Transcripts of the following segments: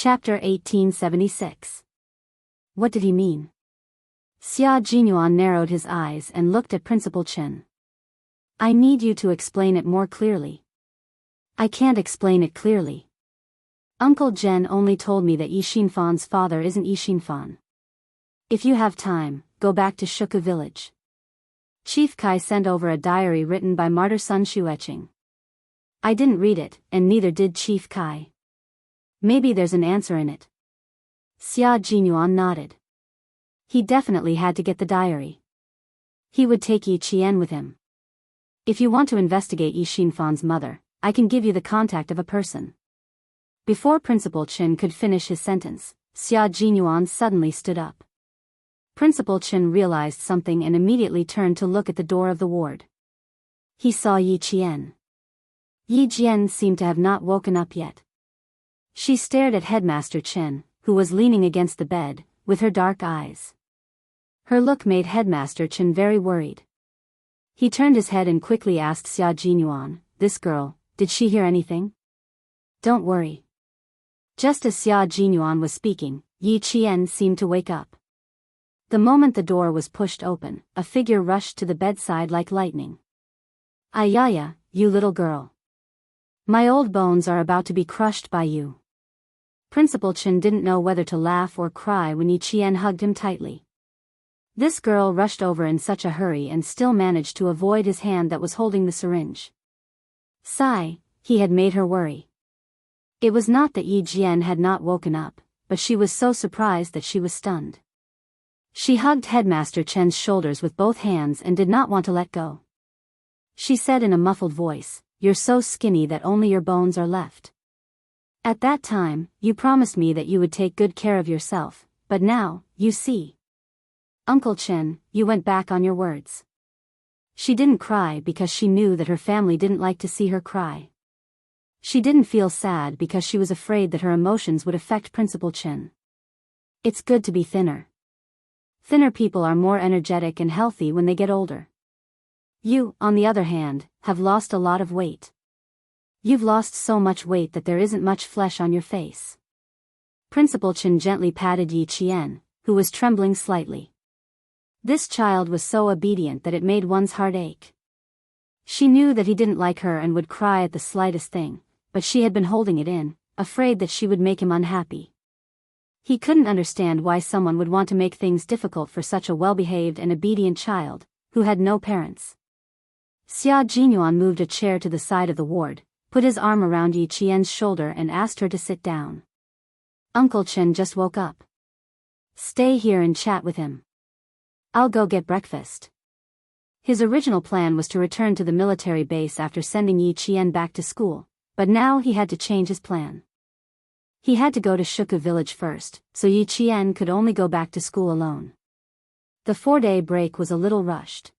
Chapter 1876. What did he mean? Xia Jinyuan narrowed his eyes and looked at Principal Chen. I need you to explain it more clearly. I can't explain it clearly. Uncle Zhen only told me that Yi Xinfan's father isn't Yi Xinfan. If you have time, go back to Shuku village. Chief Kai sent over a diary written by martyr Sun Xueqing. I didn't read it, and neither did Chief Kai. Maybe there's an answer in it. Xia Jinyuan nodded. He definitely had to get the diary. He would take Yi Qian with him. If you want to investigate Yi Xinfan's mother, I can give you the contact of a person. Before Principal Chen could finish his sentence, Xia Jinyuan suddenly stood up. Principal Chen realized something and immediately turned to look at the door of the ward. He saw Yi Qian. Yi Jian seemed to have not woken up yet. She stared at Headmaster Chen, who was leaning against the bed, with her dark eyes. Her look made Headmaster Chen very worried. He turned his head and quickly asked Xia Jinyuan, "This girl, did she hear anything?" "Don't worry." Just as Xia Jinyuan was speaking, Yi Qian seemed to wake up. The moment the door was pushed open, a figure rushed to the bedside like lightning. "Ayaya, you little girl. My old bones are about to be crushed by you." Principal Chen didn't know whether to laugh or cry when Yi Qian hugged him tightly. This girl rushed over in such a hurry and still managed to avoid his hand that was holding the syringe. Sigh, he had made her worry. It was not that Yi Jian had not woken up, but she was so surprised that she was stunned. She hugged Headmaster Chen's shoulders with both hands and did not want to let go. She said in a muffled voice, "You're so skinny that only your bones are left. At that time, you promised me that you would take good care of yourself, but now, you see. Uncle Chen, you went back on your words." She didn't cry because she knew that her family didn't like to see her cry. She didn't feel sad because she was afraid that her emotions would affect Principal Chen. It's good to be thinner. Thinner people are more energetic and healthy when they get older. You, on the other hand, have lost a lot of weight. You've lost so much weight that there isn't much flesh on your face. Principal Chen gently patted Yi Qian, who was trembling slightly. This child was so obedient that it made one's heart ache. She knew that he didn't like her and would cry at the slightest thing, but she had been holding it in, afraid that she would make him unhappy. He couldn't understand why someone would want to make things difficult for such a well-behaved and obedient child, who had no parents. Xia Jinyuan moved a chair to the side of the ward, put his arm around Yi Qian's shoulder and asked her to sit down. Uncle Chen just woke up. Stay here and chat with him. I'll go get breakfast. His original plan was to return to the military base after sending Yi Qian back to school, but now he had to change his plan. He had to go to Shuku village first, so Yi Qian could only go back to school alone. The 4-day break was a little rushed.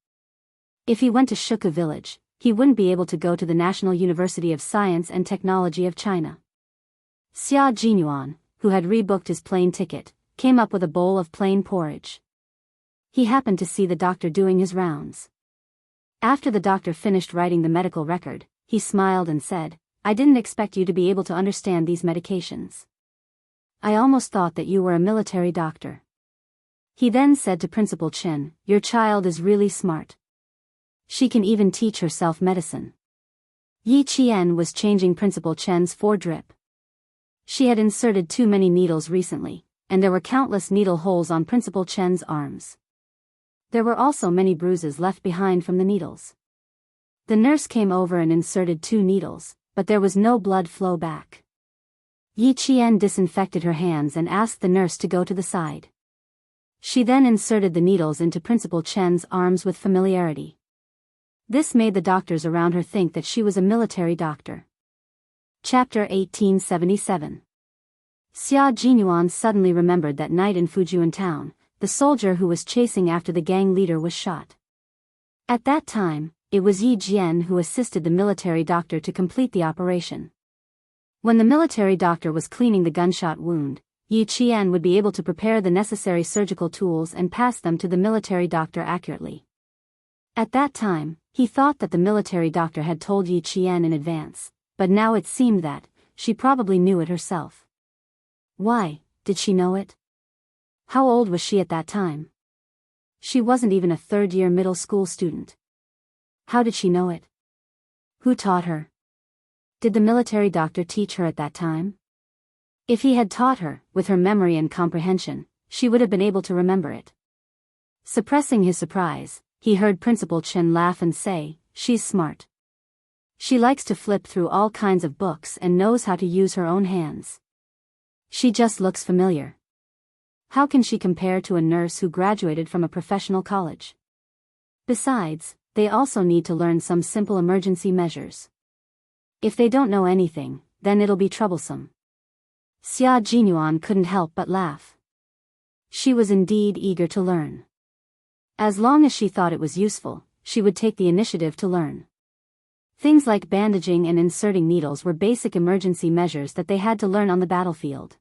If he went to Shuku village, he wouldn't be able to go to the National University of Science and Technology of China. Xia Jinyuan, who had rebooked his plane ticket, came up with a bowl of plain porridge. He happened to see the doctor doing his rounds. After the doctor finished writing the medical record, he smiled and said, "I didn't expect you to be able to understand these medications. I almost thought that you were a military doctor." He then said to Principal Chen, "Your child is really smart. She can even teach herself medicine." Yi Qian was changing Principal Chen's 4-drip. She had inserted too many needles recently, and there were countless needle holes on Principal Chen's arms. There were also many bruises left behind from the needles. The nurse came over and inserted 2 needles, but there was no blood flow back. Yi Qian disinfected her hands and asked the nurse to go to the side. She then inserted the needles into Principal Chen's arms with familiarity. This made the doctors around her think that she was a military doctor. Chapter 1877. Xia Jinyuan suddenly remembered that night in Fujian town, the soldier who was chasing after the gang leader was shot. At that time, it was Yi Jian who assisted the military doctor to complete the operation. When the military doctor was cleaning the gunshot wound, Yi Qian would be able to prepare the necessary surgical tools and pass them to the military doctor accurately. At that time, he thought that the military doctor had told Yi Qian in advance, but now it seemed that she probably knew it herself. Why, did she know it? How old was she at that time? She wasn't even a third-year middle school student. How did she know it? Who taught her? Did the military doctor teach her at that time? If he had taught her, with her memory and comprehension, she would have been able to remember it. Suppressing his surprise, he heard Principal Chen laugh and say, "She's smart. She likes to flip through all kinds of books and knows how to use her own hands. She just looks familiar. How can she compare to a nurse who graduated from a professional college? Besides, they also need to learn some simple emergency measures. If they don't know anything, then it'll be troublesome." Xia Jinyuan couldn't help but laugh. She was indeed eager to learn. As long as she thought it was useful, she would take the initiative to learn. Things like bandaging and inserting needles were basic emergency measures that they had to learn on the battlefield.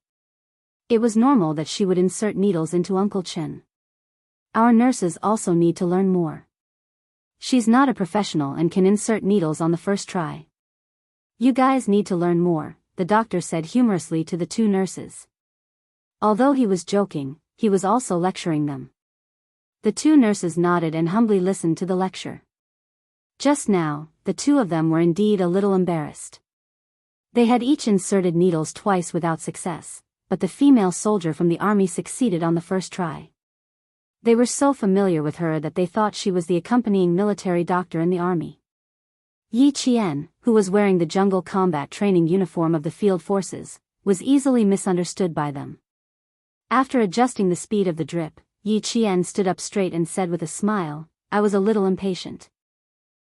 It was normal that she would insert needles into Uncle Chen. Our nurses also need to learn more. She's not a professional and can insert needles on the first try. You guys need to learn more, the doctor said humorously to the two nurses. Although he was joking, he was also lecturing them. The two nurses nodded and humbly listened to the lecture. Just now, the two of them were indeed a little embarrassed. They had each inserted needles twice without success, but the female soldier from the army succeeded on the first try. They were so familiar with her that they thought she was the accompanying military doctor in the army. Yi Qian, who was wearing the jungle combat training uniform of the field forces, was easily misunderstood by them. After adjusting the speed of the drip, Yi Qian stood up straight and said with a smile, "I was a little impatient.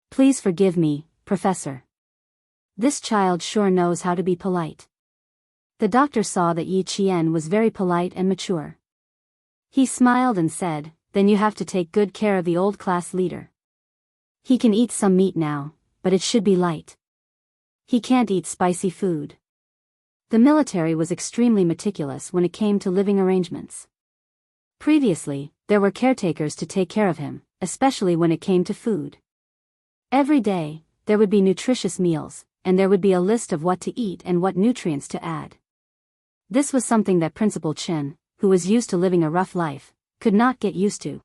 Please forgive me, Professor. This child sure knows how to be polite." The doctor saw that Yi Qian was very polite and mature. He smiled and said, "Then you have to take good care of the old class leader. He can eat some meat now, but it should be light. He can't eat spicy food." The military was extremely meticulous when it came to living arrangements. Previously, there were caretakers to take care of him, especially when it came to food. Every day, there would be nutritious meals, and there would be a list of what to eat and what nutrients to add. This was something that Principal Chen, who was used to living a rough life, could not get used to.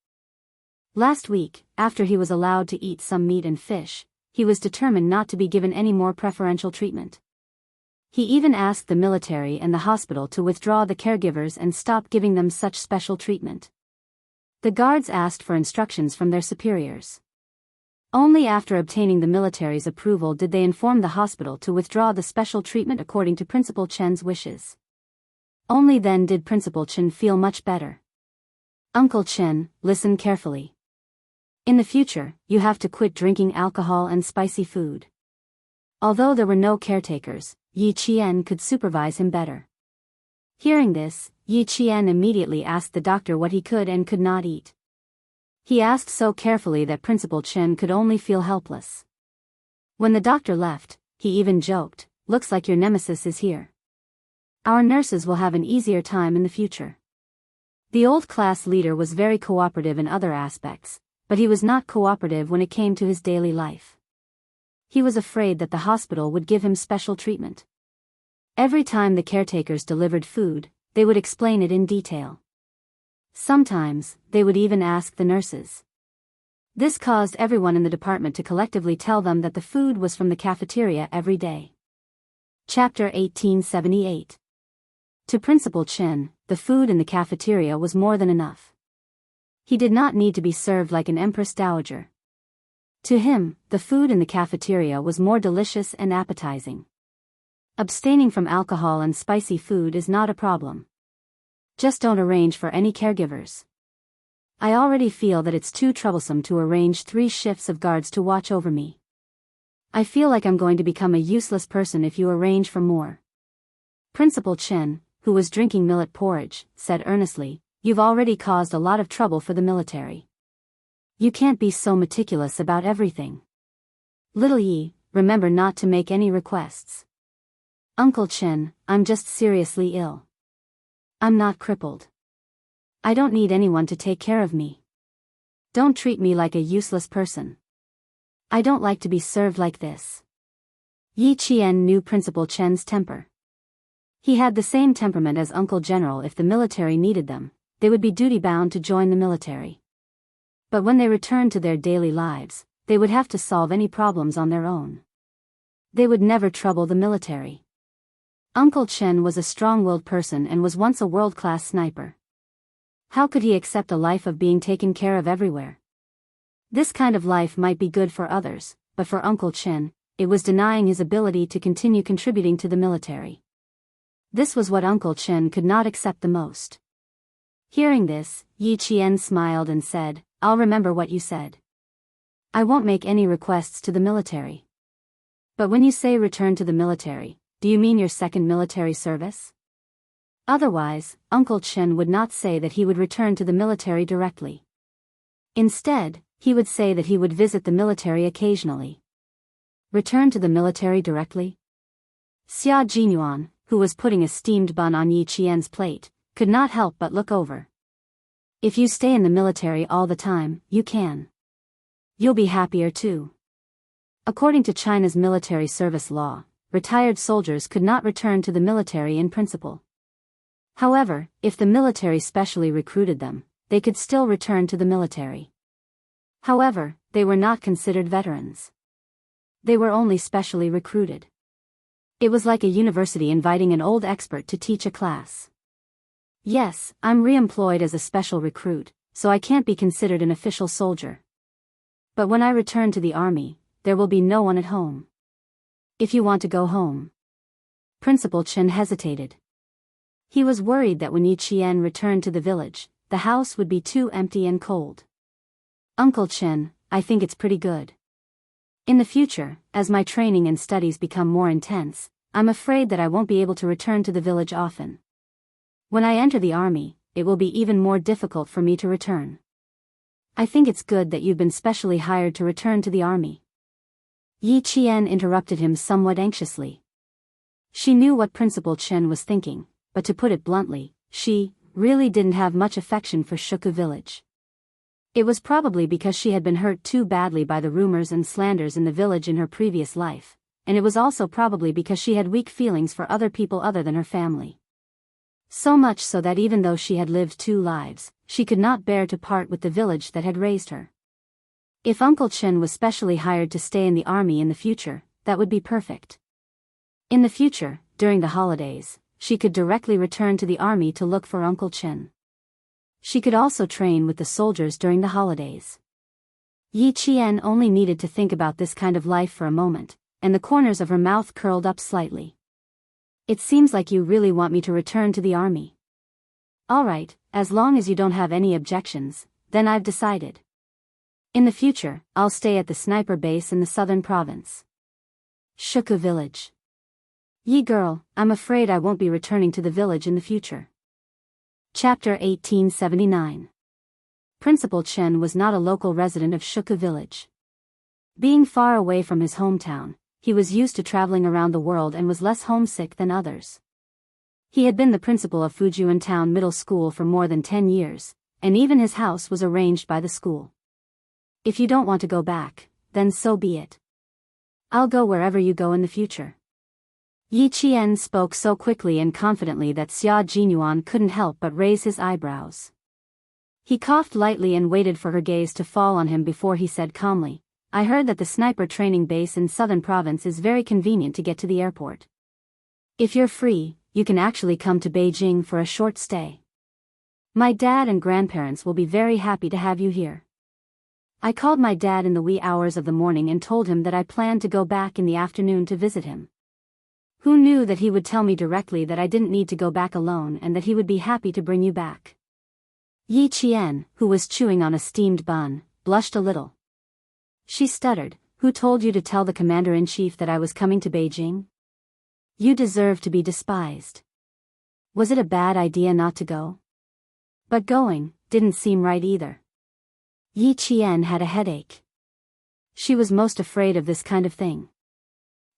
Last week, after he was allowed to eat some meat and fish, he was determined not to be given any more preferential treatment. He even asked the military and the hospital to withdraw the caregivers and stop giving them such special treatment. The guards asked for instructions from their superiors. Only after obtaining the military's approval did they inform the hospital to withdraw the special treatment according to Principal Chen's wishes. Only then did Principal Chen feel much better. "Uncle Chen, listen carefully. In the future, you have to quit drinking alcohol and spicy food." Although there were no caretakers, Yi Qian could supervise him better. Hearing this, Yi Qian immediately asked the doctor what he could and could not eat. He asked so carefully that Principal Chen could only feel helpless. When the doctor left, he even joked, "Looks like your nemesis is here. Our nurses will have an easier time in the future." The old class leader was very cooperative in other aspects, but he was not cooperative when it came to his daily life. He was afraid that the hospital would give him special treatment. Every time the caretakers delivered food, they would explain it in detail. Sometimes, they would even ask the nurses. This caused everyone in the department to collectively tell them that the food was from the cafeteria every day. Chapter 1878. To Principal Chen, the food in the cafeteria was more than enough. He did not need to be served like an empress dowager. To him, the food in the cafeteria was more delicious and appetizing. Abstaining from alcohol and spicy food is not a problem. Just don't arrange for any caregivers. I already feel that it's too troublesome to arrange 3 shifts of guards to watch over me. I feel like I'm going to become a useless person if you arrange for more. Principal Chen, who was drinking millet porridge, said earnestly, "You've already caused a lot of trouble for the military. You can't be so meticulous about everything. Little Yi, remember not to make any requests." "Uncle Chen, I'm just seriously ill. I'm not crippled. I don't need anyone to take care of me. Don't treat me like a useless person. I don't like to be served like this." Yi Qian knew Principal Chen's temper. He had the same temperament as Uncle General. If the military needed them, they would be duty-bound to join the military. But when they returned to their daily lives, they would have to solve any problems on their own. They would never trouble the military. Uncle Chen was a strong-willed person and was once a world-class sniper. How could he accept a life of being taken care of everywhere? This kind of life might be good for others, but for Uncle Chen, it was denying his ability to continue contributing to the military. This was what Uncle Chen could not accept the most. Hearing this, Yi Qian smiled and said, "I'll remember what you said. I won't make any requests to the military." "But when you say return to the military, do you mean your second military service?" Otherwise, Uncle Chen would not say that he would return to the military directly. Instead, he would say that he would visit the military occasionally. Return to the military directly? Xia Jinyuan, who was putting a steamed bun on Yi Qian's plate, could not help but look over. "If you stay in the military all the time, you can. You'll be happier too." According to China's military service law, retired soldiers could not return to the military in principle. However, if the military specially recruited them, they could still return to the military. However, they were not considered veterans. They were only specially recruited. It was like a university inviting an old expert to teach a class. "Yes, I'm re-employed as a special recruit, so I can't be considered an official soldier. But when I return to the army, there will be no one at home. If you want to go home." Principal Chen hesitated. He was worried that when Yi Qian returned to the village, the house would be too empty and cold. "Uncle Chen, I think it's pretty good. In the future, as my training and studies become more intense, I'm afraid that I won't be able to return to the village often. When I enter the army, it will be even more difficult for me to return. I think it's good that you've been specially hired to return to the army." Yi Qian interrupted him somewhat anxiously. She knew what Principal Chen was thinking, but to put it bluntly, she really didn't have much affection for Shuku village. It was probably because she had been hurt too badly by the rumors and slanders in the village in her previous life, and it was also probably because she had weak feelings for other people other than her family. So much so that even though she had lived 2 lives, she could not bear to part with the village that had raised her. If Uncle Chen was specially hired to stay in the army in the future, that would be perfect. In the future, during the holidays, she could directly return to the army to look for Uncle Chen. She could also train with the soldiers during the holidays. Yi Qian only needed to think about this kind of life for a moment, and the corners of her mouth curled up slightly. "It seems like you really want me to return to the army. All right, as long as you don't have any objections, then I've decided. In the future, I'll stay at the sniper base in the southern province. Shuku village. Yi girl, I'm afraid I won't be returning to the village in the future." Chapter 1879. Principal Chen was not a local resident of Shuku village. Being far away from his hometown, he was used to traveling around the world and was less homesick than others. He had been the principal of Fujian Town Middle School for more than 10 years, and even his house was arranged by the school. "If you don't want to go back, then so be it. I'll go wherever you go in the future." Yi Qian spoke so quickly and confidently that Xia Jinyuan couldn't help but raise his eyebrows. He coughed lightly and waited for her gaze to fall on him before he said calmly, "I heard that the sniper training base in Southern Province is very convenient to get to the airport. If you're free, you can actually come to Beijing for a short stay. My dad and grandparents will be very happy to have you here." I called my dad in the wee hours of the morning and told him that I planned to go back in the afternoon to visit him. Who knew that he would tell me directly that I didn't need to go back alone and that he would be happy to bring you back? Yi Qian, who was chewing on a steamed bun, blushed a little. She stuttered, "Who told you to tell the commander-in-chief that I was coming to Beijing? You deserve to be despised. Was it a bad idea not to go?" But going didn't seem right either. Yi Qian had a headache. She was most afraid of this kind of thing.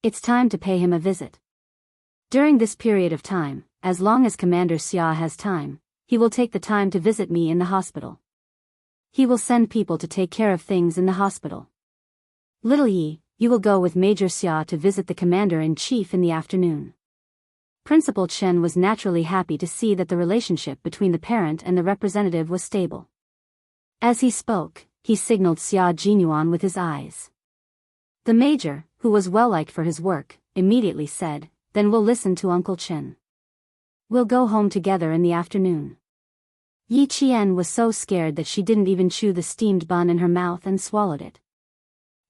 It's time to pay him a visit. During this period of time, as long as Commander Xia has time, he will take the time to visit me in the hospital. He will send people to take care of things in the hospital. Little Yi, you will go with Major Xia to visit the Commander-in-Chief in the afternoon. Principal Chen was naturally happy to see that the relationship between the parent and the representative was stable. As he spoke, he signaled Xia Jinyuan with his eyes. The major, who was well-liked for his work, immediately said, "Then we'll listen to Uncle Chen. We'll go home together in the afternoon." Yi Qian was so scared that she didn't even chew the steamed bun in her mouth and swallowed it.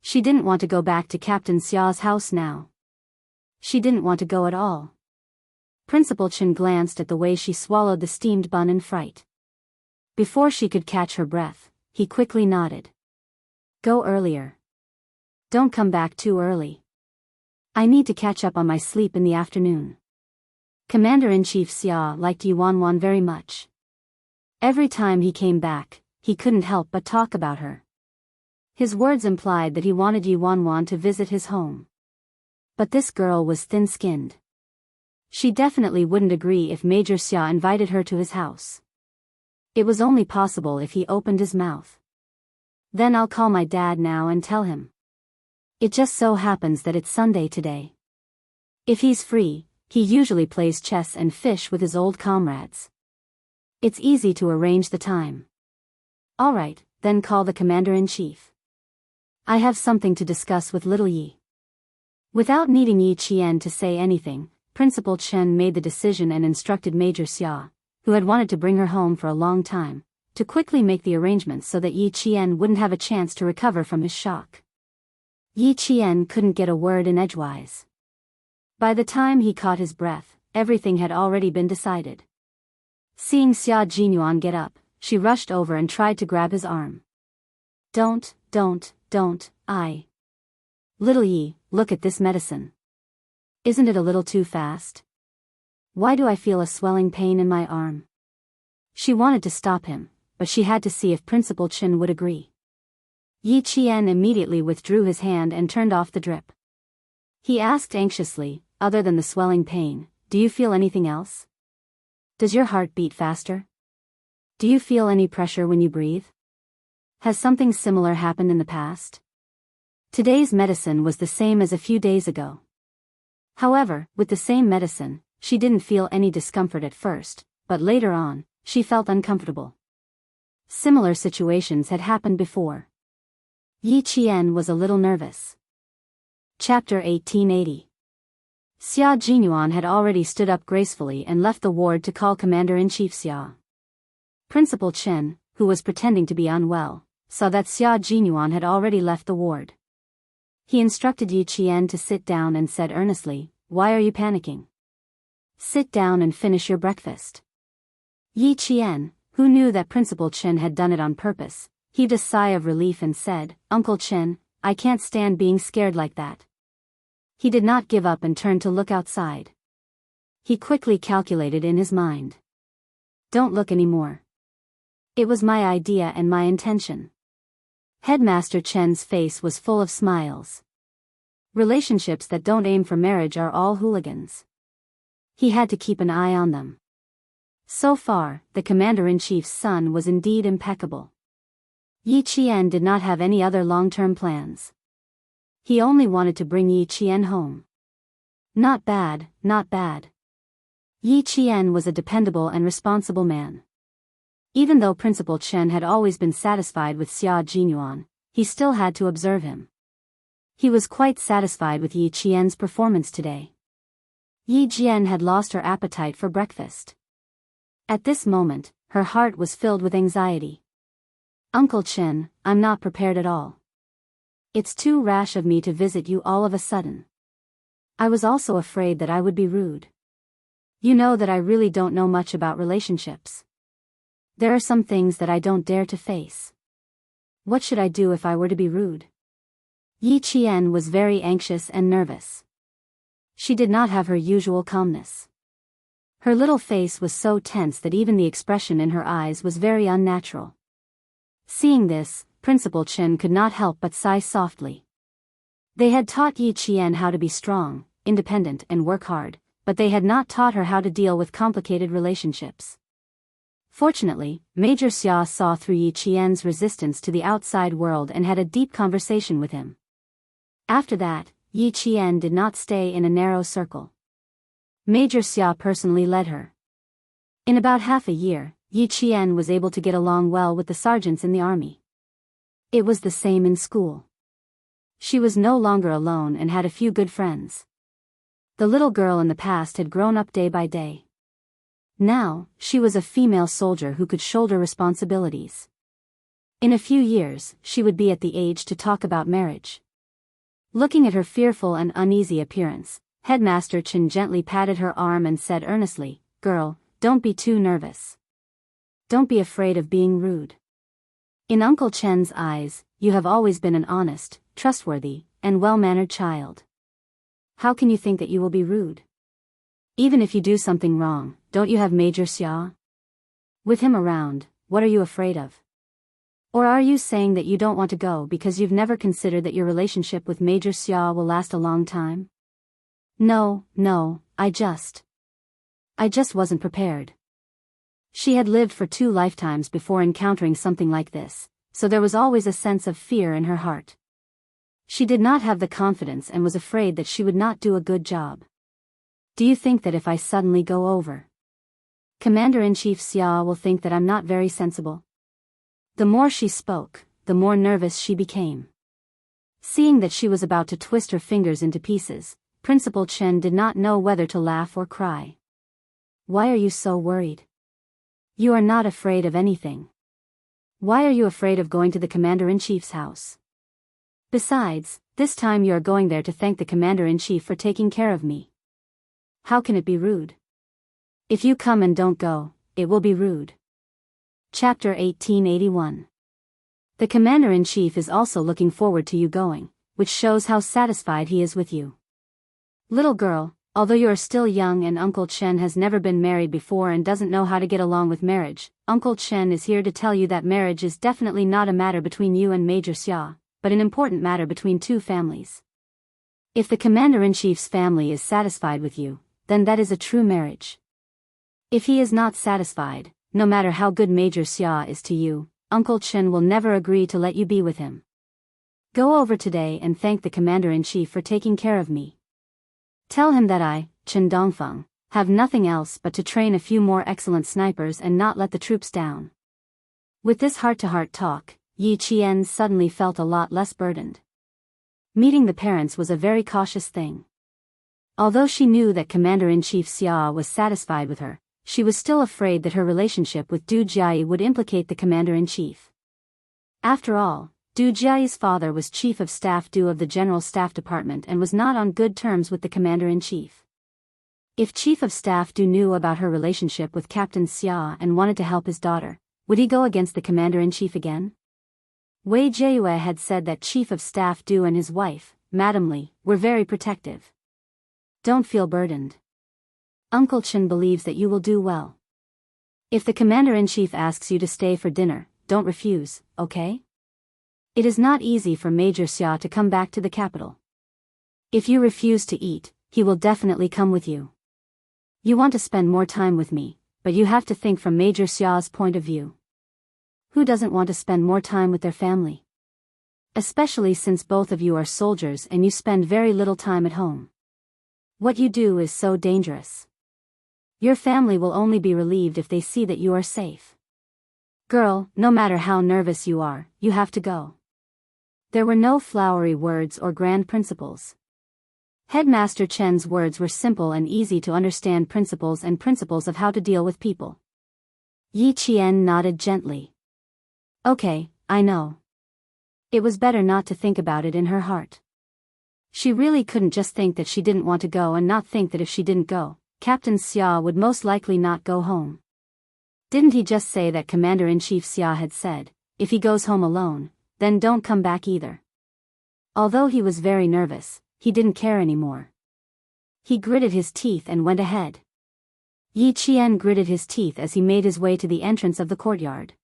She didn't want to go back to Captain Xia's house now. She didn't want to go at all. Principal Chen glanced at the way she swallowed the steamed bun in fright. Before she could catch her breath, he quickly nodded. "Go earlier. Don't come back too early. I need to catch up on my sleep in the afternoon." Commander-in-Chief Xia liked Yi Wanwan very much. Every time he came back, he couldn't help but talk about her. His words implied that he wanted Yi Wanwan to visit his home. But this girl was thin-skinned. She definitely wouldn't agree if Major Xia invited her to his house. It was only possible if he opened his mouth. "Then I'll call my dad now and tell him. It just so happens that it's Sunday today. If he's free, he usually plays chess and fish with his old comrades. It's easy to arrange the time." "All right, then call the commander-in-chief. I have something to discuss with little Yi." Without needing Yi Qian to say anything, Principal Chen made the decision and instructed Major Xia, who had wanted to bring her home for a long time, to quickly make the arrangements so that Yi Qian wouldn't have a chance to recover from his shock. Yi Qian couldn't get a word in edgewise. By the time he caught his breath, everything had already been decided. Seeing Xia Jinyuan get up, she rushed over and tried to grab his arm. Don't, Little Yi, look at this medicine. Isn't it a little too fast? Why do I feel a swelling pain in my arm?" She wanted to stop him, but she had to see if Principal Chen would agree. Yi Qian immediately withdrew his hand and turned off the drip. He asked anxiously, "Other than the swelling pain, do you feel anything else? Does your heart beat faster? Do you feel any pressure when you breathe? Has something similar happened in the past?" Today's medicine was the same as a few days ago. However, with the same medicine, she didn't feel any discomfort at first, but later on, she felt uncomfortable. Similar situations had happened before. Yi Qian was a little nervous. Chapter 1880. Xia Jinyuan had already stood up gracefully and left the ward to call Commander-in-Chief Xia. Principal Chen, who was pretending to be unwell, saw that Xia Jinyuan had already left the ward. He instructed Yi Qian to sit down and said earnestly, "Why are you panicking? Sit down and finish your breakfast." Yi Qian, who knew that Principal Chen had done it on purpose, heaved a sigh of relief and said, "Uncle Chen, I can't stand being scared like that." He did not give up and turned to look outside. He quickly calculated in his mind. "Don't look anymore. It was my idea and my intention." Headmaster Chen's face was full of smiles. Relationships that don't aim for marriage are all hooligans. He had to keep an eye on them. So far, the Commander-in-Chief's son was indeed impeccable. Yi Qian did not have any other long-term plans. He only wanted to bring Yi Qian home. Not bad. Yi Qian was a dependable and responsible man. Even though Principal Chen had always been satisfied with Xia Jinyuan, he still had to observe him. He was quite satisfied with Yi Qian's performance today. Yi Jian had lost her appetite for breakfast. At this moment, her heart was filled with anxiety. "Uncle Chen, I'm not prepared at all. It's too rash of me to visit you all of a sudden. I was also afraid that I would be rude. You know that I really don't know much about relationships. There are some things that I don't dare to face. What should I do if I were to be rude?" Yi Qian was very anxious and nervous. She did not have her usual calmness. Her little face was so tense that even the expression in her eyes was very unnatural. Seeing this, Principal Chen could not help but sigh softly. They had taught Yi Qian how to be strong, independent and work hard, but they had not taught her how to deal with complicated relationships. Fortunately, Major Xia saw through Yi Qian's resistance to the outside world and had a deep conversation with him. After that, Yi Qian did not stay in a narrow circle. Major Xia personally led her. In about half a year, Yi Qian was able to get along well with the sergeants in the army. It was the same in school. She was no longer alone and had a few good friends. The little girl in the past had grown up day by day. Now, she was a female soldier who could shoulder responsibilities. In a few years, she would be at the age to talk about marriage. Looking at her fearful and uneasy appearance, Headmaster Chen gently patted her arm and said earnestly, "Girl, don't be too nervous. Don't be afraid of being rude. In Uncle Chen's eyes, you have always been an honest, trustworthy, and well-mannered child. How can you think that you will be rude? Even if you do something wrong, don't you have Major Xia? With him around, what are you afraid of? Or are you saying that you don't want to go because you've never considered that your relationship with Major Xia will last a long time?" No, I just wasn't prepared. She had lived for 2 lifetimes before encountering something like this, so there was always a sense of fear in her heart. She did not have the confidence and was afraid that she would not do a good job. Do you think that if I suddenly go over, Commander-in-Chief Xia will think that I'm not very sensible? The more she spoke, the more nervous she became. Seeing that she was about to twist her fingers into pieces, Principal Chen did not know whether to laugh or cry. Why are you so worried? You are not afraid of anything. Why are you afraid of going to the Commander-in-Chief's house? Besides, this time you are going there to thank the Commander-in-Chief for taking care of me. How can it be rude? If you come and don't go, it will be rude. Chapter 1881. The Commander-in-Chief is also looking forward to you going, which shows how satisfied he is with you. Little girl, although you are still young and Uncle Chen has never been married before and doesn't know how to get along with marriage, Uncle Chen is here to tell you that marriage is definitely not a matter between you and Major Xia, but an important matter between 2 families. If the Commander-in-Chief's family is satisfied with you, then that is a true marriage. If he is not satisfied, no matter how good Major Xia is to you, Uncle Chen will never agree to let you be with him. Go over today and thank the Commander-in-Chief for taking care of me. Tell him that I, Chen Dongfeng, have nothing else but to train a few more excellent snipers and not let the troops down." With this heart-to-heart talk, Yi Qian suddenly felt a lot less burdened. Meeting the parents was a very cautious thing. Although she knew that Commander-in-Chief Xia was satisfied with her, she was still afraid that her relationship with Du Jiayi would implicate the Commander-in-Chief. After all, Du Jiayi's father was Chief of Staff Du of the General Staff Department and was not on good terms with the Commander-in-Chief. If Chief of Staff Du knew about her relationship with Captain Xia and wanted to help his daughter, would he go against the Commander-in-Chief again? Wei Jieyue had said that Chief of Staff Du and his wife, Madame Li, were very protective. Don't feel burdened. Uncle Chen believes that you will do well. If the Commander-in-Chief asks you to stay for dinner, don't refuse, okay? It is not easy for Major Xia to come back to the capital. If you refuse to eat, he will definitely come with you. You want to spend more time with me, but you have to think from Major Xia's point of view. Who doesn't want to spend more time with their family? Especially since both of you are soldiers and you spend very little time at home. What you do is so dangerous. Your family will only be relieved if they see that you are safe. Girl, no matter how nervous you are, you have to go. There were no flowery words or grand principles. Headmaster Chen's words were simple and easy to understand principles of how to deal with people. Yi Qian nodded gently. Okay, I know. It was better not to think about it in her heart. She really couldn't just think that she didn't want to go and not think that if she didn't go, Captain Xia would most likely not go home. Didn't he just say that Commander-in-Chief Xia had said, if he goes home alone, then don't come back either? Although he was very nervous, he didn't care anymore. He gritted his teeth and went ahead. Yi Qian gritted his teeth as he made his way to the entrance of the courtyard.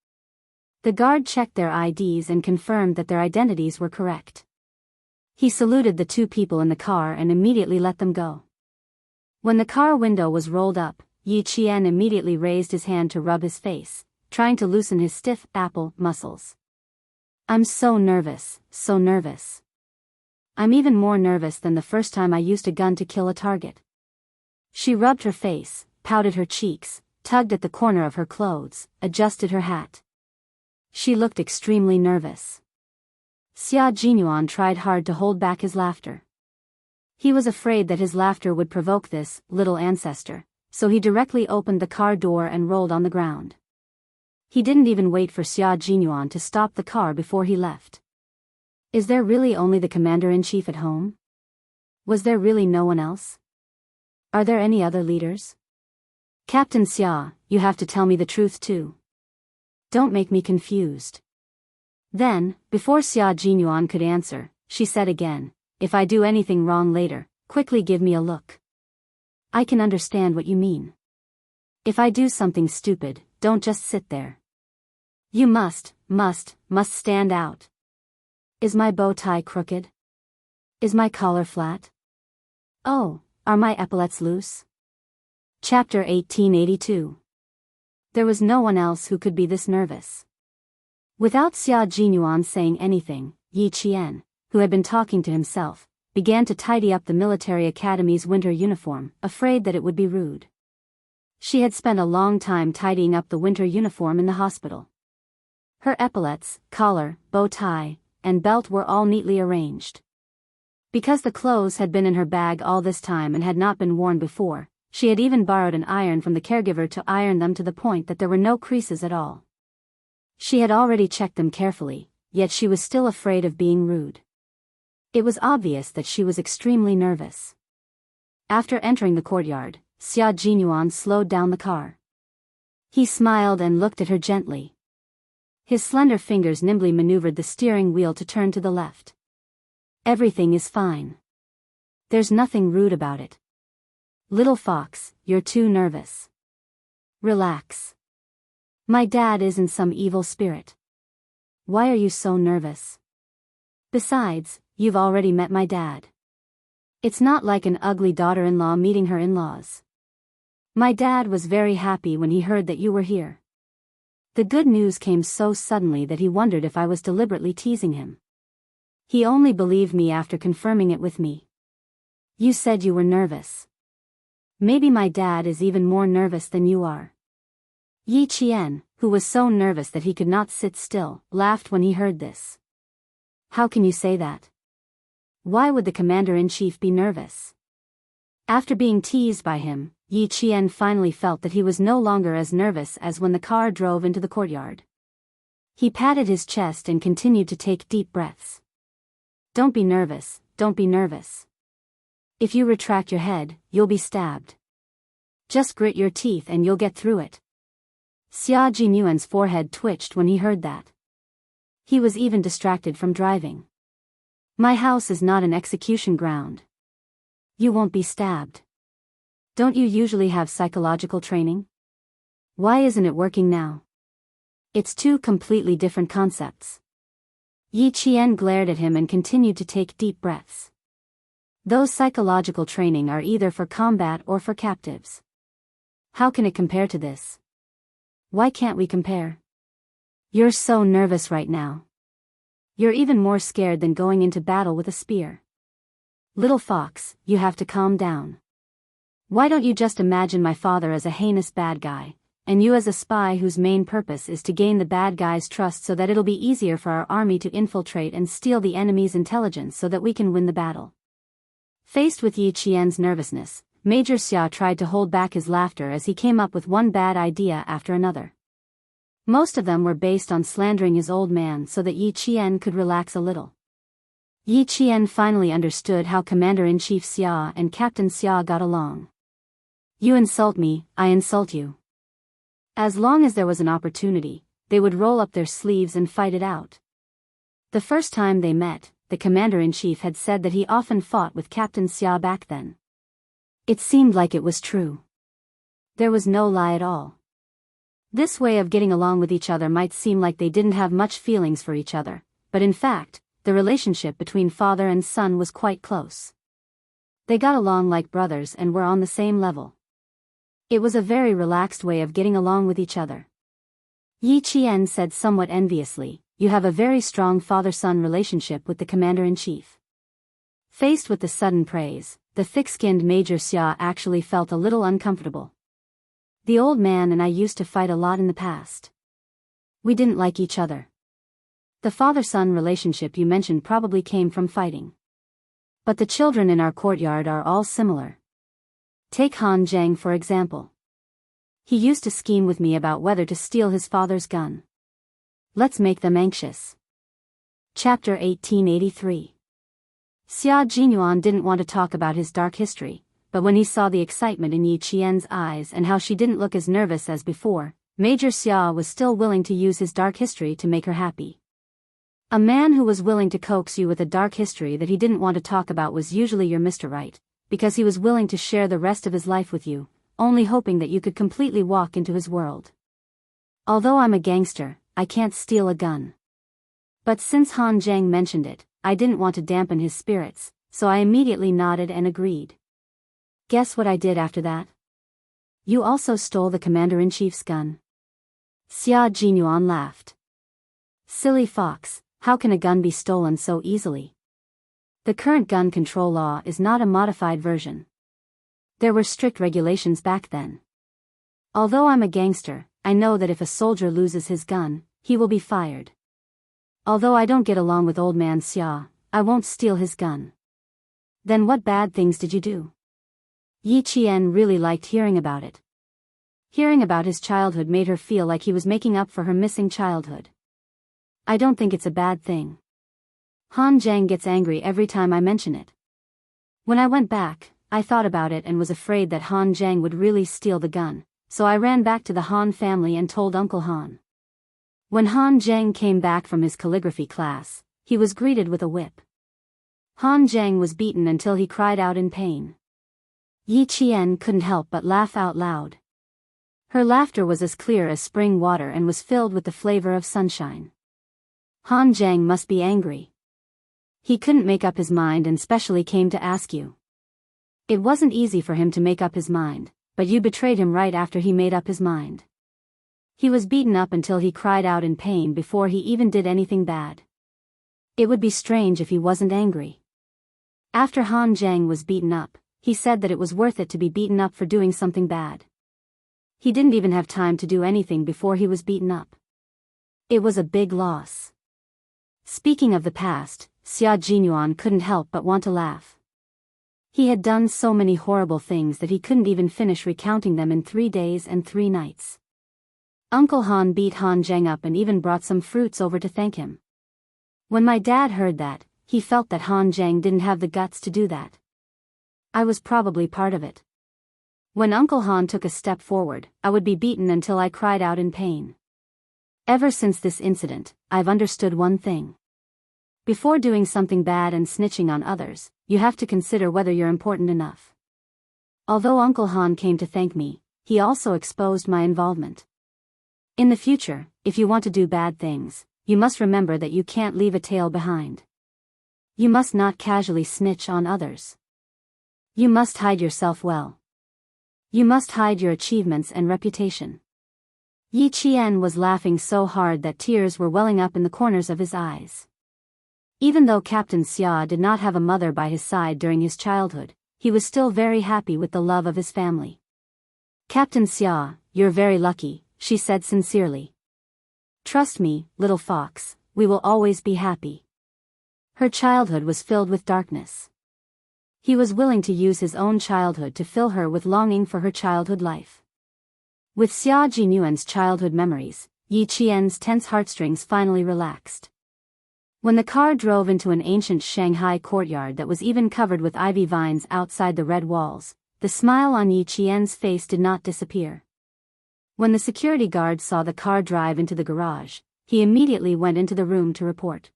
The guard checked their IDs and confirmed that their identities were correct. He saluted the 2 people in the car and immediately let them go. When the car window was rolled up, Yi Qian immediately raised his hand to rub his face, trying to loosen his stiff apple muscles. I'm so nervous, so nervous. I'm even more nervous than the first time I used a gun to kill a target. She rubbed her face, pouted her cheeks, tugged at the corner of her clothes, adjusted her hat. She looked extremely nervous. Xia Jinyuan tried hard to hold back his laughter. He was afraid that his laughter would provoke this little ancestor, so he directly opened the car door and rolled on the ground. He didn't even wait for Xia Jinyuan to stop the car before he left. Is there really only the commander-in-chief at home? Was there really no one else? Are there any other leaders? Captain Xia, you have to tell me the truth too. Don't make me confused. Then, before Xia Jinyuan could answer, she said again, if I do anything wrong later, quickly give me a look. I can understand what you mean. If I do something stupid, don't just sit there. You must stand out. Is my bow tie crooked? Is my collar flat? Oh, are my epaulets loose? Chapter 1882. There was no one else who could be this nervous. Without Xia Jinyuan saying anything, Yi Qian, who had been talking to himself, began to tidy up the military academy's winter uniform, afraid that it would be rude. She had spent a long time tidying up the winter uniform in the hospital. Her epaulets, collar, bow tie, and belt were all neatly arranged. Because the clothes had been in her bag all this time and had not been worn before, she had even borrowed an iron from the caregiver to iron them to the point that there were no creases at all. She had already checked them carefully, yet she was still afraid of being rude. It was obvious that she was extremely nervous. After entering the courtyard, Xia Jinyuan slowed down the car. He smiled and looked at her gently. His slender fingers nimbly maneuvered the steering wheel to turn to the left. Everything is fine. There's nothing rude about it. Little fox, you're too nervous. Relax. My dad isn't some evil spirit. Why are you so nervous? Besides, you've already met my dad. It's not like an ugly daughter-in-law meeting her in-laws. My dad was very happy when he heard that you were here. The good news came so suddenly that he wondered if I was deliberately teasing him. He only believed me after confirming it with me. You said you were nervous. Maybe my dad is even more nervous than you are. Yi Qian, who was so nervous that he could not sit still, laughed when he heard this. How can you say that? Why would the commander-in-chief be nervous? After being teased by him, Yi Qian finally felt that he was no longer as nervous as when the car drove into the courtyard. He patted his chest and continued to take deep breaths. Don't be nervous, don't be nervous. If you retract your head, you'll be stabbed. Just grit your teeth and you'll get through it. Xia Jinyuan's forehead twitched when he heard that. He was even distracted from driving. My house is not an execution ground. You won't be stabbed. Don't you usually have psychological training? Why isn't it working now? It's two completely different concepts. Yi Qian glared at him and continued to take deep breaths. Those psychological training are either for combat or for captives. How can it compare to this? Why can't we compare? You're so nervous right now. You're even more scared than going into battle with a spear. Little fox, you have to calm down. Why don't you just imagine my father as a heinous bad guy, and you as a spy whose main purpose is to gain the bad guy's trust so that it'll be easier for our army to infiltrate and steal the enemy's intelligence so that we can win the battle. Faced with Yi Qian's nervousness, Major Xia tried to hold back his laughter as he came up with one bad idea after another. Most of them were based on slandering his old man so that Yi Qian could relax a little. Yi Qian finally understood how Commander-in-Chief Xia and Captain Xia got along. You insult me, I insult you. As long as there was an opportunity, they would roll up their sleeves and fight it out. The first time they met, the Commander-in-Chief had said that he often fought with Captain Xia back then. It seemed like it was true. There was no lie at all. This way of getting along with each other might seem like they didn't have much feelings for each other, but in fact, the relationship between father and son was quite close. They got along like brothers and were on the same level. It was a very relaxed way of getting along with each other. Yi Qian said somewhat enviously, you have a very strong father-son relationship with the Commander-in-Chief. Faced with the sudden praise, the thick-skinned Major Xia actually felt a little uncomfortable. The old man and I used to fight a lot in the past. We didn't like each other. The father-son relationship you mentioned probably came from fighting. But the children in our courtyard are all similar. Take Han Zhang for example. He used to scheme with me about whether to steal his father's gun. Let's make them anxious. Chapter 1883. Xia Jinyuan didn't want to talk about his dark history, but when he saw the excitement in Yi Qian's eyes and how she didn't look as nervous as before, Major Xia was still willing to use his dark history to make her happy. A man who was willing to coax you with a dark history that he didn't want to talk about was usually your Mr. Right, because he was willing to share the rest of his life with you, only hoping that you could completely walk into his world. Although I'm a gangster, I can't steal a gun. But since Han Zhang mentioned it, I didn't want to dampen his spirits, so I immediately nodded and agreed. Guess what I did after that? You also stole the Commander-in-Chief's gun. Xia Jinyuan laughed. Silly fox, how can a gun be stolen so easily? The current gun control law is not a modified version. There were strict regulations back then. Although I'm a gangster, I know that if a soldier loses his gun, he will be fired. Although I don't get along with old man Xia, I won't steal his gun. Then what bad things did you do? Yi Qian really liked hearing about it. Hearing about his childhood made her feel like he was making up for her missing childhood. I don't think it's a bad thing. Han Zhang gets angry every time I mention it. When I went back, I thought about it and was afraid that Han Zhang would really steal the gun, so I ran back to the Han family and told Uncle Han. When Han Zhang came back from his calligraphy class, he was greeted with a whip. Han Zhang was beaten until he cried out in pain. Yi Qian couldn't help but laugh out loud. Her laughter was as clear as spring water and was filled with the flavor of sunshine. Han Zhang must be angry. He couldn't make up his mind and specially came to ask you. It wasn't easy for him to make up his mind, but you betrayed him right after he made up his mind. He was beaten up until he cried out in pain before he even did anything bad. It would be strange if he wasn't angry. After Han Zhang was beaten up, he said that it was worth it to be beaten up for doing something bad. He didn't even have time to do anything before he was beaten up. It was a big loss. Speaking of the past, Xia Jinyuan couldn't help but want to laugh. He had done so many horrible things that he couldn't even finish recounting them in 3 days and 3 nights. Uncle Han beat Han Zhang up and even brought some fruits over to thank him. When my dad heard that, he felt that Han Zhang didn't have the guts to do that. I was probably part of it. When Uncle Han took a step forward, I would be beaten until I cried out in pain. Ever since this incident, I've understood one thing. Before doing something bad and snitching on others, you have to consider whether you're important enough. Although Uncle Han came to thank me, he also exposed my involvement. In the future, if you want to do bad things, you must remember that you can't leave a tail behind. You must not casually snitch on others. You must hide yourself well. You must hide your achievements and reputation. Yi Qian was laughing so hard that tears were welling up in the corners of his eyes. Even though Captain Xia did not have a mother by his side during his childhood, he was still very happy with the love of his family. Captain Xia, you're very lucky, she said sincerely. Trust me, little fox, we will always be happy. Her childhood was filled with darkness. He was willing to use his own childhood to fill her with longing for her childhood life. With Xia Jinyuan's childhood memories, Yi Qian's tense heartstrings finally relaxed. When the car drove into an ancient Shanghai courtyard that was even covered with ivy vines outside the red walls, the smile on Yi Qian's face did not disappear. When the security guard saw the car drive into the garage, he immediately went into the room to report.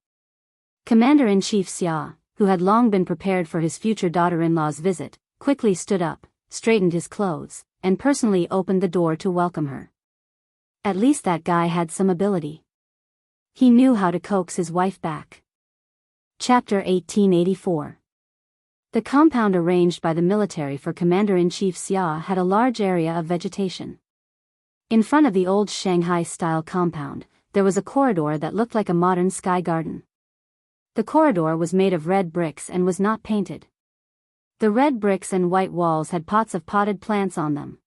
Commander-in-Chief Xia, who had long been prepared for his future daughter-in-law's visit, quickly stood up, straightened his clothes, and personally opened the door to welcome her. At least that guy had some ability. He knew how to coax his wife back. Chapter 1884. The compound arranged by the military for Commander-in-Chief Xia had a large area of vegetation. In front of the old Shanghai-style compound, there was a corridor that looked like a modern sky garden. The corridor was made of red bricks and was not painted. The red bricks and white walls had pots of potted plants on them.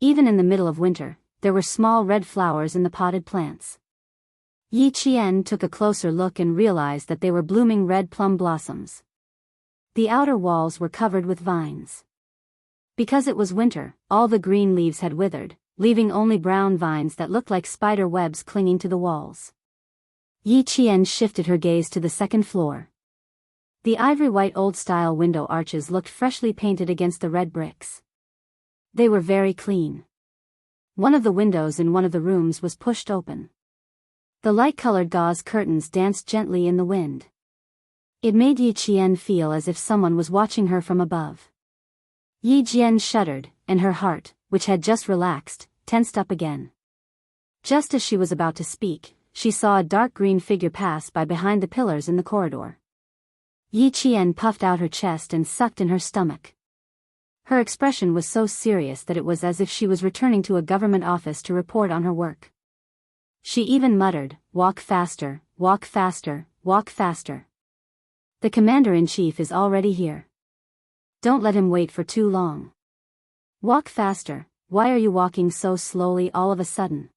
Even in the middle of winter, there were small red flowers in the potted plants. Yi Qian took a closer look and realized that they were blooming red plum blossoms. The outer walls were covered with vines. Because it was winter, all the green leaves had withered, leaving only brown vines that looked like spider webs clinging to the walls. Yi Qian shifted her gaze to the second floor. The ivory-white old-style window arches looked freshly painted against the red bricks. They were very clean. One of the windows in one of the rooms was pushed open. The light-colored gauze curtains danced gently in the wind. It made Yi Qian feel as if someone was watching her from above. Yi Qian shuddered, and her heart, which had just relaxed, tensed up again. Just as she was about to speak, she saw a dark green figure pass by behind the pillars in the corridor. Yi Qian puffed out her chest and sucked in her stomach. Her expression was so serious that it was as if she was returning to a government office to report on her work. She even muttered, "Walk faster, walk faster, walk faster. The commander-in-chief is already here. Don't let him wait for too long. Walk faster, why are you walking so slowly all of a sudden?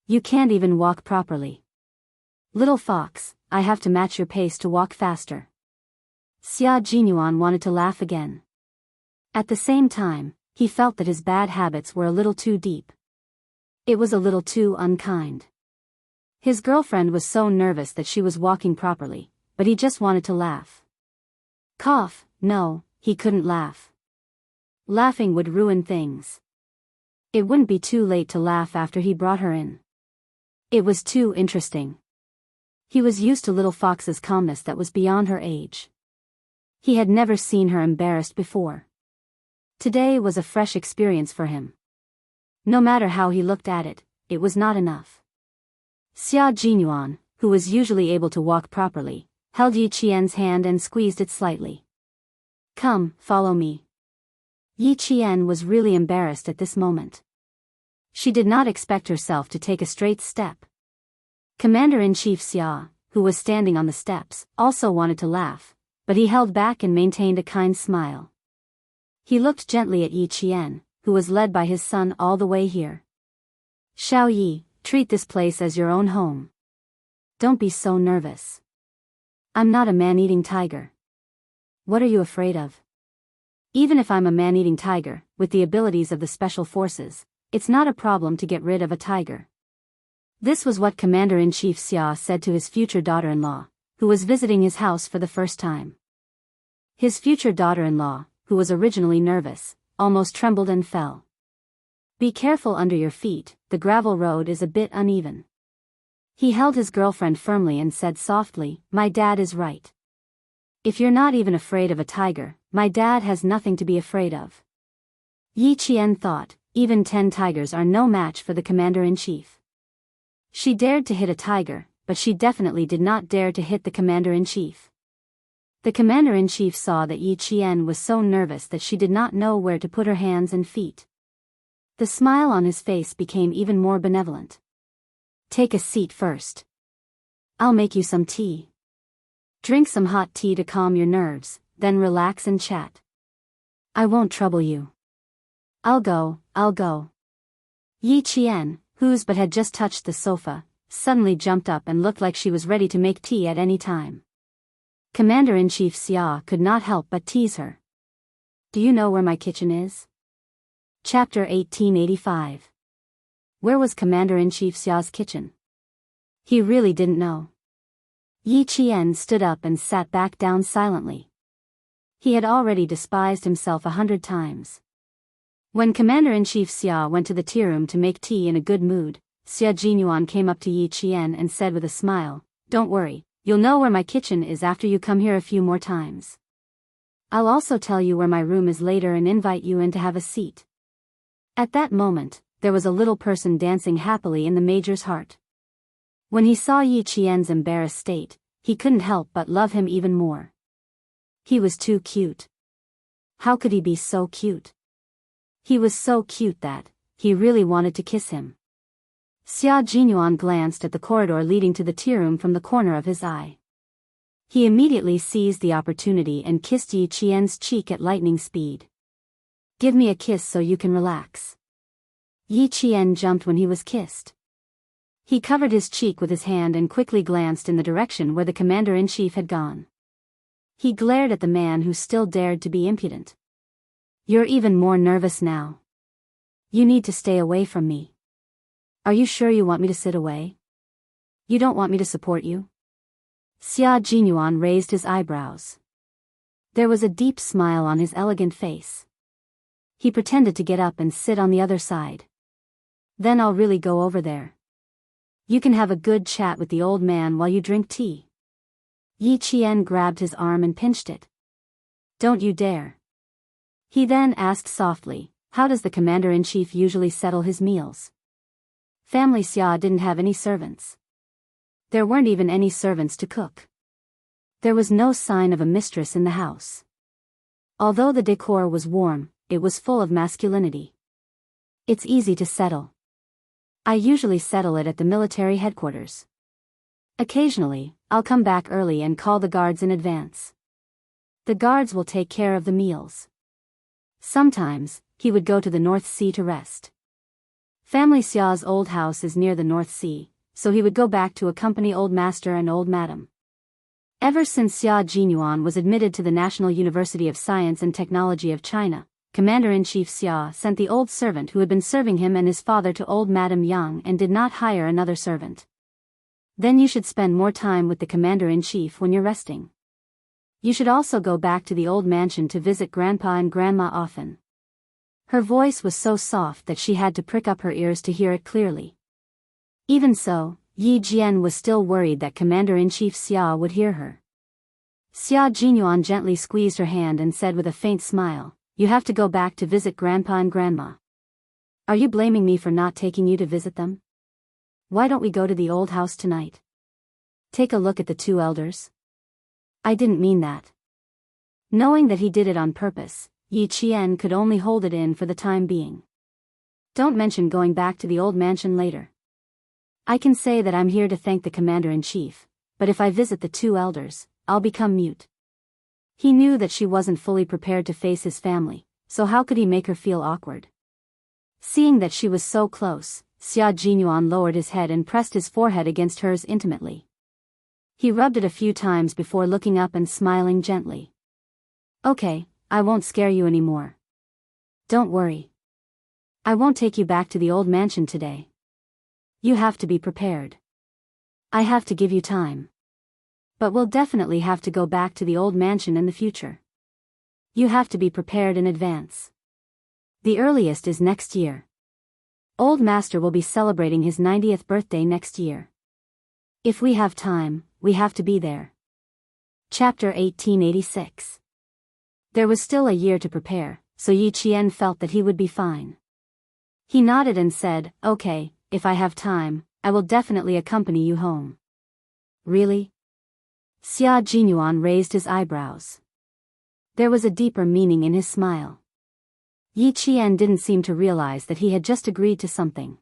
You can't even walk properly. Little fox, I have to match your pace to walk faster." Xia Jinyuan wanted to laugh again. At the same time, he felt that his bad habits were a little too deep. It was a little too unkind. His girlfriend was so nervous that she was walking properly, but he just wanted to laugh. Cough, no, he couldn't laugh. Laughing would ruin things. It wouldn't be too late to laugh after he brought her in. It was too interesting. He was used to Little Fox's calmness that was beyond her age. He had never seen her embarrassed before. Today was a fresh experience for him. No matter how he looked at it, it was not enough. Xia Jinyuan, who was usually able to walk properly, held Yi Qian's hand and squeezed it slightly. "Come, follow me." Yi Qian was really embarrassed at this moment. She did not expect herself to take a straight step. Commander-in-Chief Xia, who was standing on the steps, also wanted to laugh, but he held back and maintained a kind smile. He looked gently at Yi Qian, who was led by his son all the way here. "Xiao Yi, treat this place as your own home. Don't be so nervous. I'm not a man-eating tiger. What are you afraid of? Even if I'm a man-eating tiger, with the abilities of the special forces, it's not a problem to get rid of a tiger." This was what Commander-in-Chief Xia said to his future daughter-in-law, who was visiting his house for the first time. His future daughter-in-law, who was originally nervous, almost trembled and fell. "Be careful under your feet, the gravel road is a bit uneven." He held his girlfriend firmly and said softly, "My dad is right. If you're not even afraid of a tiger, my dad has nothing to be afraid of." Yi Qian thought, even 10 tigers are no match for the commander-in-chief. She dared to hit a tiger, but she definitely did not dare to hit the commander-in-chief. The commander-in-chief saw that Yi Qian was so nervous that she did not know where to put her hands and feet. The smile on his face became even more benevolent. "Take a seat first. I'll make you some tea. Drink some hot tea to calm your nerves, then relax and chat. I won't trouble you. I'll go. Yi Qian, whose but had just touched the sofa, suddenly jumped up and looked like she was ready to make tea at any time. Commander-in-Chief Xia could not help but tease her. "Do you know where my kitchen is?" Chapter 1885. Where was Commander-in-Chief Xia's kitchen? He really didn't know. Yi Qian stood up and sat back down silently. He had already despised himself 100 times. When Commander-in-Chief Xia went to the tea room to make tea in a good mood, Xia Jinyuan came up to Yi Qian and said with a smile, "Don't worry, you'll know where my kitchen is after you come here a few more times. I'll also tell you where my room is later and invite you in to have a seat." At that moment, there was a little person dancing happily in the major's heart. When he saw Yi Qian's embarrassed state, he couldn't help but love him even more. He was too cute. How could he be so cute? He was so cute that he really wanted to kiss him. Xia Jinyuan glanced at the corridor leading to the tea room from the corner of his eye. He immediately seized the opportunity and kissed Yi Qian's cheek at lightning speed. "Give me a kiss so you can relax." Yi Qian jumped when he was kissed. He covered his cheek with his hand and quickly glanced in the direction where the commander-in-chief had gone. He glared at the man who still dared to be impudent. "You're even more nervous now. You need to stay away from me. Are you sure you want me to sit away? You don't want me to support you?" Xia Jinyuan raised his eyebrows. There was a deep smile on his elegant face. He pretended to get up and sit on the other side. "Then I'll really go over there. You can have a good chat with the old man while you drink tea." Yi Qian grabbed his arm and pinched it. "Don't you dare." He then asked softly, "How does the commander-in-chief usually settle his meals?" Family Xia didn't have any servants. There weren't even any servants to cook. There was no sign of a mistress in the house. Although the decor was warm, it was full of masculinity. "It's easy to settle. I usually settle it at the military headquarters. Occasionally, I'll come back early and call the guards in advance. The guards will take care of the meals." Sometimes, he would go to the North Sea to rest. Family Xia's old house is near the North Sea, so he would go back to accompany Old Master and Old Madam. Ever since Xia Jinyuan was admitted to the National University of Science and Technology of China, Commander-in-Chief Xia sent the old servant who had been serving him and his father to Old Madam Yang and did not hire another servant. "Then you should spend more time with the Commander-in-Chief when you're resting. You should also go back to the old mansion to visit Grandpa and Grandma often." Her voice was so soft that she had to prick up her ears to hear it clearly. Even so, Yi Jian was still worried that Commander-in-Chief Xia would hear her. Xia Jinyuan gently squeezed her hand and said with a faint smile, "You have to go back to visit Grandpa and Grandma. Are you blaming me for not taking you to visit them? Why don't we go to the old house tonight? Take a look at the two elders." "I didn't mean that." Knowing that he did it on purpose, Yi Qian could only hold it in for the time being. "Don't mention going back to the old mansion later. I can say that I'm here to thank the Commander-in-Chief, but if I visit the two elders, I'll become mute." He knew that she wasn't fully prepared to face his family, so how could he make her feel awkward? Seeing that she was so close, Xia Jinyuan lowered his head and pressed his forehead against hers intimately. He rubbed it a few times before looking up and smiling gently. "Okay, I won't scare you anymore. Don't worry. I won't take you back to the old mansion today. You have to be prepared. I have to give you time. But we'll definitely have to go back to the old mansion in the future. You have to be prepared in advance. The earliest is next year. Old Master will be celebrating his 90th birthday next year. If we have time, we have to be there." Chapter 1886. There was still a year to prepare, so Yi Qian felt that he would be fine. He nodded and said, "Okay, if I have time, I will definitely accompany you home." "Really?" Xia Jinyuan raised his eyebrows. There was a deeper meaning in his smile. Yi Qian didn't seem to realize that he had just agreed to something.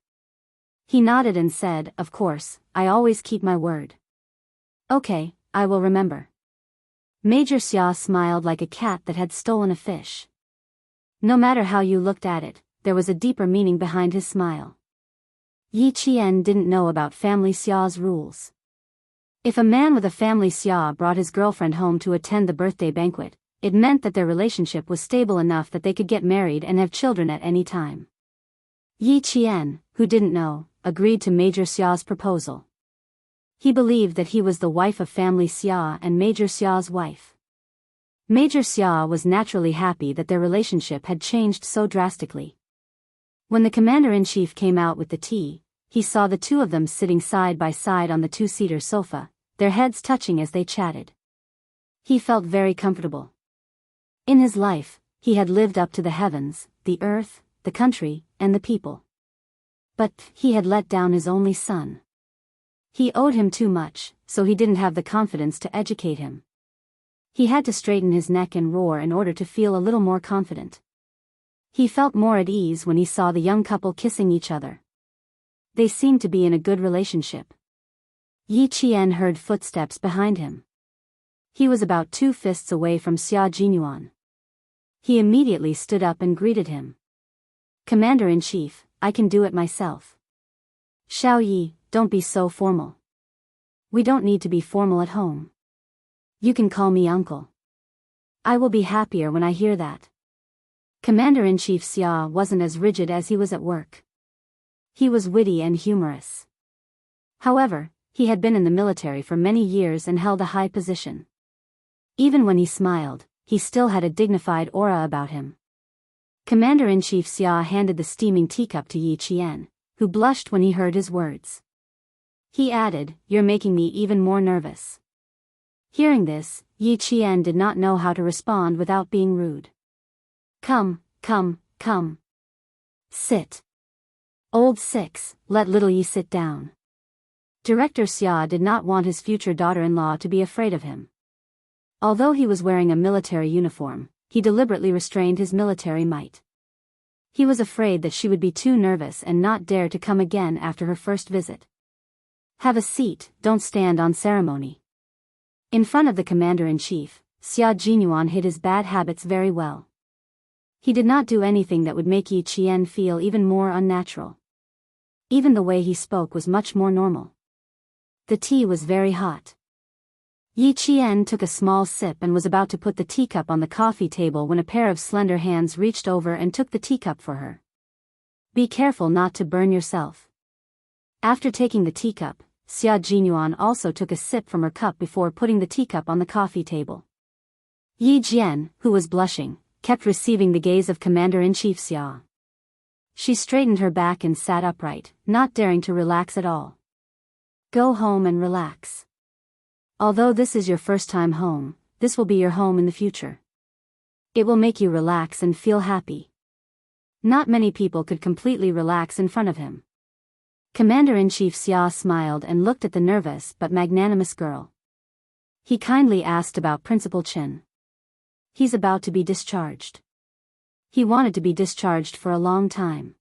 He nodded and said, "Of course, I always keep my word." "Okay, I will remember." Major Xia smiled like a cat that had stolen a fish. No matter how you looked at it, there was a deeper meaning behind his smile. Yi Qian didn't know about family Xia's rules. If a man with a family Xia brought his girlfriend home to attend the birthday banquet, it meant that their relationship was stable enough that they could get married and have children at any time. Yi Qian, who didn't know, agreed to Major Xia's proposal. He believed that he was the wife of family Xia and Major Xia's wife. Major Xia was naturally happy that their relationship had changed so drastically. When the Commander-in-Chief came out with the tea, he saw the two of them sitting side by side on the two-seater sofa, their heads touching as they chatted. He felt very comfortable. In his life, he had lived up to the heavens, the earth, the country, and the people. But he had let down his only son. He owed him too much, so he didn't have the confidence to educate him. He had to straighten his neck and roar in order to feel a little more confident. He felt more at ease when he saw the young couple kissing each other. They seemed to be in a good relationship. Yi Qian heard footsteps behind him. He was about 2 fists away from Xia Jinyuan. He immediately stood up and greeted him. Commander-in-Chief, I can do it myself. Xiao Yi, don't be so formal. We don't need to be formal at home. You can call me uncle. I will be happier when I hear that. Commander-in-Chief Xia wasn't as rigid as he was at work. He was witty and humorous. However, he had been in the military for many years and held a high position. Even when he smiled, he still had a dignified aura about him. Commander-in-Chief Xia handed the steaming teacup to Yi Qian, who blushed when he heard his words. He added, "You're making me even more nervous." Hearing this, Yi Qian did not know how to respond without being rude. Come. Sit. Old Six, let little Yi sit down. Director Xia did not want his future daughter-in-law to be afraid of him. Although he was wearing a military uniform, he deliberately restrained his military might. He was afraid that she would be too nervous and not dare to come again after her first visit. Have a seat, don't stand on ceremony. In front of the commander-in-chief, Xia Jinyuan hid his bad habits very well. He did not do anything that would make Yi Qian feel even more unnatural. Even the way he spoke was much more normal. The tea was very hot. Yi Qian took a small sip and was about to put the teacup on the coffee table when a pair of slender hands reached over and took the teacup for her. Be careful not to burn yourself. After taking the teacup, Xia Jinyuan also took a sip from her cup before putting the teacup on the coffee table. Yi Jian, who was blushing, kept receiving the gaze of Commander-in-Chief Xia. She straightened her back and sat upright, not daring to relax at all. Go home and relax. Although this is your first time home, this will be your home in the future. It will make you relax and feel happy. Not many people could completely relax in front of him. Commander-in-Chief Xia smiled and looked at the nervous but magnanimous girl. He kindly asked about Principal Chen. He's about to be discharged. He wanted to be discharged for a long time.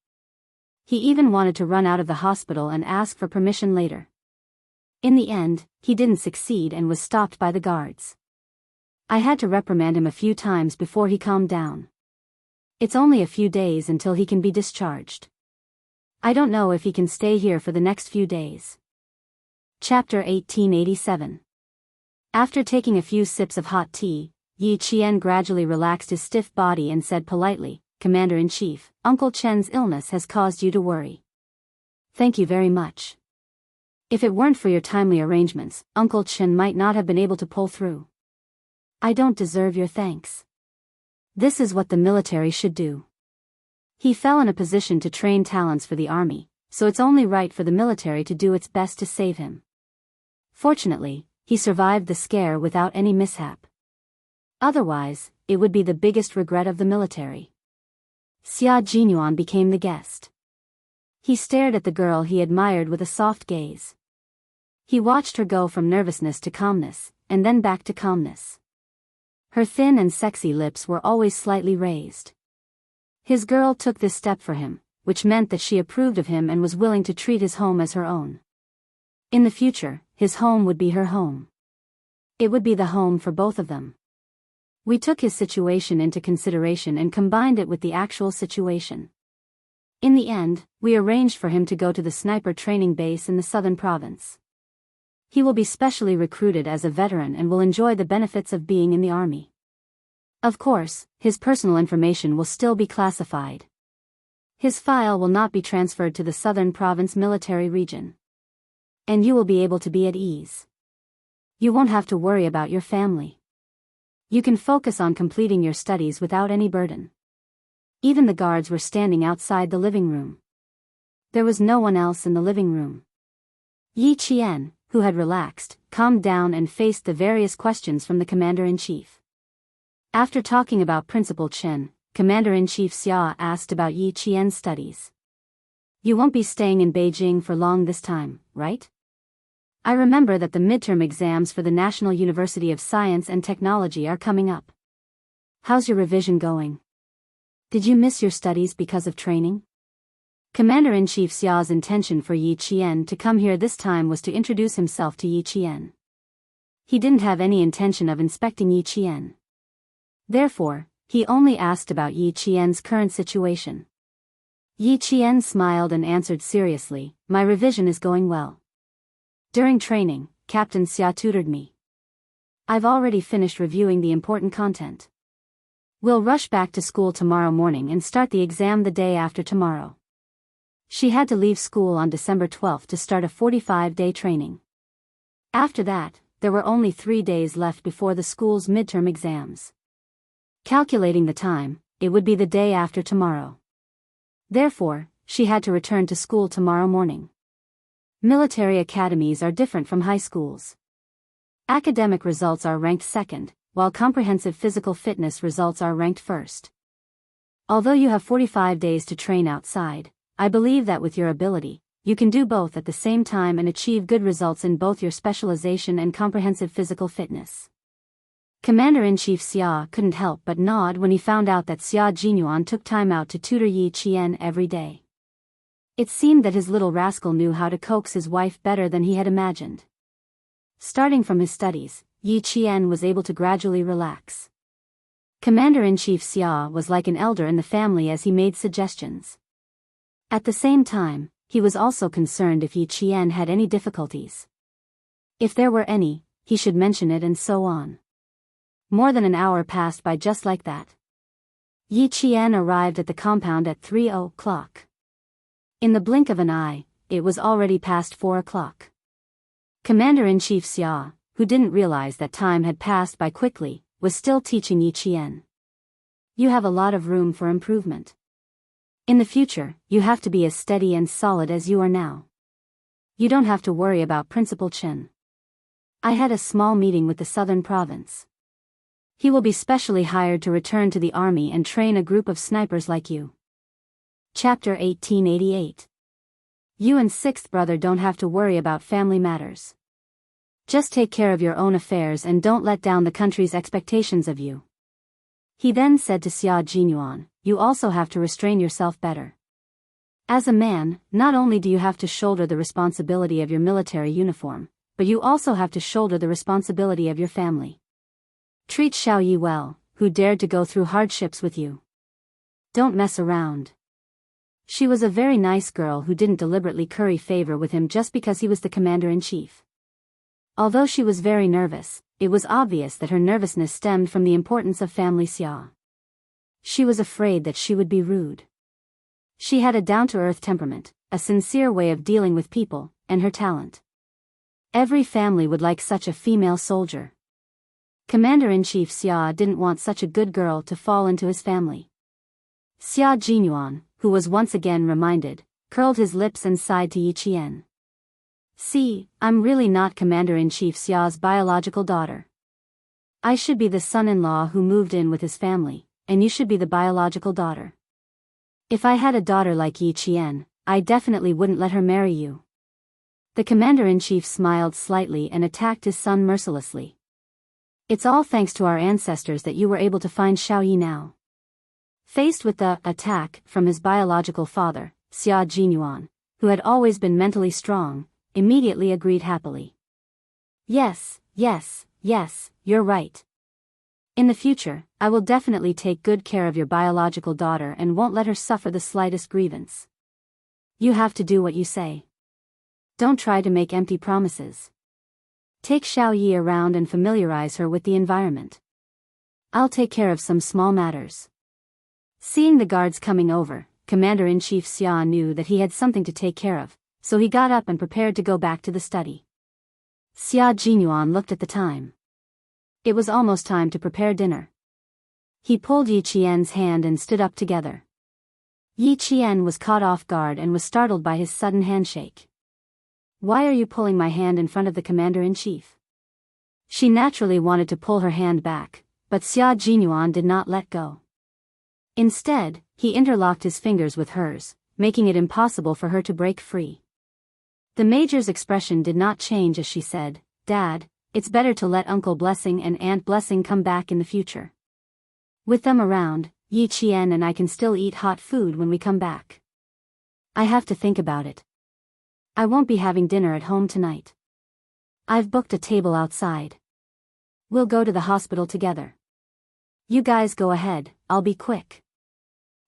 He even wanted to run out of the hospital and ask for permission later. In the end, he didn't succeed and was stopped by the guards. I had to reprimand him a few times before he calmed down. It's only a few days until he can be discharged. I don't know if he can stay here for the next few days. Chapter 1887. After taking a few sips of hot tea, Yi Qian gradually relaxed his stiff body and said politely, Commander-in-Chief, Uncle Chen's illness has caused you to worry. Thank you very much. If it weren't for your timely arrangements, Uncle Chen might not have been able to pull through. I don't deserve your thanks. This is what the military should do. He fell in a position to train talents for the army, so it's only right for the military to do its best to save him. Fortunately, he survived the scare without any mishap. Otherwise, it would be the biggest regret of the military. Xia Jinyuan became the guest. He stared at the girl he admired with a soft gaze. He watched her go from nervousness to calmness, and then back to calmness. Her thin and sexy lips were always slightly raised. His girl took this step for him, which meant that she approved of him and was willing to treat his home as her own. In the future, his home would be her home. It would be the home for both of them. We took his situation into consideration and combined it with the actual situation. In the end, we arranged for him to go to the sniper training base in the southern province. He will be specially recruited as a veteran and will enjoy the benefits of being in the army. Of course, his personal information will still be classified. His file will not be transferred to the southern province military region. And you will be able to be at ease. You won't have to worry about your family. You can focus on completing your studies without any burden. Even the guards were standing outside the living room. There was no one else in the living room. Yi Qian, who had relaxed, calmed down and faced the various questions from the commander-in-chief. After talking about Principal Chen, Commander-in-Chief Xia asked about Yi Qian's studies. You won't be staying in Beijing for long this time, right? I remember that the midterm exams for the National University of Science and Technology are coming up. How's your revision going? Did you miss your studies because of training? Commander-in-Chief Xia's intention for Yi Qian to come here this time was to introduce himself to Yi Qian. He didn't have any intention of inspecting Yi Qian. Therefore, he only asked about Yi Qian's current situation. Yi Qian smiled and answered seriously, "My revision is going well. During training, Captain Xia tutored me. I've already finished reviewing the important content. We'll rush back to school tomorrow morning and start the exam the day after tomorrow." She had to leave school on December 12 to start a 45-day training. After that, there were only 3 days left before the school's midterm exams. Calculating the time, it would be the day after tomorrow. Therefore, she had to return to school tomorrow morning. Military academies are different from high schools. Academic results are ranked second, while comprehensive physical fitness results are ranked first. Although you have 45 days to train outside, I believe that with your ability, you can do both at the same time and achieve good results in both your specialization and comprehensive physical fitness. Commander-in-Chief Xia couldn't help but nod when he found out that Xia Jinyuan took time out to tutor Yi Qian every day. It seemed that his little rascal knew how to coax his wife better than he had imagined. Starting from his studies, Yi Qian was able to gradually relax. Commander-in-Chief Xia was like an elder in the family as he made suggestions. At the same time, he was also concerned if Yi Qian had any difficulties. If there were any, he should mention it and so on. More than an hour passed by just like that. Yi Qian arrived at the compound at 3 o'clock. In the blink of an eye, it was already past 4 o'clock. Commander-in-Chief Xia, who didn't realize that time had passed by quickly, was still teaching Yi Qian. "You have a lot of room for improvement. In the future, you have to be as steady and solid as you are now. You don't have to worry about Principal Chen. I had a small meeting with the southern province. He will be specially hired to return to the army and train a group of snipers like you." Chapter 1888. You and sixth brother don't have to worry about family matters. Just take care of your own affairs and don't let down the country's expectations of you. He then said to Xia Jinyuan, "You also have to restrain yourself better. As a man, not only do you have to shoulder the responsibility of your military uniform, but you also have to shoulder the responsibility of your family. Treat Xiao Yi well, who dared to go through hardships with you. Don't mess around." She was a very nice girl who didn't deliberately curry favor with him just because he was the commander-in-chief. Although she was very nervous, it was obvious that her nervousness stemmed from the importance of family Xia. She was afraid that she would be rude. She had a down-to-earth temperament, a sincere way of dealing with people, and her talent. Every family would like such a female soldier. Commander-in-Chief Xia didn't want such a good girl to fall into his family. Xia Jinyuan, who was once again reminded, curled his lips and sighed to Yi Qian. "See, I'm really not Commander-in-Chief Xia's biological daughter. I should be the son-in-law who moved in with his family, and you should be the biological daughter. If I had a daughter like Yi Qian, I definitely wouldn't let her marry you." The commander-in-chief smiled slightly and attacked his son mercilessly. "It's all thanks to our ancestors that you were able to find Xiao Yi now." Faced with the attack from his biological father, Xia Jinyuan, who had always been mentally strong, immediately agreed happily. Yes, you're right. In the future, I will definitely take good care of your biological daughter and won't let her suffer the slightest grievance. You have to do what you say. Don't try to make empty promises. Take Xiao Yi around and familiarize her with the environment. I'll take care of some small matters." Seeing the guards coming over, Commander-in-Chief Xia knew that he had something to take care of, so he got up and prepared to go back to the study. Xia Jinyuan looked at the time. It was almost time to prepare dinner. He pulled Yi Qian's hand and stood up together. Yi Qian was caught off guard and was startled by his sudden handshake. "Why are you pulling my hand in front of the commander-in-chief?" She naturally wanted to pull her hand back, but Xia Jinyuan did not let go. Instead, he interlocked his fingers with hers, making it impossible for her to break free. The major's expression did not change as she said, "Dad, it's better to let Uncle Blessing and Aunt Blessing come back in the future. With them around, Yi Qian and I can still eat hot food when we come back. I have to think about it. I won't be having dinner at home tonight. I've booked a table outside. We'll go to the hospital together. You guys go ahead, I'll be quick.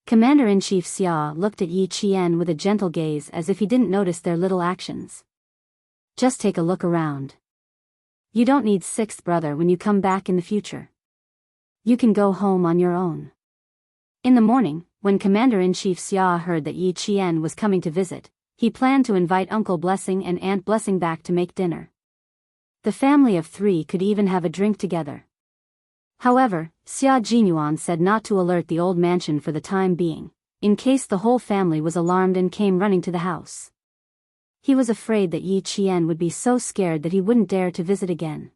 Commander-in-Chief Xia looked at Yi Qian with a gentle gaze as if he didn't notice their little actions. Just take a look around. You don't need sixth brother when you come back in the future. You can go home on your own. In the morning, when Commander-in-Chief Xia heard that Yi Qian was coming to visit, he planned to invite Uncle Blessing and Aunt Blessing back to make dinner. The family of 3 could even have a drink together. However, Xia Jinyuan said not to alert the old mansion for the time being, in case the whole family was alarmed and came running to the house. He was afraid that Yi Qian would be so scared that he wouldn't dare to visit again.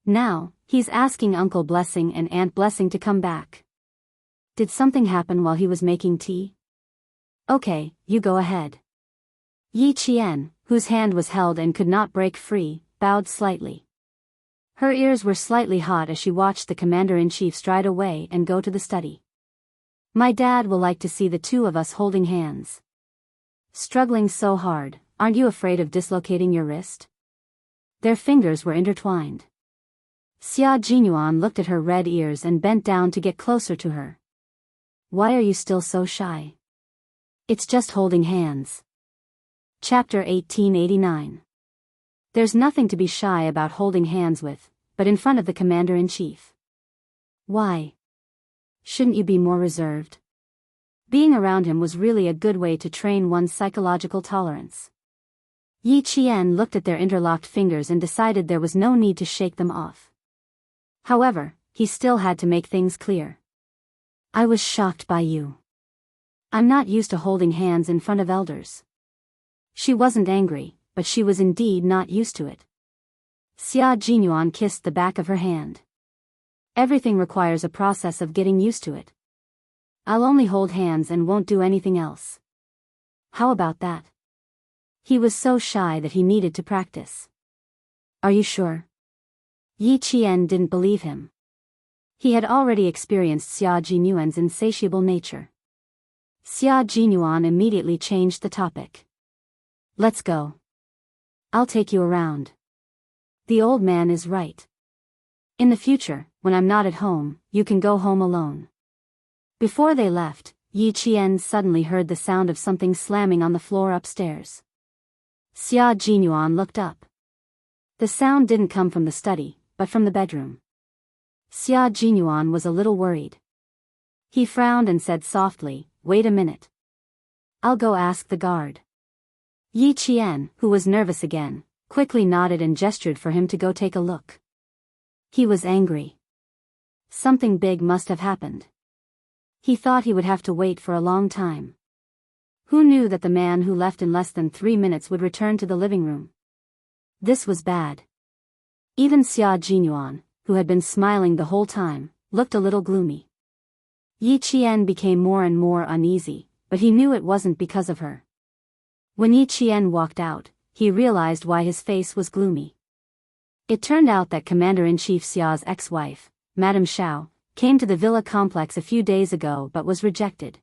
Now, he's asking Uncle Blessing and Aunt Blessing to come back. Did something happen while he was making tea? Okay, you go ahead. Yi Qian, whose hand was held and could not break free, bowed slightly. Her ears were slightly hot as she watched the Commander-in-Chief stride away and go to the study. My dad will like to see the 2 of us holding hands. Struggling so hard, aren't you afraid of dislocating your wrist? Their fingers were intertwined. Xia Jinyuan looked at her red ears and bent down to get closer to her. Why are you still so shy? It's just holding hands. Chapter 1889. There's nothing to be shy about holding hands with, but in front of the Commander-in-Chief. Why? Shouldn't you be more reserved? Being around him was really a good way to train one's psychological tolerance. Yi Qian looked at their interlocked fingers and decided there was no need to shake them off. However, he still had to make things clear. I was shocked by you. I'm not used to holding hands in front of elders. She wasn't angry, but she was indeed not used to it. Xia Jinyuan kissed the back of her hand. Everything requires a process of getting used to it. I'll only hold hands and won't do anything else. How about that? He was so shy that he needed to practice. Are you sure? Yi Qian didn't believe him. He had already experienced Xia Jinyuan's insatiable nature. Xia Jinyuan immediately changed the topic. Let's go. I'll take you around. The old man is right. In the future, when I'm not at home, you can go home alone. Before they left, Yi Qian suddenly heard the sound of something slamming on the floor upstairs. Xia Jinyuan looked up. The sound didn't come from the study, but from the bedroom. Xia Jinyuan was a little worried. He frowned and said softly, "Wait a minute. I'll go ask the guard." Yi Qian, who was nervous again, quickly nodded and gestured for him to go take a look. He was angry. Something big must have happened. He thought he would have to wait for a long time. Who knew that the man who left in less than 3 minutes would return to the living room? This was bad. Even Xia Jinyuan, who had been smiling the whole time, looked a little gloomy. Yi Qian became more and more uneasy, but he knew it wasn't because of her. When Yi Qian walked out, he realized why his face was gloomy. It turned out that Commander-in-Chief Xia's ex-wife, Madame Xiao, came to the villa complex a few days ago but was rejected.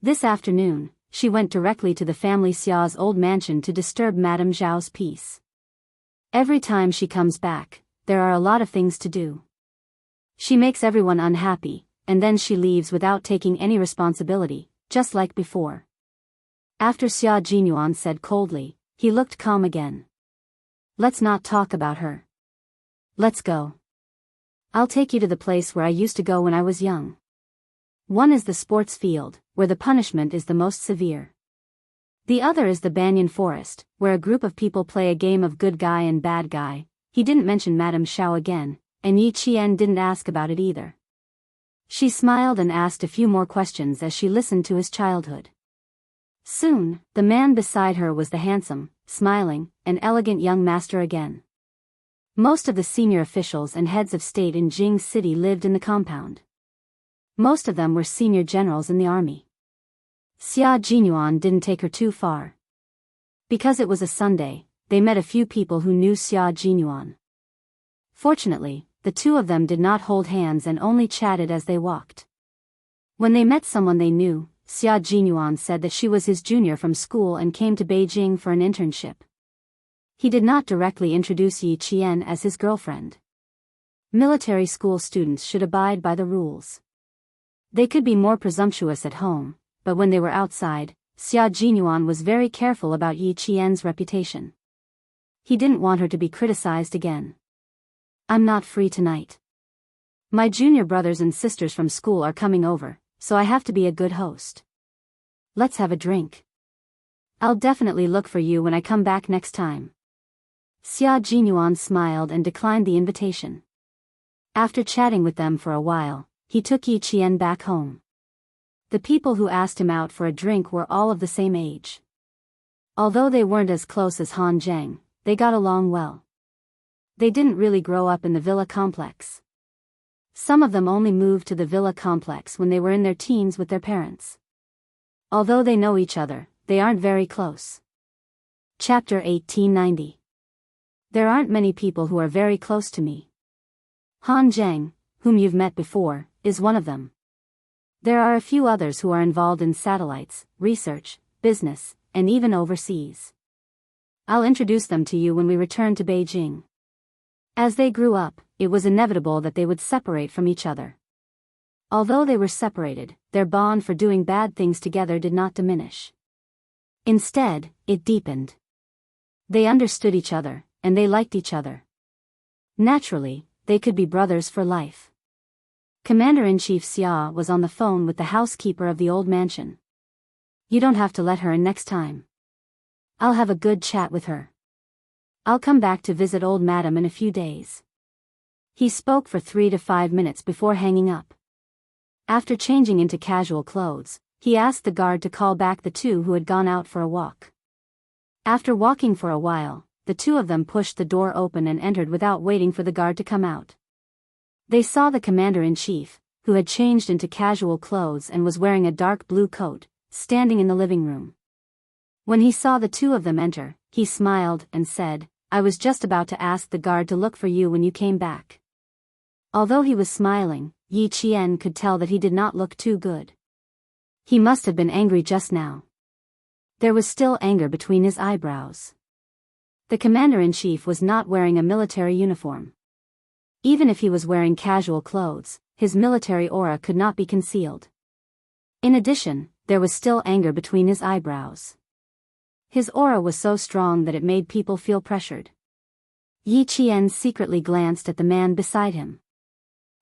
This afternoon, she went directly to the family Xia's old mansion to disturb Madame Xiao's peace. Every time she comes back, there are a lot of things to do. She makes everyone unhappy, and then she leaves without taking any responsibility, just like before. After Xia Jinyuan said coldly, he looked calm again. Let's not talk about her. Let's go. I'll take you to the place where I used to go when I was young. One is the sports field, where the punishment is the most severe. The other is the banyan forest, where a group of people play a game of good guy and bad guy. He didn't mention Madame Xiao again, and Yi Qian didn't ask about it either. She smiled and asked a few more questions as she listened to his childhood. Soon, the man beside her was the handsome, smiling, and elegant young master again. Most of the senior officials and heads of state in Jing City lived in the compound. Most of them were senior generals in the army. Xia Jinyuan didn't take her too far. Because it was a Sunday, they met a few people who knew Xia Jinyuan. Fortunately, the 2 of them did not hold hands and only chatted as they walked. When they met someone they knew, Xia Jinyuan said that she was his junior from school and came to Beijing for an internship. He did not directly introduce Yi Qian as his girlfriend. Military school students should abide by the rules. They could be more presumptuous at home, but when they were outside, Xia Jinyuan was very careful about Yi Qian's reputation. He didn't want her to be criticized again. I'm not free tonight. My junior brothers and sisters from school are coming over, so I have to be a good host. Let's have a drink. I'll definitely look for you when I come back next time. Xia Jinyuan smiled and declined the invitation. After chatting with them for a while, he took Yi Qian back home. The people who asked him out for a drink were all of the same age. Although they weren't as close as Han Zheng, they got along well. They didn't really grow up in the villa complex. Some of them only moved to the villa complex when they were in their teens with their parents. Although they know each other, they aren't very close. Chapter 1890. There aren't many people who are very close to me. Han Zheng, whom you've met before, is one of them. There are a few others who are involved in satellites, research, business, and even overseas. I'll introduce them to you when we return to Beijing. As they grew up, it was inevitable that they would separate from each other. Although they were separated, their bond for doing bad things together did not diminish. Instead, it deepened. They understood each other, and they liked each other. Naturally, they could be brothers for life. Commander-in-Chief Xia was on the phone with the housekeeper of the old mansion. You don't have to let her in next time. I'll have a good chat with her. I'll come back to visit old madam in a few days. He spoke for 3 to 5 minutes before hanging up. After changing into casual clothes, he asked the guard to call back the two who had gone out for a walk. After walking for a while, the two of them pushed the door open and entered without waiting for the guard to come out. They saw the commander-in-chief, who had changed into casual clothes and was wearing a dark blue coat, standing in the living room. When he saw the two of them enter, he smiled and said, I was just about to ask the guard to look for you when you came back. Although he was smiling, Yi Qian could tell that he did not look too good. He must have been angry just now. There was still anger between his eyebrows. The commander-in-chief was not wearing a military uniform. Even if he was wearing casual clothes, his military aura could not be concealed. In addition, there was still anger between his eyebrows. His aura was so strong that it made people feel pressured. Yi Qian secretly glanced at the man beside him.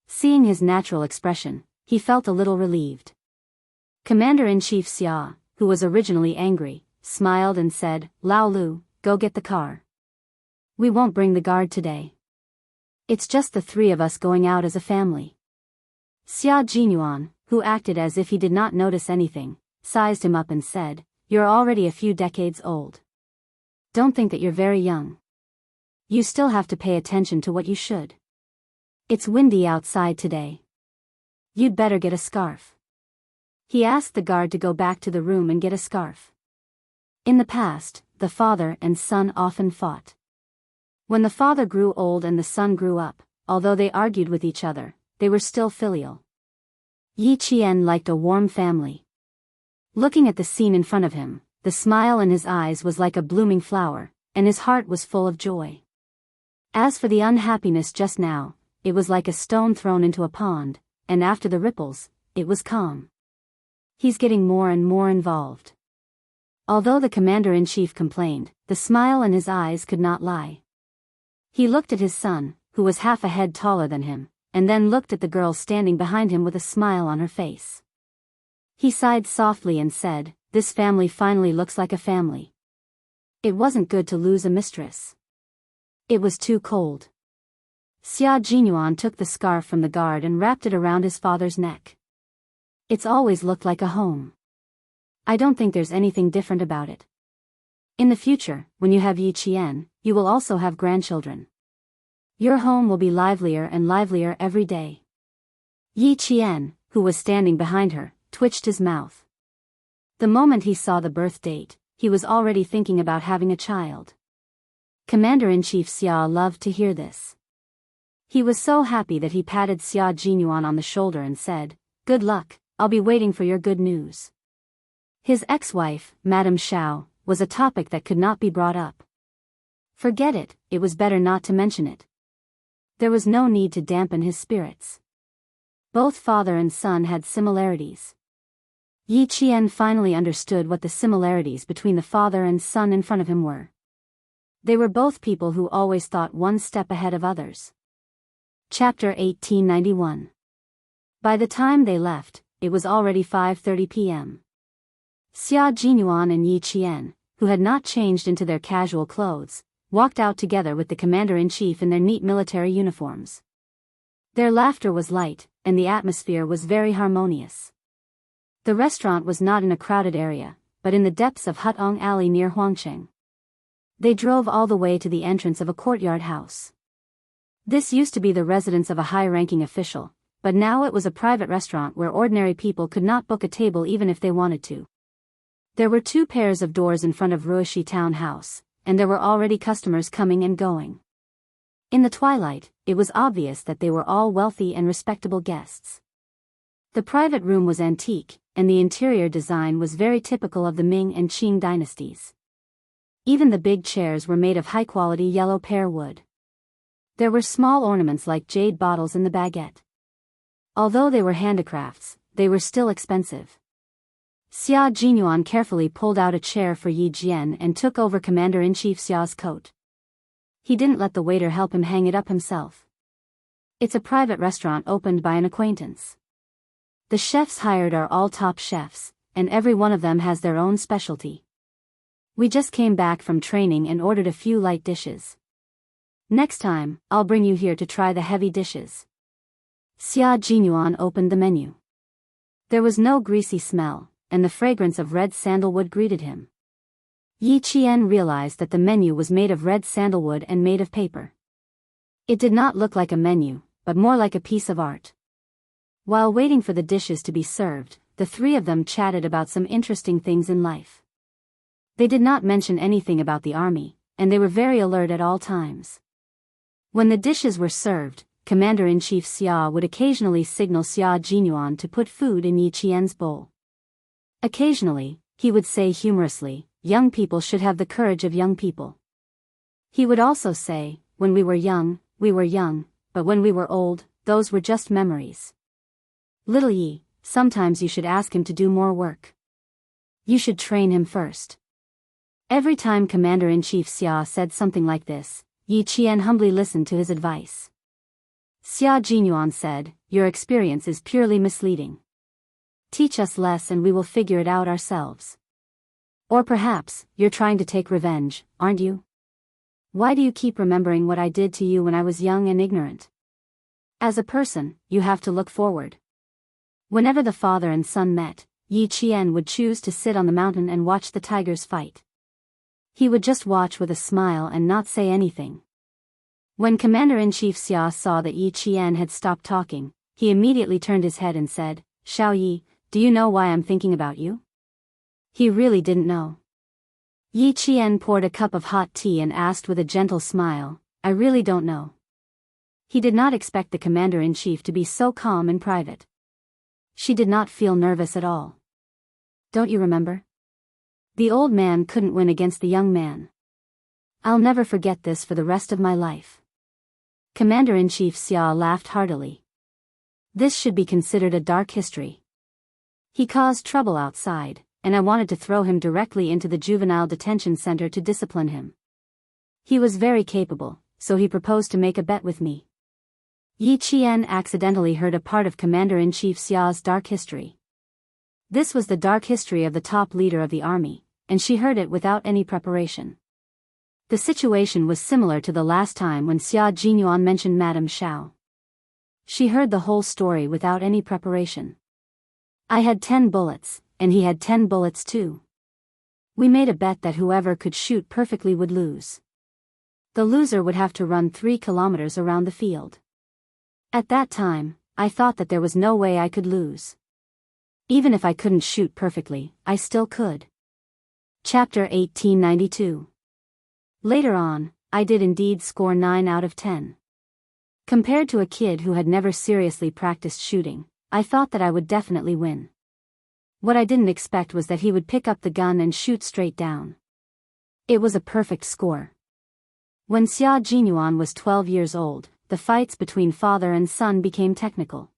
Seeing his natural expression, he felt a little relieved. Commander-in-Chief Xia, who was originally angry, smiled and said, Lao Lu, go get the car. We won't bring the guard today. It's just the three of us going out as a family. Xia Jinyuan, who acted as if he did not notice anything, sized him up and said, You're already a few decades old. Don't think that you're very young. You still have to pay attention to what you should. It's windy outside today. You'd better get a scarf. He asked the guard to go back to the room and get a scarf. In the past, the father and son often fought. When the father grew old and the son grew up, although they argued with each other, they were still filial. Yi Qian liked a warm family. Looking at the scene in front of him, the smile in his eyes was like a blooming flower, and his heart was full of joy. As for the unhappiness just now, it was like a stone thrown into a pond, and after the ripples, it was calm. He's getting more and more involved. Although the commander-in-chief complained, the smile in his eyes could not lie. He looked at his son, who was half a head taller than him, and then looked at the girl standing behind him with a smile on her face. He sighed softly and said, This family finally looks like a family. It wasn't good to lose a mistress. It was too cold. Xia Jinyuan took the scarf from the guard and wrapped it around his father's neck. It's always looked like a home. I don't think there's anything different about it. In the future, when you have Yi Qian, you will also have grandchildren. Your home will be livelier and livelier every day. Yi Qian, who was standing behind her, twitched his mouth. The moment he saw the birth date, he was already thinking about having a child. Commander-in-Chief Xia loved to hear this. He was so happy that he patted Xia Jinyuan on the shoulder and said, Good luck, I'll be waiting for your good news. His ex-wife, Madame Xiao, was a topic that could not be brought up. Forget it, it was better not to mention it. There was no need to dampen his spirits. Both father and son had similarities. Yi Qian finally understood what the similarities between the father and son in front of him were. They were both people who always thought one step ahead of others. Chapter 1891. By the time they left, it was already 5:30 p.m. Xia Jinyuan and Yi Qian, who had not changed into their casual clothes, walked out together with the commander-in-chief in their neat military uniforms. Their laughter was light, and the atmosphere was very harmonious. The restaurant was not in a crowded area, but in the depths of Hutong Alley near Huangcheng. They drove all the way to the entrance of a courtyard house. This used to be the residence of a high-ranking official, but now it was a private restaurant where ordinary people could not book a table even if they wanted to. There were 2 pairs of doors in front of Ruishi Town House, and there were already customers coming and going. In the twilight, it was obvious that they were all wealthy and respectable guests. The private room was antique, and the interior design was very typical of the Ming and Qing dynasties. Even the big chairs were made of high-quality yellow pear wood. There were small ornaments like jade bottles in the baguette. Although they were handicrafts, they were still expensive. Xia Jinyuan carefully pulled out a chair for Yi Jian and took over Commander-in-Chief Xia's coat. He didn't let the waiter help him hang it up himself. It's a private restaurant opened by an acquaintance. The chefs hired are all top chefs, and every one of them has their own specialty. We just came back from training and ordered a few light dishes. Next time, I'll bring you here to try the heavy dishes. Xia Jinyuan opened the menu. There was no greasy smell, and the fragrance of red sandalwood greeted him. Yi Qian realized that the menu was made of red sandalwood and made of paper. It did not look like a menu, but more like a piece of art. While waiting for the dishes to be served, the 3 of them chatted about some interesting things in life. They did not mention anything about the army, and they were very alert at all times. When the dishes were served, Commander-in-Chief Xia would occasionally signal Xia Jinyuan to put food in Yi Qian's bowl. Occasionally, he would say humorously, "Young people should have the courage of young people." He would also say, "When we were young, but when we were old, those were just memories. Little Yi, sometimes you should ask him to do more work. You should train him first." Every time Commander-in-Chief Xia said something like this, Yi Qian humbly listened to his advice. Xia Jinyuan said, "Your experience is purely misleading. Teach us less and we will figure it out ourselves. Or perhaps, you're trying to take revenge, aren't you? Why do you keep remembering what I did to you when I was young and ignorant? As a person, you have to look forward." Whenever the father and son met, Yi Qian would choose to sit on the mountain and watch the tigers fight. He would just watch with a smile and not say anything. When Commander-in-Chief Xia saw that Yi Qian had stopped talking, he immediately turned his head and said, "Xiao Yi, do you know why I'm thinking about you?" He really didn't know. Yi Qian poured a cup of hot tea and asked with a gentle smile, "I really don't know." He did not expect the Commander-in-Chief to be so calm in private. She did not feel nervous at all. "Don't you remember? The old man couldn't win against the young man. I'll never forget this for the rest of my life." Commander-in-Chief Xia laughed heartily. This should be considered a dark history. He caused trouble outside, and I wanted to throw him directly into the juvenile detention center to discipline him. He was very capable, so he proposed to make a bet with me. Yi Qian accidentally heard a part of Commander-in-Chief Xia's dark history. This was the dark history of the top leader of the army, and she heard it without any preparation. The situation was similar to the last time when Xia Jinyuan mentioned Madame Xiao. She heard the whole story without any preparation. I had 10 bullets, and he had 10 bullets too. We made a bet that whoever could shoot perfectly would lose. The loser would have to run 3 kilometers around the field. At that time, I thought that there was no way I could lose. Even if I couldn't shoot perfectly, I still could. Chapter 1892. Later on, I did indeed score 9 out of 10. Compared to a kid who had never seriously practiced shooting, I thought that I would definitely win. What I didn't expect was that he would pick up the gun and shoot straight down. It was a perfect score. When Xia Jinyuan was 12 years old, the fights between father and son became technical.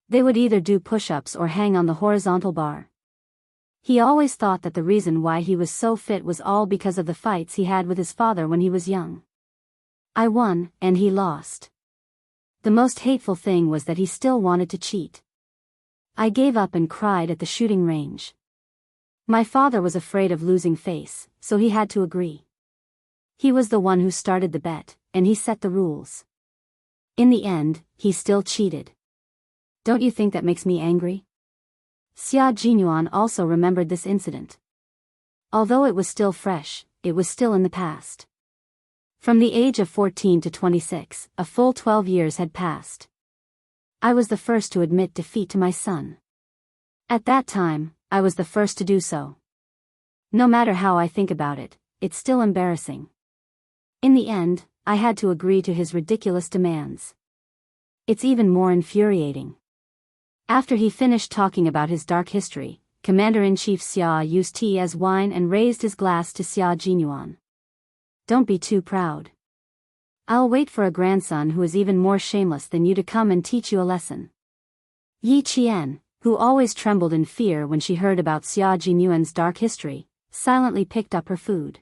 They would either do push-ups or hang on the horizontal bar. He always thought that the reason why he was so fit was all because of the fights he had with his father when he was young. I won, and he lost. The most hateful thing was that he still wanted to cheat. I gave up and cried at the shooting range. My father was afraid of losing face, so he had to agree. He was the one who started the bet, and he set the rules. In the end, he still cheated. Don't you think that makes me angry? Xia Jinyuan also remembered this incident. Although it was still fresh, it was still in the past. From the age of 14 to 26, a full 12 years had passed. I was the first to admit defeat to my son. At that time, I was the first to do so. No matter how I think about it, it's still embarrassing. In the end, I had to agree to his ridiculous demands. It's even more infuriating. After he finished talking about his dark history, Commander-in-Chief Xia used tea as wine and raised his glass to Xia Jinyuan. Don't be too proud. I'll wait for a grandson who is even more shameless than you to come and teach you a lesson. Yi Qian, who always trembled in fear when she heard about Xia Jinyuan's dark history, silently picked up her food.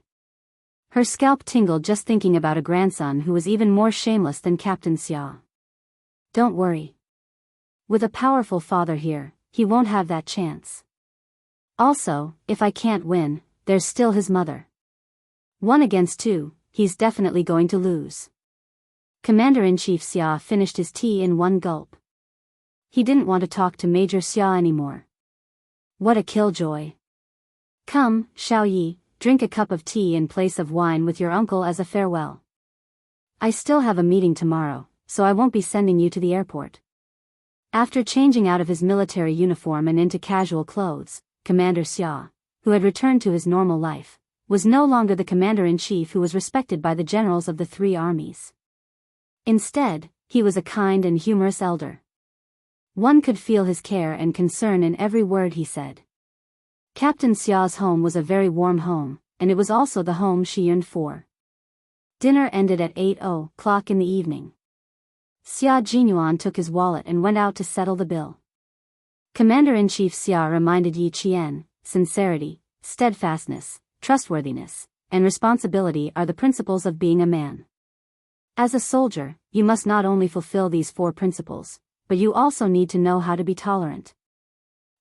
Her scalp tingled just thinking about a grandson who was even more shameless than Captain Xia. Don't worry. With a powerful father here, he won't have that chance. Also, if I can't win, there's still his mother. 1 against 2, he's definitely going to lose. Commander-in-Chief Xia finished his tea in one gulp. He didn't want to talk to Major Xia anymore. What a killjoy. Come, Xiao Yi, drink a cup of tea in place of wine with your uncle as a farewell. I still have a meeting tomorrow, so I won't be sending you to the airport. After changing out of his military uniform and into casual clothes, Commander Xia, who had returned to his normal life, was no longer the commander-in-chief who was respected by the generals of the 3 armies. Instead, he was a kind and humorous elder. One could feel his care and concern in every word he said. Captain Xia's home was a very warm home, and it was also the home she yearned for. Dinner ended at 8:00 in the evening. Xia Jinyuan took his wallet and went out to settle the bill. Commander-in-Chief Xia reminded Yi Qian, sincerity, steadfastness, trustworthiness, and responsibility are the principles of being a man. As a soldier, you must not only fulfill these 4 principles, but you also need to know how to be tolerant.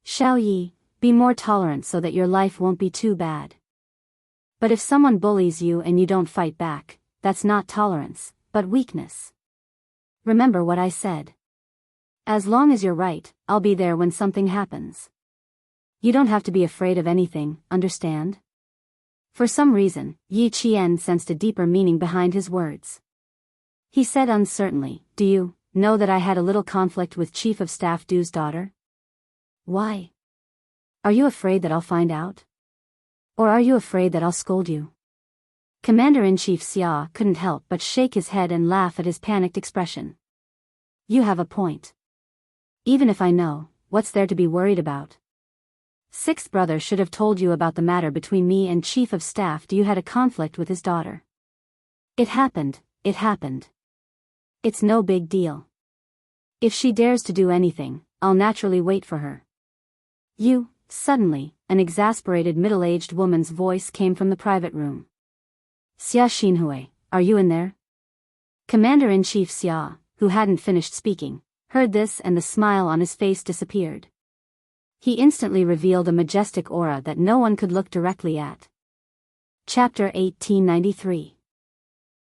Xiao Yi, be more tolerant so that your life won't be too bad. But if someone bullies you and you don't fight back, that's not tolerance, but weakness. Remember what I said. As long as you're right, I'll be there when something happens. You don't have to be afraid of anything, understand? For some reason, Yi Qian sensed a deeper meaning behind his words. He said uncertainly, do you know that I had a little conflict with Chief of Staff Du's daughter? Why? Are you afraid that I'll find out? Or are you afraid that I'll scold you? Commander-in-Chief Xia couldn't help but shake his head and laugh at his panicked expression. You have a point. Even if I know, what's there to be worried about? 6th brother should have told you about the matter between me and Chief of Staff Du had a conflict with his daughter. It happened. It's no big deal. If she dares to do anything, I'll naturally wait for her. Suddenly, an exasperated middle-aged woman's voice came from the private room. Xia Xinhui, are you in there? Commander-in-Chief Xia, who hadn't finished speaking, heard this and the smile on his face disappeared. He instantly revealed a majestic aura that no one could look directly at. Chapter 1893.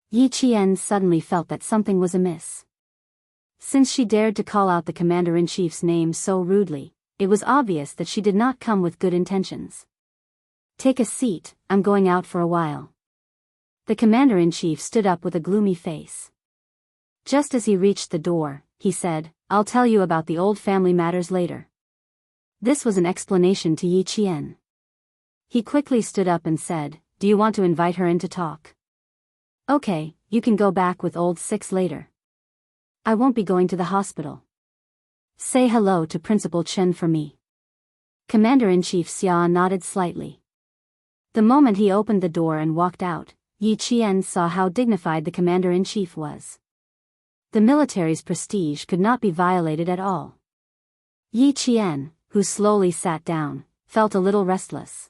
Yi Qian suddenly felt that something was amiss. Since she dared to call out the commander-in-chief's name so rudely, it was obvious that she did not come with good intentions. Take a seat, I'm going out for a while. The commander-in-chief stood up with a gloomy face. Just as he reached the door, he said, I'll tell you about the old family matters later. This was an explanation to Yi Qian. He quickly stood up and said, do you want to invite her in to talk? Okay, you can go back with old Six later. I won't be going to the hospital. Say hello to Principal Chen for me. Commander-in-Chief Xia nodded slightly. The moment he opened the door and walked out, Yi Qian saw how dignified the commander-in-chief was. The military's prestige could not be violated at all. Yi Qian, who slowly sat down, felt a little restless.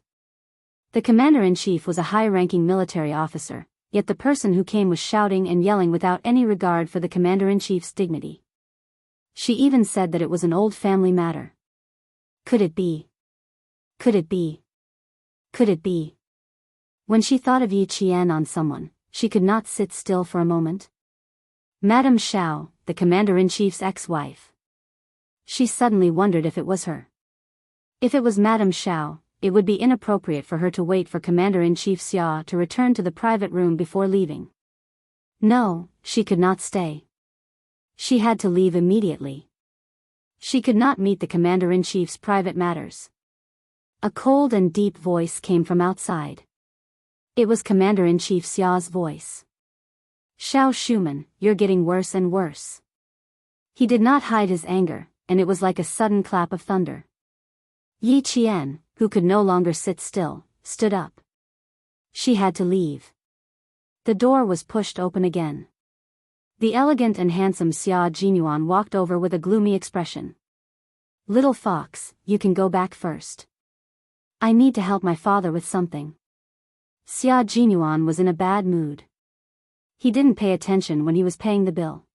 The commander-in-chief was a high-ranking military officer, yet the person who came was shouting and yelling without any regard for the commander-in-chief's dignity. She even said that it was an old family matter. Could it be? Could it be? Could it be? When she thought of Yi Qian on someone, she could not sit still for a moment. Madame Xiao, the commander-in-chief's ex-wife. She suddenly wondered if it was her. If it was Madame Xiao, it would be inappropriate for her to wait for Commander-in-Chief Xia to return to the private room before leaving. No, she could not stay. She had to leave immediately. She could not meet the Commander-in-Chief's private matters. A cold and deep voice came from outside. It was Commander-in-Chief Xia's voice. Xiao Shuman, you're getting worse and worse. He did not hide his anger, and it was like a sudden clap of thunder. Yi Qian, who could no longer sit still, stood up. She had to leave. The door was pushed open again. The elegant and handsome Xia Jinyuan walked over with a gloomy expression. Little fox, you can go back first. I need to help my father with something. Xia Jinyuan was in a bad mood. He didn't pay attention when he was paying the bill.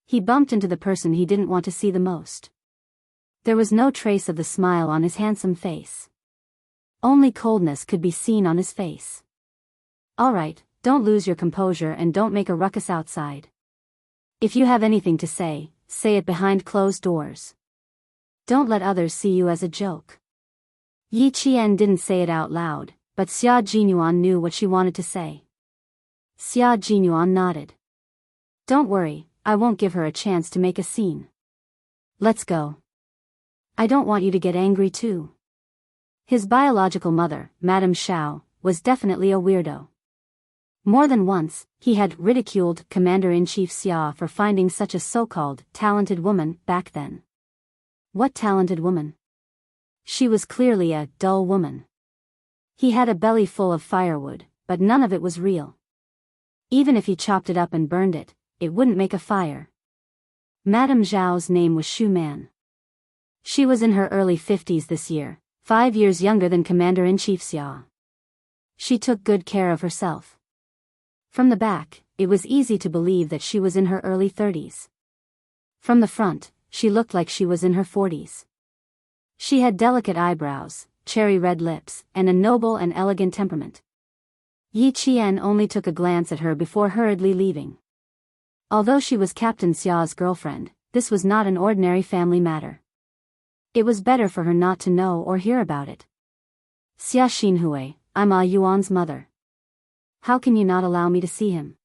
He bumped into the person he didn't want to see the most. There was no trace of the smile on his handsome face. Only coldness could be seen on his face. All right, don't lose your composure and don't make a ruckus outside. If you have anything to say it behind closed doors. Don't let others see you as a joke. Yi Qian didn't say it out loud, but Xia Jinyuan knew what she wanted to say. Xia Jinyuan nodded. Don't worry, I won't give her a chance to make a scene. Let's go. I don't want you to get angry too. His biological mother, Madame Xiao, was definitely a weirdo. More than once, he had ridiculed Commander-in-Chief Xia for finding such a so-called talented woman back then. What talented woman? She was clearly a dull woman. He had a belly full of firewood, but none of it was real. Even if he chopped it up and burned it, it wouldn't make a fire. Madame Zhao's name was Shu Man. She was in her early 50s this year, 5 years younger than Commander-in-Chief Xia. She took good care of herself. From the back, it was easy to believe that she was in her early 30s. From the front, she looked like she was in her 40s. She had delicate eyebrows, cherry red lips, and a noble and elegant temperament. Yi Qian only took a glance at her before hurriedly leaving. Although she was Captain Xia's girlfriend, this was not an ordinary family matter. It was better for her not to know or hear about it. Xia Xinhui, I'm Ah Yuan's mother. How can you not allow me to see him?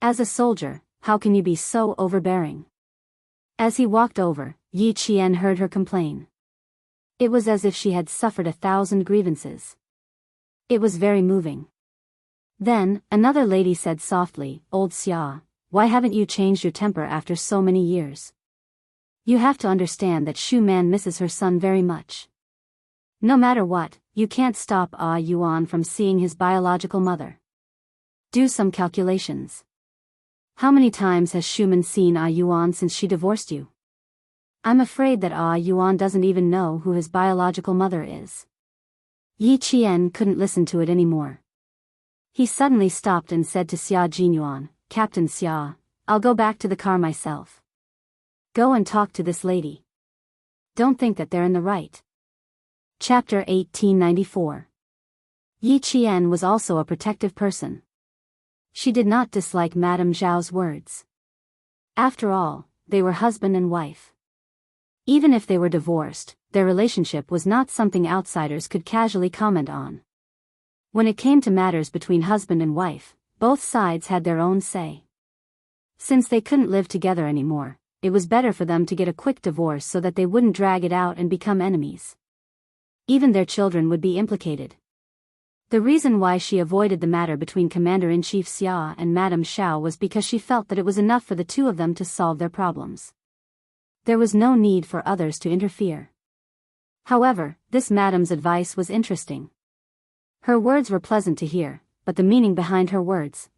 As a soldier, how can you be so overbearing? As he walked over, Yi Qian heard her complain. It was as if she had suffered 1,000 grievances. It was very moving. Then, another lady said softly, Old Xia, why haven't you changed your temper after so many years? You have to understand that Shu Man misses her son very much. No matter what, you can't stop Ah Yuan from seeing his biological mother. Do some calculations. How many times has Shu Man seen Ah Yuan since she divorced you? I'm afraid that Ah Yuan doesn't even know who his biological mother is. Yi Qian couldn't listen to it anymore. He suddenly stopped and said to Xia Jinyuan, Captain Xia, I'll go back to the car myself. Go and talk to this lady. Don't think that they're in the right. Chapter 1894. Yi Qian was also a protective person. She did not dislike Madame Zhao's words. After all, they were husband and wife. Even if they were divorced, their relationship was not something outsiders could casually comment on. When it came to matters between husband and wife, both sides had their own say. Since they couldn't live together anymore, it was better for them to get a quick divorce so that they wouldn't drag it out and become enemies. Even their children would be implicated. The reason why she avoided the matter between Commander-in-Chief Xia and Madame Xiao was because she felt that it was enough for the two of them to solve their problems. There was no need for others to interfere. However, this Madame's advice was interesting. Her words were pleasant to hear, but the meaning behind her words,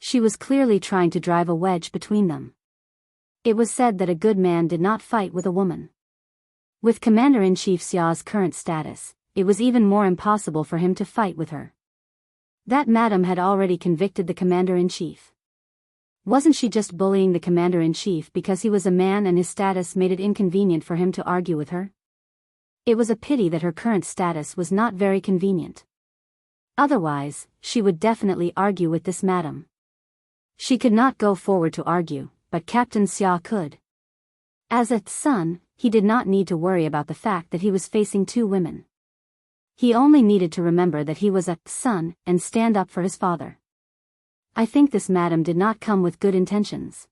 She was clearly trying to drive a wedge between them. It was said that a good man did not fight with a woman. With Commander-in-Chief Xia's current status, it was even more impossible for him to fight with her. That madam had already convicted the Commander-in-Chief. Wasn't she just bullying the Commander-in-Chief because he was a man and his status made it inconvenient for him to argue with her? It was a pity that her current status was not very convenient. Otherwise, she would definitely argue with this madam. She could not go forward to argue, but Captain Xia could. As a son, he did not need to worry about the fact that he was facing two women. He only needed to remember that he was a son and stand up for his father. I think this madam did not come with good intentions.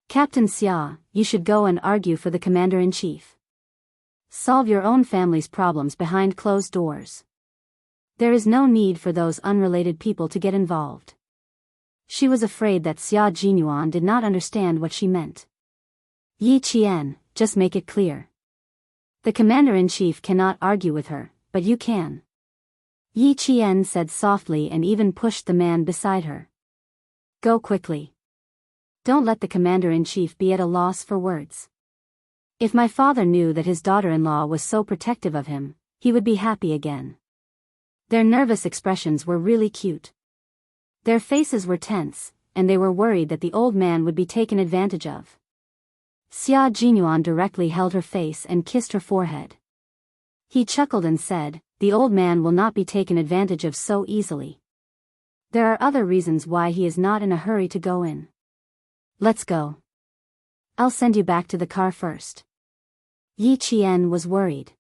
Captain Xia, you should go and argue for the Commander-in-Chief. Solve your own family's problems behind closed doors. There is no need for those unrelated people to get involved. She was afraid that Xia Jinyuan did not understand what she meant. Yi Qian, just make it clear. The Commander-in-Chief cannot argue with her, but you can. Yi Qian said softly and even pushed the man beside her. Go quickly. Don't let the Commander-in-Chief be at a loss for words. If my father knew that his daughter-in-law was so protective of him, he would be happy again. Their nervous expressions were really cute. Their faces were tense, and they were worried that the old man would be taken advantage of. Xia Jinyuan directly held her face and kissed her forehead. He chuckled and said, the old man will not be taken advantage of so easily. There are other reasons why he is not in a hurry to go in. Let's go. I'll send you back to the car first. Yi Qian was worried.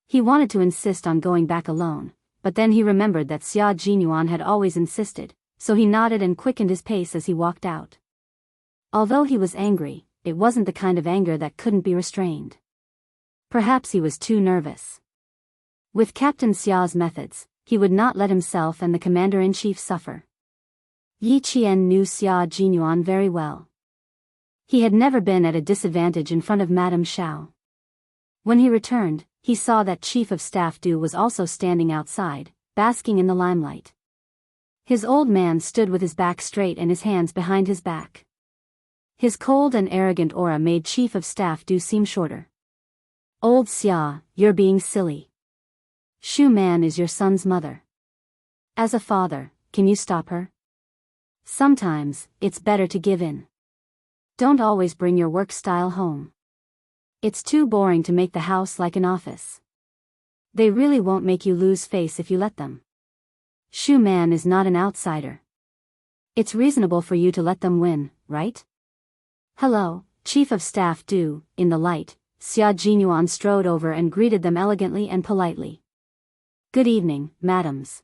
He wanted to insist on going back alone, but then he remembered that Xia Jinyuan had always insisted, so he nodded and quickened his pace as he walked out. Although he was angry, it wasn't the kind of anger that couldn't be restrained. Perhaps he was too nervous. With Captain Xia's methods, he would not let himself and the Commander-in-Chief suffer. Yi Qian knew Xia Jinyuan very well. He had never been at a disadvantage in front of Madame Xiao. When he returned, he saw that Chief of Staff Du was also standing outside, basking in the limelight. His old man stood with his back straight and his hands behind his back. His cold and arrogant aura made Chief of Staff Du seem shorter. Old Xia, you're being silly. Shu Man is your son's mother. As a father, can you stop her? Sometimes, it's better to give in. Don't always bring your work style home. It's too boring to make the house like an office. They really won't make you lose face if you let them. Shu Man is not an outsider. It's reasonable for you to let them win, right? Hello, Chief of Staff Du. In the light, Xia Jinyuan strode over and greeted them elegantly and politely. Good evening, madams.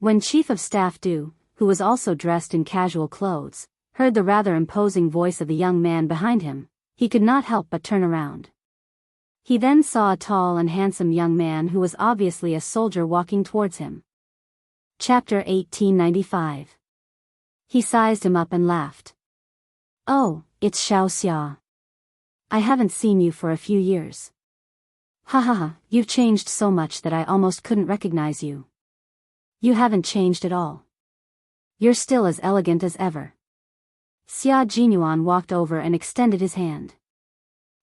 When Chief of Staff Du, who was also dressed in casual clothes, heard the rather imposing voice of the young man behind him, he could not help but turn around. He then saw a tall and handsome young man who was obviously a soldier walking towards him. Chapter 1895. He sized him up and laughed. Oh, it's Xiao Xia. I haven't seen you for a few years. Ha ha ha, you've changed so much that I almost couldn't recognize you. You haven't changed at all. You're still as elegant as ever. Xia Jinyuan walked over and extended his hand.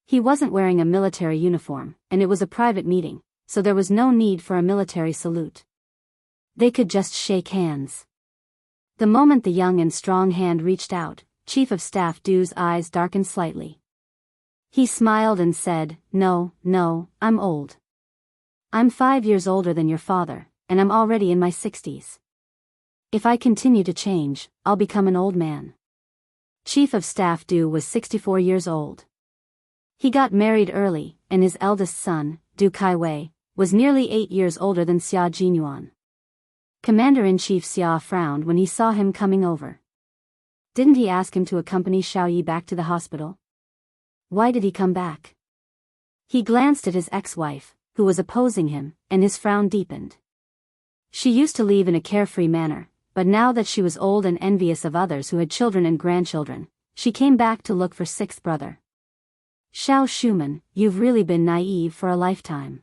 He wasn't wearing a military uniform, and it was a private meeting, so there was no need for a military salute. They could just shake hands. The moment the young and strong hand reached out, Chief of Staff Du's eyes darkened slightly. He smiled and said, No, I'm old. I'm 5 years older than your father, and I'm already in my 60s. If I continue to change, I'll become an old man. Chief of Staff Du was 64 years old. He got married early, and his eldest son, Du Kaiwei, was nearly 8 years older than Xia Jinyuan. Commander-in-Chief Xia frowned when he saw him coming over. Didn't he ask him to accompany Xiao Yi back to the hospital? Why did he come back? He glanced at his ex-wife, who was opposing him, and his frown deepened. She used to leave in a carefree manner, but now that she was old and envious of others who had children and grandchildren, she came back to look for sixth brother. Xiao Shuman, you've really been naive for a lifetime.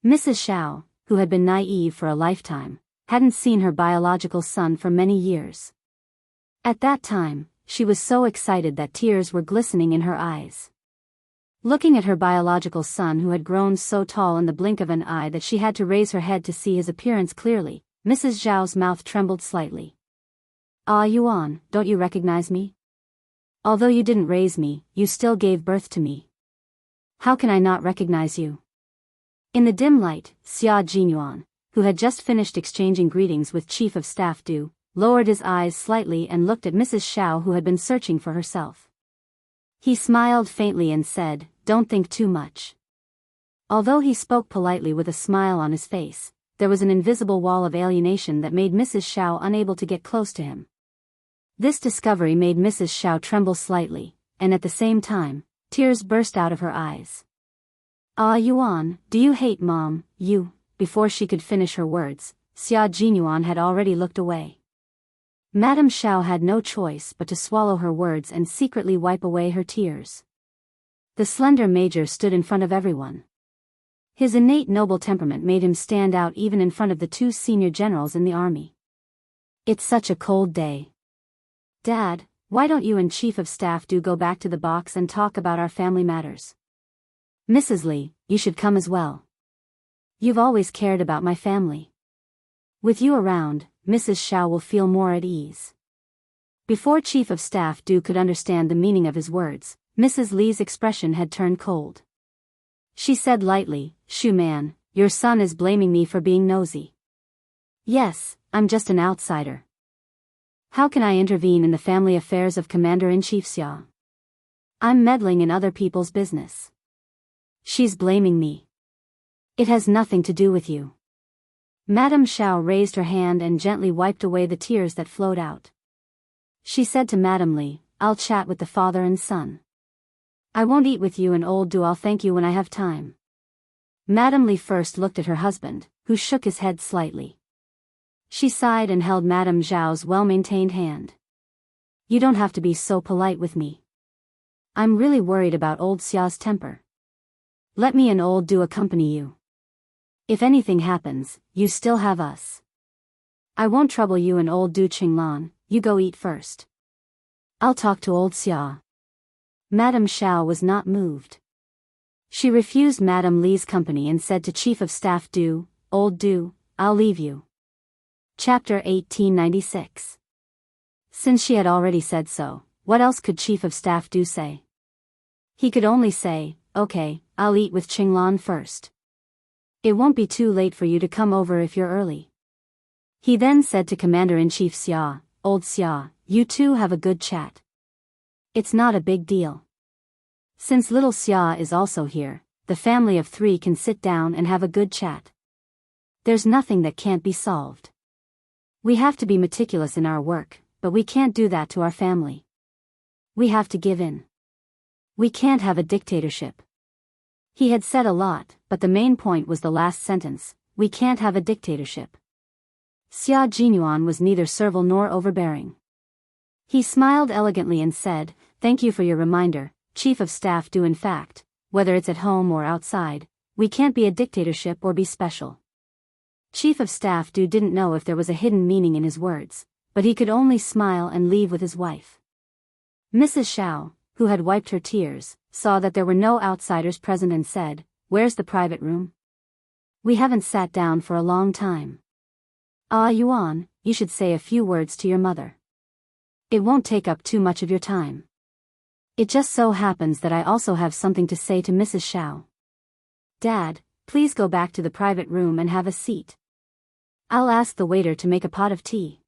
Mrs. Xiao, who had been naive for a lifetime, hadn't seen her biological son for many years. At that time, she was so excited that tears were glistening in her eyes. Looking at her biological son who had grown so tall in the blink of an eye that she had to raise her head to see his appearance clearly, Mrs. Zhao's mouth trembled slightly. "Ah, Yuan, don't you recognize me? Although you didn't raise me, you still gave birth to me. How can I not recognize you?" In the dim light, Xia Jinyuan, who had just finished exchanging greetings with Chief of Staff Du, lowered his eyes slightly and looked at Mrs. Xiao, who had been searching for herself. He smiled faintly and said, "Don't think too much." Although he spoke politely with a smile on his face, there was an invisible wall of alienation that made Mrs. Xiao unable to get close to him. This discovery made Mrs. Xiao tremble slightly, and at the same time, tears burst out of her eyes. "Ah, Yuan, do you hate Mom, you?" Before she could finish her words, Xia Jinyuan had already looked away. Madame Xiao had no choice but to swallow her words and secretly wipe away her tears. The slender major stood in front of everyone. His innate noble temperament made him stand out even in front of the two senior generals in the army. "It's such a cold day. Dad, why don't you and Chief of Staff Du go back to the box and talk about our family matters? Mrs. Li, you should come as well. You've always cared about my family. With you around, Mrs. Xiao will feel more at ease." Before Chief of Staff Du could understand the meaning of his words, Mrs. Li's expression had turned cold. She said lightly, "Shu Man, your son is blaming me for being nosy. Yes, I'm just an outsider. How can I intervene in the family affairs of Commander-in-Chief Xia? I'm meddling in other people's business. She's blaming me. It has nothing to do with you." Madame Xiao raised her hand and gently wiped away the tears that flowed out. She said to Madame Li, "I'll chat with the father and son. I won't eat with you and old Du. I'll thank you when I have time." Madame Li first looked at her husband, who shook his head slightly. She sighed and held Madame Zhao's well-maintained hand. "You don't have to be so polite with me. I'm really worried about old Xia's temper. Let me and old Du accompany you. If anything happens, you still have us. I won't trouble you and old Du. Qinglan, you go eat first. I'll talk to old Xia." Madame Xiao was not moved. She refused Madame Li's company and said to Chief of Staff Du, "Old Du, I'll leave you." Chapter 1896. Since she had already said so, what else could Chief of Staff Du say? He could only say, "Okay, I'll eat with Qinglan first. It won't be too late for you to come over if you're early." He then said to Commander-in-Chief Xia, "Old Xia, you two have a good chat. It's not a big deal. Since little Xia is also here, the family of three can sit down and have a good chat. There's nothing that can't be solved. We have to be meticulous in our work, but we can't do that to our family. We have to give in. We can't have a dictatorship." He had said a lot, but the main point was the last sentence, "We can't have a dictatorship." Xia Jinyuan was neither servile nor overbearing. He smiled elegantly and said, "Thank you for your reminder, Chief of Staff Du. In fact, whether it's at home or outside, we can't be a dictatorship or be special." Chief of Staff Du didn't know if there was a hidden meaning in his words, but he could only smile and leave with his wife. Mrs. Xiao, who had wiped her tears, saw that there were no outsiders present and said, "Where's the private room? We haven't sat down for a long time. Ah, Yuan, you should say a few words to your mother. It won't take up too much of your time. It just so happens that I also have something to say to Mrs. Xiao. Dad, please go back to the private room and have a seat. I'll ask the waiter to make a pot of tea."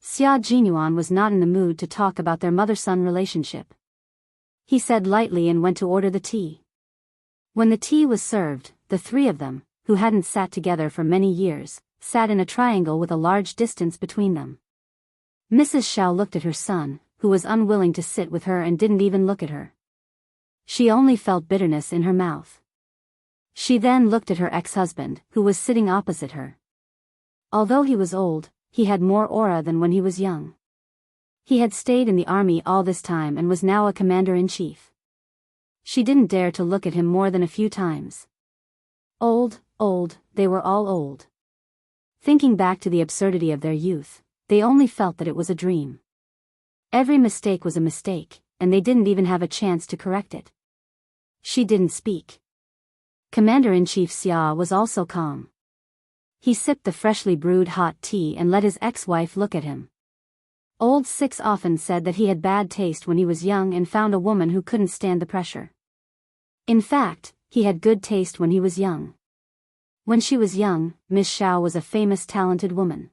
Xia Jinyuan was not in the mood to talk about their mother-son relationship. He said lightly and went to order the tea. When the tea was served, the three of them, who hadn't sat together for many years, sat in a triangle with a large distance between them. Mrs. Xiao looked at her son, who was unwilling to sit with her and didn't even look at her. She only felt bitterness in her mouth. She then looked at her ex-husband, who was sitting opposite her. Although he was old, he had more aura than when he was young. He had stayed in the army all this time and was now a commander-in-chief. She didn't dare to look at him more than a few times. Old, they were all old. Thinking back to the absurdity of their youth, they only felt that it was a dream. Every mistake was a mistake, and they didn't even have a chance to correct it. She didn't speak. Commander-in-Chief Xia was also calm. He sipped the freshly brewed hot tea and let his ex-wife look at him. Old Six often said that he had bad taste when he was young and found a woman who couldn't stand the pressure. In fact, he had good taste when he was young. When she was young, Miss Xiao was a famous talented woman.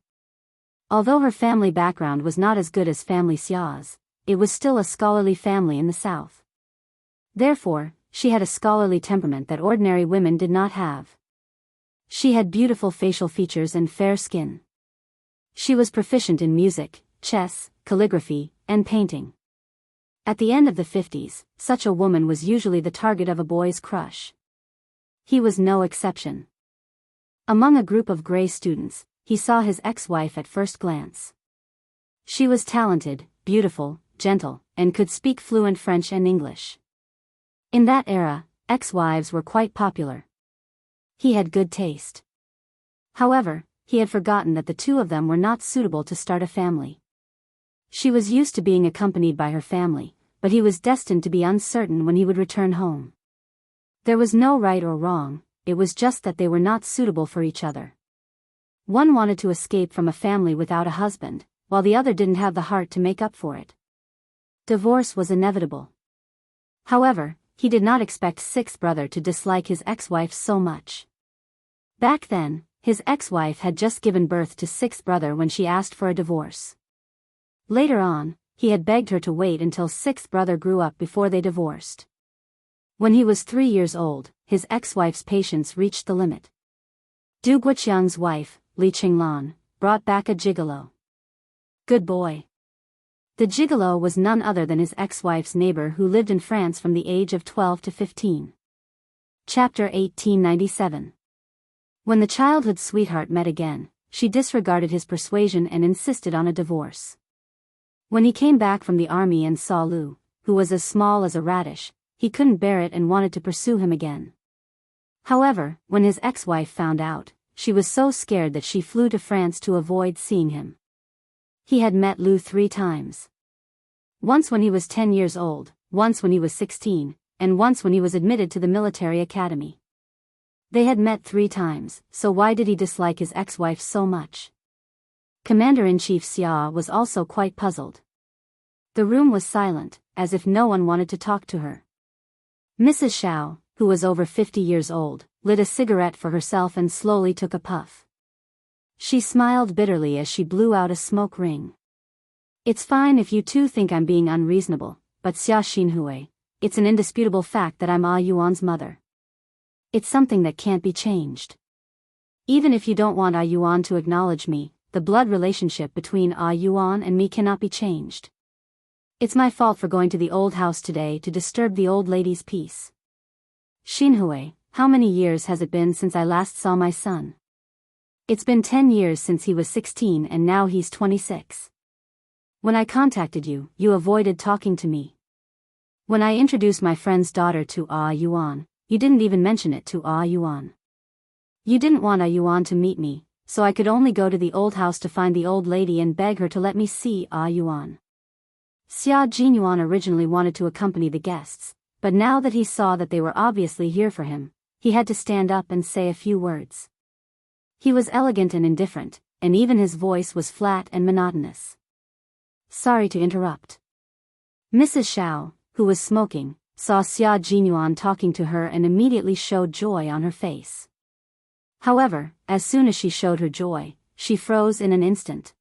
Although her family background was not as good as family Xia's, it was still a scholarly family in the south. Therefore, she had a scholarly temperament that ordinary women did not have. She had beautiful facial features and fair skin. She was proficient in music, chess, calligraphy, and painting. At the end of the 50s, such a woman was usually the target of a boy's crush. He was no exception. Among a group of gray students, he saw his ex-wife at first glance. She was talented, beautiful, gentle, and could speak fluent French and English. In that era, ex-wives were quite popular. He had good taste. However, he had forgotten that the two of them were not suitable to start a family. She was used to being accompanied by her family, but he was destined to be uncertain when he would return home. There was no right or wrong, it was just that they were not suitable for each other. One wanted to escape from a family without a husband, while the other didn't have the heart to make up for it. Divorce was inevitable. However, he did not expect Six's brother to dislike his ex-wife so much. Back then, his ex-wife had just given birth to Six's brother when she asked for a divorce. Later on, he had begged her to wait until Six's brother grew up before they divorced. When he was 3 years old, his ex-wife's patience reached the limit. Du Guoqiang's wife, Li Qinglan, brought back a gigolo. Good boy. The gigolo was none other than his ex-wife's neighbor who lived in France from the age of 12 to 15. Chapter 1897. When the childhood sweetheart met again, she disregarded his persuasion and insisted on a divorce. When he came back from the army and saw Lu, who was as small as a radish, he couldn't bear it and wanted to pursue him again. However, when his ex-wife found out, she was so scared that she flew to France to avoid seeing him. He had met Lu 3 times. Once when he was 10 years old, once when he was 16, and once when he was admitted to the military academy. They had met 3 times, so why did he dislike his ex-wife so much? Commander-in-Chief Xia was also quite puzzled. The room was silent, as if no one wanted to talk to her. Mrs. Xiao, who was over 50 years old, lit a cigarette for herself and slowly took a puff. She smiled bitterly as she blew out a smoke ring. It's fine if you two think I'm being unreasonable, but Xia Xinhui, it's an indisputable fact that I'm Ah Yuan's mother. It's something that can't be changed. Even if you don't want Ah Yuan to acknowledge me, the blood relationship between Ah Yuan and me cannot be changed. It's my fault for going to the old house today to disturb the old lady's peace. Xinhui, how many years has it been since I last saw my son? It's been 10 years since he was 16 and now he's 26. When I contacted you, you avoided talking to me. When I introduced my friend's daughter to Ah Yuan, you didn't even mention it to Ah Yuan. You didn't want Ah Yuan to meet me, so I could only go to the old house to find the old lady and beg her to let me see Ah Yuan. Xia Jinyuan originally wanted to accompany the guests, but now that he saw that they were obviously here for him, he had to stand up and say a few words. He was elegant and indifferent, and even his voice was flat and monotonous. Sorry to interrupt. Mrs. Xiao, who was smoking, saw Xia Jinyuan talking to her and immediately showed joy on her face. However, as soon as she showed her joy, she froze in an instant.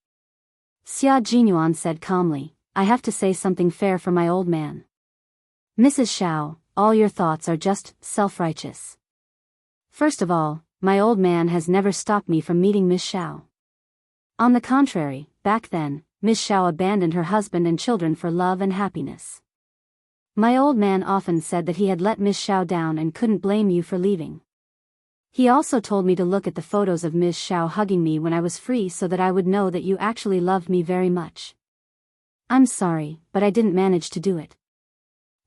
Xia Jinyuan said calmly, I have to say something fair for my old man. Mrs. Xiao, all your thoughts are just self-righteous. First of all, my old man has never stopped me from meeting Miss Xiao. On the contrary, back then, Miss Xiao abandoned her husband and children for love and happiness. My old man often said that he had let Miss Xiao down and couldn't blame you for leaving. He also told me to look at the photos of Miss Xiao hugging me when I was free so that I would know that you actually loved me very much. I'm sorry, but I didn't manage to do it.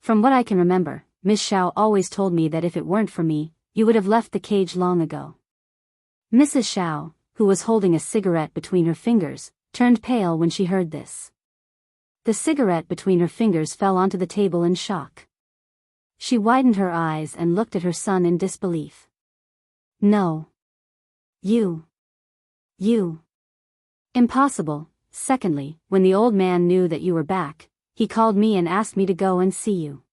From what I can remember, Miss Xiao always told me that if it weren't for me, you would have left the cage long ago. Mrs. Xiao, who was holding a cigarette between her fingers, turned pale when she heard this. The cigarette between her fingers fell onto the table in shock. She widened her eyes and looked at her son in disbelief. No. You. Impossible. Secondly, when the old man knew that you were back, he called me and asked me to go and see you.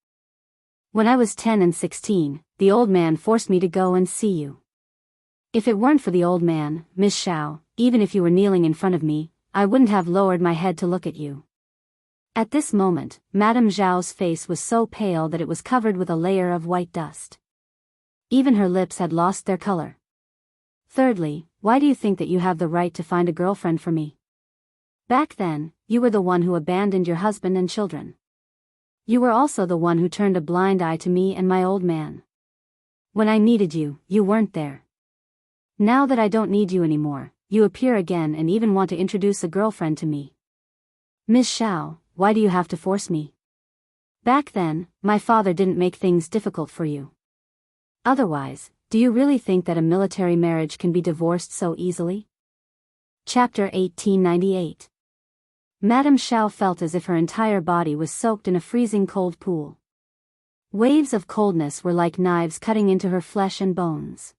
When I was 10 and 16, the old man forced me to go and see you. If it weren't for the old man, Miss Xiao, even if you were kneeling in front of me, I wouldn't have lowered my head to look at you. At this moment, Madame Zhao's face was so pale that it was covered with a layer of white dust. Even her lips had lost their color. Thirdly, why do you think that you have the right to find a girlfriend for me? Back then, you were the one who abandoned your husband and children. You were also the one who turned a blind eye to me and my old man. When I needed you, you weren't there. Now that I don't need you anymore, you appear again and even want to introduce a girlfriend to me. Miss Xiao, why do you have to force me? Back then, my father didn't make things difficult for you. Otherwise, do you really think that a military marriage can be divorced so easily? Chapter 1898. Madame Xiao felt as if her entire body was soaked in a freezing cold pool. Waves of coldness were like knives cutting into her flesh and bones.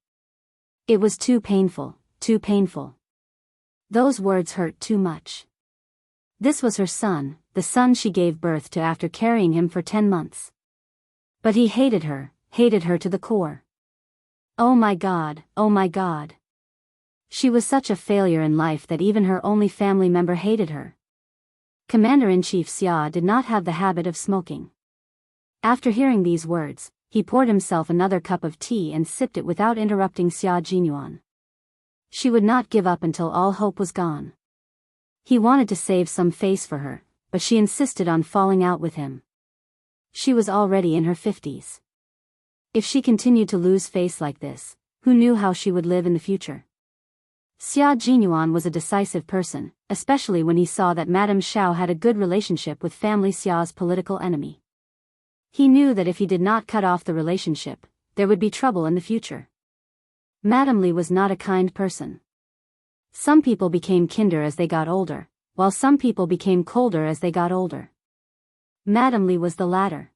It was too painful, too painful. Those words hurt too much. This was her son, the son she gave birth to after carrying him for 10 months. But he hated her to the core. Oh my God, oh my God. She was such a failure in life that even her only family member hated her. Commander-in-Chief Xia did not have the habit of smoking. After hearing these words, he poured himself another cup of tea and sipped it without interrupting Xia Jinyuan. She would not give up until all hope was gone. He wanted to save some face for her, but she insisted on falling out with him. She was already in her 50s. If she continued to lose face like this, who knew how she would live in the future? Xia Jinyuan was a decisive person, especially when he saw that Madame Xiao had a good relationship with family Xia's political enemy. He knew that if he did not cut off the relationship, there would be trouble in the future. Madame Li was not a kind person. Some people became kinder as they got older, while some people became colder as they got older. Madame Li was the latter.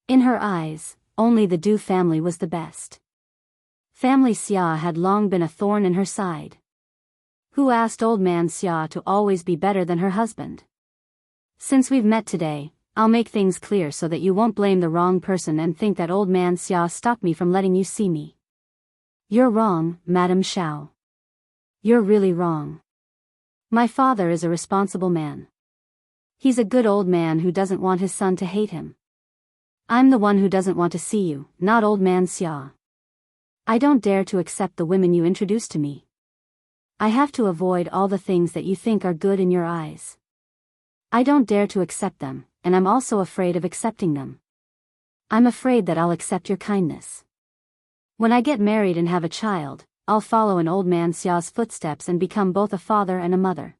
In her eyes, only the Du family was the best. Family Xia had long been a thorn in her side. Who asked old man Xia to always be better than her husband? Since we've met today, I'll make things clear so that you won't blame the wrong person and think that old man Xia stopped me from letting you see me. You're wrong, Madame Xiao. You're really wrong. My father is a responsible man. He's a good old man who doesn't want his son to hate him. I'm the one who doesn't want to see you, not old man Xia. I don't dare to accept the women you introduced to me. I have to avoid all the things that you think are good in your eyes. I don't dare to accept them, and I'm also afraid of accepting them. I'm afraid that I'll accept your kindness. When I get married and have a child, I'll follow in old man Xia's footsteps and become both a father and a mother.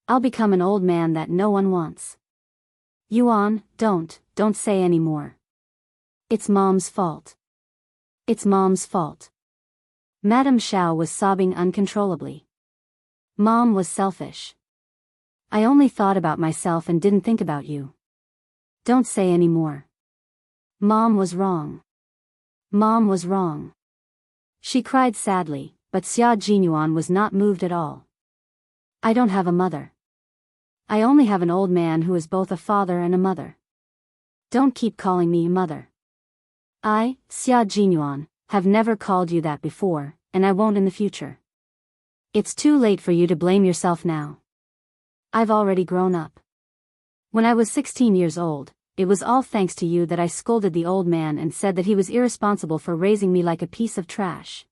I'll become an old man that no one wants. Yuan, don't say any more. It's Mom's fault. It's Mom's fault. Madame Xiao was sobbing uncontrollably. Mom was selfish. I only thought about myself and didn't think about you. Don't say any more. Mom was wrong. Mom was wrong. She cried sadly, but Xia Jinyuan was not moved at all. I don't have a mother. I only have an old man who is both a father and a mother. Don't keep calling me mother. I, Xia Jinyuan, have never called you that before, and I won't in the future. It's too late for you to blame yourself now. I've already grown up. When I was 16 years old, it was all thanks to you that I scolded the old man and said that he was irresponsible for raising me like a piece of trash.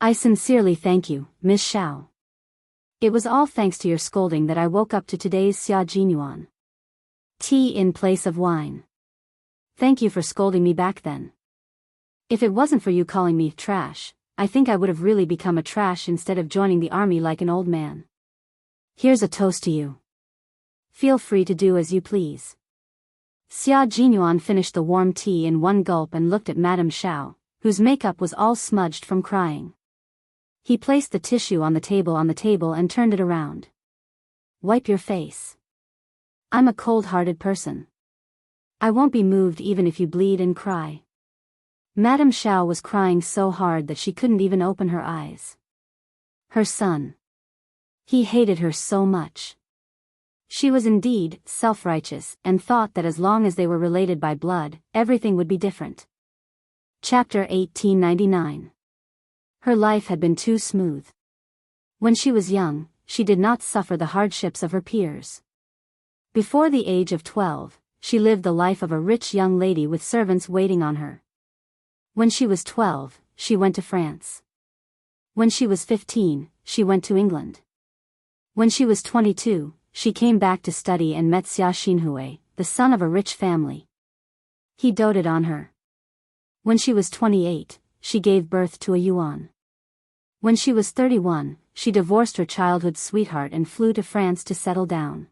I sincerely thank you, Miss Xiao. It was all thanks to your scolding that I woke up to today's Xia Jinyuan. Tea in place of wine. Thank you for scolding me back then. If it wasn't for you calling me trash, I think I would have really become a trash instead of joining the army like an old man. Here's a toast to you. Feel free to do as you please. Xia Jinyuan finished the warm tea in one gulp and looked at Madame Xiao, whose makeup was all smudged from crying. He placed the tissue on the table and turned it around. Wipe your face. I'm a cold-hearted person. I won't be moved even if you bleed and cry. Madame Xiao was crying so hard that she couldn't even open her eyes. Her son. He hated her so much. She was indeed self-righteous and thought that as long as they were related by blood, everything would be different. Chapter 1899. Her life had been too smooth. When she was young, she did not suffer the hardships of her peers. Before the age of 12, she lived the life of a rich young lady with servants waiting on her. When she was 12, she went to France. When she was 15, she went to England. When she was 22, she came back to study and met Xia Xinhui, the son of a rich family. He doted on her. When she was 28, she gave birth to a Yuan. When she was 31, she divorced her childhood sweetheart and flew to France to settle down.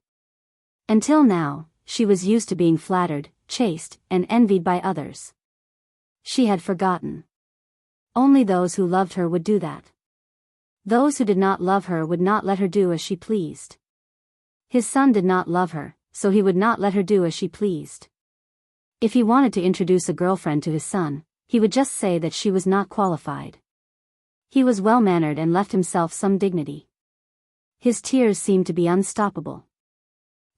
Until now, she was used to being flattered, chased, and envied by others. She had forgotten. Only those who loved her would do that. Those who did not love her would not let her do as she pleased. His son did not love her, so he would not let her do as she pleased. If he wanted to introduce a girlfriend to his son, he would just say that she was not qualified. He was well-mannered and left himself some dignity. His tears seemed to be unstoppable.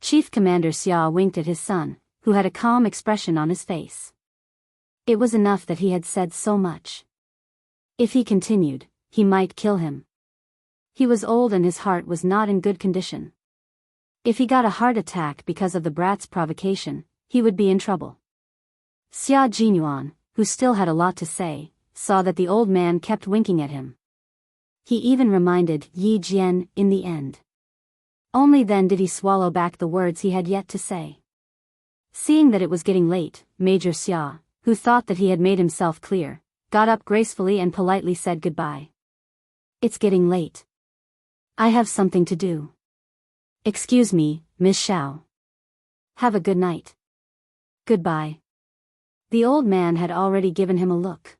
Chief Commander Xia winked at his son, who had a calm expression on his face. It was enough that he had said so much. If he continued, he might kill him. He was old and his heart was not in good condition. If he got a heart attack because of the brat's provocation, he would be in trouble. Xia Jinyuan, who still had a lot to say, saw that the old man kept winking at him. He even reminded Yi Jian in the end. Only then did he swallow back the words he had yet to say. Seeing that it was getting late, Major Xia, who thought that he had made himself clear, got up gracefully and politely said goodbye. It's getting late. I have something to do. Excuse me, Miss Xiao. Have a good night. Goodbye. The old man had already given him a look.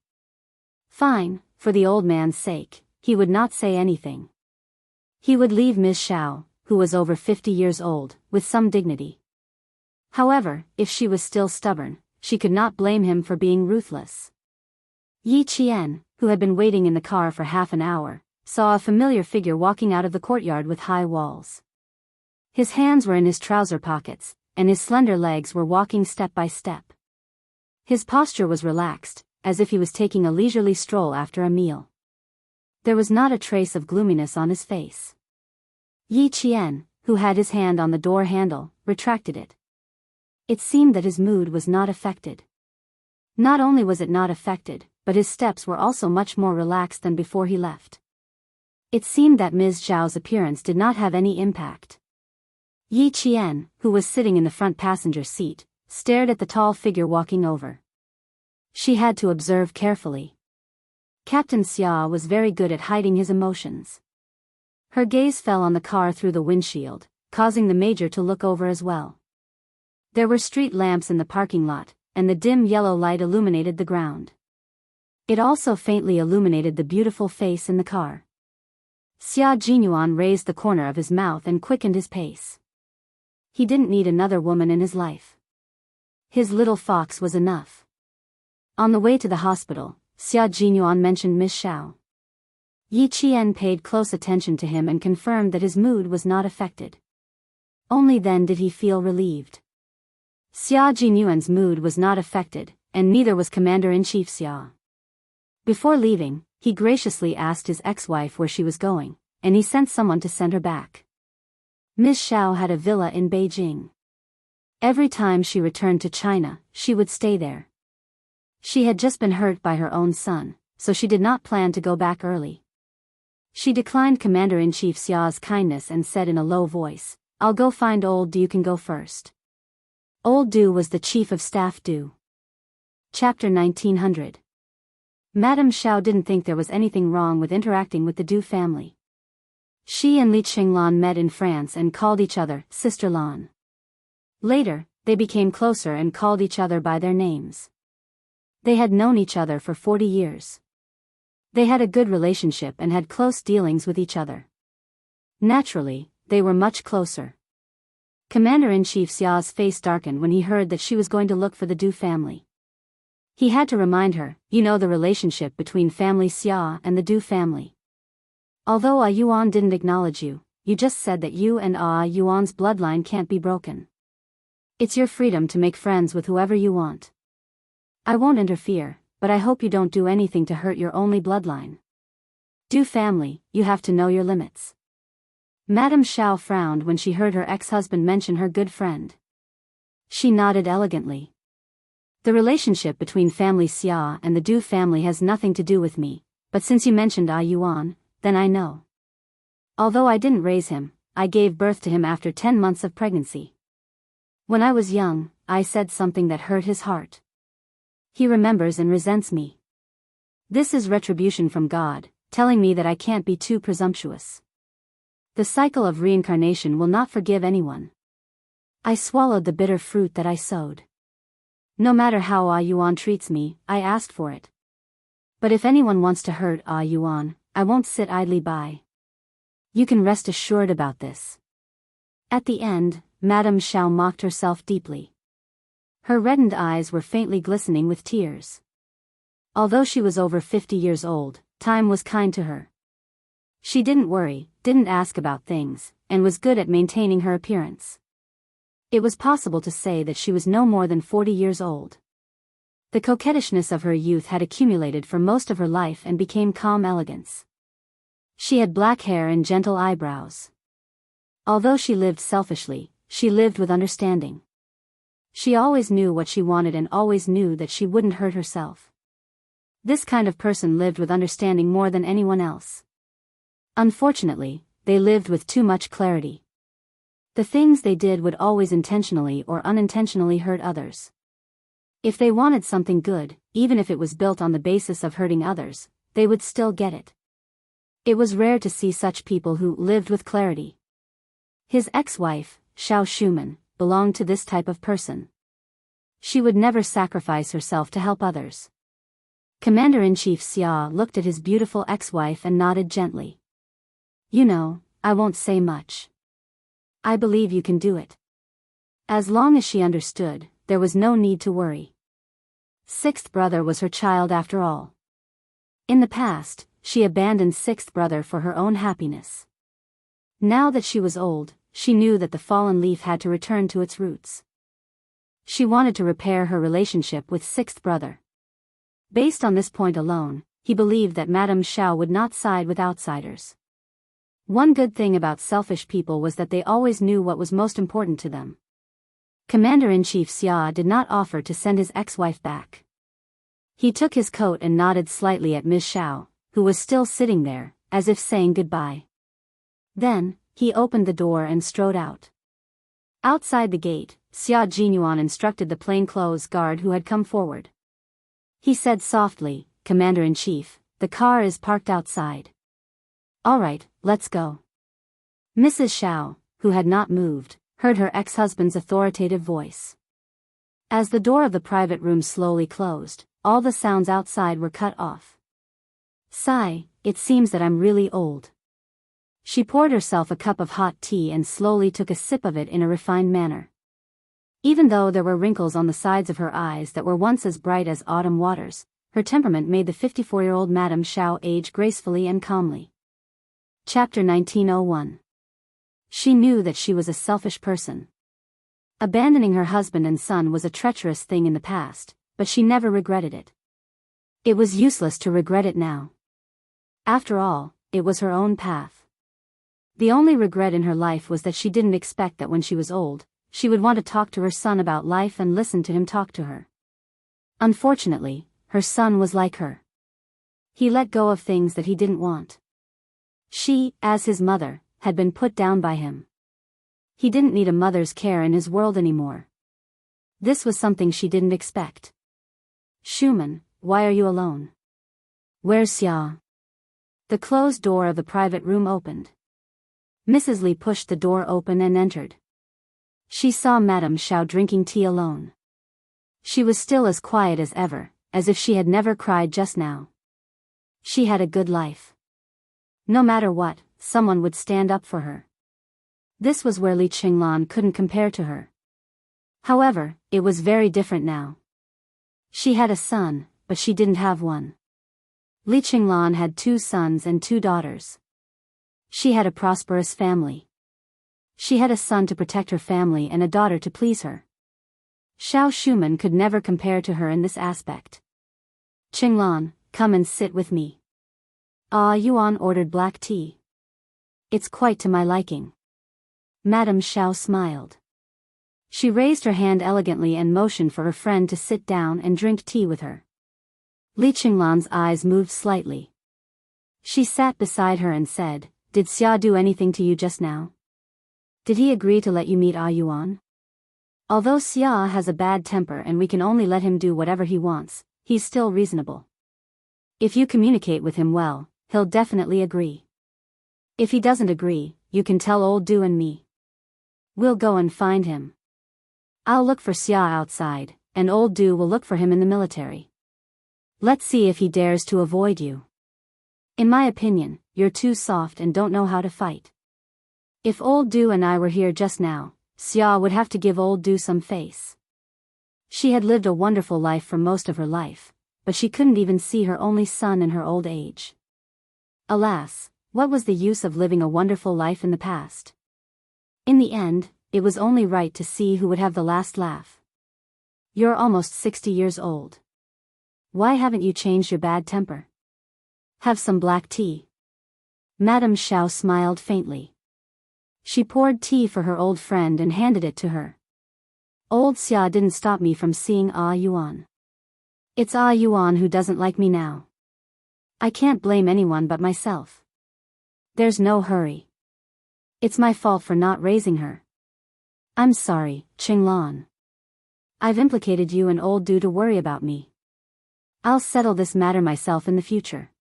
Fine, for the old man's sake, he would not say anything. He would leave Miss Xiao, who was over 50 years old, with some dignity. However, if she was still stubborn, she could not blame him for being ruthless. Yi Qian, who had been waiting in the car for half an hour, saw a familiar figure walking out of the courtyard with high walls. His hands were in his trouser pockets, and his slender legs were walking step by step. His posture was relaxed, as if he was taking a leisurely stroll after a meal. There was not a trace of gloominess on his face. Yi Qian, who had his hand on the door handle, retracted it. It seemed that his mood was not affected. Not only was it not affected, but his steps were also much more relaxed than before he left. It seemed that Ms. Zhao's appearance did not have any impact. Yi Qian, who was sitting in the front passenger seat, stared at the tall figure walking over. She had to observe carefully. Captain Xia was very good at hiding his emotions. Her gaze fell on the car through the windshield, causing the major to look over as well. There were street lamps in the parking lot, and the dim yellow light illuminated the ground. It also faintly illuminated the beautiful face in the car. Xia Jinyuan raised the corner of his mouth and quickened his pace. He didn't need another woman in his life. His little fox was enough. On the way to the hospital, Xia Jinyuan mentioned Miss Xiao. Yi Qian paid close attention to him and confirmed that his mood was not affected. Only then did he feel relieved. Xia Jinyuan's mood was not affected, and neither was Commander-in-Chief Xia. Before leaving, he graciously asked his ex-wife where she was going, and he sent someone to send her back. Miss Xiao had a villa in Beijing. Every time she returned to China, she would stay there. She had just been hurt by her own son, so she did not plan to go back early. She declined Commander-in-Chief Xia's kindness and said in a low voice, "I'll go find old Du, you can go first." Old Du was the chief of staff Du. Chapter 1900. Madame Xiao didn't think there was anything wrong with interacting with the Du family. She and Li Qinglan met in France and called each other Sister Lan. Later, they became closer and called each other by their names. They had known each other for 40 years. They had a good relationship and had close dealings with each other. Naturally, they were much closer. Commander-in-Chief Xia's face darkened when he heard that she was going to look for the Du family. He had to remind her, you know the relationship between family Xia and the Du family. Although Yuan didn't acknowledge you, you just said that you and Yuan's bloodline can't be broken. It's your freedom to make friends with whoever you want. I won't interfere, but I hope you don't do anything to hurt your only bloodline. Du family, you have to know your limits. Madame Xiao frowned when she heard her ex-husband mention her good friend. She nodded elegantly. The relationship between family Xia and the Du family has nothing to do with me, but since you mentioned Yuan, then I know. Although I didn't raise him, I gave birth to him after 10 months of pregnancy. When I was young, I said something that hurt his heart. He remembers and resents me. This is retribution from God, telling me that I can't be too presumptuous. The cycle of reincarnation will not forgive anyone. I swallowed the bitter fruit that I sowed. No matter how Yuan treats me, I asked for it. But if anyone wants to hurt Yuan, I won't sit idly by. You can rest assured about this. At the end, Madame Xiao mocked herself deeply. Her reddened eyes were faintly glistening with tears. Although she was over 50 years old, time was kind to her. She didn't worry, didn't ask about things, and was good at maintaining her appearance. It was possible to say that she was no more than 40 years old. The coquettishness of her youth had accumulated for most of her life and became calm elegance. She had black hair and gentle eyebrows. Although she lived selfishly, she lived with understanding. She always knew what she wanted and always knew that she wouldn't hurt herself. This kind of person lived with understanding more than anyone else. Unfortunately, they lived with too much clarity. The things they did would always intentionally or unintentionally hurt others. If they wanted something good, even if it was built on the basis of hurting others, they would still get it. It was rare to see such people who lived with clarity. His ex-wife, Xiao Shuman, belonged to this type of person. She would never sacrifice herself to help others. Commander-in-Chief Xia looked at his beautiful ex-wife and nodded gently. You know, I won't say much. I believe you can do it. As long as she understood, there was no need to worry. Sixth brother was her child after all. In the past, she abandoned sixth brother for her own happiness. Now that she was old, she knew that the fallen leaf had to return to its roots. She wanted to repair her relationship with sixth brother. Based on this point alone, he believed that Madame Xiao would not side with outsiders. One good thing about selfish people was that they always knew what was most important to them. Commander-in-Chief Xia did not offer to send his ex-wife back. He took his coat and nodded slightly at Ms. Xiao, who was still sitting there, as if saying goodbye. Then, he opened the door and strode out. Outside the gate, Xia Jinyuan instructed the plainclothes guard who had come forward. He said softly, Commander-in-Chief, the car is parked outside. All right, let's go. Mrs. Xiao, who had not moved, heard her ex-husband's authoritative voice. As the door of the private room slowly closed, all the sounds outside were cut off. Sigh, it seems that I'm really old. She poured herself a cup of hot tea and slowly took a sip of it in a refined manner. Even though there were wrinkles on the sides of her eyes that were once as bright as autumn waters, her temperament made the 54-year-old Madame Xiao age gracefully and calmly. Chapter 1901. She knew that she was a selfish person. Abandoning her husband and son was a treacherous thing in the past, but she never regretted it. It was useless to regret it now. After all, it was her own path. The only regret in her life was that she didn't expect that when she was old, she would want to talk to her son about life and listen to him talk to her. Unfortunately, her son was like her. He let go of things that he didn't want. She, as his mother, had been put down by him. He didn't need a mother's care in his world anymore. This was something she didn't expect. Shuman, why are you alone? Where's Xia? The closed door of the private room opened. Mrs. Li pushed the door open and entered. She saw Madame Xiao drinking tea alone. She was still as quiet as ever, as if she had never cried just now. She had a good life. No matter what, someone would stand up for her. This was where Li Qinglan couldn't compare to her. However, it was very different now. She had a son, but she didn't have one. Li Qinglan had 2 sons and 2 daughters. She had a prosperous family. She had a son to protect her family and a daughter to please her. Xiao Shuman could never compare to her in this aspect. Qinglan, come and sit with me. Yuan ordered black tea. It's quite to my liking. Madame Xiao smiled. She raised her hand elegantly and motioned for her friend to sit down and drink tea with her. Li Qinglan's eyes moved slightly. She sat beside her and said, "Did Xia do anything to you just now? Did he agree to let you meet Yuan? Although Xia has a bad temper and we can only let him do whatever he wants, he's still reasonable. If you communicate with him well, he'll definitely agree. If he doesn't agree, you can tell old Du and me. We'll go and find him. I'll look for Xia outside, and old Du will look for him in the military. Let's see if he dares to avoid you. In my opinion, you're too soft and don't know how to fight. If old Du and I were here just now, Xia would have to give old Du some face." She had lived a wonderful life for most of her life, but she couldn't even see her only son in her old age. Alas, what was the use of living a wonderful life in the past? In the end, it was only right to see who would have the last laugh. "You're almost 60 years old. Why haven't you changed your bad temper? Have some black tea." Madame Xiao smiled faintly. She poured tea for her old friend and handed it to her. "Old Xia didn't stop me from seeing Yuan. It's Yuan who doesn't like me now. I can't blame anyone but myself. There's no hurry. It's my fault for not raising her. I'm sorry, Qinglan. I've implicated you and old Du to worry about me. I'll settle this matter myself in the future.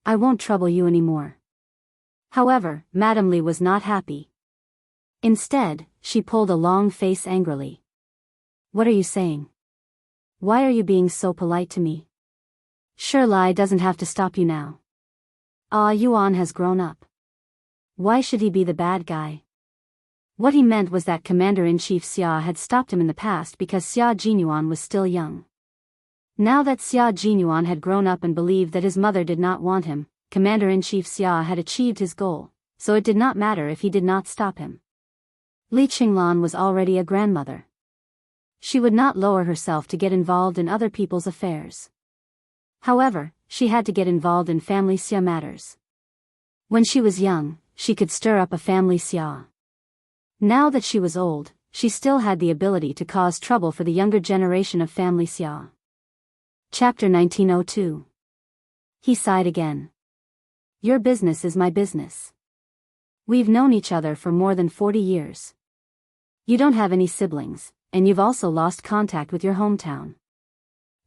I won't trouble you anymore." However, Madame Li was not happy. Instead, she pulled a long face angrily. "What are you saying? Why are you being so polite to me? Shirlai doesn't have to stop you now. Yuan has grown up. Why should he be the bad guy?" What he meant was that Commander-in-Chief Xia had stopped him in the past because Xia Jinyuan was still young. Now that Xia Jinyuan had grown up and believed that his mother did not want him, Commander-in-Chief Xia had achieved his goal, so it did not matter if he did not stop him. Li Qinglan was already a grandmother. She would not lower herself to get involved in other people's affairs. However, she had to get involved in family Xia matters. When she was young, she could stir up a family Xia. Now that she was old, she still had the ability to cause trouble for the younger generation of family Xia. Chapter 1902. He sighed again. "Your business is my business. We've known each other for more than 40 years. You don't have any siblings, and you've also lost contact with your hometown.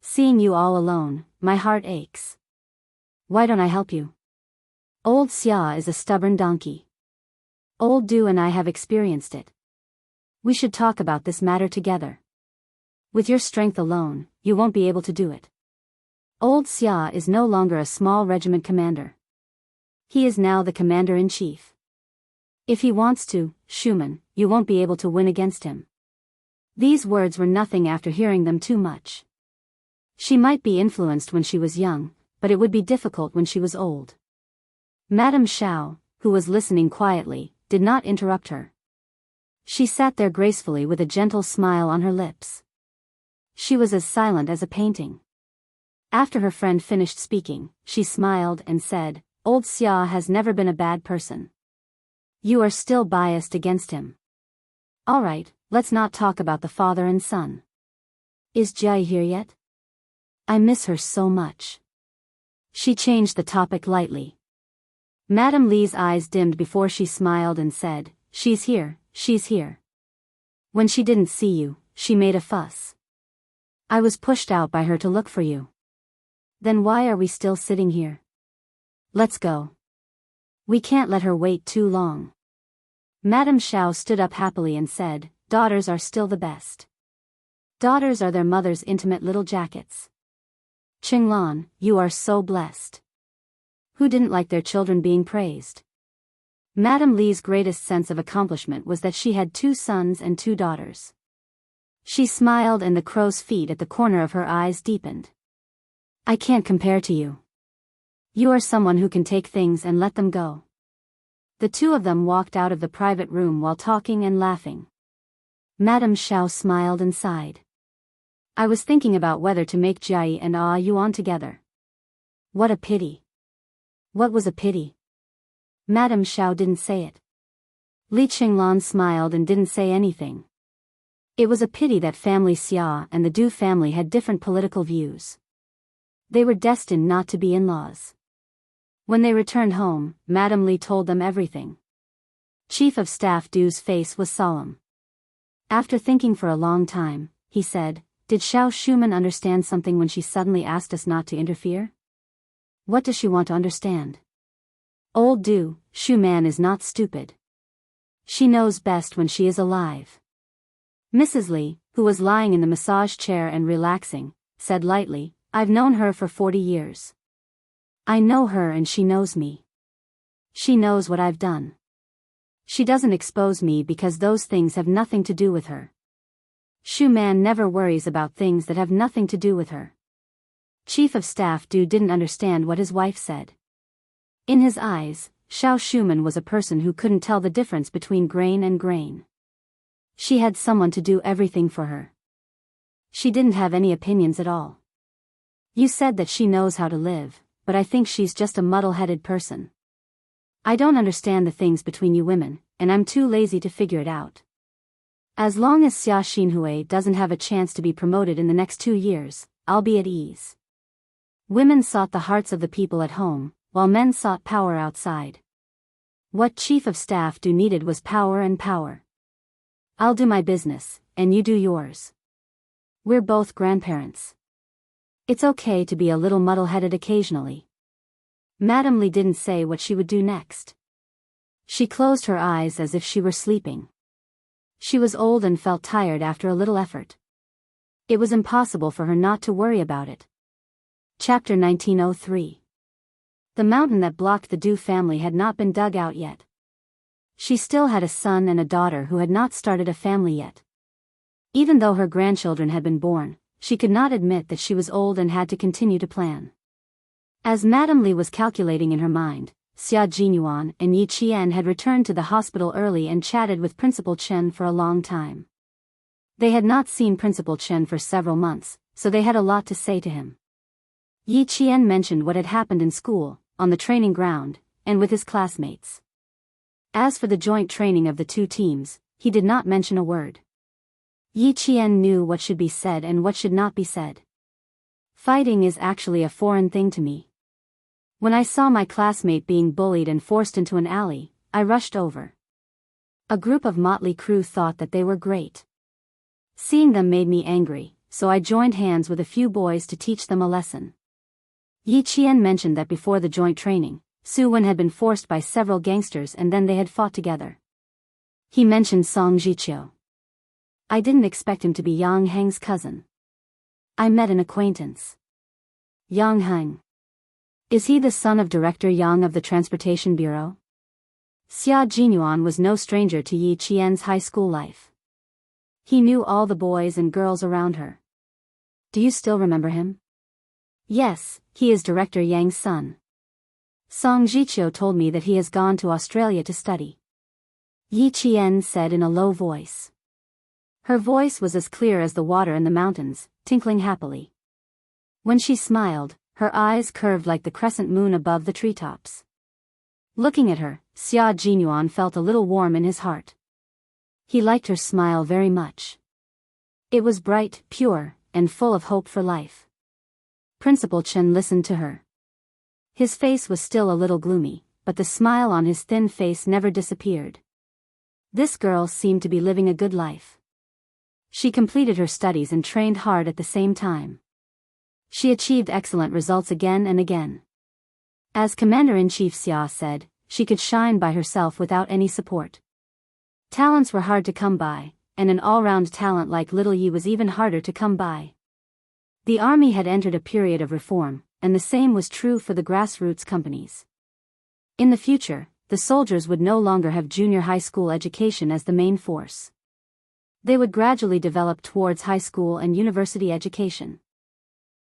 Seeing you all alone, my heart aches. Why don't I help you? Old Xia is a stubborn donkey. Old Du and I have experienced it. We should talk about this matter together. With your strength alone, you won't be able to do it. Old Xia is no longer a small regiment commander. He is now the commander-in-chief. If he wants to, Shuman, you won't be able to win against him." These words were nothing after hearing them too much. She might be influenced when she was young, but it would be difficult when she was old. Madame Xiao, who was listening quietly, did not interrupt her. She sat there gracefully with a gentle smile on her lips. She was as silent as a painting. After her friend finished speaking, she smiled and said, "Old Xia has never been a bad person. You are still biased against him. All right, let's not talk about the father and son. Is Jai here yet? I miss her so much." She changed the topic lightly. Madame Li's eyes dimmed before she smiled and said, "She's here, she's here. When she didn't see you, she made a fuss. I was pushed out by her to look for you. Then why are we still sitting here? Let's go. We can't let her wait too long." Madame Xiao stood up happily and said, "Daughters are still the best. Daughters are their mother's intimate little jackets. Qinglan, you are so blessed. Who didn't like their children being praised? Madame Li's greatest sense of accomplishment was that she had 2 sons and 2 daughters. She smiled and the crow's feet at the corner of her eyes deepened. I can't compare to you. You are someone who can take things and let them go. The 2 of them walked out of the private room while talking and laughing. Madame Xiao smiled and sighed. I was thinking about whether to make Jiayi and Yuan together. What a pity. What was a pity? Madame Xiao didn't say it. Li Qinglan smiled and didn't say anything. It was a pity that family Xia and the Du family had different political views. They were destined not to be in-laws. When they returned home, Madame Li told them everything. Chief of Staff Du's face was solemn. After thinking for a long time, he said, Did Xiao Shuman understand something when she suddenly asked us not to interfere? What does she want to understand? Old Du, Shuman is not stupid. She knows best when she is alive. Mrs. Li, who was lying in the massage chair and relaxing, said lightly, I've known her for 40 years. I know her and she knows me. She knows what I've done. She doesn't expose me because those things have nothing to do with her. Shuman never worries about things that have nothing to do with her. Chief of Staff Du didn't understand what his wife said. In his eyes, Xiao Shuman was a person who couldn't tell the difference between grain and grain. She had someone to do everything for her. She didn't have any opinions at all. You said that she knows how to live, but I think she's just a muddle-headed person. I don't understand the things between you women, and I'm too lazy to figure it out. As long as Xia Xinhui doesn't have a chance to be promoted in the next 2 years, I'll be at ease. Women sought the hearts of the people at home, while men sought power outside. What Chief of Staff Du needed was power and power. I'll do my business, and you do yours. We're both grandparents. It's okay to be a little muddle-headed occasionally. Madame Li didn't say what she would do next. She closed her eyes as if she were sleeping. She was old and felt tired after a little effort. It was impossible for her not to worry about it. Chapter 1903. The mountain that blocked the Du family had not been dug out yet. She still had a son and a daughter who had not started a family yet. Even though her grandchildren had been born, she could not admit that she was old and had to continue to plan. As Madame Li was calculating in her mind, Xia Jinyuan and Yi Qian had returned to the hospital early and chatted with Principal Chen for a long time. They had not seen Principal Chen for several months, so they had a lot to say to him. Yi Qian mentioned what had happened in school, on the training ground, and with his classmates. As for the joint training of the 2 teams, he did not mention a word. Yi Qian knew what should be said and what should not be said. Fighting is actually a foreign thing to me. When I saw my classmate being bullied and forced into an alley, I rushed over. A group of motley crew thought that they were great. Seeing them made me angry, so I joined hands with a few boys to teach them a lesson. Yi Qian mentioned that before the joint training, Su Wen had been forced by several gangsters and then they had fought together. He mentioned Song Jiqiu. I didn't expect him to be Yang Heng's cousin. I met an acquaintance. Yang Heng. Is he the son of Director Yang of the Transportation Bureau? Xia Jinyuan was no stranger to Yi Qian's high school life. He knew all the boys and girls around her. Do you still remember him? Yes, he is Director Yang's son. Song Jiqiu told me that he has gone to Australia to study. Yi Qian said in a low voice. Her voice was as clear as the water in the mountains, tinkling happily. When she smiled, her eyes curved like the crescent moon above the treetops. Looking at her, Xia Jinyuan felt a little warm in his heart. He liked her smile very much. It was bright, pure, and full of hope for life. Principal Chen listened to her. His face was still a little gloomy, but the smile on his thin face never disappeared. This girl seemed to be living a good life. She completed her studies and trained hard at the same time. She achieved excellent results again and again. As Commander-in-Chief Xia said, she could shine by herself without any support. Talents were hard to come by, and an all-round talent like Little Yi was even harder to come by. The army had entered a period of reform, and the same was true for the grassroots companies. In the future, the soldiers would no longer have junior high school education as the main force. They would gradually develop towards high school and university education.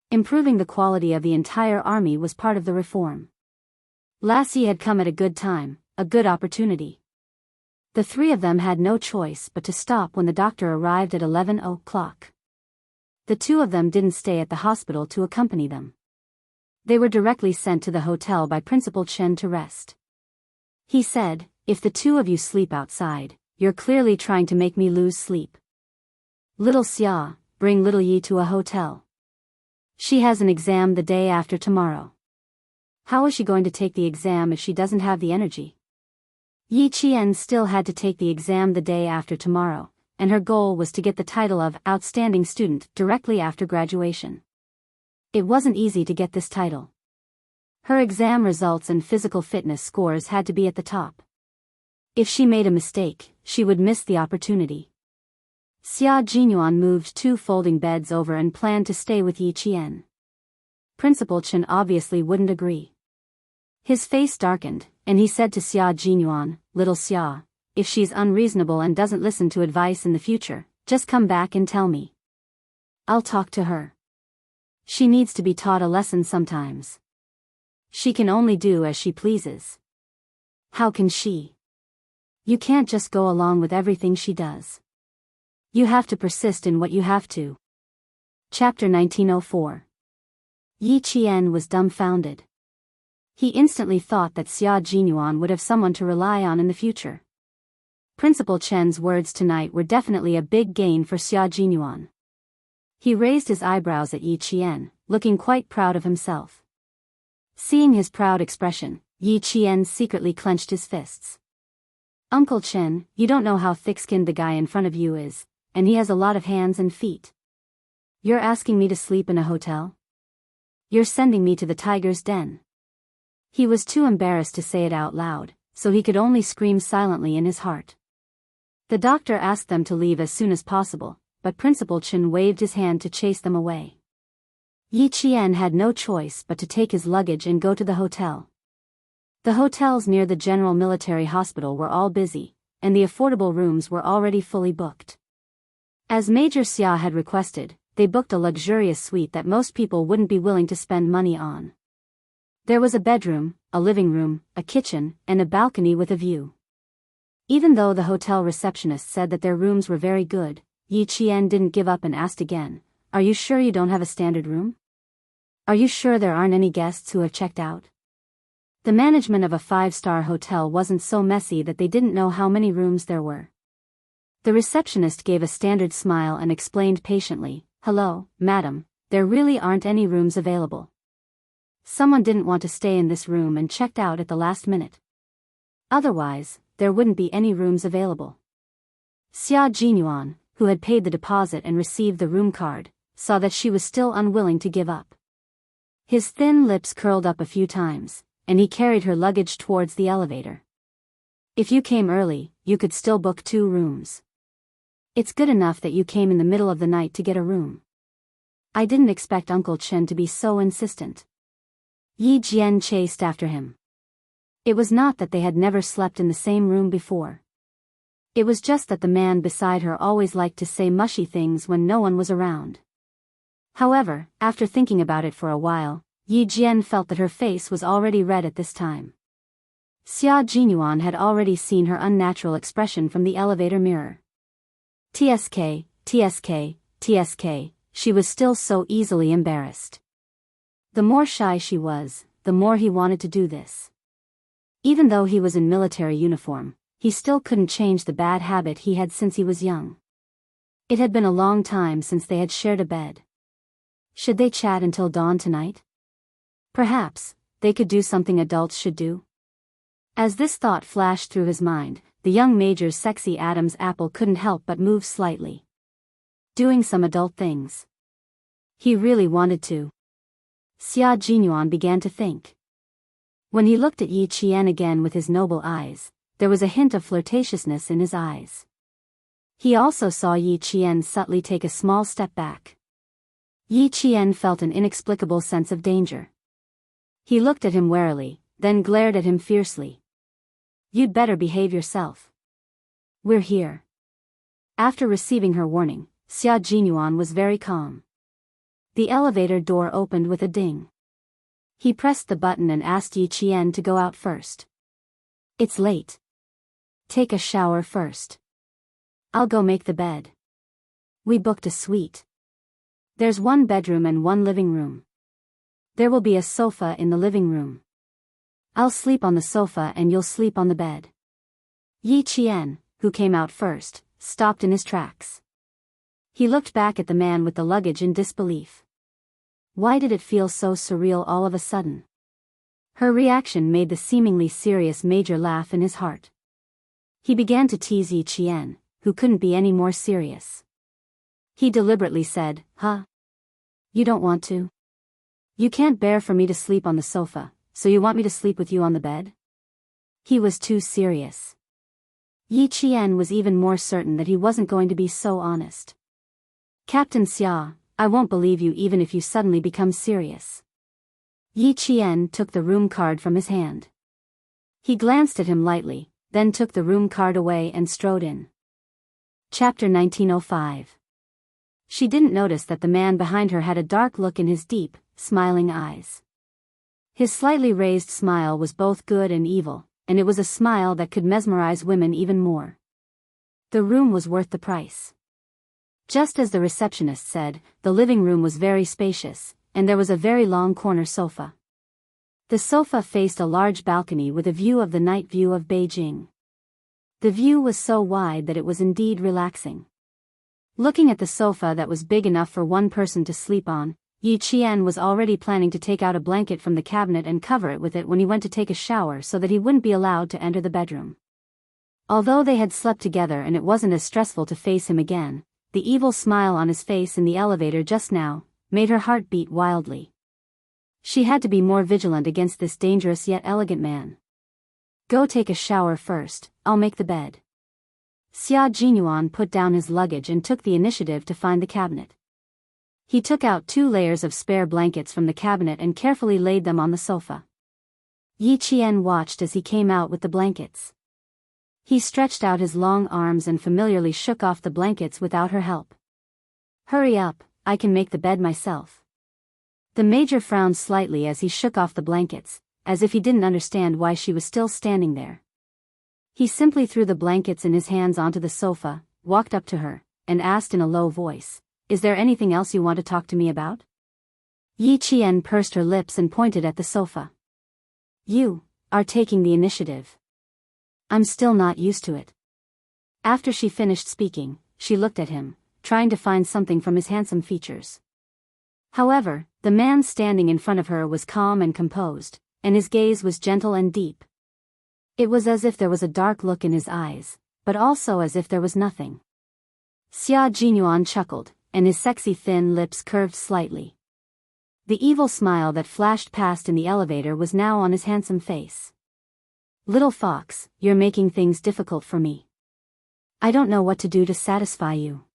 Improving the quality of the entire army was part of the reform. Lassie had come at a good time, a good opportunity. The three of them had no choice but to stop when the doctor arrived at 11 o'clock. The two of them didn't stay at the hospital to accompany them. They were directly sent to the hotel by Principal Chen to rest. He said, "If the two of you sleep outside, you're clearly trying to make me lose sleep. Little Xia, bring little Yi to a hotel. She has an exam the day after tomorrow. How is she going to take the exam if she doesn't have the energy?" Yi Qian still had to take the exam the day after tomorrow, and her goal was to get the title of Outstanding Student directly after graduation. It wasn't easy to get this title. Her exam results and physical fitness scores had to be at the top. If she made a mistake, she would miss the opportunity. Xia Jinyuan moved 2 folding beds over and planned to stay with Yi Qian. Principal Chen obviously wouldn't agree. His face darkened, and he said to Xia Jinyuan, "Little Xia, if she's unreasonable and doesn't listen to advice in the future, just come back and tell me. I'll talk to her. She needs to be taught a lesson sometimes. She can only do as she pleases." "How can she? You can't just go along with everything she does. You have to persist in what you have to." Chapter 1904. Yi Qian was dumbfounded. He instantly thought that Xia Jinyuan would have someone to rely on in the future. Principal Chen's words tonight were definitely a big gain for Xia Jinyuan. He raised his eyebrows at Yi Qian, looking quite proud of himself. Seeing his proud expression, Yi Qian secretly clenched his fists. "Uncle Chen, you don't know how thick-skinned the guy in front of you is, and he has a lot of hands and feet. You're asking me to sleep in a hotel? You're sending me to the tiger's den." He was too embarrassed to say it out loud, so he could only scream silently in his heart. The doctor asked them to leave as soon as possible, but Principal Chen waved his hand to chase them away. Yi Qian had no choice but to take his luggage and go to the hotel. The hotels near the General Military Hospital were all busy, and the affordable rooms were already fully booked. As Major Xia had requested, they booked a luxurious suite that most people wouldn't be willing to spend money on. There was a bedroom, a living room, a kitchen, and a balcony with a view. Even though the hotel receptionist said that their rooms were very good, Yi Qian didn't give up and asked again, "Are you sure you don't have a standard room? Are you sure there aren't any guests who have checked out?" The management of a 5-star hotel wasn't so messy that they didn't know how many rooms there were. The receptionist gave a standard smile and explained patiently, "Hello, madam, there really aren't any rooms available. Someone didn't want to stay in this room and checked out at the last minute. Otherwise, there wouldn't be any rooms available." Xia Jinyuan, who had paid the deposit and received the room card, saw that she was still unwilling to give up. His thin lips curled up a few times, and he carried her luggage towards the elevator. "If you came early, you could still book 2 rooms. It's good enough that you came in the middle of the night to get a room. I didn't expect Uncle Chen to be so insistent." Yi Jian chased after him. It was not that they had never slept in the same room before. It was just that the man beside her always liked to say mushy things when no one was around. However, after thinking about it for a while, Yi Jian felt that her face was already red at this time. Xia Jinyuan had already seen her unnatural expression from the elevator mirror. TSK, TSK, TSK, she was still so easily embarrassed. The more shy she was, the more he wanted to do this. Even though he was in military uniform, he still couldn't change the bad habit he had since he was young. It had been a long time since they had shared a bed. Should they chat until dawn tonight? Perhaps they could do something adults should do. As this thought flashed through his mind, the young major's sexy Adam's apple couldn't help but move slightly. Doing some adult things. He really wanted to. Xia Jinyuan began to think. When he looked at Yi Qian again with his noble eyes, there was a hint of flirtatiousness in his eyes. He also saw Yi Qian subtly take a small step back. Yi Qian felt an inexplicable sense of danger. He looked at him warily, then glared at him fiercely. You'd better behave yourself. We're here. After receiving her warning, Xia Jinyuan was very calm. The elevator door opened with a ding. He pressed the button and asked Yi Qian to go out first. It's late. Take a shower first. I'll go make the bed. We booked a suite. There's one bedroom and one living room. There will be a sofa in the living room. I'll sleep on the sofa and you'll sleep on the bed. Yi Qian, who came out first, stopped in his tracks. He looked back at the man with the luggage in disbelief. Why did it feel so surreal all of a sudden? Her reaction made the seemingly serious major laugh in his heart. He began to tease Yi Qian, who couldn't be any more serious. He deliberately said, "Huh? You don't want to? You can't bear for me to sleep on the sofa, so you want me to sleep with you on the bed?" He was too serious. Yi Qian was even more certain that he wasn't going to be so honest. "Captain Xia, I won't believe you even if you suddenly become serious." Yi Qian took the room card from his hand. He glanced at him lightly, then took the room card away and strode in. Chapter 1905. She didn't notice that the man behind her had a dark look in his deep, smiling eyes. His slightly raised smile was both good and evil, and it was a smile that could mesmerize women even more. The room was worth the price. Just as the receptionist said, the living room was very spacious, and there was a very long corner sofa. The sofa faced a large balcony with a view of the night view of Beijing. The view was so wide that it was indeed relaxing. Looking at the sofa that was big enough for one person to sleep on, Yi Qian was already planning to take out a blanket from the cabinet and cover it with it when he went to take a shower so that he wouldn't be allowed to enter the bedroom. Although they had slept together and it wasn't as stressful to face him again, the evil smile on his face in the elevator just now made her heart beat wildly. She had to be more vigilant against this dangerous yet elegant man. "Go take a shower first, I'll make the bed." Xia Jinyuan put down his luggage and took the initiative to find the cabinet. He took out 2 layers of spare blankets from the cabinet and carefully laid them on the sofa. Yi Qian watched as he came out with the blankets. He stretched out his long arms and familiarly shook off the blankets without her help. "Hurry up, I can make the bed myself." The major frowned slightly as he shook off the blankets, as if he didn't understand why she was still standing there. He simply threw the blankets in his hands onto the sofa, walked up to her, and asked in a low voice, "Is there anything else you want to talk to me about?" Yi Qian pursed her lips and pointed at the sofa. "You are taking the initiative. I'm still not used to it." After she finished speaking, she looked at him, trying to find something from his handsome features. However, the man standing in front of her was calm and composed, and his gaze was gentle and deep. It was as if there was a dark look in his eyes, but also as if there was nothing. Xia Jinyuan chuckled, and his sexy thin lips curved slightly. The evil smile that flashed past in the elevator was now on his handsome face. "Little fox, you're making things difficult for me. I don't know what to do to satisfy you.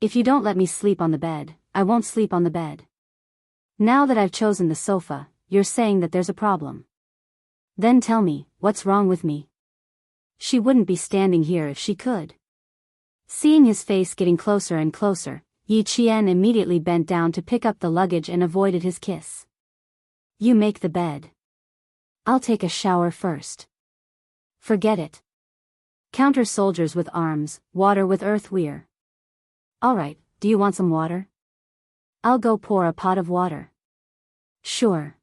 If you don't let me sleep on the bed, I won't sleep on the bed. Now that I've chosen the sofa, you're saying that there's a problem. Then tell me, what's wrong with me?" She wouldn't be standing here if she could. Seeing his face getting closer and closer, Yi Qian immediately bent down to pick up the luggage and avoided his kiss. "You make the bed. I'll take a shower first." "Forget it. Counter soldiers with arms, water with earthware." "Alright, do you want some water?" "I'll go pour a pot of water." "Sure."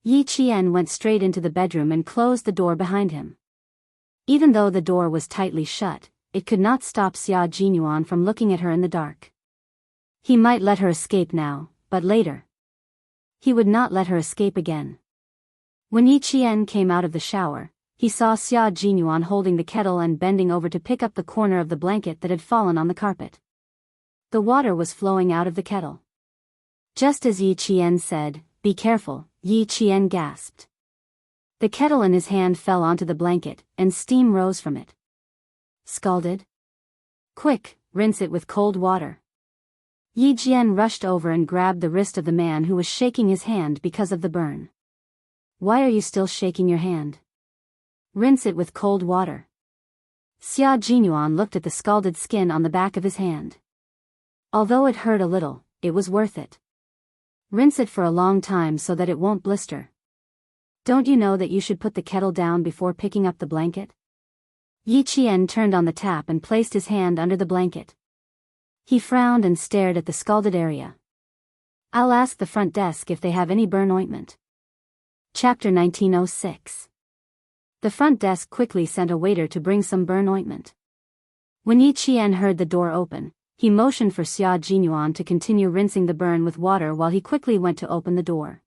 Yi Qian went straight into the bedroom and closed the door behind him. Even though the door was tightly shut, it could not stop Xia Jinyuan from looking at her in the dark. He might let her escape now, but later. He would not let her escape again. When Yi Qian came out of the shower, he saw Xia Jinyuan holding the kettle and bending over to pick up the corner of the blanket that had fallen on the carpet. The water was flowing out of the kettle. Just as Yi Qian said, "Be careful," Yi Qian gasped. The kettle in his hand fell onto the blanket, and steam rose from it. "Scalded? Quick, rinse it with cold water." Yi Qian rushed over and grabbed the wrist of the man who was shaking his hand because of the burn. "Why are you still shaking your hand?" Rinse it with cold water. Xia Jinyuan looked at the scalded skin on the back of his hand. Although it hurt a little, it was worth it. Rinse it for a long time so that it won't blister. Don't you know that you should put the kettle down before picking up the blanket? Yi Qian turned on the tap and placed his hand under the blanket. He frowned and stared at the scalded area. I'll ask the front desk if they have any burn ointment. Chapter 1906. The front desk quickly sent a waiter to bring some burn ointment. When Yi Qian heard the door open, he motioned for Xia Jinyuan to continue rinsing the burn with water while he quickly went to open the door.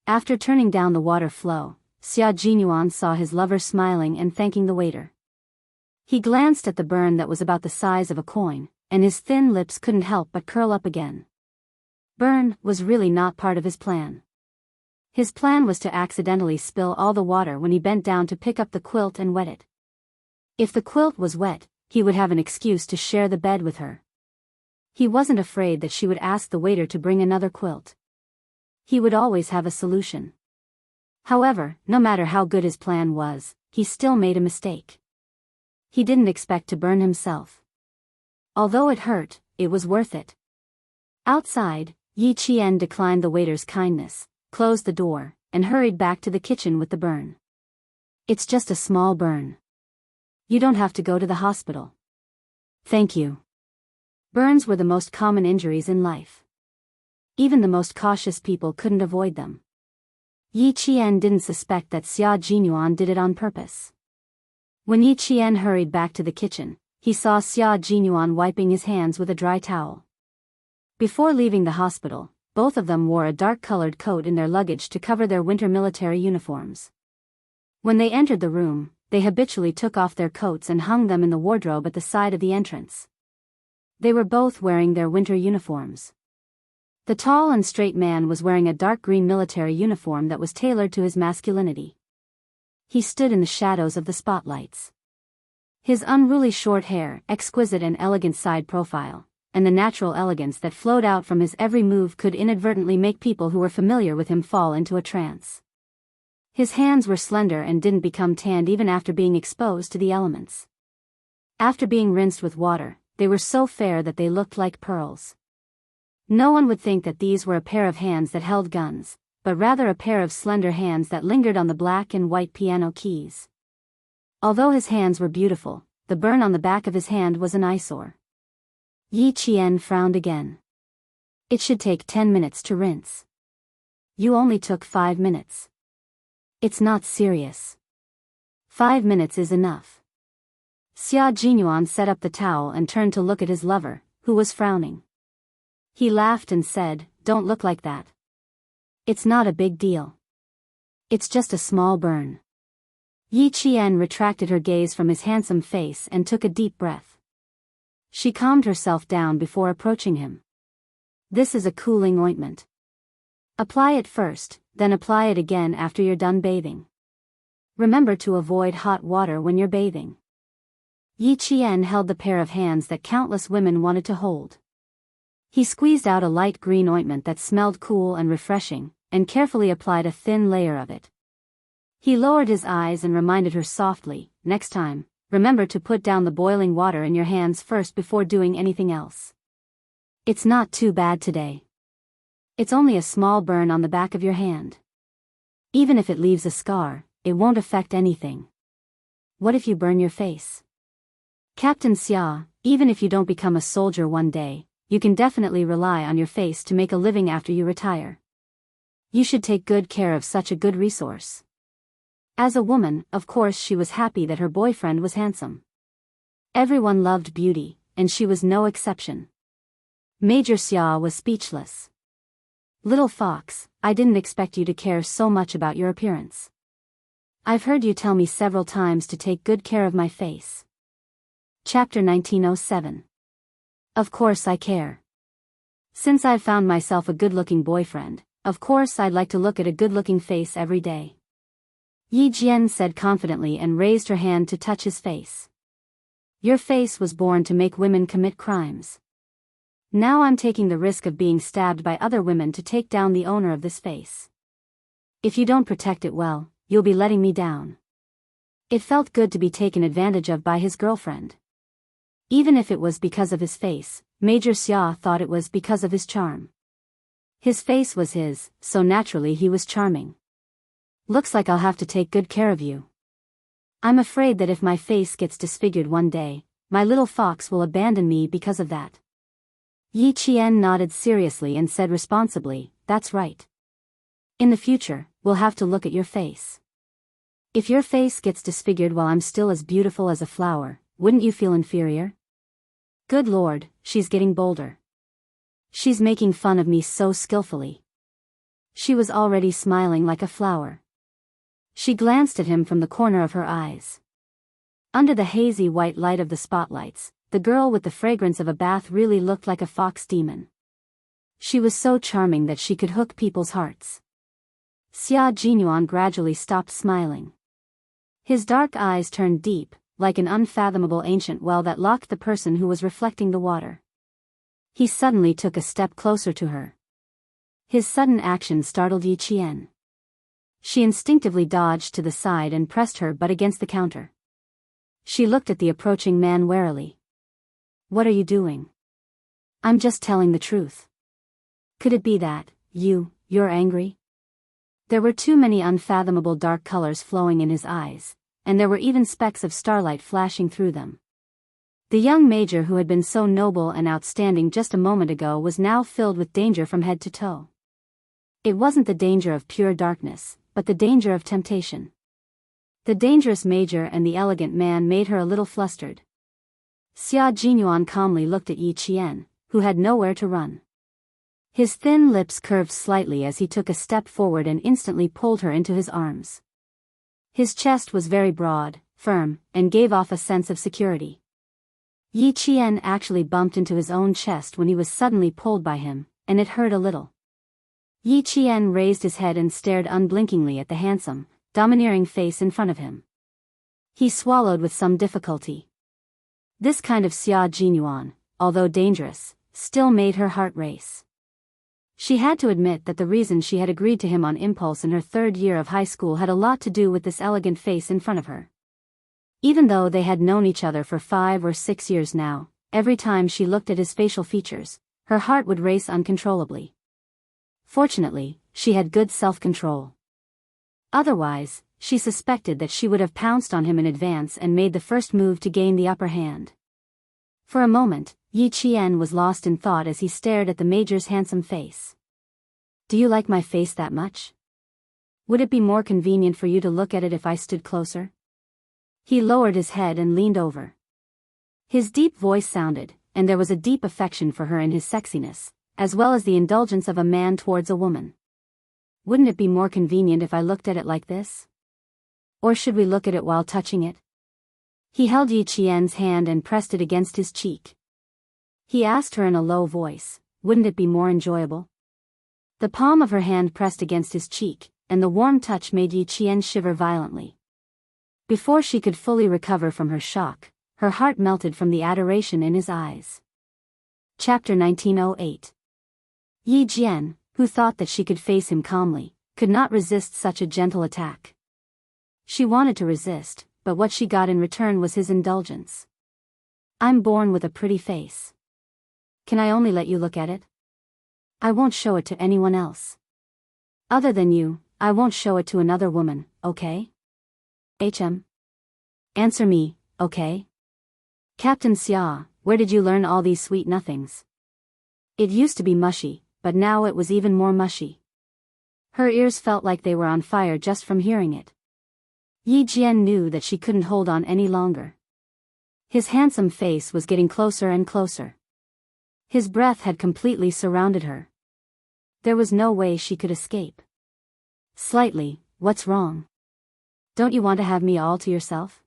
After turning down the water flow, Xia Jinyuan saw his lover smiling and thanking the waiter. He glanced at the burn that was about the size of a coin, and his thin lips couldn't help but curl up again. Burn was really not part of his plan. His plan was to accidentally spill all the water when he bent down to pick up the quilt and wet it. If the quilt was wet, he would have an excuse to share the bed with her. He wasn't afraid that she would ask the waiter to bring another quilt. He would always have a solution. However, no matter how good his plan was, he still made a mistake. He didn't expect to burn himself. Although it hurt, it was worth it. Outside, Yi Qian declined the waiter's kindness, closed the door, and hurried back to the kitchen with the burn. It's just a small burn. You don't have to go to the hospital. Thank you. Burns were the most common injuries in life. Even the most cautious people couldn't avoid them. Yi Qian didn't suspect that Xia Jinyuan did it on purpose. When Yi Qian hurried back to the kitchen, he saw Xia Jinyuan wiping his hands with a dry towel. Before leaving the hospital, both of them wore a dark-colored coat in their luggage to cover their winter military uniforms. When they entered the room, they habitually took off their coats and hung them in the wardrobe at the side of the entrance. They were both wearing their winter uniforms. The tall and straight man was wearing a dark green military uniform that was tailored to his masculinity. He stood in the shadows of the spotlights. His unruly short hair, exquisite and elegant side profile, and the natural elegance that flowed out from his every move could inadvertently make people who were familiar with him fall into a trance. His hands were slender and didn't become tanned even after being exposed to the elements. After being rinsed with water, they were so fair that they looked like pearls. No one would think that these were a pair of hands that held guns, but rather a pair of slender hands that lingered on the black and white piano keys. Although his hands were beautiful, the burn on the back of his hand was an eyesore. Yi Qian frowned again. It should take 10 minutes to rinse. You only took 5 minutes. It's not serious. 5 minutes is enough. Xia Jinyuan set up the towel and turned to look at his lover, who was frowning. He laughed and said, "Don't look like that. It's not a big deal. It's just a small burn." Yi Qian retracted her gaze from his handsome face and took a deep breath. She calmed herself down before approaching him. This is a cooling ointment. Apply it first, then apply it again after you're done bathing. Remember to avoid hot water when you're bathing. Yi Qian held the pair of hands that countless women wanted to hold. He squeezed out a light green ointment that smelled cool and refreshing, and carefully applied a thin layer of it. He lowered his eyes and reminded her softly, "Next time, remember to put down the boiling water in your hands first before doing anything else. It's not too bad today. It's only a small burn on the back of your hand. Even if it leaves a scar, it won't affect anything. What if you burn your face? Captain Xia, even if you don't become a soldier one day, you can definitely rely on your face to make a living after you retire. You should take good care of such a good resource." As a woman, of course she was happy that her boyfriend was handsome. Everyone loved beauty, and she was no exception. Major Xia was speechless. "Little fox, I didn't expect you to care so much about your appearance. I've heard you tell me several times to take good care of my face." Chapter 1907. Of course I care. Since I've found myself a good-looking boyfriend, of course I'd like to look at a good-looking face every day. Yi Jian said confidently and raised her hand to touch his face. "Your face was born to make women commit crimes. Now I'm taking the risk of being stabbed by other women to take down the owner of this face. If you don't protect it well, you'll be letting me down." It felt good to be taken advantage of by his girlfriend. Even if it was because of his face, Major Xia thought it was because of his charm. His face was his, so naturally he was charming. Looks like I'll have to take good care of you. I'm afraid that if my face gets disfigured one day, my little fox will abandon me because of that. Yi Qian nodded seriously and said responsibly, that's right. In the future, we'll have to look at your face. If your face gets disfigured while I'm still as beautiful as a flower, wouldn't you feel inferior? Good Lord, she's getting bolder. She's making fun of me so skillfully. She was already smiling like a flower. She glanced at him from the corner of her eyes. Under the hazy white light of the spotlights, the girl with the fragrance of a bath really looked like a fox demon. She was so charming that she could hook people's hearts. Xia Jinyuan gradually stopped smiling. His dark eyes turned deep, like an unfathomable ancient well that locked the person who was reflecting the water. He suddenly took a step closer to her. His sudden action startled Yi Qian. She instinctively dodged to the side and pressed her butt against the counter. She looked at the approaching man warily. What are you doing? I'm just telling the truth. Could it be that, you're angry? There were too many unfathomable dark colors flowing in his eyes, and there were even specks of starlight flashing through them. The young major who had been so noble and outstanding just a moment ago was now filled with danger from head to toe. It wasn't the danger of pure darkness, but the danger of temptation. The dangerous major and the elegant man made her a little flustered. Xia Jinyuan calmly looked at Yi Qian, who had nowhere to run. His thin lips curved slightly as he took a step forward and instantly pulled her into his arms. His chest was very broad, firm, and gave off a sense of security. Yi Qian actually bumped into his own chest when he was suddenly pulled by him, and it hurt a little. Yi Qian raised his head and stared unblinkingly at the handsome, domineering face in front of him. He swallowed with some difficulty. This kind of Xia Jinyuan, although dangerous, still made her heart race. She had to admit that the reason she had agreed to him on impulse in her third year of high school had a lot to do with this elegant face in front of her. Even though they had known each other for 5 or 6 years now, every time she looked at his facial features, her heart would race uncontrollably. Fortunately, she had good self-control. Otherwise, she suspected that she would have pounced on him in advance and made the first move to gain the upper hand. For a moment, Yi Qian was lost in thought as he stared at the major's handsome face. Do you like my face that much? Would it be more convenient for you to look at it if I stood closer? He lowered his head and leaned over. His deep voice sounded, and there was a deep affection for her in his sexiness, as well as the indulgence of a man towards a woman. Wouldn't it be more convenient if I looked at it like this? Or should we look at it while touching it? He held Yi Qian's hand and pressed it against his cheek. He asked her in a low voice, wouldn't it be more enjoyable? The palm of her hand pressed against his cheek, and the warm touch made Yi Qian shiver violently. Before she could fully recover from her shock, her heart melted from the adoration in his eyes. Chapter 1908. Yi Jian, who thought that she could face him calmly, could not resist such a gentle attack. She wanted to resist, but what she got in return was his indulgence. I'm born with a pretty face. Can I only let you look at it? I won't show it to anyone else. Other than you, I won't show it to another woman, okay? Answer me, okay? Captain Xia, where did you learn all these sweet nothings? It used to be mushy, but now it was even more mushy. Her ears felt like they were on fire just from hearing it. Yi Jian knew that she couldn't hold on any longer. His handsome face was getting closer and closer. His breath had completely surrounded her. There was no way she could escape. Slightly, what's wrong? Don't you want to have me all to yourself?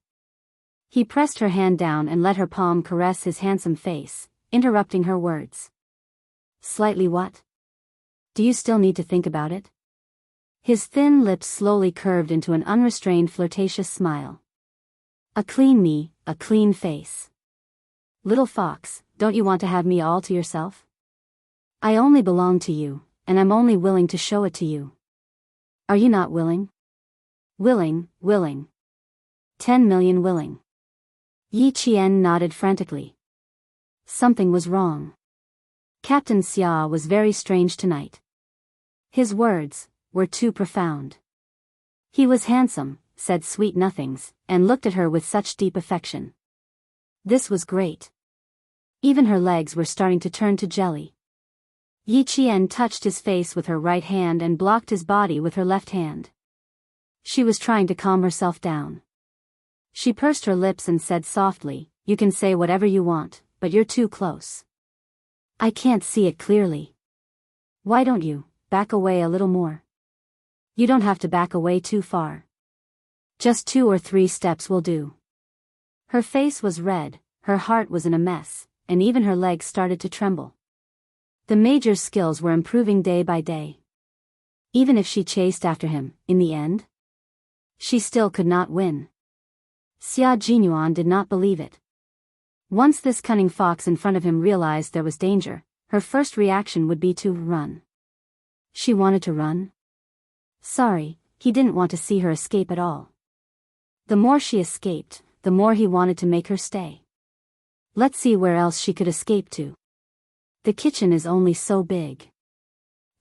He pressed her hand down and let her palm caress his handsome face, interrupting her words. Slightly what? Do you still need to think about it? His thin lips slowly curved into an unrestrained flirtatious smile. A clean knee, a clean face. Little fox, don't you want to have me all to yourself? I only belong to you, and I'm only willing to show it to you. Are you not willing? Willing. 10 million willing. Yi Qian nodded frantically. Something was wrong. Captain Xia was very strange tonight. His words were too profound. He was handsome, said sweet nothings, and looked at her with such deep affection. This was great. Even her legs were starting to turn to jelly. Yi Qian touched his face with her right hand and blocked his body with her left hand. She was trying to calm herself down. She pursed her lips and said softly, "You can say whatever you want, but you're too close. I can't see it clearly. Why don't you back away a little more? You don't have to back away too far. Just 2 or 3 steps will do." Her face was red, her heart was in a mess, and even her legs started to tremble. The Major's skills were improving day by day. Even if she chased after him, in the end, she still could not win. Xia Jinyuan did not believe it. Once this cunning fox in front of him realized there was danger, her first reaction would be to run. She wanted to run? Sorry, he didn't want to see her escape at all. The more she escaped, the more he wanted to make her stay. Let's see where else she could escape to. The kitchen is only so big.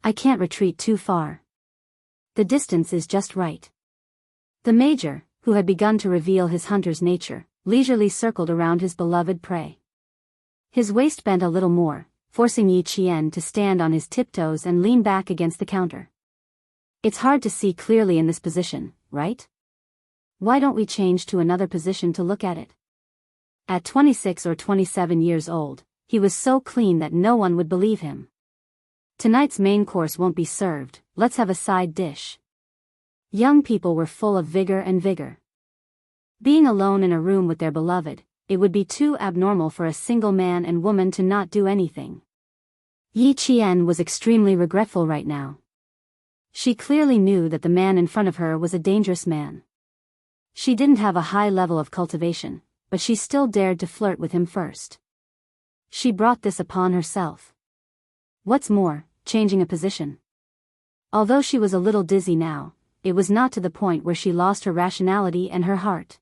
I can't retreat too far. The distance is just right. The Major, who had begun to reveal his hunter's nature, leisurely circled around his beloved prey. His waist bent a little more, forcing Yi Qian to stand on his tiptoes and lean back against the counter. It's hard to see clearly in this position, right? Why don't we change to another position to look at it? At 26 or 27 years old, he was so clean that no one would believe him. Tonight's main course won't be served, let's have a side dish. Young people were full of vigor and vigor. Being alone in a room with their beloved, it would be too abnormal for a single man and woman to not do anything. Yi Qian was extremely regretful right now. She clearly knew that the man in front of her was a dangerous man. She didn't have a high level of cultivation, but she still dared to flirt with him first. She brought this upon herself. What's more, changing a position. Although she was a little dizzy now, it was not to the point where she lost her rationality and her heart.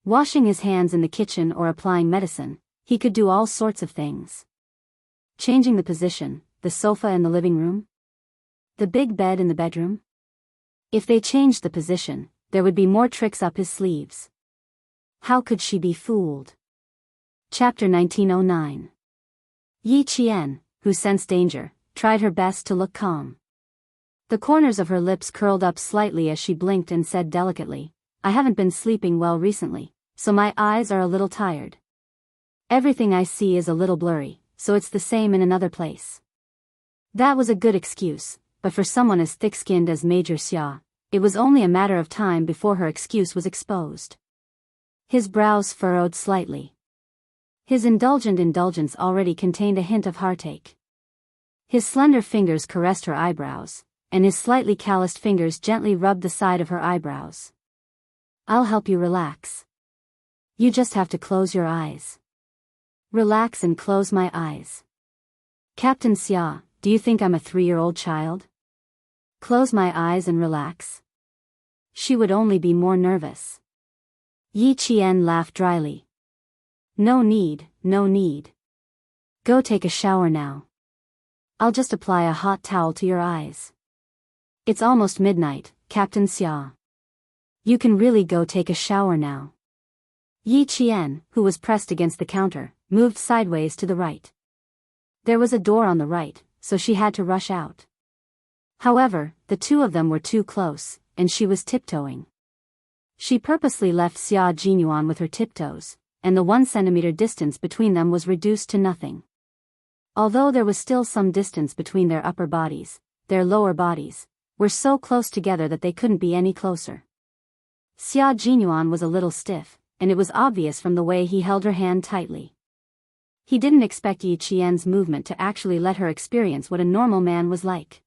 Washing his hands in the kitchen or applying medicine, he could do all sorts of things. Changing the position, the sofa in the living room? The big bed in the bedroom? If they changed the position, there would be more tricks up his sleeves. How could she be fooled? Chapter 1909. Yi Qian, who sensed danger, tried her best to look calm. The corners of her lips curled up slightly as she blinked and said delicately, "I haven't been sleeping well recently, so my eyes are a little tired. Everything I see is a little blurry, so it's the same in another place." That was a good excuse, but for someone as thick-skinned as Major Xia, it was only a matter of time before her excuse was exposed. His brows furrowed slightly. His indulgence already contained a hint of heartache. His slender fingers caressed her eyebrows, and his slightly calloused fingers gently rubbed the side of her eyebrows. "I'll help you relax. You just have to close your eyes." Relax and close my eyes. Captain Xia, do you think I'm a 3-year-old child? Close my eyes and relax. She would only be more nervous. Yi Qian laughed dryly. No need, no need. Go take a shower now. I'll just apply a hot towel to your eyes. It's almost midnight, Captain Xia. You can really go take a shower now. Yi Qian, who was pressed against the counter, moved sideways to the right. There was a door on the right, so she had to rush out. However, the two of them were too close, and she was tiptoeing. She purposely left Xia Jinyuan with her tiptoes, and the 1 centimeter distance between them was reduced to nothing. Although there was still some distance between their upper bodies, their lower bodies were so close together that they couldn't be any closer. Xia Jinyuan was a little stiff, and it was obvious from the way he held her hand tightly. He didn't expect Yi Qian's movement to actually let her experience what a normal man was like.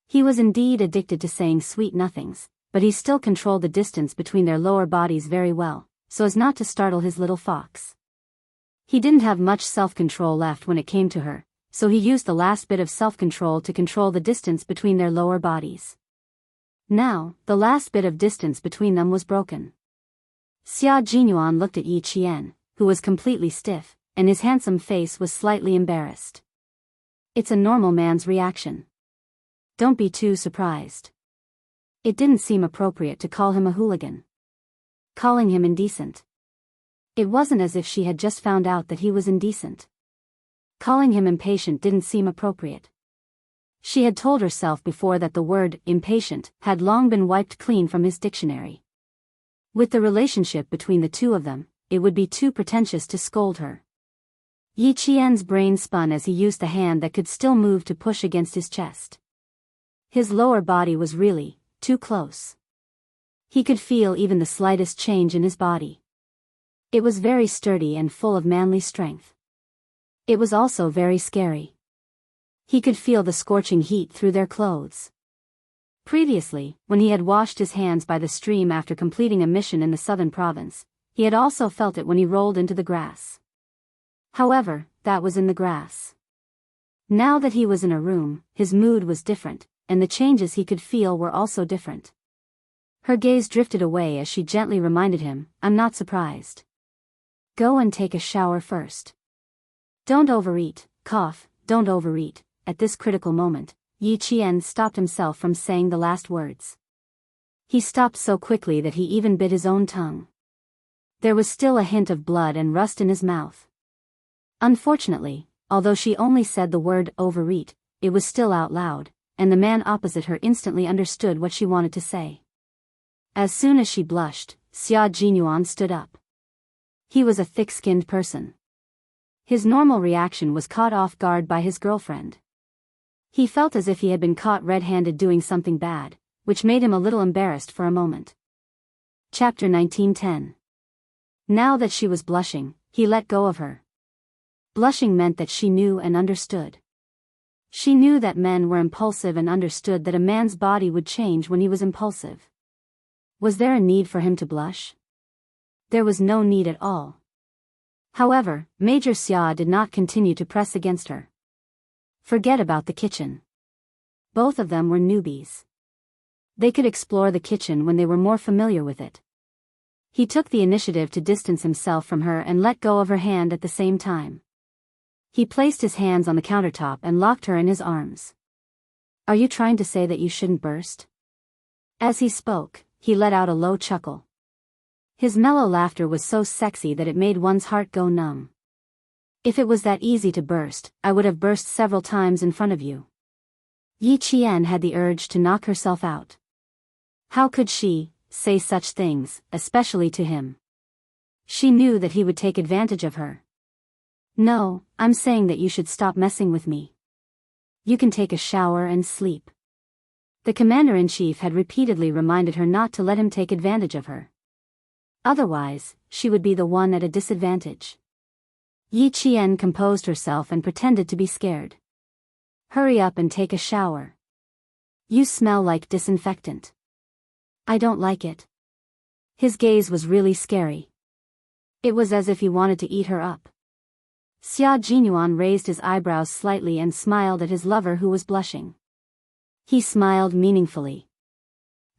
He was indeed addicted to saying sweet nothings, but he still controlled the distance between their lower bodies very well, so as not to startle his little fox. He didn't have much self-control left when it came to her, so he used the last bit of self-control to control the distance between their lower bodies. Now, the last bit of distance between them was broken. Xia Jinyuan looked at Yi Qian, who was completely stiff, and his handsome face was slightly embarrassed. It's a normal man's reaction. Don't be too surprised. It didn't seem appropriate to call him a hooligan. Calling him indecent. It wasn't as if she had just found out that he was indecent. Calling him impatient didn't seem appropriate. She had told herself before that the word impatient had long been wiped clean from his dictionary. With the relationship between the two of them, it would be too pretentious to scold her. Yi Qian's brain spun as he used the hand that could still move to push against his chest. His lower body was really too close. He could feel even the slightest change in his body. It was very sturdy and full of manly strength. It was also very scary. He could feel the scorching heat through their clothes. Previously, when he had washed his hands by the stream after completing a mission in the southern province, he had also felt it when he rolled into the grass. However, that was in the grass. Now that he was in a room, his mood was different, and the changes he could feel were also different. Her gaze drifted away as she gently reminded him, "I'm not surprised. Go and take a shower first. Don't overeat, don't overeat." At this critical moment, Yi Qian stopped himself from saying the last words. He stopped so quickly that he even bit his own tongue. There was still a hint of blood and rust in his mouth. Unfortunately, although she only said the word overeat, it was still out loud, and the man opposite her instantly understood what she wanted to say. As soon as she blushed, Xia Jinyuan stood up. He was a thick-skinned person. His normal reaction was caught off guard by his girlfriend. He felt as if he had been caught red-handed doing something bad, which made him a little embarrassed for a moment. Chapter 19:10. Now that she was blushing, he let go of her. Blushing meant that she knew and understood. She knew that men were impulsive and understood that a man's body would change when he was impulsive. Was there a need for him to blush? There was no need at all. However, Major Xia did not continue to press against her. Forget about the kitchen. Both of them were newbies. They could explore the kitchen when they were more familiar with it. He took the initiative to distance himself from her and let go of her hand at the same time. He placed his hands on the countertop and locked her in his arms. "Are you trying to say that you shouldn't burst?" As he spoke, he let out a low chuckle. His mellow laughter was so sexy that it made one's heart go numb. "If it was that easy to burst, I would have burst several times in front of you." Yi Qian had the urge to knock herself out. How could she say such things, especially to him? She knew that he would take advantage of her. "No, I'm saying that you should stop messing with me. You can take a shower and sleep." The commander-in-chief had repeatedly reminded her not to let him take advantage of her. Otherwise, she would be the one at a disadvantage. Yi Qian composed herself and pretended to be scared. "Hurry up and take a shower. You smell like disinfectant." "I don't like it." His gaze was really scary. It was as if he wanted to eat her up. Xia Jinyuan raised his eyebrows slightly and smiled at his lover who was blushing. He smiled meaningfully.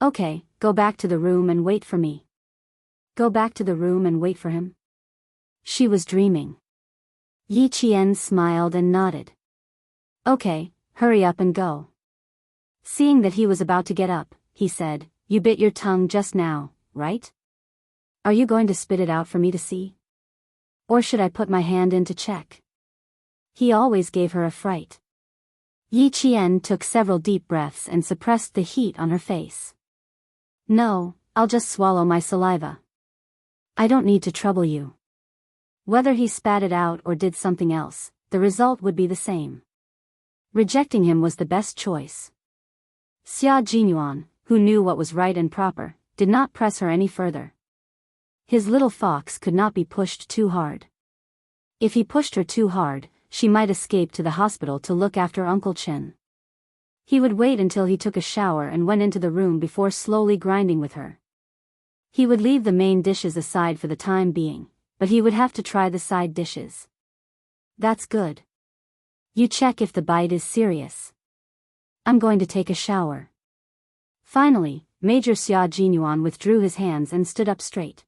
"Okay, go back to the room and wait for me." Go back to the room and wait for him? She was dreaming. Yi Qian smiled and nodded. "Okay, hurry up and go." Seeing that he was about to get up, he said, "You bit your tongue just now, right? Are you going to spit it out for me to see? Or should I put my hand in to check?" He always gave her a fright. Yi Qian took several deep breaths and suppressed the heat on her face. "No, I'll just swallow my saliva. I don't need to trouble you." Whether he spat it out or did something else, the result would be the same. Rejecting him was the best choice. Xia Jinyuan, who knew what was right and proper, did not press her any further. His little fox could not be pushed too hard. If he pushed her too hard, she might escape to the hospital to look after Uncle Chen. He would wait until he took a shower and went into the room before slowly grinding with her. He would leave the main dishes aside for the time being, but he would have to try the side dishes. "That's good. You check if the bite is serious. I'm going to take a shower." Finally, Major Xia Jinyuan withdrew his hands and stood up straight.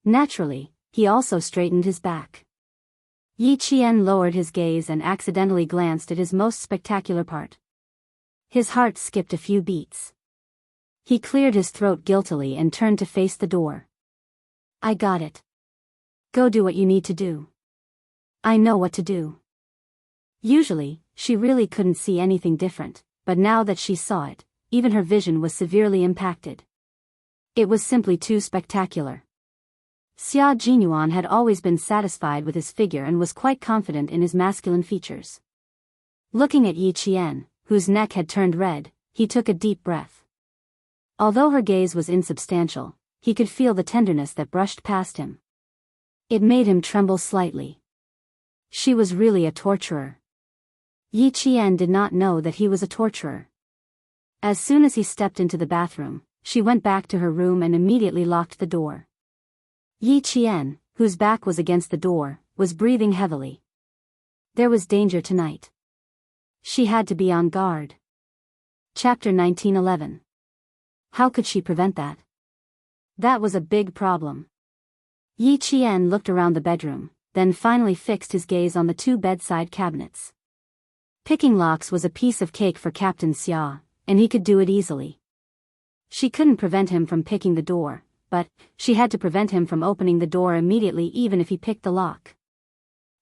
Naturally, he also straightened his back. Yi Qian lowered his gaze and accidentally glanced at his most spectacular part. His heart skipped a few beats. He cleared his throat guiltily and turned to face the door. I got it. Go do what you need to do. I know what to do. Usually, she really couldn't see anything different, but now that she saw it, even her vision was severely impacted. It was simply too spectacular. Xia Jinyuan had always been satisfied with his figure and was quite confident in his masculine features. Looking at Yi Qian, whose neck had turned red, he took a deep breath. Although her gaze was insubstantial, he could feel the tenderness that brushed past him. It made him tremble slightly. She was really a torturer. Yi Qian did not know that he was a torturer. As soon as he stepped into the bathroom, she went back to her room and immediately locked the door. Yi Qian, whose back was against the door, was breathing heavily. There was danger tonight. She had to be on guard. Chapter 1911. How could she prevent that? That was a big problem. Yi Qian looked around the bedroom, then finally fixed his gaze on the two bedside cabinets. Picking locks was a piece of cake for Captain Xia, and he could do it easily. She couldn't prevent him from picking the door, but she had to prevent him from opening the door immediately even if he picked the lock.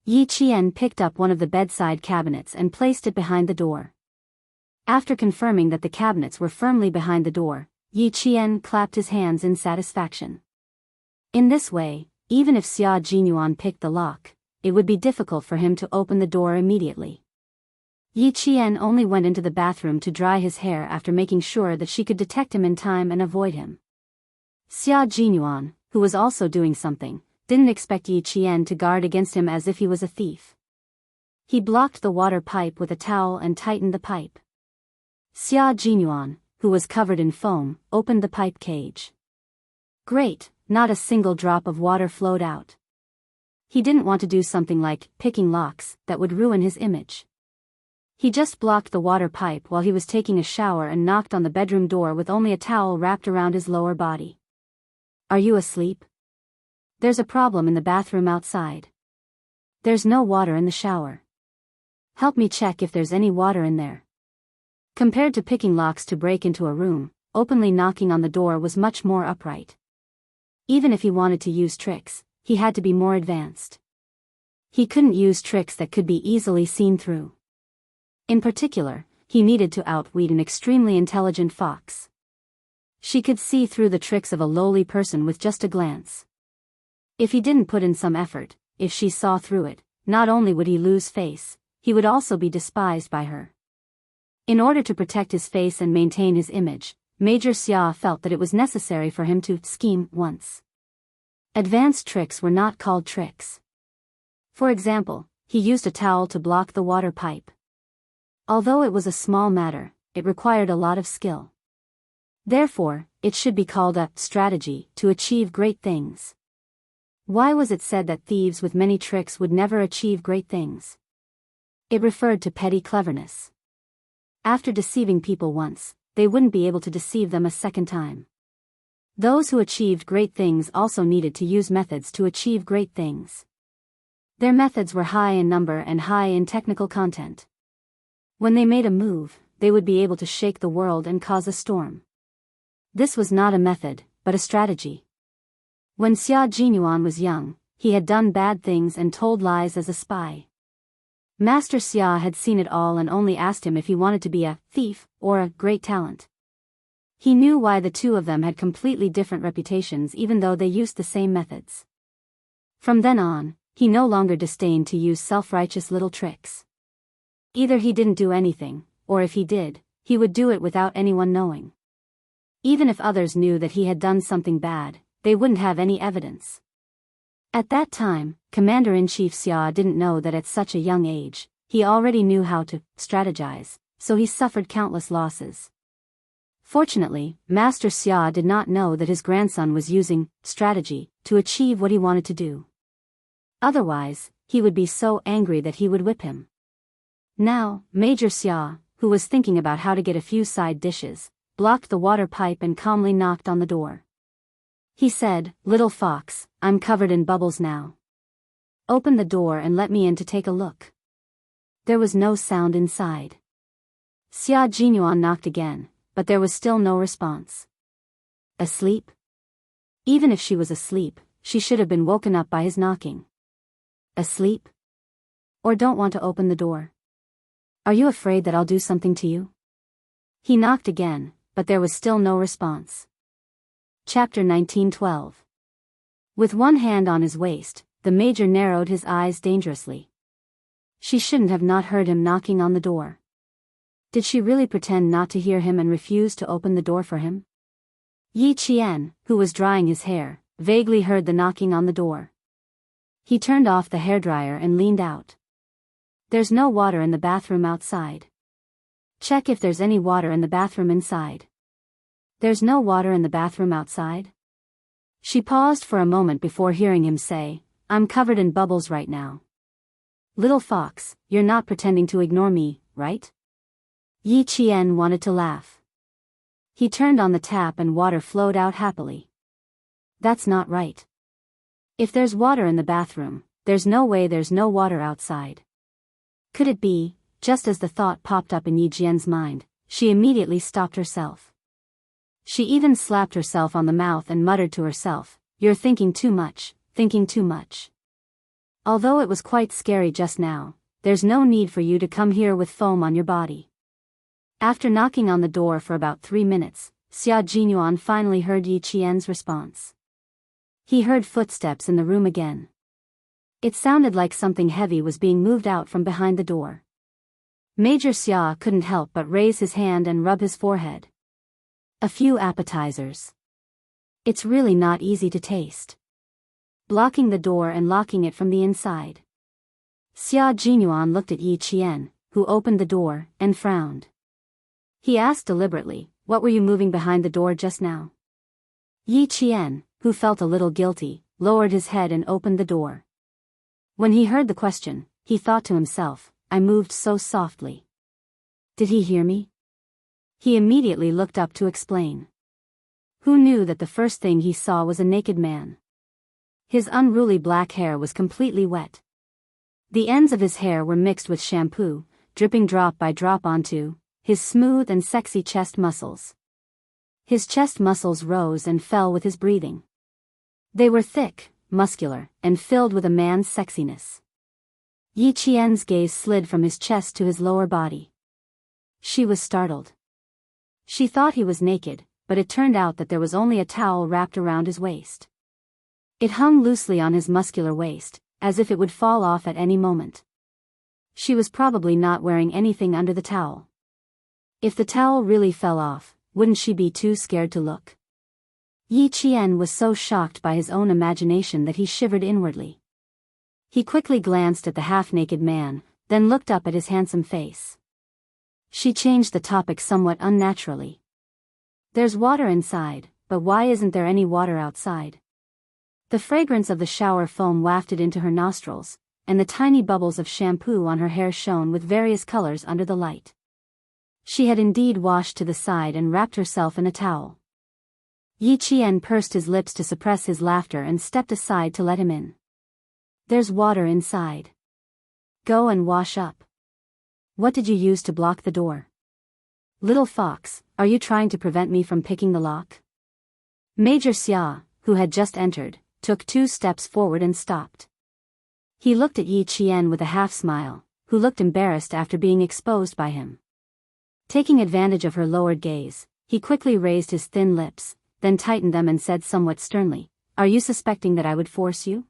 Yi Qian picked up one of the bedside cabinets and placed it behind the door. After confirming that the cabinets were firmly behind the door, Yi Qian clapped his hands in satisfaction. In this way, even if Xia Jinyuan picked the lock, it would be difficult for him to open the door immediately. Yi Qian only went into the bathroom to dry his hair after making sure that she could detect him in time and avoid him. Xia Jinyuan, who was also doing something, didn't expect Yi Qian to guard against him as if he was a thief. He blocked the water pipe with a towel and tightened the pipe. Xia Jinyuan, who was covered in foam, opened the pipe cage. Great, not a single drop of water flowed out. He didn't want to do something like picking locks that would ruin his image. He just blocked the water pipe while he was taking a shower and knocked on the bedroom door with only a towel wrapped around his lower body. Are you asleep? There's a problem in the bathroom outside. There's no water in the shower. Help me check if there's any water in there. Compared to picking locks to break into a room, openly knocking on the door was much more upright. Even if he wanted to use tricks, he had to be more advanced. He couldn't use tricks that could be easily seen through. In particular, he needed to outwit an extremely intelligent fox. She could see through the tricks of a lowly person with just a glance. If he didn't put in some effort, if she saw through it, not only would he lose face, he would also be despised by her. In order to protect his face and maintain his image, Major Xia felt that it was necessary for him to scheme once. Advanced tricks were not called tricks. For example, he used a towel to block the water pipe. Although it was a small matter, it required a lot of skill. Therefore, it should be called a strategy to achieve great things. Why was it said that thieves with many tricks would never achieve great things? It referred to petty cleverness. After deceiving people once, they wouldn't be able to deceive them a second time. Those who achieved great things also needed to use methods to achieve great things. Their methods were high in number and high in technical content. When they made a move, they would be able to shake the world and cause a storm. This was not a method, but a strategy. When Xia Jinyuan was young, he had done bad things and told lies as a spy. Master Xia had seen it all and only asked him if he wanted to be a thief or a great talent. He knew why the two of them had completely different reputations even though they used the same methods. From then on, he no longer disdained to use self-righteous little tricks. Either he didn't do anything, or if he did, he would do it without anyone knowing. Even if others knew that he had done something bad, they wouldn't have any evidence. At that time, Commander-in-Chief Xia didn't know that at such a young age, he already knew how to strategize, so he suffered countless losses. Fortunately, Master Xia did not know that his grandson was using strategy to achieve what he wanted to do. Otherwise, he would be so angry that he would whip him. Now, Major Xia, who was thinking about how to get a few side dishes, blocked the water pipe and calmly knocked on the door. He said, "Little fox, I'm covered in bubbles now. Open the door and let me in to take a look." There was no sound inside. Xia Jinyuan knocked again, but there was still no response. Asleep? Even if she was asleep, she should have been woken up by his knocking. Asleep? Or don't want to open the door? Are you afraid that I'll do something to you? He knocked again, but there was still no response. Chapter 19:12. With one hand on his waist, the Major narrowed his eyes dangerously. She shouldn't have not heard him knocking on the door. Did she really pretend not to hear him and refuse to open the door for him? Yi Qian, who was drying his hair, vaguely heard the knocking on the door. He turned off the hairdryer and leaned out. "There's no water in the bathroom outside. Check if there's any water in the bathroom inside." "There's no water in the bathroom outside?" She paused for a moment before hearing him say, "I'm covered in bubbles right now." "Little fox, you're not pretending to ignore me, right?" Yi Qian wanted to laugh. He turned on the tap and water flowed out happily. "That's not right. If there's water in the bathroom, there's no way there's no water outside." Could it be? Just as the thought popped up in Yi Qian's mind, she immediately stopped herself. She even slapped herself on the mouth and muttered to herself, "You're thinking too much, thinking too much. Although it was quite scary just now, there's no need for you to come here with foam on your body." After knocking on the door for about 3 minutes, Xia Jinyuan finally heard Yi Qian's response. He heard footsteps in the room again. It sounded like something heavy was being moved out from behind the door. Major Xia couldn't help but raise his hand and rub his forehead. A few appetizers. It's really not easy to taste. Blocking the door and locking it from the inside. Xia Jinyuan looked at Yi Qian, who opened the door, and frowned. He asked deliberately, "What were you moving behind the door just now?" Yi Qian, who felt a little guilty, lowered his head and opened the door. When he heard the question, he thought to himself, "I moved so softly. Did he hear me?" He immediately looked up to explain. Who knew that the first thing he saw was a naked man? His unruly black hair was completely wet. The ends of his hair were mixed with shampoo, dripping drop by drop onto his smooth and sexy chest muscles. His chest muscles rose and fell with his breathing. They were thick, muscular, and filled with a man's sexiness. Yi Qian's gaze slid from his chest to his lower body. She was startled. She thought he was naked, but it turned out that there was only a towel wrapped around his waist. It hung loosely on his muscular waist, as if it would fall off at any moment. She was probably not wearing anything under the towel. If the towel really fell off, wouldn't she be too scared to look? Yi Qian was so shocked by his own imagination that he shivered inwardly. He quickly glanced at the half-naked man, then looked up at his handsome face. She changed the topic somewhat unnaturally. "There's water inside, but why isn't there any water outside?" The fragrance of the shower foam wafted into her nostrils, and the tiny bubbles of shampoo on her hair shone with various colors under the light. She had indeed washed to the side and wrapped herself in a towel. Yi Qian pursed his lips to suppress his laughter and stepped aside to let him in. "There's water inside. Go and wash up. What did you use to block the door? Little fox, are you trying to prevent me from picking the lock?" Major Xia, who had just entered, took 2 steps forward and stopped. He looked at Yi Qian with a half-smile, who looked embarrassed after being exposed by him. Taking advantage of her lowered gaze, he quickly raised his thin lips, then tightened them and said somewhat sternly, "Are you suspecting that I would force you?"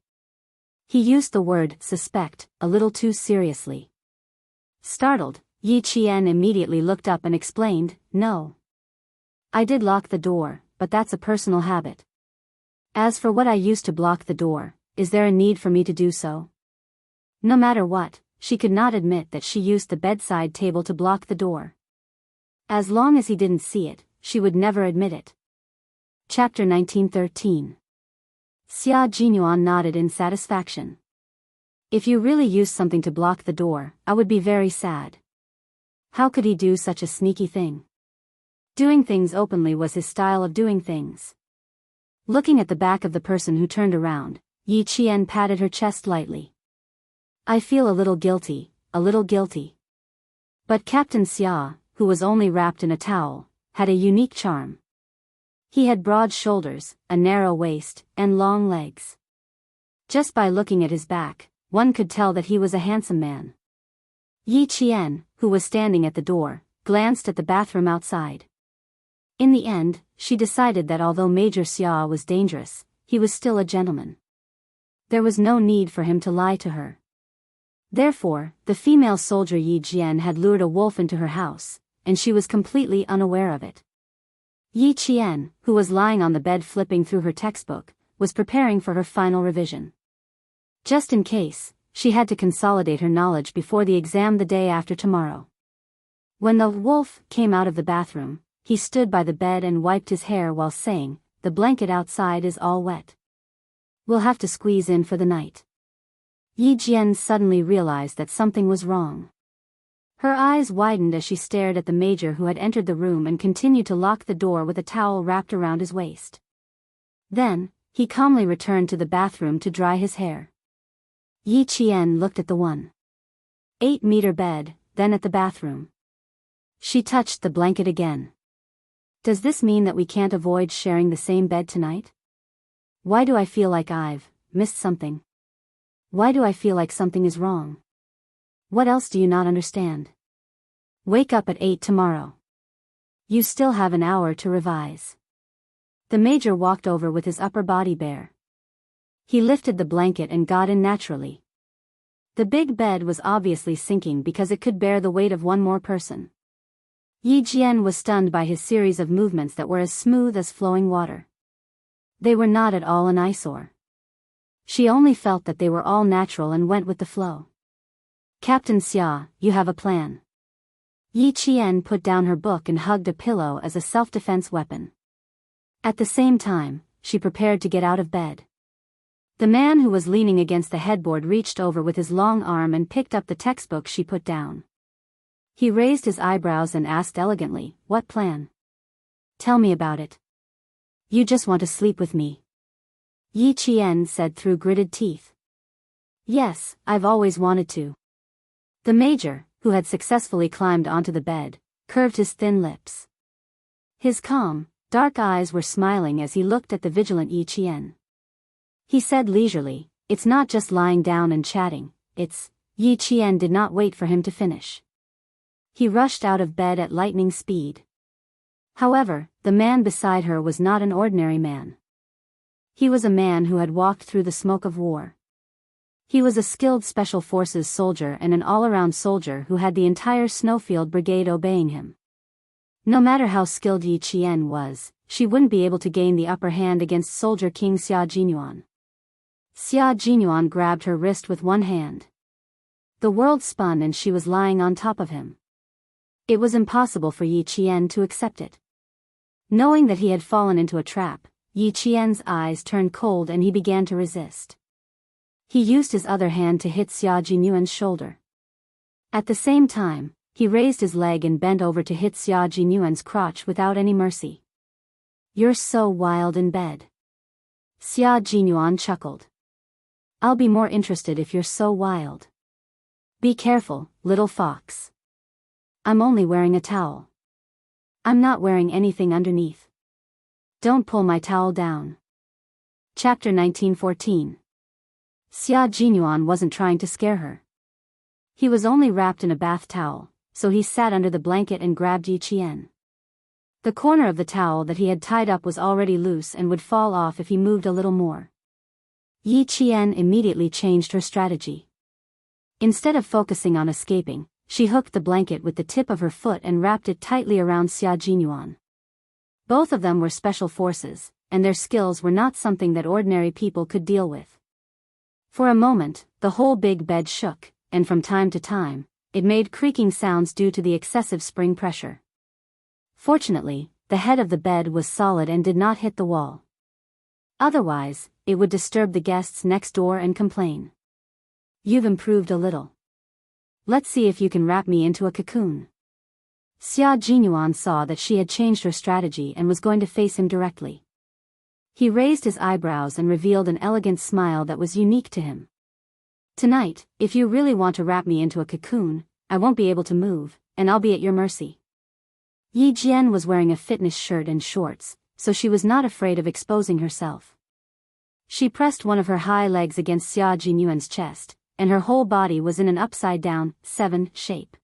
He used the word "suspect" a little too seriously. Startled, Yi Qian immediately looked up and explained, "No. I did lock the door, but that's a personal habit. As for what I used to block the door, is there a need for me to do so?" No matter what, she could not admit that she used the bedside table to block the door. As long as he didn't see it, she would never admit it. Chapter 19:13. Xia Jinyuan nodded in satisfaction. "If you really used something to block the door, I would be very sad. How could he do such a sneaky thing? Doing things openly was his style of doing things." Looking at the back of the person who turned around, Yi Qian patted her chest lightly. I feel a little guilty, a little guilty. But Captain Xia, who was only wrapped in a towel, had a unique charm. He had broad shoulders, a narrow waist, and long legs. Just by looking at his back, one could tell that he was a handsome man. Yi Qian, who was standing at the door, glanced at the bathroom outside. In the end, she decided that although Major Xia was dangerous, he was still a gentleman. There was no need for him to lie to her. Therefore, the female soldier Yi Jian had lured a wolf into her house, and she was completely unaware of it. Yi Qian, who was lying on the bed flipping through her textbook, was preparing for her final revision. Just in case, she had to consolidate her knowledge before the exam the day after tomorrow. When the wolf came out of the bathroom, he stood by the bed and wiped his hair while saying, "The blanket outside is all wet. We'll have to squeeze in for the night." Yi Jian suddenly realized that something was wrong. Her eyes widened as she stared at the major who had entered the room and continued to lock the door with a towel wrapped around his waist. Then, he calmly returned to the bathroom to dry his hair. Yi Qian looked at the 1.8-meter bed, then at the bathroom. She touched the blanket again. Does this mean that we can't avoid sharing the same bed tonight? Why do I feel like I've missed something? Why do I feel like something is wrong? What else do you not understand? Wake up at 8 tomorrow. You still have an hour to revise. The major walked over with his upper body bare. He lifted the blanket and got in naturally. The big bed was obviously sinking because it could bear the weight of one more person. Yi Jian was stunned by his series of movements that were as smooth as flowing water. They were not at all an eyesore. She only felt that they were all natural and went with the flow. Captain Xia, you have a plan. Yi Qian put down her book and hugged a pillow as a self-defense weapon. At the same time, she prepared to get out of bed. The man who was leaning against the headboard reached over with his long arm and picked up the textbook she put down. He raised his eyebrows and asked elegantly, "What plan? Tell me about it." "You just want to sleep with me," Yi Qian said through gritted teeth. "Yes, I've always wanted to." The major, who had successfully climbed onto the bed, curved his thin lips. His calm, dark eyes were smiling as he looked at the vigilant Yi Qian. He said leisurely, "It's not just lying down and chatting, it's..." Yi Qian did not wait for him to finish. He rushed out of bed at lightning speed. However, the man beside her was not an ordinary man. He was a man who had walked through the smoke of war. He was a skilled special forces soldier and an all-around soldier who had the entire Snowfield Brigade obeying him. No matter how skilled Yi Qian was, she wouldn't be able to gain the upper hand against Soldier King Xia Jinyuan. Xia Jinyuan grabbed her wrist with one hand. The world spun and she was lying on top of him. It was impossible for Yi Qian to accept it. Knowing that he had fallen into a trap, Yi Qian's eyes turned cold and he began to resist. He used his other hand to hit Xia Jinyuan's shoulder. At the same time, he raised his leg and bent over to hit Xia Jinyuan's crotch without any mercy. "You're so wild in bed." Xia Jinyuan chuckled. "I'll be more interested if you're so wild. Be careful, little fox. I'm only wearing a towel. I'm not wearing anything underneath. Don't pull my towel down." Chapter 1914. Xia Jinyuan wasn't trying to scare her. He was only wrapped in a bath towel, so he sat under the blanket and grabbed Yi Qian. The corner of the towel that he had tied up was already loose and would fall off if he moved a little more. Yi Qian immediately changed her strategy. Instead of focusing on escaping, she hooked the blanket with the tip of her foot and wrapped it tightly around Xia Jinyuan. Both of them were special forces, and their skills were not something that ordinary people could deal with. For a moment, the whole big bed shook, and from time to time, it made creaking sounds due to the excessive spring pressure. Fortunately, the head of the bed was solid and did not hit the wall. Otherwise, it would disturb the guests next door and complain. "You've improved a little. Let's see if you can wrap me into a cocoon." Xia Jinyuan saw that she had changed her strategy and was going to face him directly. He raised his eyebrows and revealed an elegant smile that was unique to him. Tonight, if you really want to wrap me into a cocoon, I won't be able to move, and I'll be at your mercy. Yi Jian was wearing a fitness shirt and shorts, so she was not afraid of exposing herself. She pressed one of her high legs against Xia Jinyuan's chest, and her whole body was in an upside-down, 7 shape.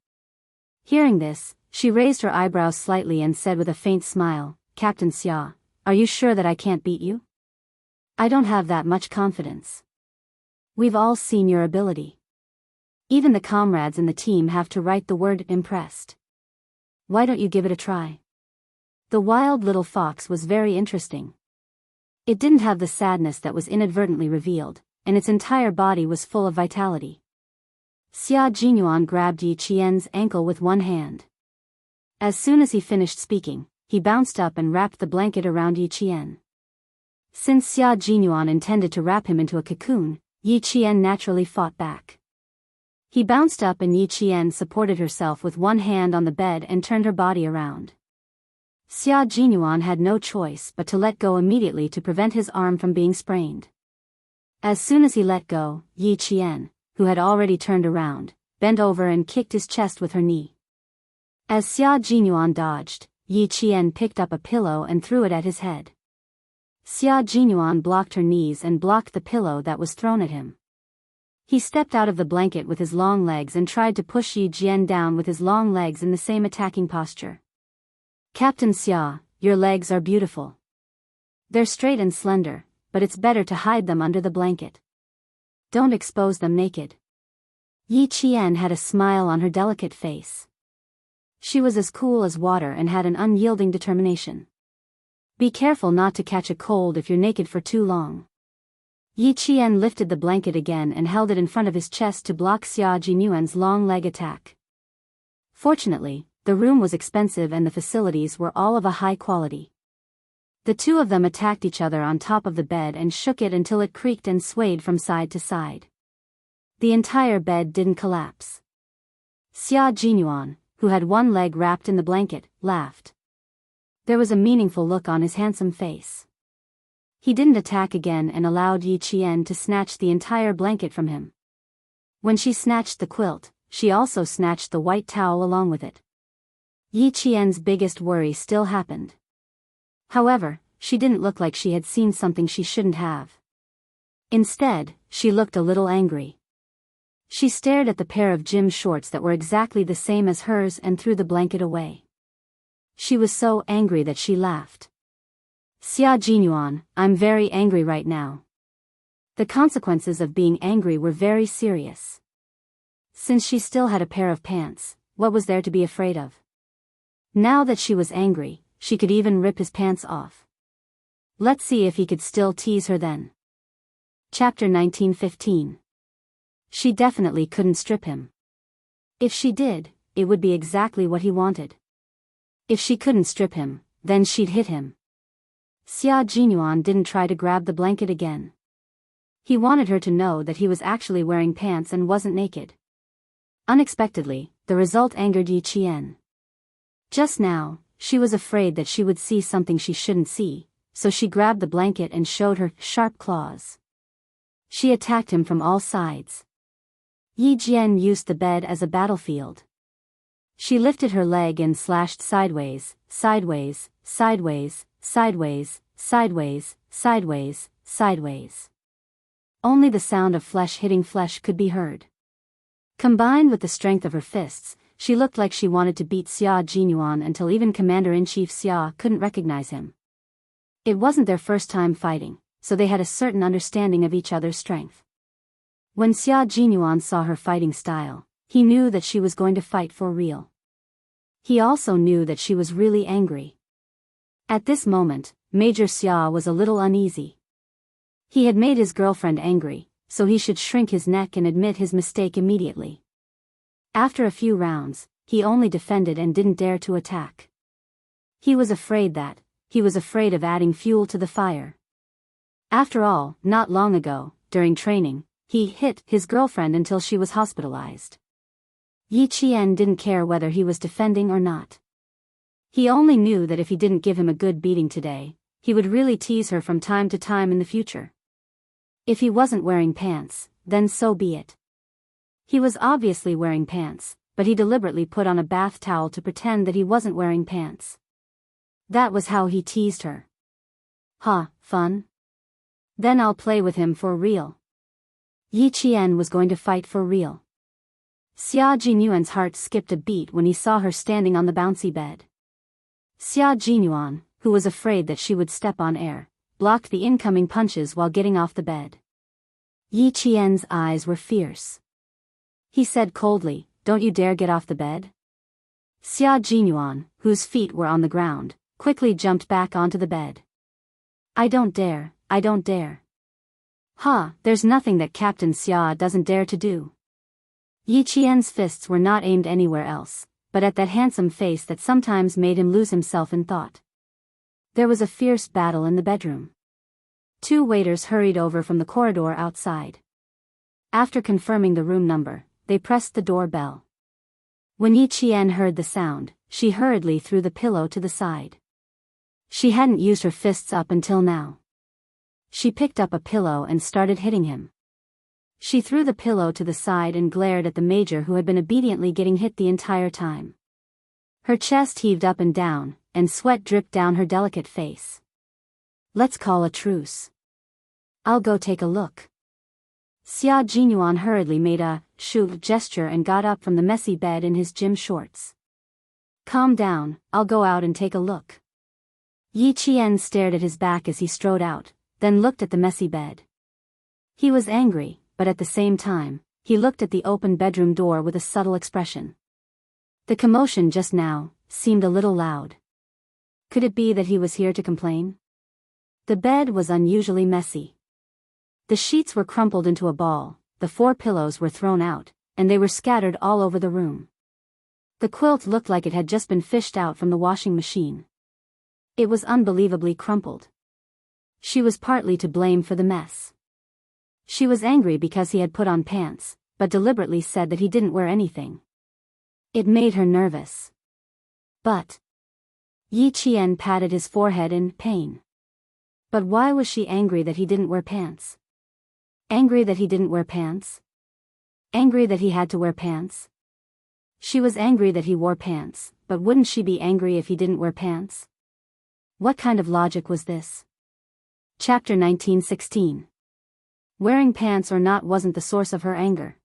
Hearing this, she raised her eyebrows slightly and said with a faint smile, "Captain Xia, are you sure that I can't beat you? I don't have that much confidence. We've all seen your ability. Even the comrades in the team have to write the word impressed. Why don't you give it a try?" The wild little fox was very interesting. It didn't have the sadness that was inadvertently revealed, and its entire body was full of vitality. Xia Jinyuan grabbed Yi Qian's ankle with one hand. As soon as he finished speaking, he bounced up and wrapped the blanket around Yi Qian. Since Xia Jinyuan intended to wrap him into a cocoon, Yi Qian naturally fought back. He bounced up and Yi Qian supported herself with one hand on the bed and turned her body around. Xia Jinyuan had no choice but to let go immediately to prevent his arm from being sprained. As soon as he let go, Yi Qian, who had already turned around, bent over and kicked his chest with her knee. As Xia Jinyuan dodged, Yi Qian picked up a pillow and threw it at his head. Xia Jinyuan blocked her knees and blocked the pillow that was thrown at him. He stepped out of the blanket with his long legs and tried to push Yi Jian down with his long legs in the same attacking posture. "Captain Xia, your legs are beautiful. They're straight and slender, but it's better to hide them under the blanket. Don't expose them naked." Yi Qian had a smile on her delicate face. She was as cool as water and had an unyielding determination. "Be careful not to catch a cold if you're naked for too long." Yi Qian lifted the blanket again and held it in front of his chest to block Xia Jinyuan's long leg attack. Fortunately, the room was expensive and the facilities were all of a high quality. The two of them attacked each other on top of the bed and shook it until it creaked and swayed from side to side. The entire bed didn't collapse. Xia Jinyuan, who had one leg wrapped in the blanket, laughed. There was a meaningful look on his handsome face. He didn't attack again and allowed Yi Qian to snatch the entire blanket from him. When she snatched the quilt, she also snatched the white towel along with it. Yi Qian's biggest worry still happened. However, she didn't look like she had seen something she shouldn't have. Instead, she looked a little angry. She stared at the pair of gym shorts that were exactly the same as hers and threw the blanket away. She was so angry that she laughed. "Xia Jinyuan, I'm very angry right now." The consequences of being angry were very serious. Since she still had a pair of pants, what was there to be afraid of? Now that she was angry, she could even rip his pants off. Let's see if he could still tease her then. Chapter 19:15. She definitely couldn't strip him. If she did, it would be exactly what he wanted. If she couldn't strip him, then she'd hit him. Xia Jinyuan didn't try to grab the blanket again. He wanted her to know that he was actually wearing pants and wasn't naked. Unexpectedly, the result angered Yi Qian. Just now, she was afraid that she would see something she shouldn't see, so she grabbed the blanket and showed her sharp claws. She attacked him from all sides. Yi Jian used the bed as a battlefield. She lifted her leg and slashed sideways, sideways, sideways, sideways, sideways, sideways, sideways. Only the sound of flesh hitting flesh could be heard. Combined with the strength of her fists, she looked like she wanted to beat Xia Jinyuan until even Commander-in-Chief Xia couldn't recognize him. It wasn't their first time fighting, so they had a certain understanding of each other's strength. When Xia Jinyuan saw her fighting style, he knew that she was going to fight for real. He also knew that she was really angry. At this moment, Major Xia was a little uneasy. He had made his girlfriend angry, so he should shrink his neck and admit his mistake immediately. After a few rounds, he only defended and didn't dare to attack. He was afraid of adding fuel to the fire. After all, not long ago, during training, he hit his girlfriend until she was hospitalized. Yi Qian didn't care whether he was defending or not. He only knew that if he didn't give him a good beating today, he would really tease her from time to time in the future. If he wasn't wearing pants, then so be it. He was obviously wearing pants, but he deliberately put on a bath towel to pretend that he wasn't wearing pants. That was how he teased her. Ha, fun? Then I'll play with him for real. Yi Qian was going to fight for real. Xia Jinyuan's heart skipped a beat when he saw her standing on the bouncy bed. Xia Jinyuan, who was afraid that she would step on air, blocked the incoming punches while getting off the bed. Yi Qian's eyes were fierce. He said coldly, "Don't you dare get off the bed?" Xia Jinyuan, whose feet were on the ground, quickly jumped back onto the bed. I don't dare, I don't dare. Ha, there's nothing that Captain Xia doesn't dare to do. Yi Qian's fists were not aimed anywhere else, but at that handsome face that sometimes made him lose himself in thought. There was a fierce battle in the bedroom. Two waiters hurried over from the corridor outside. After confirming the room number, they pressed the doorbell. When Yi Qian heard the sound, she hurriedly threw the pillow to the side. She hadn't used her fists up until now. She picked up a pillow and started hitting him. She threw the pillow to the side and glared at the major, who had been obediently getting hit the entire time. Her chest heaved up and down, and sweat dripped down her delicate face. Let's call a truce. I'll go take a look. Xia Jinyuan hurriedly made a "shoo" gesture and got up from the messy bed in his gym shorts. Calm down, I'll go out and take a look. Yi Qian stared at his back as he strode out, then looked at the messy bed. He was angry, but at the same time, he looked at the open bedroom door with a subtle expression. The commotion just now seemed a little loud. Could it be that he was here to complain? The bed was unusually messy. The sheets were crumpled into a ball, the 4 pillows were thrown out, and they were scattered all over the room. The quilt looked like it had just been fished out from the washing machine. It was unbelievably crumpled. She was partly to blame for the mess. She was angry because he had put on pants, but deliberately said that he didn't wear anything. It made her nervous. But Yi Qian patted his forehead in pain. But why was she angry that he didn't wear pants? Angry that he didn't wear pants? Angry that he had to wear pants? She was angry that he wore pants, but wouldn't she be angry if he didn't wear pants? What kind of logic was this? Chapter 19:16. Wearing pants or not wasn't the source of her anger.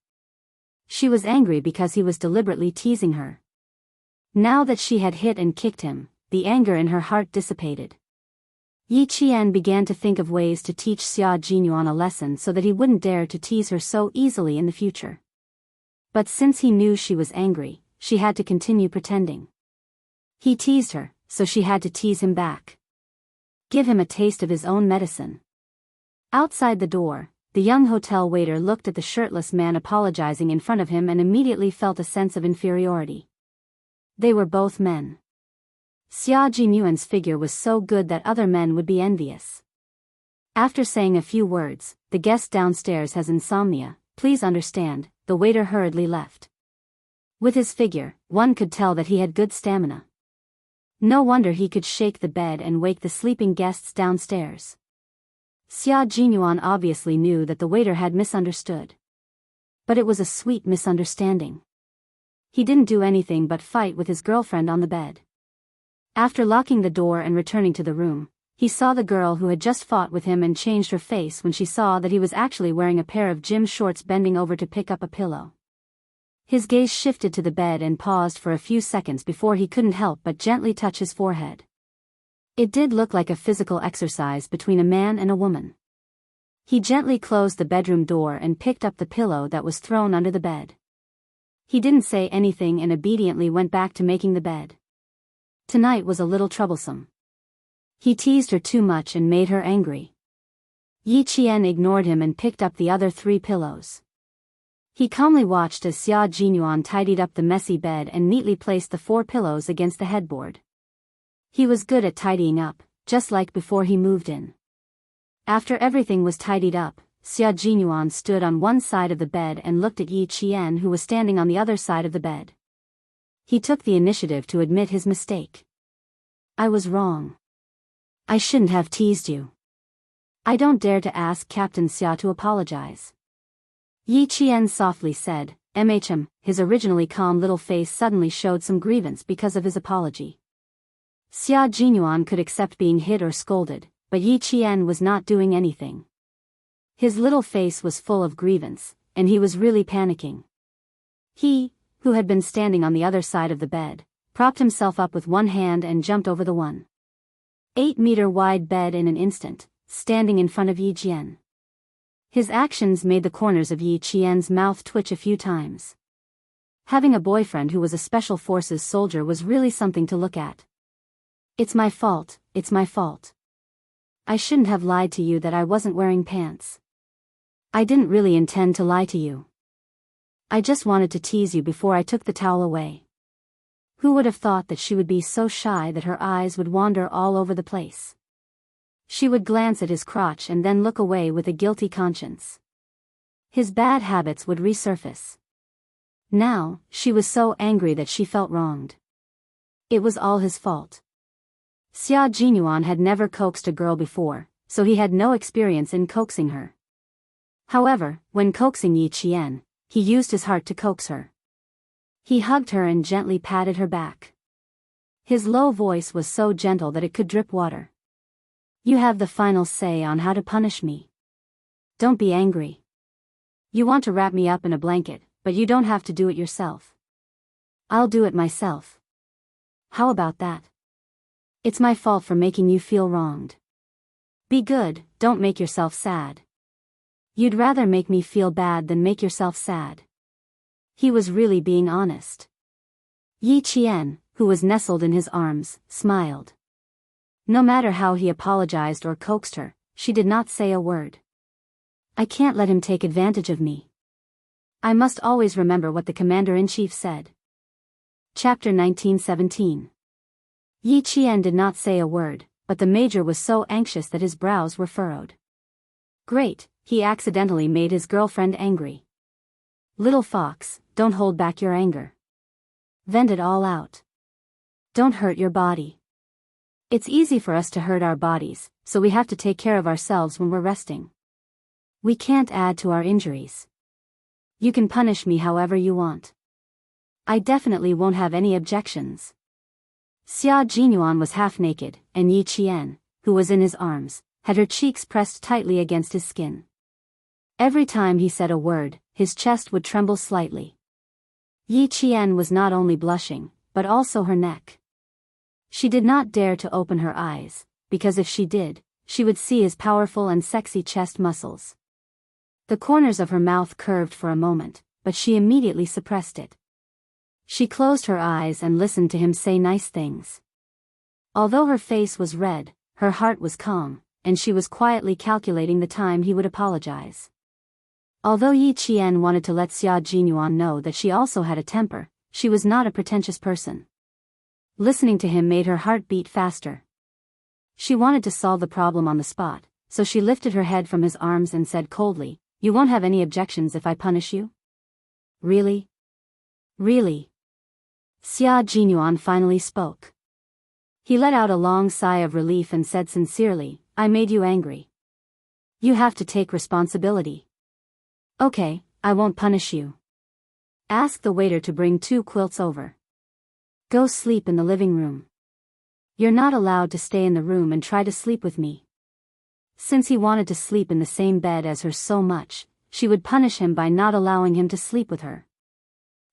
She was angry because he was deliberately teasing her. Now that she had hit and kicked him, the anger in her heart dissipated. Yi Qian began to think of ways to teach Xia Jinyuan a lesson so that he wouldn't dare to tease her so easily in the future. But since he knew she was angry, she had to continue pretending. He teased her, so she had to tease him back. Give him a taste of his own medicine. Outside the door, the young hotel waiter looked at the shirtless man apologizing in front of him and immediately felt a sense of inferiority. They were both men. Xia Jinyuan's figure was so good that other men would be envious. After saying a few words, "The guest downstairs has insomnia, please understand," the waiter hurriedly left. With his figure, one could tell that he had good stamina. No wonder he could shake the bed and wake the sleeping guests downstairs. Xia Jinyuan obviously knew that the waiter had misunderstood. But it was a sweet misunderstanding. He didn't do anything but fight with his girlfriend on the bed. After locking the door and returning to the room, he saw the girl who had just fought with him and changed her face when she saw that he was actually wearing a pair of gym shorts, bending over to pick up a pillow. His gaze shifted to the bed and paused for a few seconds before he couldn't help but gently touch his forehead. It did look like a physical exercise between a man and a woman. He gently closed the bedroom door and picked up the pillow that was thrown under the bed. He didn't say anything and obediently went back to making the bed. Tonight was a little troublesome. He teased her too much and made her angry. Yi Qian ignored him and picked up the other 3 pillows. He calmly watched as Xia Jinyuan tidied up the messy bed and neatly placed the 4 pillows against the headboard. He was good at tidying up, just like before he moved in. After everything was tidied up, Xia Jinyuan stood on one side of the bed and looked at Yi Qian, who was standing on the other side of the bed. He took the initiative to admit his mistake. I was wrong. I shouldn't have teased you. I don't dare to ask Captain Xia to apologize. Yi Qian softly said, his originally calm little face suddenly showed some grievance because of his apology. Xia Jinyuan could accept being hit or scolded, but Yi Qian was not doing anything. His little face was full of grievance, and he was really panicking. He, who had been standing on the other side of the bed, propped himself up with one hand and jumped over the 1.8-meter wide bed in an instant, standing in front of Yi Qian. His actions made the corners of Yi Qian's mouth twitch a few times. Having a boyfriend who was a special forces soldier was really something to look at. It's my fault, it's my fault. I shouldn't have lied to you that I wasn't wearing pants. I didn't really intend to lie to you. I just wanted to tease you before I took the towel away. Who would have thought that she would be so shy that her eyes would wander all over the place? She would glance at his crotch and then look away with a guilty conscience. His bad habits would resurface. Now, she was so angry that she felt wronged. It was all his fault. Xia Jinyuan had never coaxed a girl before, so he had no experience in coaxing her. However, when coaxing Yi Qian, he used his heart to coax her. He hugged her and gently patted her back. His low voice was so gentle that it could drip water. You have the final say on how to punish me. Don't be angry. You want to wrap me up in a blanket, but you don't have to do it yourself. I'll do it myself. How about that? It's my fault for making you feel wronged. Be good, don't make yourself sad. You'd rather make me feel bad than make yourself sad. He was really being honest. Yi Qian, who was nestled in his arms, smiled. No matter how he apologized or coaxed her, she did not say a word. I can't let him take advantage of me. I must always remember what the Commander-in-Chief said. Chapter 1917. Yi Qian did not say a word, but the Major was so anxious that his brows were furrowed. Great, he accidentally made his girlfriend angry. Little fox, don't hold back your anger. Vent it all out. Don't hurt your body. It's easy for us to hurt our bodies, so we have to take care of ourselves when we're resting. We can't add to our injuries. You can punish me however you want. I definitely won't have any objections. Xia Jinyuan was half naked, and Yi Qian, who was in his arms, had her cheeks pressed tightly against his skin. Every time he said a word, his chest would tremble slightly. Yi Qian was not only blushing, but also her neck. She did not dare to open her eyes, because if she did, she would see his powerful and sexy chest muscles. The corners of her mouth curved for a moment, but she immediately suppressed it. She closed her eyes and listened to him say nice things. Although her face was red, her heart was calm, and she was quietly calculating the time he would apologize. Although Yi Qian wanted to let Xia Jinyuan know that she also had a temper, she was not a pretentious person. Listening to him made her heart beat faster. She wanted to solve the problem on the spot, so she lifted her head from his arms and said coldly, "You won't have any objections if I punish you?" Really? Really? Xia Jinyuan finally spoke. He let out a long sigh of relief and said sincerely, "I made you angry. You have to take responsibility. Okay, I won't punish you. Ask the waiter to bring 2 quilts over. Go sleep in the living room. You're not allowed to stay in the room and try to sleep with me." Since he wanted to sleep in the same bed as her so much, she would punish him by not allowing him to sleep with her.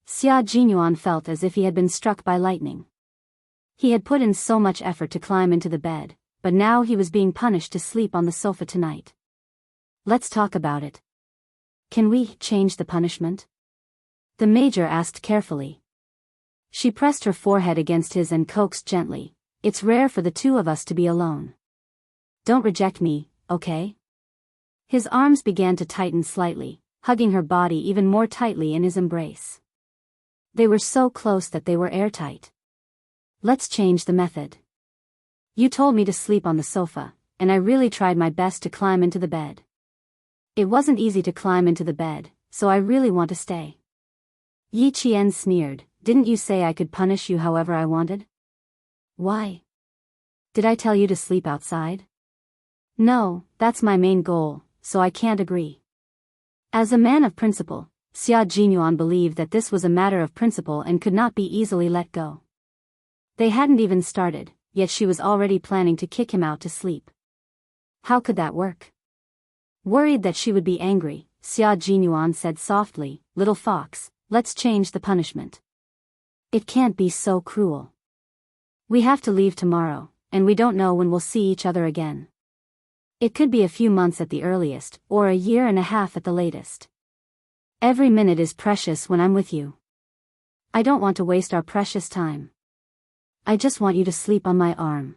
Xia Jinyuan felt as if he had been struck by lightning. He had put in so much effort to climb into the bed, but now he was being punished to sleep on the sofa tonight. Let's talk about it. Can we change the punishment? The Major asked carefully. She pressed her forehead against his and coaxed gently, "It's rare for the 2 of us to be alone. Don't reject me, okay?" His arms began to tighten slightly, hugging her body even more tightly in his embrace. They were so close that they were airtight. Let's change the method. You told me to sleep on the sofa, and I really tried my best to climb into the bed. It wasn't easy to climb into the bed, so I really want to stay. Yi Qian sneered, "Didn't you say I could punish you however I wanted?" Why? Did I tell you to sleep outside? No, that's my main goal, so I can't agree. As a man of principle, Xia Jinyuan believed that this was a matter of principle and could not be easily let go. They hadn't even started, yet she was already planning to kick him out to sleep. How could that work? Worried that she would be angry, Xia Jinyuan said softly, "Little fox, let's change the punishment. It can't be so cruel. We have to leave tomorrow, and we don't know when we'll see each other again. It could be a few months at the earliest, or a year and a half at the latest. Every minute is precious when I'm with you. I don't want to waste our precious time. I just want you to sleep on my arm."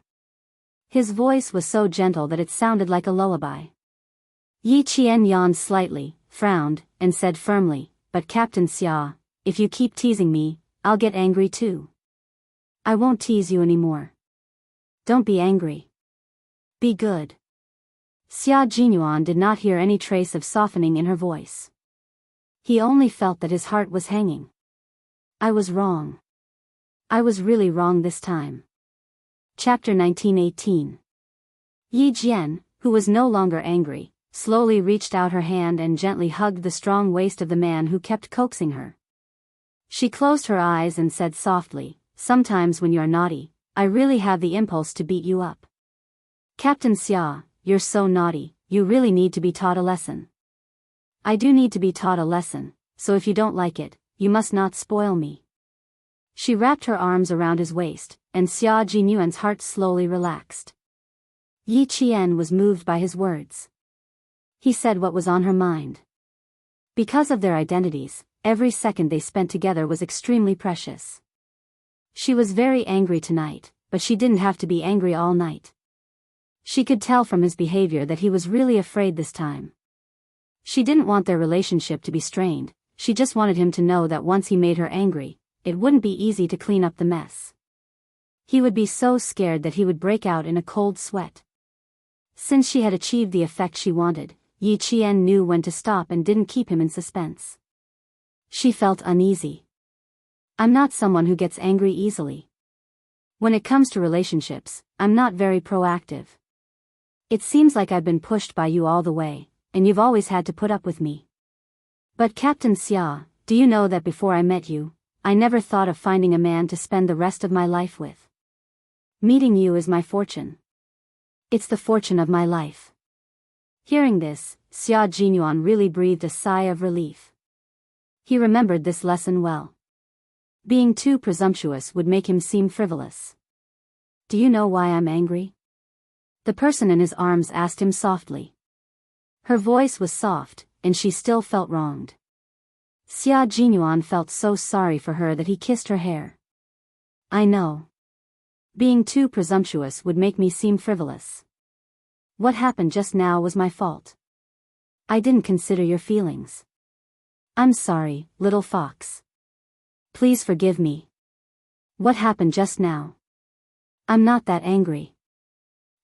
His voice was so gentle that it sounded like a lullaby. Yi Qian yawned slightly, frowned, and said firmly, "But Captain Xia, if you keep teasing me, I'll get angry too." "I won't tease you anymore. Don't be angry. Be good." Xia Jinyuan did not hear any trace of softening in her voice. He only felt that his heart was hanging. "I was wrong. I was really wrong this time." Chapter 19:18. Yi Jian, who was no longer angry, slowly reached out her hand and gently hugged the strong waist of the man who kept coaxing her. She closed her eyes and said softly, "Sometimes when you are naughty, I really have the impulse to beat you up. Captain Xia, you're so naughty, you really need to be taught a lesson." "I do need to be taught a lesson, so if you don't like it, you must not spoil me." She wrapped her arms around his waist, and Xia Jinyuan's heart slowly relaxed. Yi Qian was moved by his words. He said what was on her mind. Because of their identities, every second they spent together was extremely precious. She was very angry tonight, but she didn't have to be angry all night. She could tell from his behavior that he was really afraid this time. She didn't want their relationship to be strained, she just wanted him to know that once he made her angry, it wouldn't be easy to clean up the mess. He would be so scared that he would break out in a cold sweat. Since she had achieved the effect she wanted, Yi Qian knew when to stop and didn't keep him in suspense. She felt uneasy. "I'm not someone who gets angry easily. When it comes to relationships, I'm not very proactive. It seems like I've been pushed by you all the way, and you've always had to put up with me. But Captain Xia, do you know that before I met you, I never thought of finding a man to spend the rest of my life with? Meeting you is my fortune. It's the fortune of my life." Hearing this, Xia Jinyuan really breathed a sigh of relief. He remembered this lesson well. Being too presumptuous would make him seem frivolous. "Do you know why I'm angry?" the person in his arms asked him softly. Her voice was soft, and she still felt wronged. Xia Jinyuan felt so sorry for her that he kissed her hair. "I know. Being too presumptuous would make me seem frivolous. What happened just now was my fault. I didn't consider your feelings. I'm sorry, little fox. Please forgive me. What happened just now? I'm not that angry.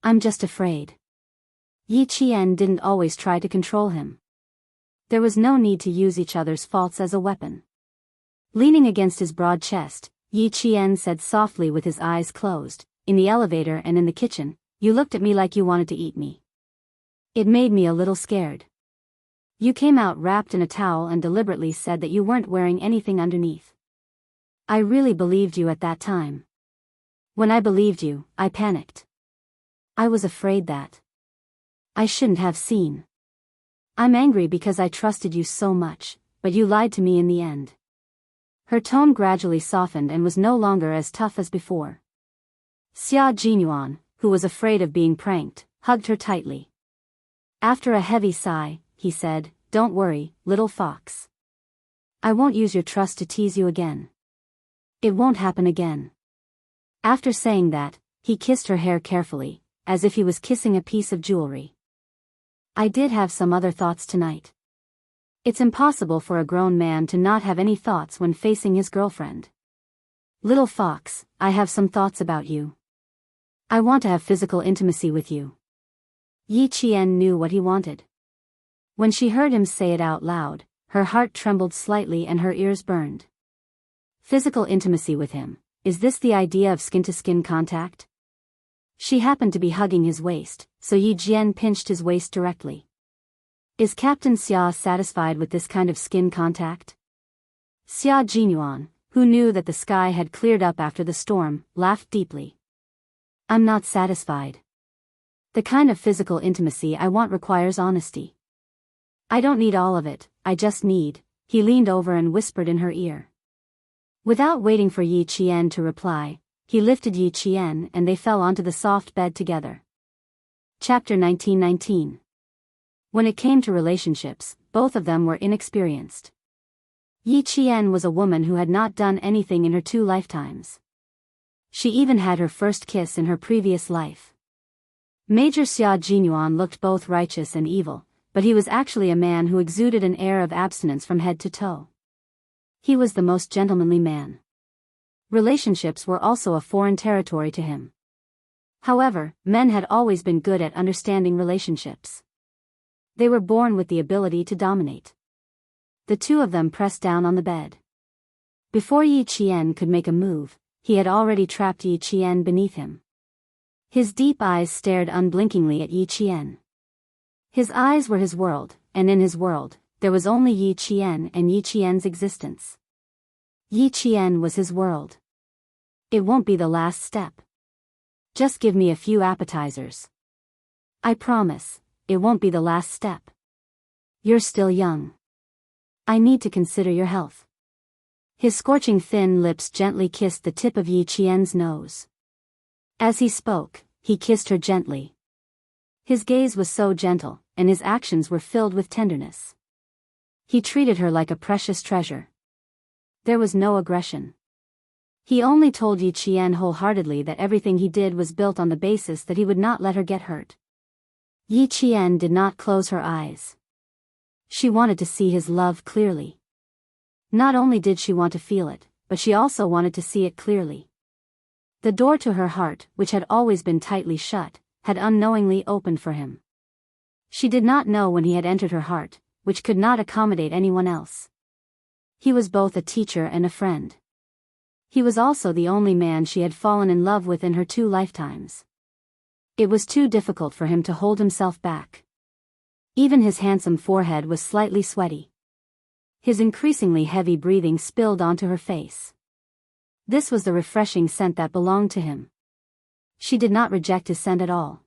I'm just afraid." Yi Qian didn't always try to control him. There was no need to use each other's faults as a weapon. Leaning against his broad chest, Yi Qian said softly with his eyes closed, "In the elevator and in the kitchen, you looked at me like you wanted to eat me. It made me a little scared. You came out wrapped in a towel and deliberately said that you weren't wearing anything underneath. I really believed you at that time. When I believed you, I panicked. I was afraid that I shouldn't have seen. I'm angry because I trusted you so much, but you lied to me in the end." Her tone gradually softened and was no longer as tough as before. Xia Jinyuan, who was afraid of being pranked, hugged her tightly. After a heavy sigh, he said, "Don't worry, little fox. I won't use your trust to tease you again. It won't happen again." After saying that, he kissed her hair carefully, as if he was kissing a piece of jewelry. "I did have some other thoughts tonight. It's impossible for a grown man to not have any thoughts when facing his girlfriend. Little fox, I have some thoughts about you. I want to have physical intimacy with you." Yi Qian knew what he wanted. When she heard him say it out loud, her heart trembled slightly and her ears burned. Physical intimacy with him, is this the idea of skin-to-skin contact? She happened to be hugging his waist, so Yi Jian pinched his waist directly. Is Captain Xia satisfied with this kind of skin contact? Xia Jinyuan, who knew that the sky had cleared up after the storm, laughed deeply. I'm not satisfied. The kind of physical intimacy I want requires honesty. I don't need all of it, I just need. He leaned over and whispered in her ear. Without waiting for Yi Qian to reply, he lifted Yi Qian and they fell onto the soft bed together. Chapter 1919. When it came to relationships, both of them were inexperienced. Yi Qian was a woman who had not done anything in her 2 lifetimes. She even had her first kiss in her previous life. Major Xia Jinyuan looked both righteous and evil, but he was actually a man who exuded an air of abstinence from head to toe. He was the most gentlemanly man. Relationships were also a foreign territory to him. However, men had always been good at understanding relationships. They were born with the ability to dominate. The two of them pressed down on the bed. Before Yi Qian could make a move, he had already trapped Yi Qian beneath him. His deep eyes stared unblinkingly at Yi Qian. His eyes were his world, and in his world, there was only Yi Qian and Yi Qian's existence. Yi Qian was his world. It won't be the last step. Just give me a few appetizers. I promise, it won't be the last step. You're still young. I need to consider your health. His scorching thin lips gently kissed the tip of Yi Qian's nose. As he spoke, he kissed her gently. His gaze was so gentle, and his actions were filled with tenderness. He treated her like a precious treasure. There was no aggression. He only told Yi Qian wholeheartedly that everything he did was built on the basis that he would not let her get hurt. Yi Qian did not close her eyes. She wanted to see his love clearly. Not only did she want to feel it, but she also wanted to see it clearly. The door to her heart, which had always been tightly shut, had unknowingly opened for him. She did not know when he had entered her heart, which could not accommodate anyone else. He was both a teacher and a friend. He was also the only man she had fallen in love with in her 2 lifetimes. It was too difficult for him to hold himself back. Even his handsome forehead was slightly sweaty. His increasingly heavy breathing spilled onto her face. This was the refreshing scent that belonged to him. She did not reject his scent at all.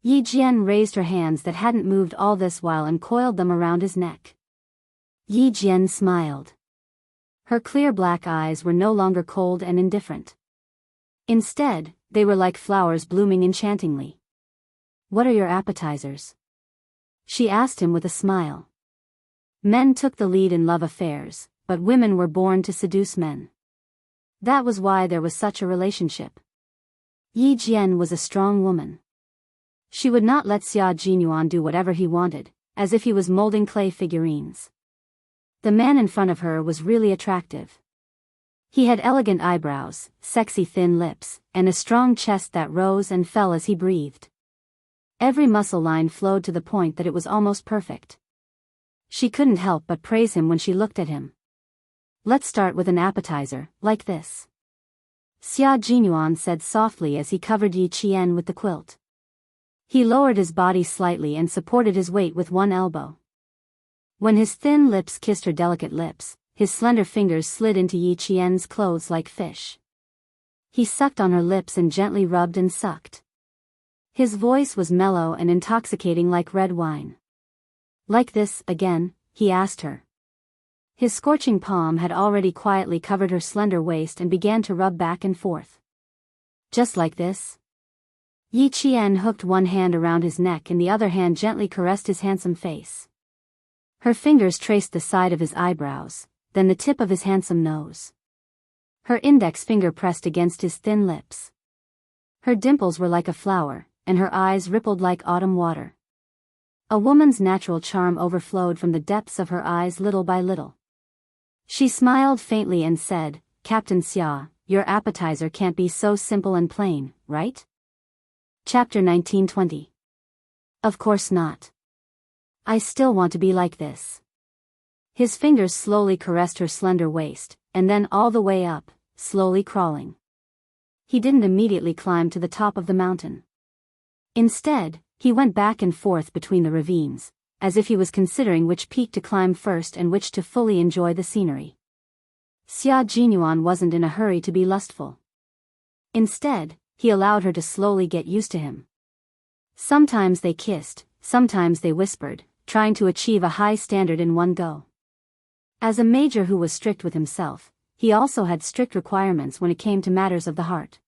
Yi Jian raised her hands that hadn't moved all this while and coiled them around his neck. Yi Jian smiled. Her clear black eyes were no longer cold and indifferent. Instead, they were like flowers blooming enchantingly. What are your appetizers? She asked him with a smile. Men took the lead in love affairs, but women were born to seduce men. That was why there was such a relationship. Yi Jian was a strong woman. She would not let Xia Jinyuan do whatever he wanted, as if he was molding clay figurines. The man in front of her was really attractive. He had elegant eyebrows, sexy thin lips, and a strong chest that rose and fell as he breathed. Every muscle line flowed to the point that it was almost perfect. She couldn't help but praise him when she looked at him. Let's start with an appetizer, like this. Xia Jinyuan said softly as he covered Yi Qian with the quilt. He lowered his body slightly and supported his weight with one elbow. When his thin lips kissed her delicate lips, his slender fingers slid into Yi Qian's clothes like fish. He sucked on her lips and gently rubbed and sucked. His voice was mellow and intoxicating like red wine. Like this, again, he asked her. His scorching palm had already quietly covered her slender waist and began to rub back and forth. Just like this? Yi Qian hooked one hand around his neck and the other hand gently caressed his handsome face. Her fingers traced the side of his eyebrows, then the tip of his handsome nose. Her index finger pressed against his thin lips. Her dimples were like a flower, and her eyes rippled like autumn water. A woman's natural charm overflowed from the depths of her eyes little by little. She smiled faintly and said, Captain Xia, your appetizer can't be so simple and plain, right? Chapter 1920. Of course not. I still want to be like this. His fingers slowly caressed her slender waist, and then all the way up, slowly crawling. he didn't immediately climb to the top of the mountain. Instead, he went back and forth between the ravines, as if he was considering which peak to climb first and which to fully enjoy the scenery. Xia Jinyuan wasn't in a hurry to be lustful. Instead, he allowed her to slowly get used to him. Sometimes they kissed, sometimes they whispered, trying to achieve a high standard in one go. As a major who was strict with himself, he also had strict requirements when it came to matters of the heart.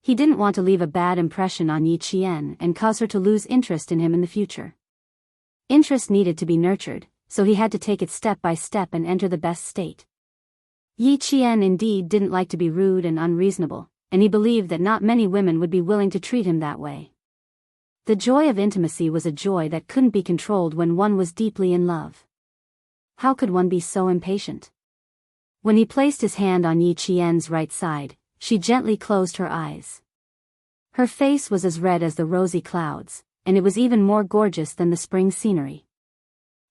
He didn't want to leave a bad impression on Yi Qian and cause her to lose interest in him in the future. Interest needed to be nurtured, so he had to take it step by step and enter the best state. Yi Qian indeed didn't like to be rude and unreasonable, and he believed that not many women would be willing to treat him that way. The joy of intimacy was a joy that couldn't be controlled when one was deeply in love. How could one be so impatient? When he placed his hand on Yi Qian's right side, she gently closed her eyes. Her face was as red as the rosy clouds, and it was even more gorgeous than the spring scenery.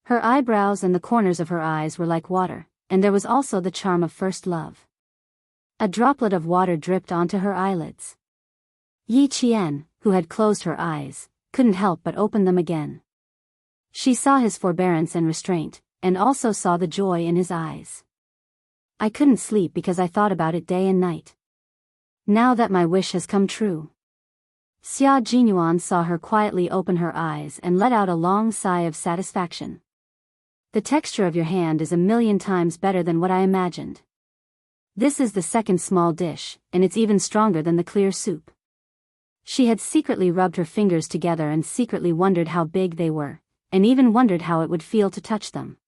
Her eyebrows and the corners of her eyes were like water, and there was also the charm of first love. A droplet of water dripped onto her eyelids. Yi Qian, who had closed her eyes, couldn't help but open them again. She saw his forbearance and restraint, and also saw the joy in his eyes. I couldn't sleep because I thought about it day and night. Now that my wish has come true. Xia Jinyuan saw her quietly open her eyes and let out a long sigh of satisfaction. The texture of your hand is 1,000,000 times better than what I imagined. This is the second small dish, and it's even stronger than the clear soup. She had secretly rubbed her fingers together and secretly wondered how big they were, and even wondered how it would feel to touch them.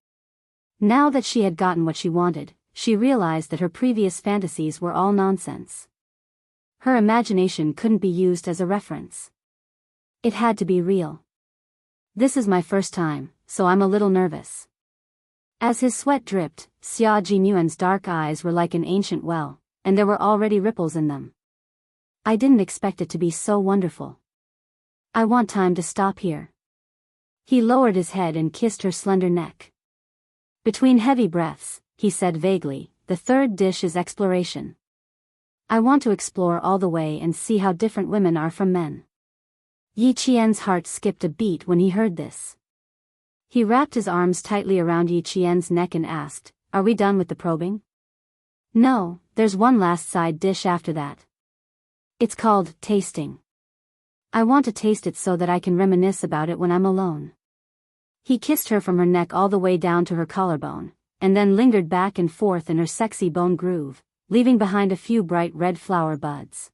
Now that she had gotten what she wanted, she realized that her previous fantasies were all nonsense. Her imagination couldn't be used as a reference. It had to be real. This is my first time, so I'm a little nervous. As his sweat dripped, Xia Jinyuan's dark eyes were like an ancient well, and there were already ripples in them. I didn't expect it to be so wonderful. I want time to stop here. He lowered his head and kissed her slender neck. Between heavy breaths, he said vaguely, the third dish is exploration. I want to explore all the way and see how different women are from men. Yi Qian's heart skipped a beat when he heard this. He wrapped his arms tightly around Yi Qian's neck and asked, "Are we done with the probing?" "No, there's one last side dish after that. It's called tasting. I want to taste it so that I can reminisce about it when I'm alone." He kissed her from her neck all the way down to her collarbone, and then lingered back and forth in her sexy bone groove, leaving behind a few bright red flower buds.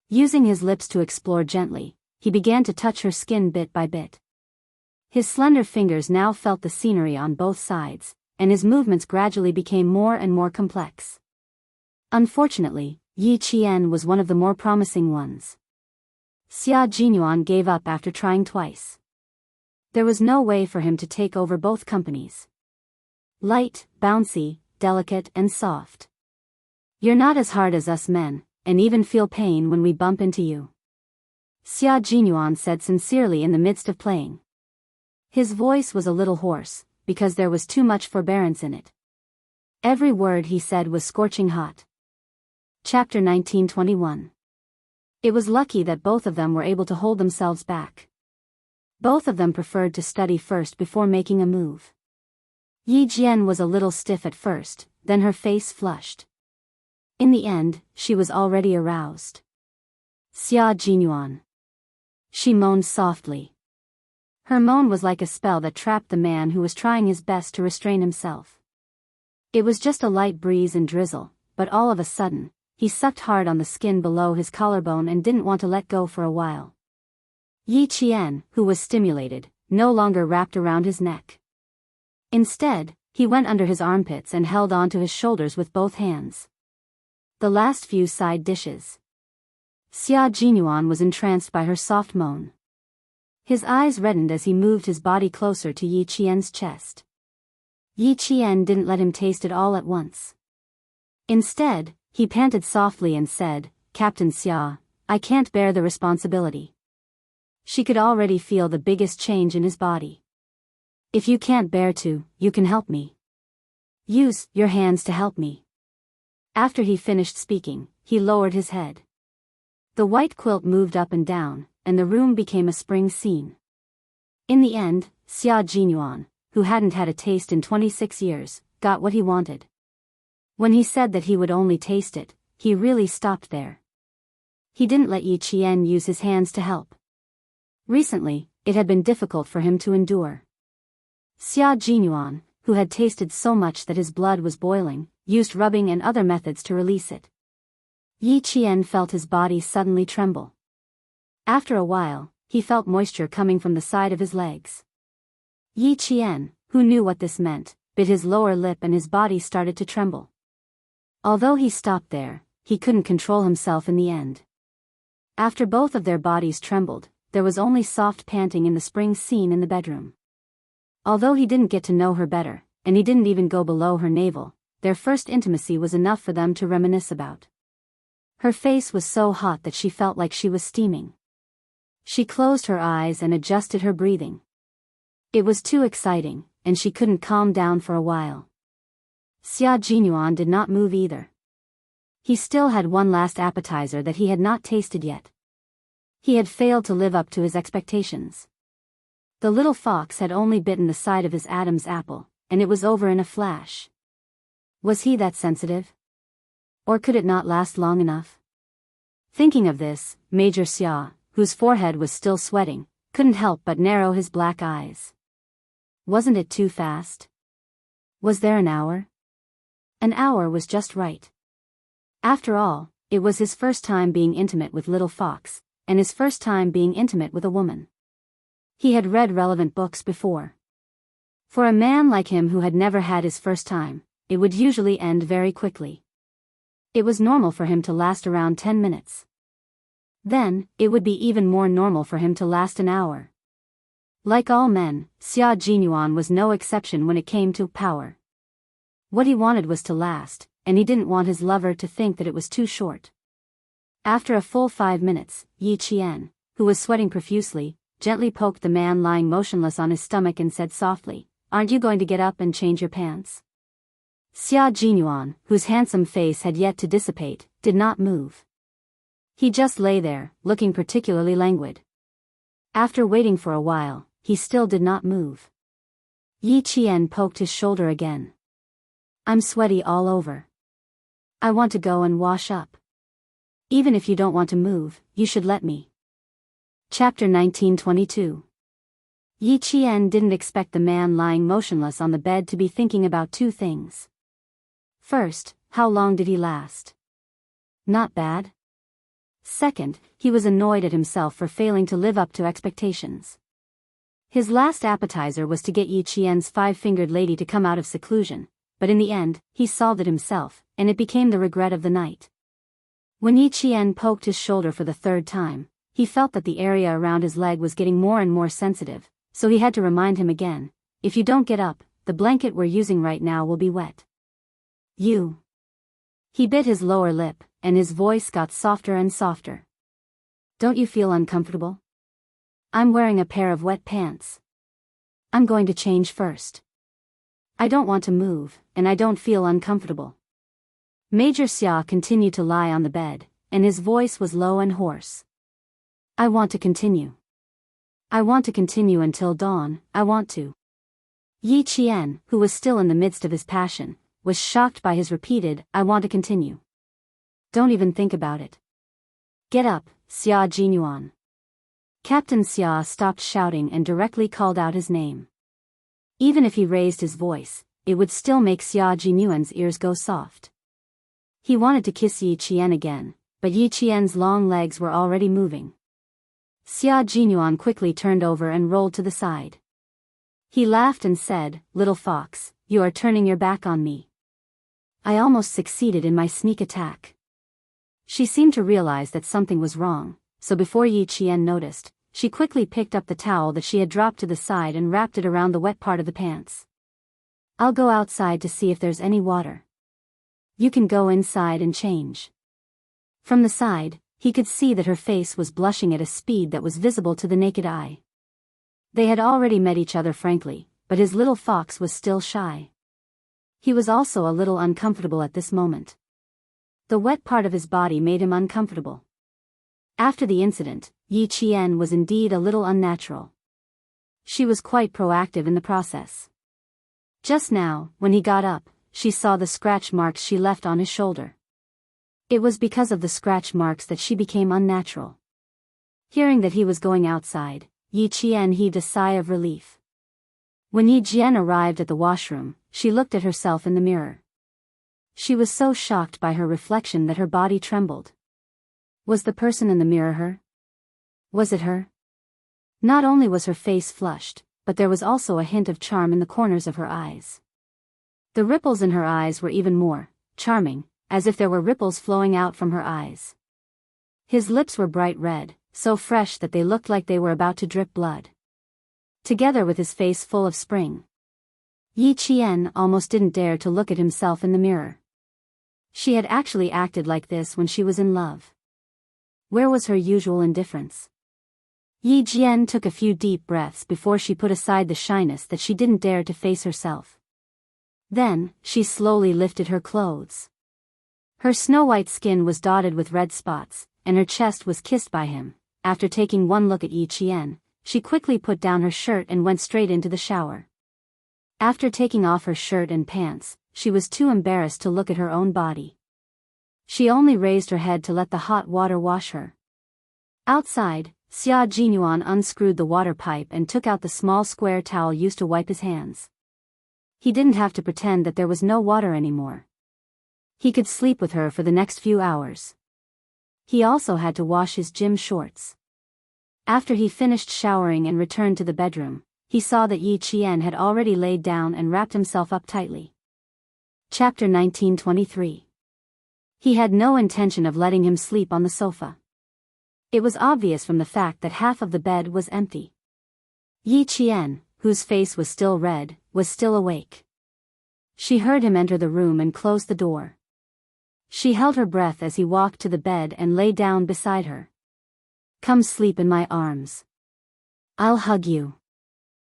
Using his lips to explore gently, he began to touch her skin bit by bit. His slender fingers now felt the scenery on both sides, and his movements gradually became more and more complex. Unfortunately, Yi Qian was one of the more promising ones. Xia Jinyuan gave up after trying twice. There was no way for him to take over both companies. Light, bouncy, delicate and soft. You're not as hard as us men, and even feel pain when we bump into you. Xia Jinyuan said sincerely in the midst of playing. His voice was a little hoarse, because there was too much forbearance in it. Every word he said was scorching hot. Chapter 1921. It was lucky that both of them were able to hold themselves back. Both of them preferred to study first before making a move. Yi Jian was a little stiff at first, then her face flushed. In the end, she was already aroused. Xia Jinyuan. She moaned softly. Her moan was like a spell that trapped the man who was trying his best to restrain himself. It was just a light breeze and drizzle, but all of a sudden, he sucked hard on the skin below his collarbone and didn't want to let go for a while. Yi Qian, who was stimulated, no longer wrapped around his neck. Instead, he went under his armpits and held onto his shoulders with both hands. The last few side dishes. Xia Jinyuan was entranced by her soft moan. His eyes reddened as he moved his body closer to Yi Qian's chest. Yi Qian didn't let him taste it all at once. Instead, he panted softly and said, "Captain Xia, I can't bear the responsibility." She could already feel the biggest change in his body. "If you can't bear to, you can help me. Use your hands to help me." After he finished speaking, he lowered his head. The white quilt moved up and down, and the room became a spring scene. In the end, Xia Jinyuan, who hadn't had a taste in 26 years, got what he wanted. When he said that he would only taste it, he really stopped there. He didn't let Yi Qian use his hands to help. Recently, it had been difficult for him to endure. Xia Jinyuan, who had tasted so much that his blood was boiling, used rubbing and other methods to release it. Yi Qian felt his body suddenly tremble. After a while, he felt moisture coming from the side of his legs. Yi Qian, who knew what this meant, bit his lower lip and his body started to tremble. Although he stopped there, he couldn't control himself in the end. After both of their bodies trembled, there was only soft panting in the spring scene in the bedroom. Although he didn't get to know her better, and he didn't even go below her navel, their first intimacy was enough for them to reminisce about. Her face was so hot that she felt like she was steaming. She closed her eyes and adjusted her breathing. It was too exciting, and she couldn't calm down for a while. Xia Jinyuan did not move either. He still had one last appetizer that he had not tasted yet. He had failed to live up to his expectations. The little fox had only bitten the side of his Adam's apple, and it was over in a flash. Was he that sensitive? Or could it not last long enough? Thinking of this, Major Xia, whose forehead was still sweating, couldn't help but narrow his black eyes. Wasn't it too fast? Was there an hour? An hour was just right. After all, it was his first time being intimate with Little Fox, and his first time being intimate with a woman. He had read relevant books before. For a man like him who had never had his first time, it would usually end very quickly. It was normal for him to last around 10 minutes. Then, it would be even more normal for him to last an hour. Like all men, Xia Jinyuan was no exception when it came to power. What he wanted was to last, and he didn't want his lover to think that it was too short. After a full 5 minutes, Yi Qian, who was sweating profusely, gently poked the man lying motionless on his stomach and said softly, "Aren't you going to get up and change your pants?" Xia Jinyuan, whose handsome face had yet to dissipate, did not move. He just lay there, looking particularly languid. After waiting for a while, he still did not move. Yi Qian poked his shoulder again. "I'm sweaty all over. I want to go and wash up. Even if you don't want to move, you should let me." Chapter 1922. Yi Qian didn't expect the man lying motionless on the bed to be thinking about two things. First, how long did he last? Not bad. Second, he was annoyed at himself for failing to live up to expectations. His last appetizer was to get Yi Qian's five-fingered lady to come out of seclusion, but in the end, he solved it himself, and it became the regret of the night. When Yi Qian poked his shoulder for the third time, he felt that the area around his leg was getting more and more sensitive, so he had to remind him again, "If you don't get up, the blanket we're using right now will be wet." "You." He bit his lower lip, and his voice got softer and softer. "Don't you feel uncomfortable? I'm wearing a pair of wet pants. I'm going to change first. I don't want to move, and I don't feel uncomfortable." Major Xia continued to lie on the bed, and his voice was low and hoarse. "I want to continue. I want to continue until dawn, I want to." Yi Qian, who was still in the midst of his passion, was shocked by his repeated, "I want to continue." "Don't even think about it. Get up, Xia Jinyuan." Captain Xia stopped shouting and directly called out his name. Even if he raised his voice, it would still make Xia Jinyuan's ears go soft. He wanted to kiss Yi Qian again, but Yi Qian's long legs were already moving. Xia Jinyuan quickly turned over and rolled to the side. He laughed and said, "Little fox, you are turning your back on me. I almost succeeded in my sneak attack." She seemed to realize that something was wrong, so before Yi Qian noticed, she quickly picked up the towel that she had dropped to the side and wrapped it around the wet part of the pants. "I'll go outside to see if there's any water. You can go inside and change." From the side, he could see that her face was blushing at a speed that was visible to the naked eye. They had already met each other frankly, but his little fox was still shy. He was also a little uncomfortable at this moment. The wet part of his body made him uncomfortable. After the incident, Yi Qian was indeed a little unnatural. She was quite proactive in the process. Just now, when he got up, she saw the scratch marks she left on his shoulder. It was because of the scratch marks that she became unnatural. Hearing that he was going outside, Yi Qian heaved a sigh of relief. When Yi Jian arrived at the washroom, she looked at herself in the mirror. She was so shocked by her reflection that her body trembled. Was the person in the mirror her? Was it her? Not only was her face flushed, but there was also a hint of charm in the corners of her eyes. The ripples in her eyes were even more charming, as if there were ripples flowing out from her eyes. His lips were bright red, so fresh that they looked like they were about to drip blood. Together with his face full of spring. Yi Qian almost didn't dare to look at himself in the mirror. She had actually acted like this when she was in love. Where was her usual indifference? Yi Jian took a few deep breaths before she put aside the shyness that she didn't dare to face herself. Then, she slowly lifted her clothes. Her snow-white skin was dotted with red spots, and her chest was kissed by him. After taking one look at Yi Qian, she quickly put down her shirt and went straight into the shower. After taking off her shirt and pants, she was too embarrassed to look at her own body. She only raised her head to let the hot water wash her. Outside, Xia Jinyuan unscrewed the water pipe and took out the small square towel used to wipe his hands. He didn't have to pretend that there was no water anymore. He could sleep with her for the next few hours. He also had to wash his gym shorts. After he finished showering and returned to the bedroom, he saw that Yi Qian had already laid down and wrapped himself up tightly. Chapter 1923. He had no intention of letting him sleep on the sofa. It was obvious from the fact that half of the bed was empty. Yi Qian, whose face was still red, was still awake. She heard him enter the room and close the door. She held her breath as he walked to the bed and lay down beside her. "Come sleep in my arms. I'll hug you."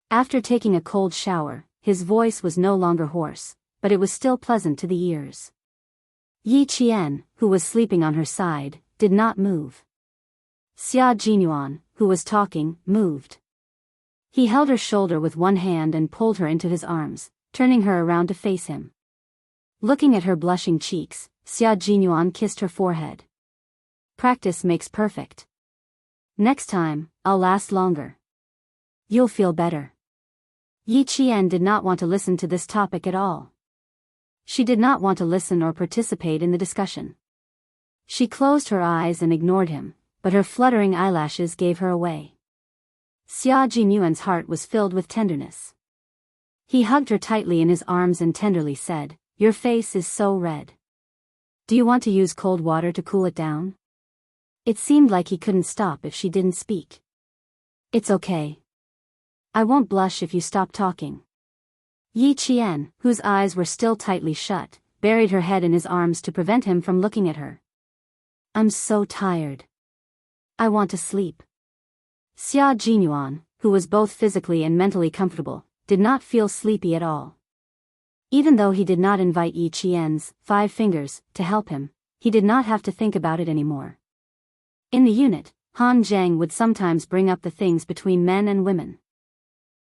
After taking a cold shower, his voice was no longer hoarse, but it was still pleasant to the ears. Yi Qian, who was sleeping on her side, did not move. Xia Jinyuan, who was talking, moved. He held her shoulder with one hand and pulled her into his arms, turning her around to face him. Looking at her blushing cheeks, Xia Jinyuan kissed her forehead. "Practice makes perfect. Next time, I'll last longer. You'll feel better." Yi Qian did not want to listen to this topic at all. She did not want to listen or participate in the discussion. She closed her eyes and ignored him, but her fluttering eyelashes gave her away. Xia Jinyuan's heart was filled with tenderness. He hugged her tightly in his arms and tenderly said, "Your face is so red. Do you want to use cold water to cool it down?" It seemed like he couldn't stop if she didn't speak. "It's okay. I won't blush if you stop talking." Yi Qian, whose eyes were still tightly shut, buried her head in his arms to prevent him from looking at her. "I'm so tired. I want to sleep." Xia Jinyuan, who was both physically and mentally comfortable, did not feel sleepy at all. Even though he did not invite Yi Qian's 5 fingers to help him, he did not have to think about it anymore. In the unit, Han Zhang would sometimes bring up the things between men and women.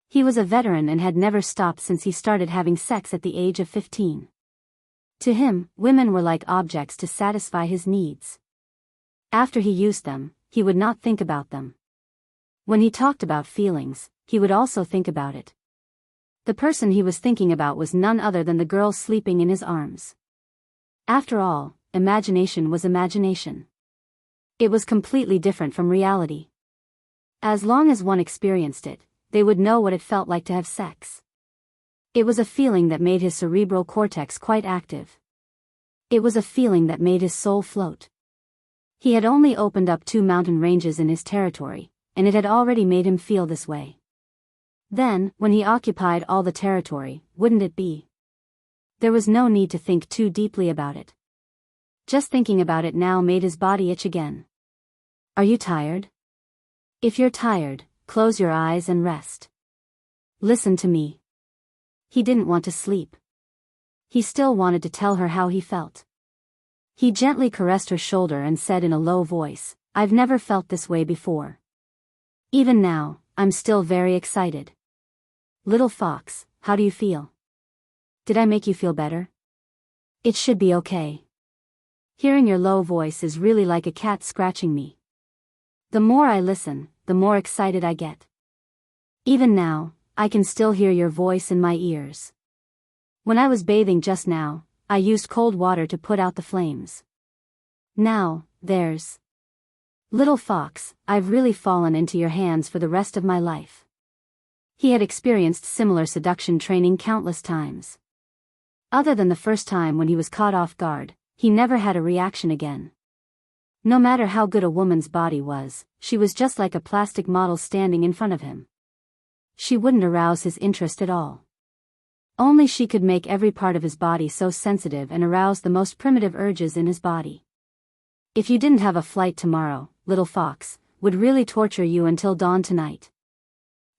He was a veteran and had never stopped since he started having sex at the age of 15. To him, women were like objects to satisfy his needs. After he used them, he would not think about them. When he talked about feelings, he would also think about it. The person he was thinking about was none other than the girl sleeping in his arms. After all, imagination was imagination. It was completely different from reality. As long as one experienced it, they would know what it felt like to have sex. It was a feeling that made his cerebral cortex quite active. It was a feeling that made his soul float. He had only opened up 2 mountain ranges in his territory, and it had already made him feel this way. Then, when he occupied all the territory, wouldn't it be? There was no need to think too deeply about it. Just thinking about it now made his body itch again. "Are you tired? If you're tired, close your eyes and rest. Listen to me." He didn't want to sleep. He still wanted to tell her how he felt. He gently caressed her shoulder and said in a low voice, "I've never felt this way before. Even now, I'm still very excited. Little fox, how do you feel? Did I make you feel better? It should be okay. Hearing your low voice is really like a cat scratching me. The more I listen, the more excited I get. Even now, I can still hear your voice in my ears. When I was bathing just now, I used cold water to put out the flames. Now, there's... Little fox, I've really fallen into your hands for the rest of my life." He had experienced similar seduction training countless times. Other than the first time when he was caught off guard, he never had a reaction again. No matter how good a woman's body was, she was just like a plastic model standing in front of him. She wouldn't arouse his interest at all. Only she could make every part of his body so sensitive and arouse the most primitive urges in his body. "If you didn't have a flight tomorrow, little fox, would really torture you until dawn tonight."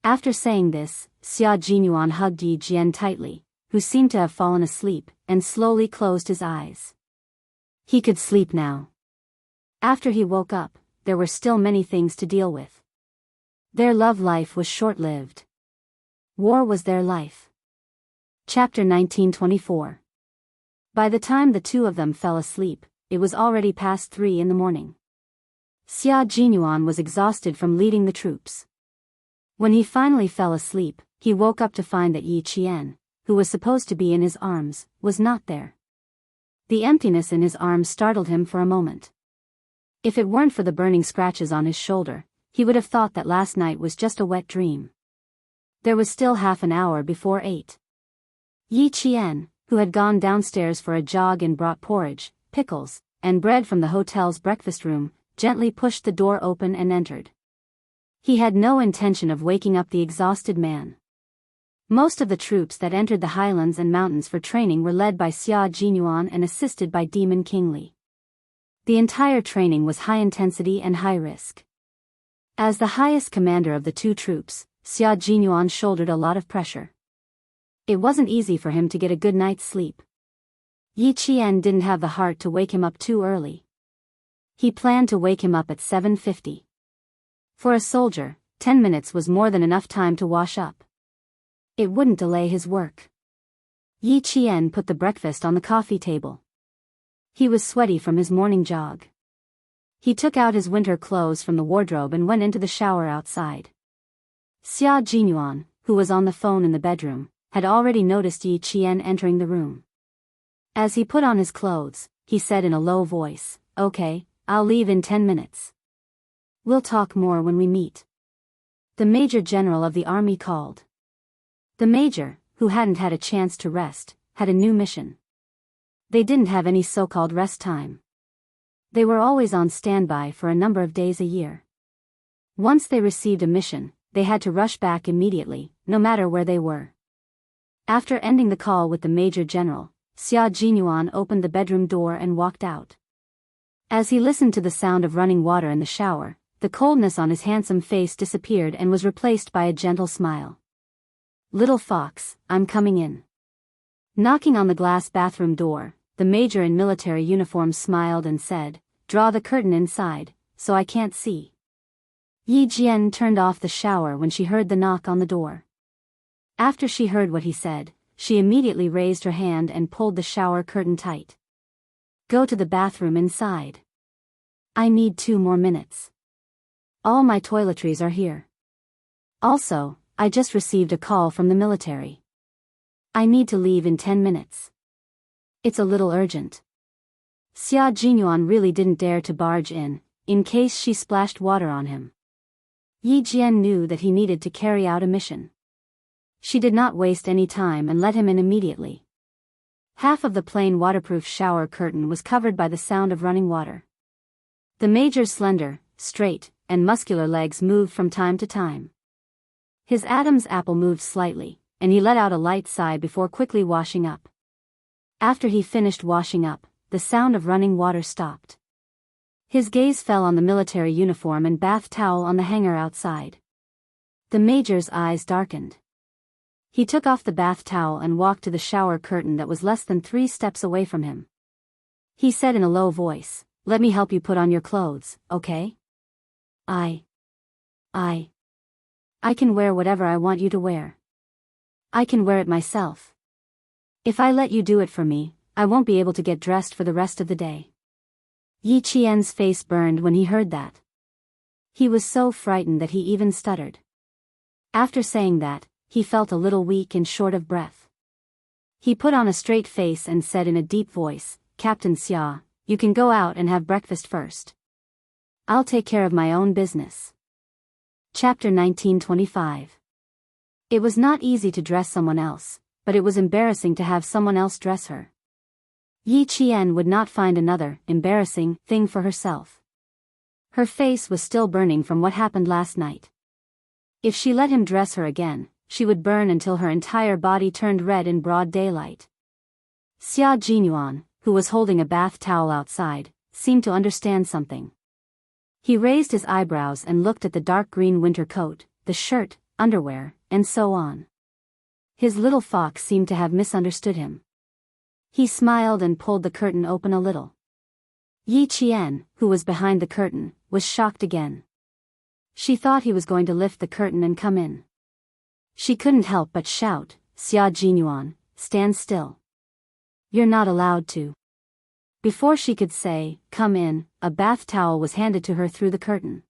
After saying this, Xia Jinyuan hugged Yi Jian tightly, who seemed to have fallen asleep, and slowly closed his eyes. He could sleep now. After he woke up, there were still many things to deal with. Their love life was short-lived. War was their life. Chapter 1924. By the time the two of them fell asleep, it was already past 3 in the morning. Xia Jinyuan was exhausted from leading the troops. When he finally fell asleep, he woke up to find that Yi Qian, who was supposed to be in his arms, was not there. The emptiness in his arms startled him for a moment. If it weren't for the burning scratches on his shoulder, he would have thought that last night was just a wet dream. There was still half an hour before 8. Yi Qian, who had gone downstairs for a jog and brought porridge, pickles, and bread from the hotel's breakfast room, gently pushed the door open and entered. He had no intention of waking up the exhausted man. Most of the troops that entered the highlands and mountains for training were led by Xia Jinyuan and assisted by Demon King Li. The entire training was high intensity and high risk. As the highest commander of the two troops, Xia Jinyuan shouldered a lot of pressure. It wasn't easy for him to get a good night's sleep. Yi Qian didn't have the heart to wake him up too early. He planned to wake him up at 7:50. For a soldier, 10 minutes was more than enough time to wash up. It wouldn't delay his work. Yi Qian put the breakfast on the coffee table. He was sweaty from his morning jog. He took out his winter clothes from the wardrobe and went into the shower outside. Xia Jinyuan, who was on the phone in the bedroom, had already noticed Yi Qian entering the room. As he put on his clothes, he said in a low voice, "Okay, I'll leave in 10 minutes. We'll talk more when we meet." The Major General of the army called. The Major, who hadn't had a chance to rest, had a new mission. They didn't have any so-called rest time. They were always on standby for a number of days a year. Once they received a mission, they had to rush back immediately, no matter where they were. After ending the call with the Major General, Xia Jinyuan opened the bedroom door and walked out. As he listened to the sound of running water in the shower, the coldness on his handsome face disappeared and was replaced by a gentle smile. "Little fox, I'm coming in." Knocking on the glass bathroom door, the major in military uniform smiled and said, "Draw the curtain inside, so I can't see." Yi Jian turned off the shower when she heard the knock on the door. After she heard what he said, she immediately raised her hand and pulled the shower curtain tight. "Go to the bathroom inside. I need 2 more minutes. All my toiletries are here. Also, I just received a call from the military. I need to leave in 10 minutes. It's a little urgent." Xia Jinyuan really didn't dare to barge in case she splashed water on him. Yi Jian knew that he needed to carry out a mission. She did not waste any time and let him in immediately. Half of the plain waterproof shower curtain was covered by the sound of running water. The major's slender, straight, and muscular legs moved from time to time. His Adam's apple moved slightly, and he let out a light sigh before quickly washing up. After he finished washing up, the sound of running water stopped. His gaze fell on the military uniform and bath towel on the hanger outside. The major's eyes darkened. He took off the bath towel and walked to the shower curtain that was less than 3 steps away from him. He said in a low voice, "Let me help you put on your clothes, okay? I can wear whatever I want you to wear. I can wear it myself. If I let you do it for me, I won't be able to get dressed for the rest of the day." Yi Qian's face burned when he heard that. He was so frightened that he even stuttered. After saying that, he felt a little weak and short of breath. He put on a straight face and said in a deep voice, "Captain Xia, you can go out and have breakfast first. I'll take care of my own business." Chapter 1925. It was not easy to dress someone else, but it was embarrassing to have someone else dress her. Yi Qian would not find another embarrassing thing for herself. Her face was still burning from what happened last night. If she let him dress her again, she would burn until her entire body turned red in broad daylight. Xia Jinyuan, who was holding a bath towel outside, seemed to understand something. He raised his eyebrows and looked at the dark green winter coat, the shirt, underwear, and so on. His little fox seemed to have misunderstood him. He smiled and pulled the curtain open a little. Yi Qian, who was behind the curtain, was shocked again. She thought he was going to lift the curtain and come in. She couldn't help but shout, "Xia Jinyuan, stand still. You're not allowed to." Before she could say, "Come in," a bath towel was handed to her through the curtain.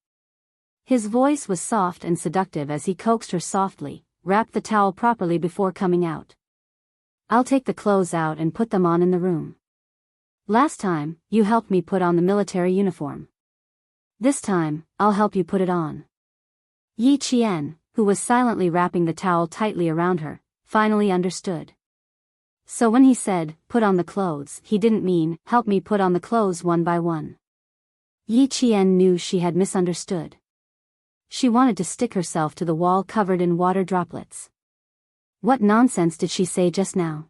His voice was soft and seductive as he coaxed her softly, "Wrap the towel properly before coming out. I'll take the clothes out and put them on in the room. Last time, you helped me put on the military uniform. This time, I'll help you put it on." Yi Qian, who was silently wrapping the towel tightly around her, finally understood. So when he said, "Put on the clothes," he didn't mean, "Help me put on the clothes one by one." Yi Qian knew she had misunderstood. She wanted to stick herself to the wall covered in water droplets. What nonsense did she say just now?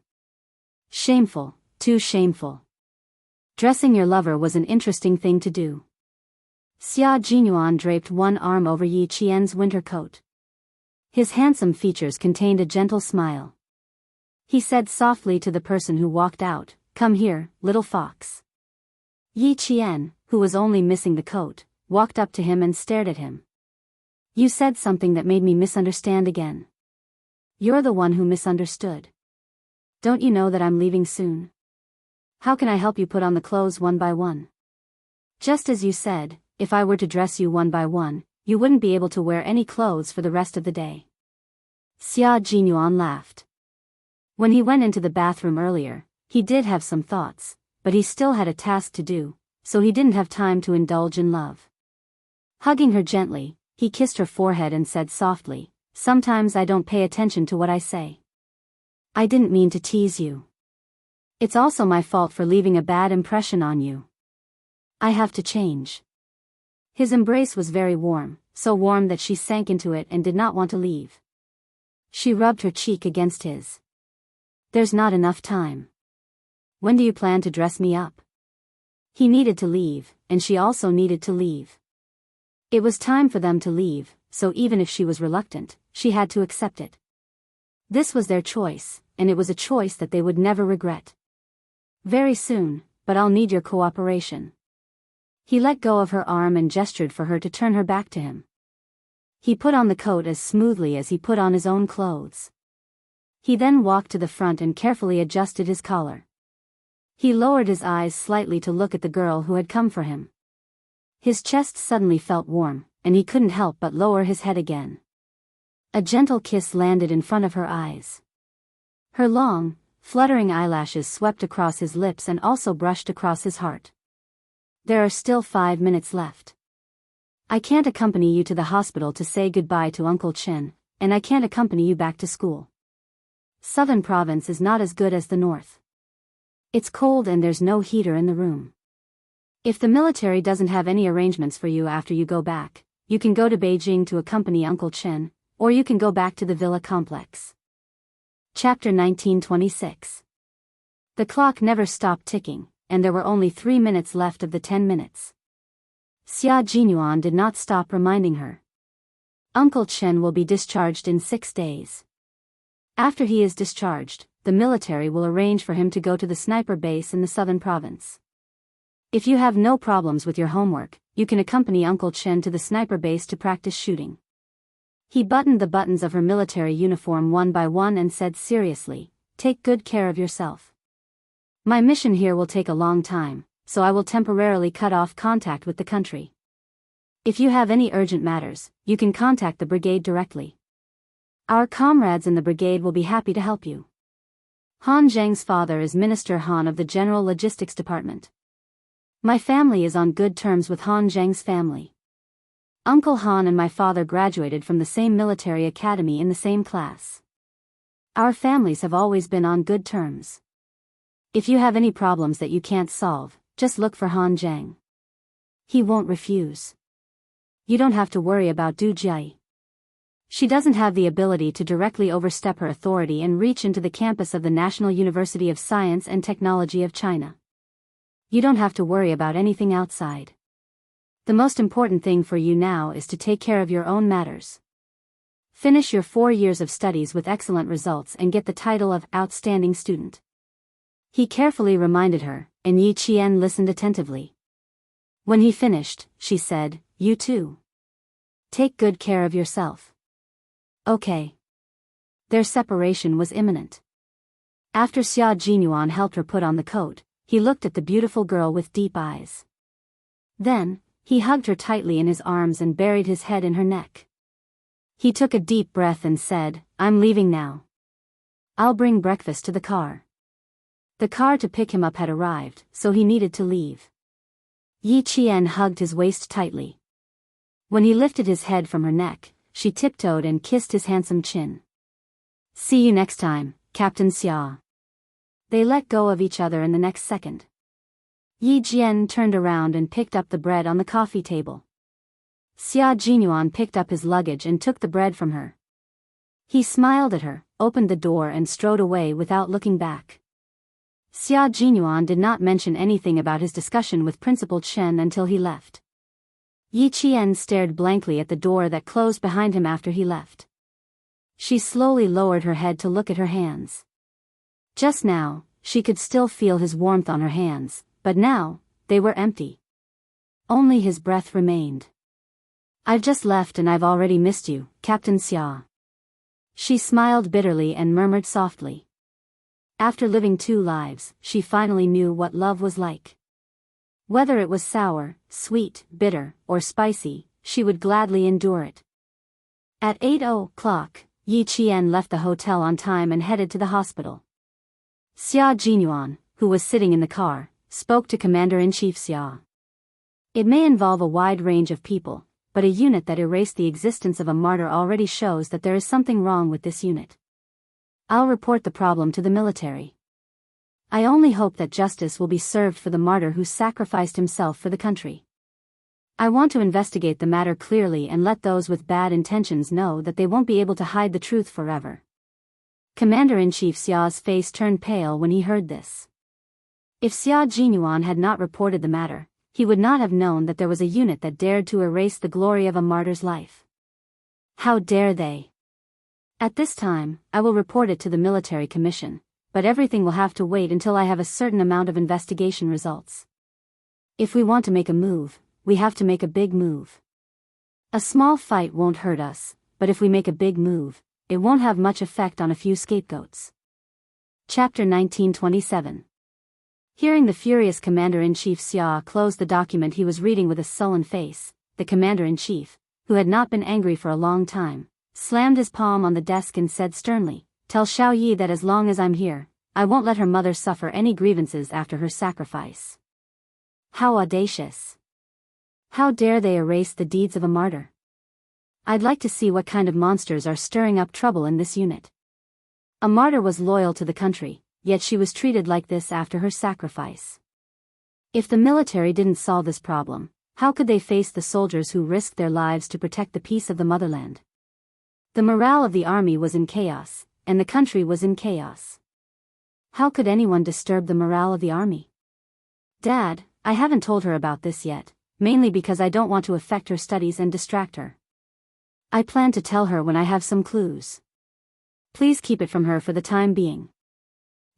Shameful, too shameful. Dressing your lover was an interesting thing to do. Xia Jinyuan draped one arm over Yi Qian's winter coat. His handsome features contained a gentle smile. He said softly to the person who walked out, "Come here, little fox." Yi Qian, who was only missing the coat, walked up to him and stared at him. "You said something that made me misunderstand again." "You're the one who misunderstood. Don't you know that I'm leaving soon? How can I help you put on the clothes one by one? Just as you said, if I were to dress you one by one, you wouldn't be able to wear any clothes for the rest of the day." Xia Jinyuan laughed. When he went into the bathroom earlier, he did have some thoughts, but he still had a task to do, so he didn't have time to indulge in love. Hugging her gently, he kissed her forehead and said softly, "Sometimes I don't pay attention to what I say. I didn't mean to tease you. It's also my fault for leaving a bad impression on you. I have to change." His embrace was very warm, so warm that she sank into it and did not want to leave. She rubbed her cheek against his. "There's not enough time. When do you plan to dress me up?" He needed to leave, and she also needed to leave. It was time for them to leave, so even if she was reluctant, she had to accept it. This was their choice, and it was a choice that they would never regret. "Very soon, but I'll need your cooperation." He let go of her arm and gestured for her to turn her back to him. He put on the coat as smoothly as he put on his own clothes. He then walked to the front and carefully adjusted his collar. He lowered his eyes slightly to look at the girl who had come for him. His chest suddenly felt warm, and he couldn't help but lower his head again. A gentle kiss landed in front of her eyes. Her long, fluttering eyelashes swept across his lips and also brushed across his heart. "There are still 5 minutes left. I can't accompany you to the hospital to say goodbye to Uncle Chen, and I can't accompany you back to school. Southern province is not as good as the north. It's cold and there's no heater in the room. If the military doesn't have any arrangements for you after you go back, you can go to Beijing to accompany Uncle Chen, or you can go back to the villa complex." Chapter 1926. The clock never stopped ticking, and there were only 3 minutes left of the 10 minutes. Xia Jinyuan did not stop reminding her. "Uncle Chen will be discharged in 6 days. After he is discharged, the military will arrange for him to go to the sniper base in the southern province. If you have no problems with your homework, you can accompany Uncle Chen to the sniper base to practice shooting. He buttoned the buttons of her military uniform one by one and said seriously, "Take good care of yourself. My mission here will take a long time, so I will temporarily cut off contact with the country. If you have any urgent matters, you can contact the brigade directly. Our comrades in the brigade will be happy to help you. Han Zheng's father is Minister Han of the General Logistics Department. My family is on good terms with Han Zheng's family. Uncle Han and my father graduated from the same military academy in the same class. Our families have always been on good terms. If you have any problems that you can't solve, just look for Han Zheng. He won't refuse. You don't have to worry about Du Jie. She doesn't have the ability to directly overstep her authority and reach into the campus of the National University of Science and Technology of China. You don't have to worry about anything outside. The most important thing for you now is to take care of your own matters. Finish your 4 years of studies with excellent results and get the title of Outstanding Student." He carefully reminded her, and Yi Qian listened attentively. When he finished, she said, "You too. Take good care of yourself." Okay. Their separation was imminent. After Xia Jinyuan helped her put on the coat, he looked at the beautiful girl with deep eyes. Then, he hugged her tightly in his arms and buried his head in her neck. He took a deep breath and said, "I'm leaving now. I'll bring breakfast to the car." The car to pick him up had arrived, so he needed to leave. Yi Qian hugged his waist tightly. When he lifted his head from her neck, she tiptoed and kissed his handsome chin. "See you next time, Captain Xia." They let go of each other in the next second. Yi Jian turned around and picked up the bread on the coffee table. Xia Jinyuan picked up his luggage and took the bread from her. He smiled at her, opened the door and strode away without looking back. Xia Jinyuan did not mention anything about his discussion with Principal Chen until he left. Yi Qian stared blankly at the door that closed behind him after he left. She slowly lowered her head to look at her hands. Just now, she could still feel his warmth on her hands, but now, they were empty. Only his breath remained. "I've just left and I've already missed you, Captain Xia." She smiled bitterly and murmured softly. After living 2 lives, she finally knew what love was like. Whether it was sour, sweet, bitter, or spicy, she would gladly endure it. At 8:00, Yi Qian left the hotel on time and headed to the hospital. Xia Jinyuan, who was sitting in the car, spoke to Commander-in-Chief Xia. It may involve a wide range of people, but a unit that erased the existence of a martyr already shows that there is something wrong with this unit. I'll report the problem to the military. I only hope that justice will be served for the martyr who sacrificed himself for the country. I want to investigate the matter clearly and let those with bad intentions know that they won't be able to hide the truth forever. Commander-in-Chief Xia's face turned pale when he heard this. If Xia Jinyuan had not reported the matter, he would not have known that there was a unit that dared to erase the glory of a martyr's life. How dare they? At this time, I will report it to the military commission, but everything will have to wait until I have a certain amount of investigation results. If we want to make a move, we have to make a big move. A small fight won't hurt us, but if we make a big move, it won't have much effect on a few scapegoats. Chapter 1927. Hearing the furious Commander-in-Chief Xia close the document he was reading with a sullen face, the Commander-in-Chief, who had not been angry for a long time, slammed his palm on the desk and said sternly, "Tell Xiao Yi that as long as I'm here, I won't let her mother suffer any grievances after her sacrifice." How audacious! How dare they erase the deeds of a martyr? I'd like to see what kind of monsters are stirring up trouble in this unit. A martyr was loyal to the country, yet she was treated like this after her sacrifice. If the military didn't solve this problem, how could they face the soldiers who risked their lives to protect the peace of the motherland? The morale of the army was in chaos, and the country was in chaos. How could anyone disturb the morale of the army? Dad, I haven't told her about this yet, mainly because I don't want to affect her studies and distract her. I plan to tell her when I have some clues. Please keep it from her for the time being.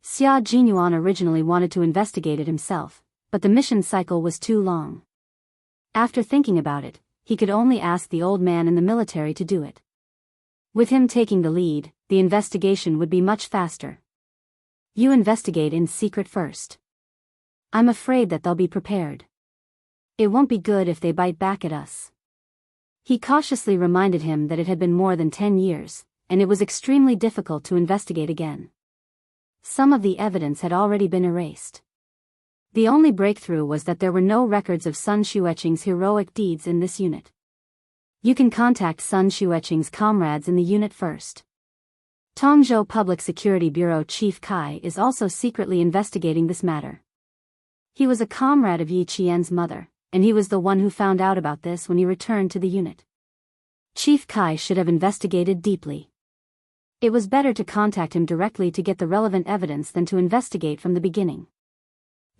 Xia Jinyuan originally wanted to investigate it himself, but the mission cycle was too long. After thinking about it, he could only ask the old man in the military to do it. With him taking the lead, the investigation would be much faster. You investigate in secret first. I'm afraid that they'll be prepared. It won't be good if they bite back at us. He cautiously reminded him that it had been more than 10 years, and it was extremely difficult to investigate again. Some of the evidence had already been erased. The only breakthrough was that there were no records of Sun Xueqing's heroic deeds in this unit. You can contact Sun Xueqing's comrades in the unit first. Tongzhou Public Security Bureau Chief Kai is also secretly investigating this matter. He was a comrade of Yi Qian's mother, and he was the one who found out about this when he returned to the unit. Chief Kai should have investigated deeply. It was better to contact him directly to get the relevant evidence than to investigate from the beginning.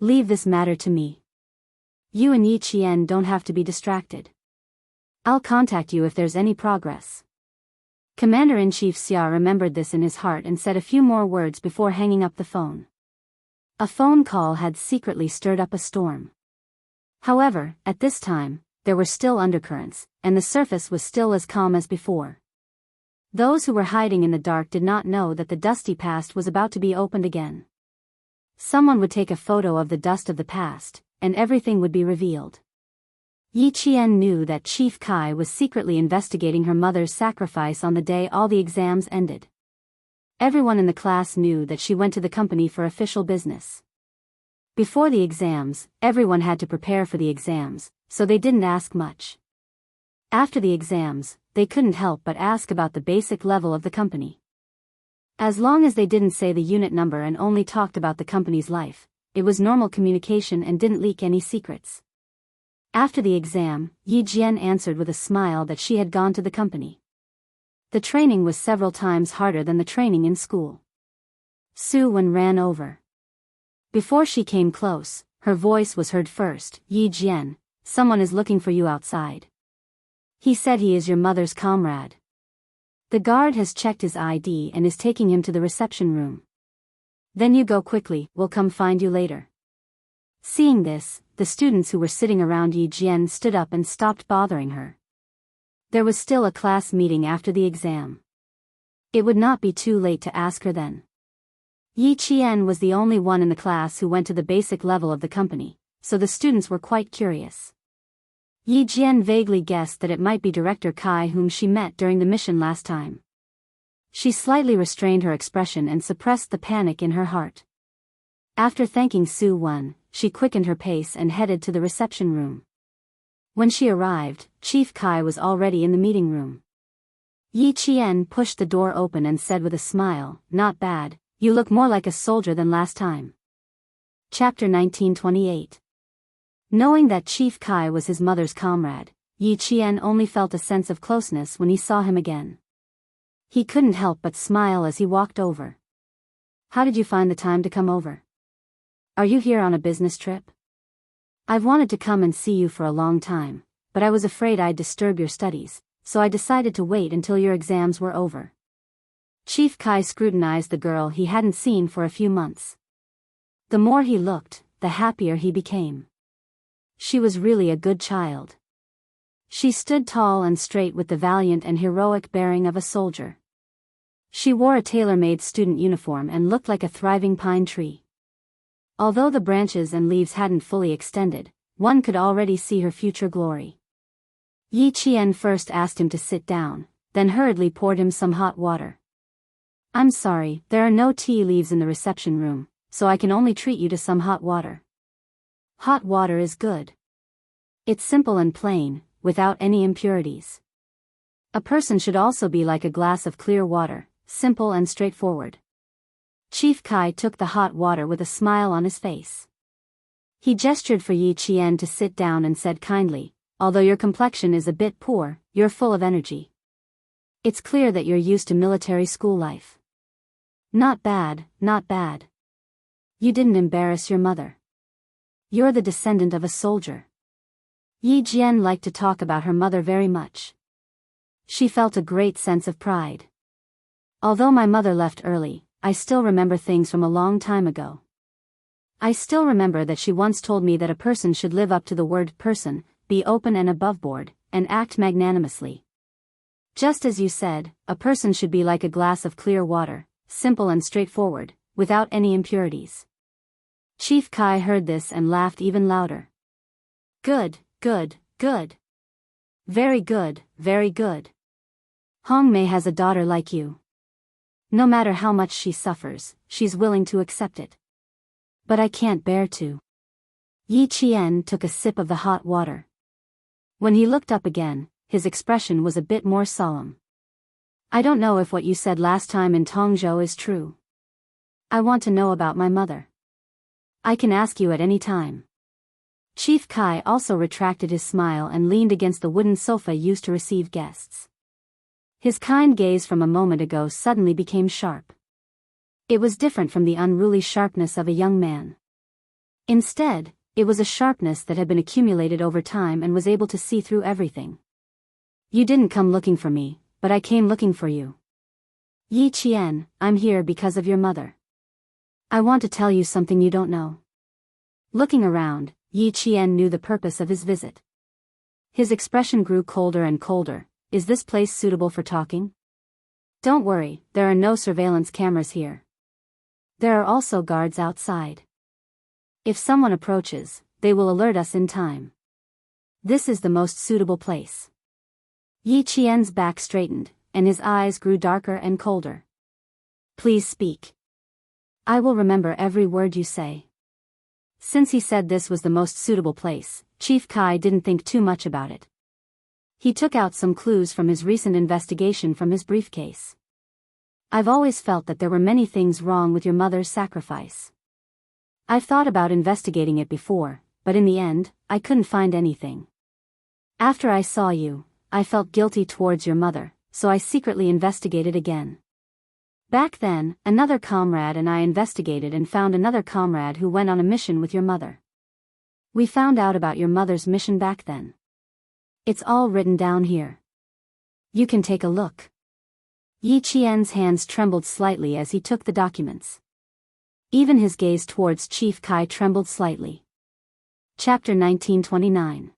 Leave this matter to me. You and Yi Qian don't have to be distracted. I'll contact you if there's any progress. Commander-in-Chief Xia remembered this in his heart and said a few more words before hanging up the phone. A phone call had secretly stirred up a storm. However, at this time, there were still undercurrents, and the surface was still as calm as before. Those who were hiding in the dark did not know that the dusty past was about to be opened again. Someone would take a photo of the dust of the past, and everything would be revealed. Yi Qian knew that Chief Kai was secretly investigating her mother's sacrifice on the day all the exams ended. Everyone in the class knew that she went to the company for official business. Before the exams, everyone had to prepare for the exams, so they didn't ask much. After the exams, they couldn't help but ask about the basic level of the company. As long as they didn't say the unit number and only talked about the company's life, it was normal communication and didn't leak any secrets. After the exam, Yi Jian answered with a smile that she had gone to the company. The training was several times harder than the training in school. Su Wen ran over. Before she came close, her voice was heard first. Yi Jian, someone is looking for you outside. He said he is your mother's comrade. The guard has checked his ID and is taking him to the reception room. Then you go quickly, we'll come find you later. Seeing this, the students who were sitting around Yi Jian stood up and stopped bothering her. There was still a class meeting after the exam. It would not be too late to ask her then. Yi Qian was the only one in the class who went to the basic level of the company, so the students were quite curious. Yi Jian vaguely guessed that it might be Director Kai whom she met during the mission last time. She slightly restrained her expression and suppressed the panic in her heart. After thanking Su Wen, she quickened her pace and headed to the reception room. When she arrived, Chief Kai was already in the meeting room. Yi Qian pushed the door open and said with a smile, "Not bad, you look more like a soldier than last time." Chapter 1928. Knowing that Chief Kai was his mother's comrade, Yi Qian only felt a sense of closeness when he saw him again. He couldn't help but smile as he walked over. "How did you find the time to come over? Are you here on a business trip? I've wanted to come and see you for a long time, but I was afraid I'd disturb your studies, so I decided to wait until your exams were over." Chief Kai scrutinized the girl he hadn't seen for a few months. The more he looked, the happier he became. She was really a good child. She stood tall and straight with the valiant and heroic bearing of a soldier. She wore a tailor-made student uniform and looked like a thriving pine tree. Although the branches and leaves hadn't fully extended, one could already see her future glory. Yi Qian first asked him to sit down, then hurriedly poured him some hot water. "I'm sorry, there are no tea leaves in the reception room, so I can only treat you to some hot water." Hot water is good. It's simple and plain, without any impurities. A person should also be like a glass of clear water, simple and straightforward. Chief Kai took the hot water with a smile on his face. He gestured for Yi Qian to sit down and said kindly, "Although your complexion is a bit poor, you're full of energy. It's clear that you're used to military school life." "Not bad, not bad. You didn't embarrass your mother. You're the descendant of a soldier." Yi Jian liked to talk about her mother very much. She felt a great sense of pride. "Although my mother left early, I still remember things from a long time ago. I still remember that she once told me that a person should live up to the word person, be open and aboveboard, and act magnanimously. Just as you said, a person should be like a glass of clear water, simple and straightforward, without any impurities. Chief Kai heard this and laughed even louder. Good, good, good. Very good, very good. Hong Mei has a daughter like you. No matter how much she suffers, she's willing to accept it. But I can't bear to. Yi Qian took a sip of the hot water. When he looked up again, his expression was a bit more solemn. I don't know if what you said last time in Tongzhou is true. I want to know about my mother. I can ask you at any time. Chief Kai also retracted his smile and leaned against the wooden sofa used to receive guests. His kind gaze from a moment ago suddenly became sharp. It was different from the unruly sharpness of a young man. Instead, it was a sharpness that had been accumulated over time and was able to see through everything. You didn't come looking for me, but I came looking for you. Yi Qian, I'm here because of your mother. I want to tell you something you don't know. Looking around, Yi Qian knew the purpose of his visit. His expression grew colder and colder. Is this place suitable for talking? Don't worry, there are no surveillance cameras here. There are also guards outside. If someone approaches, they will alert us in time. This is the most suitable place. Yi Qian's back straightened, and his eyes grew darker and colder. Please speak. I will remember every word you say. Since he said this was the most suitable place, Chief Kai didn't think too much about it. He took out some clues from his recent investigation from his briefcase. I've always felt that there were many things wrong with your mother's sacrifice. I've thought about investigating it before, but in the end, I couldn't find anything. After I saw you, I felt guilty towards your mother, so I secretly investigated again. Back then, another comrade and I investigated and found another comrade who went on a mission with your mother. We found out about your mother's mission back then. It's all written down here. You can take a look. Yi Qian's hands trembled slightly as he took the documents. Even his gaze towards Chief Kai trembled slightly. Chapter 1929.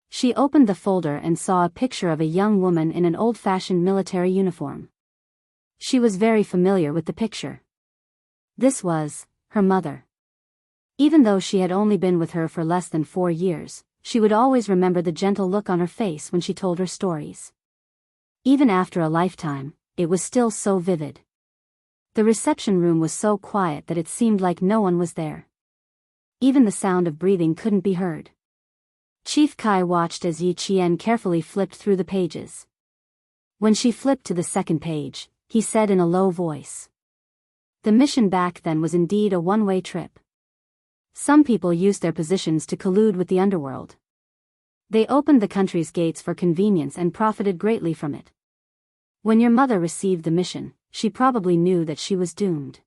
She opened the folder and saw a picture of a young woman in an old-fashioned military uniform. She was very familiar with the picture. This was her mother. Even though she had only been with her for less than 4 years, she would always remember the gentle look on her face when she told her stories. Even after a lifetime, it was still so vivid. The reception room was so quiet that it seemed like no one was there. Even the sound of breathing couldn't be heard. Chief Kai watched as Yi Qian carefully flipped through the pages. When she flipped to the second page, he said in a low voice. The mission back then was indeed a one-way trip. Some people used their positions to collude with the underworld. They opened the country's gates for convenience and profited greatly from it. When your mother received the mission, she probably knew that she was doomed.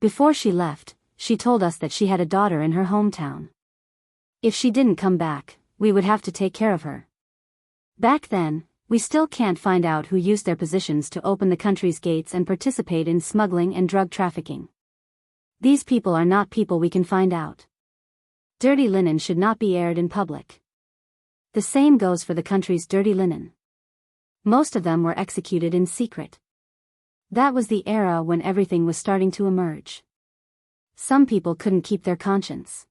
Before she left, she told us that she had a daughter in her hometown. If she didn't come back, we would have to take care of her. Back then, we still can't find out who used their positions to open the country's gates and participate in smuggling and drug trafficking. These people are not people we can find out. Dirty linen should not be aired in public. The same goes for the country's dirty linen. Most of them were executed in secret. That was the era when everything was starting to emerge. Some people couldn't keep their conscience.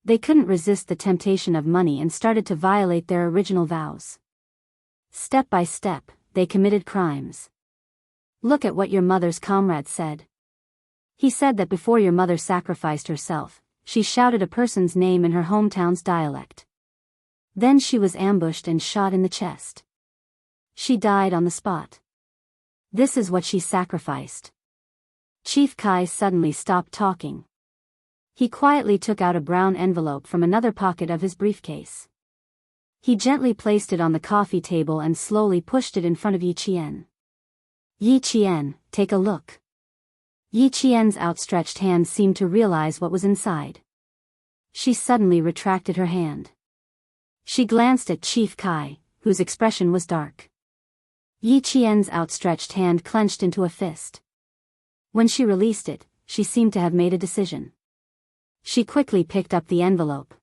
They couldn't resist the temptation of money and started to violate their original vows. Step by step, they committed crimes. Look at what your mother's comrade said. He said that before your mother sacrificed herself, she shouted a person's name in her hometown's dialect. Then she was ambushed and shot in the chest. She died on the spot. This is what she sacrificed. Chief Kai suddenly stopped talking. He quietly took out a brown envelope from another pocket of his briefcase. He gently placed it on the coffee table and slowly pushed it in front of Yi Qian. Yi Qian, take a look. Yi Qian's outstretched hand seemed to realize what was inside. She suddenly retracted her hand. She glanced at Chief Kai, whose expression was dark. Yi Qian's outstretched hand clenched into a fist. When she released it, she seemed to have made a decision. She quickly picked up the envelope.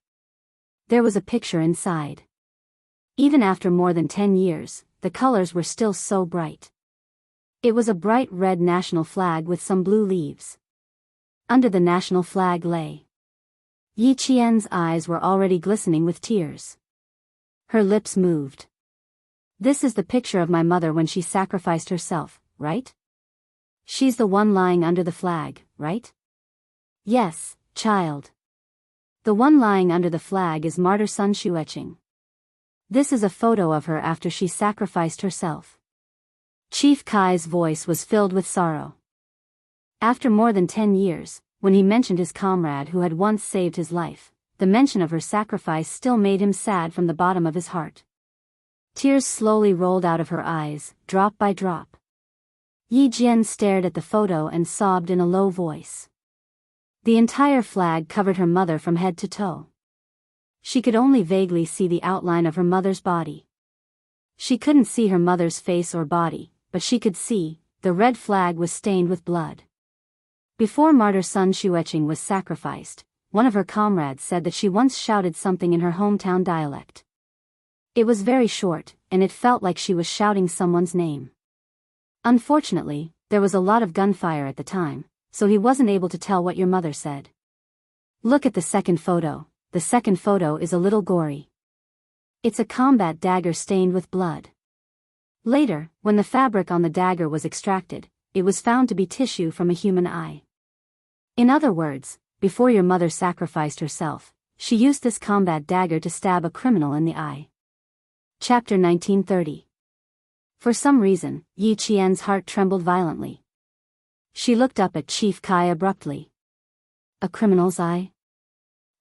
There was a picture inside. Even after more than 10 years, the colors were still so bright. It was a bright red national flag with some blue leaves. Under the national flag lay. Yi Qian's eyes were already glistening with tears. Her lips moved. This is the picture of my mother when she sacrificed herself, right? She's the one lying under the flag, right? Yes, child. The one lying under the flag is martyr Sun Xueqing. This is a photo of her after she sacrificed herself. Chief Kai's voice was filled with sorrow. After more than 10 years, when he mentioned his comrade who had once saved his life, the mention of her sacrifice still made him sad from the bottom of his heart. Tears slowly rolled out of her eyes, drop by drop. Yi Jian stared at the photo and sobbed in a low voice. The entire flag covered her mother from head to toe. She could only vaguely see the outline of her mother's body. She couldn't see her mother's face or body, but she could see, the red flag was stained with blood. Before martyr Sun Xueqing was sacrificed, one of her comrades said that she once shouted something in her hometown dialect. It was very short, and it felt like she was shouting someone's name. Unfortunately, there was a lot of gunfire at the time, so he wasn't able to tell what your mother said. Look at the second photo. The second photo is a little gory. It's a combat dagger stained with blood. Later, when the fabric on the dagger was extracted, it was found to be tissue from a human eye. In other words, before your mother sacrificed herself, she used this combat dagger to stab a criminal in the eye. Chapter 1930. For some reason, Yi Qian's heart trembled violently. She looked up at Chief Kai abruptly. A criminal's eye?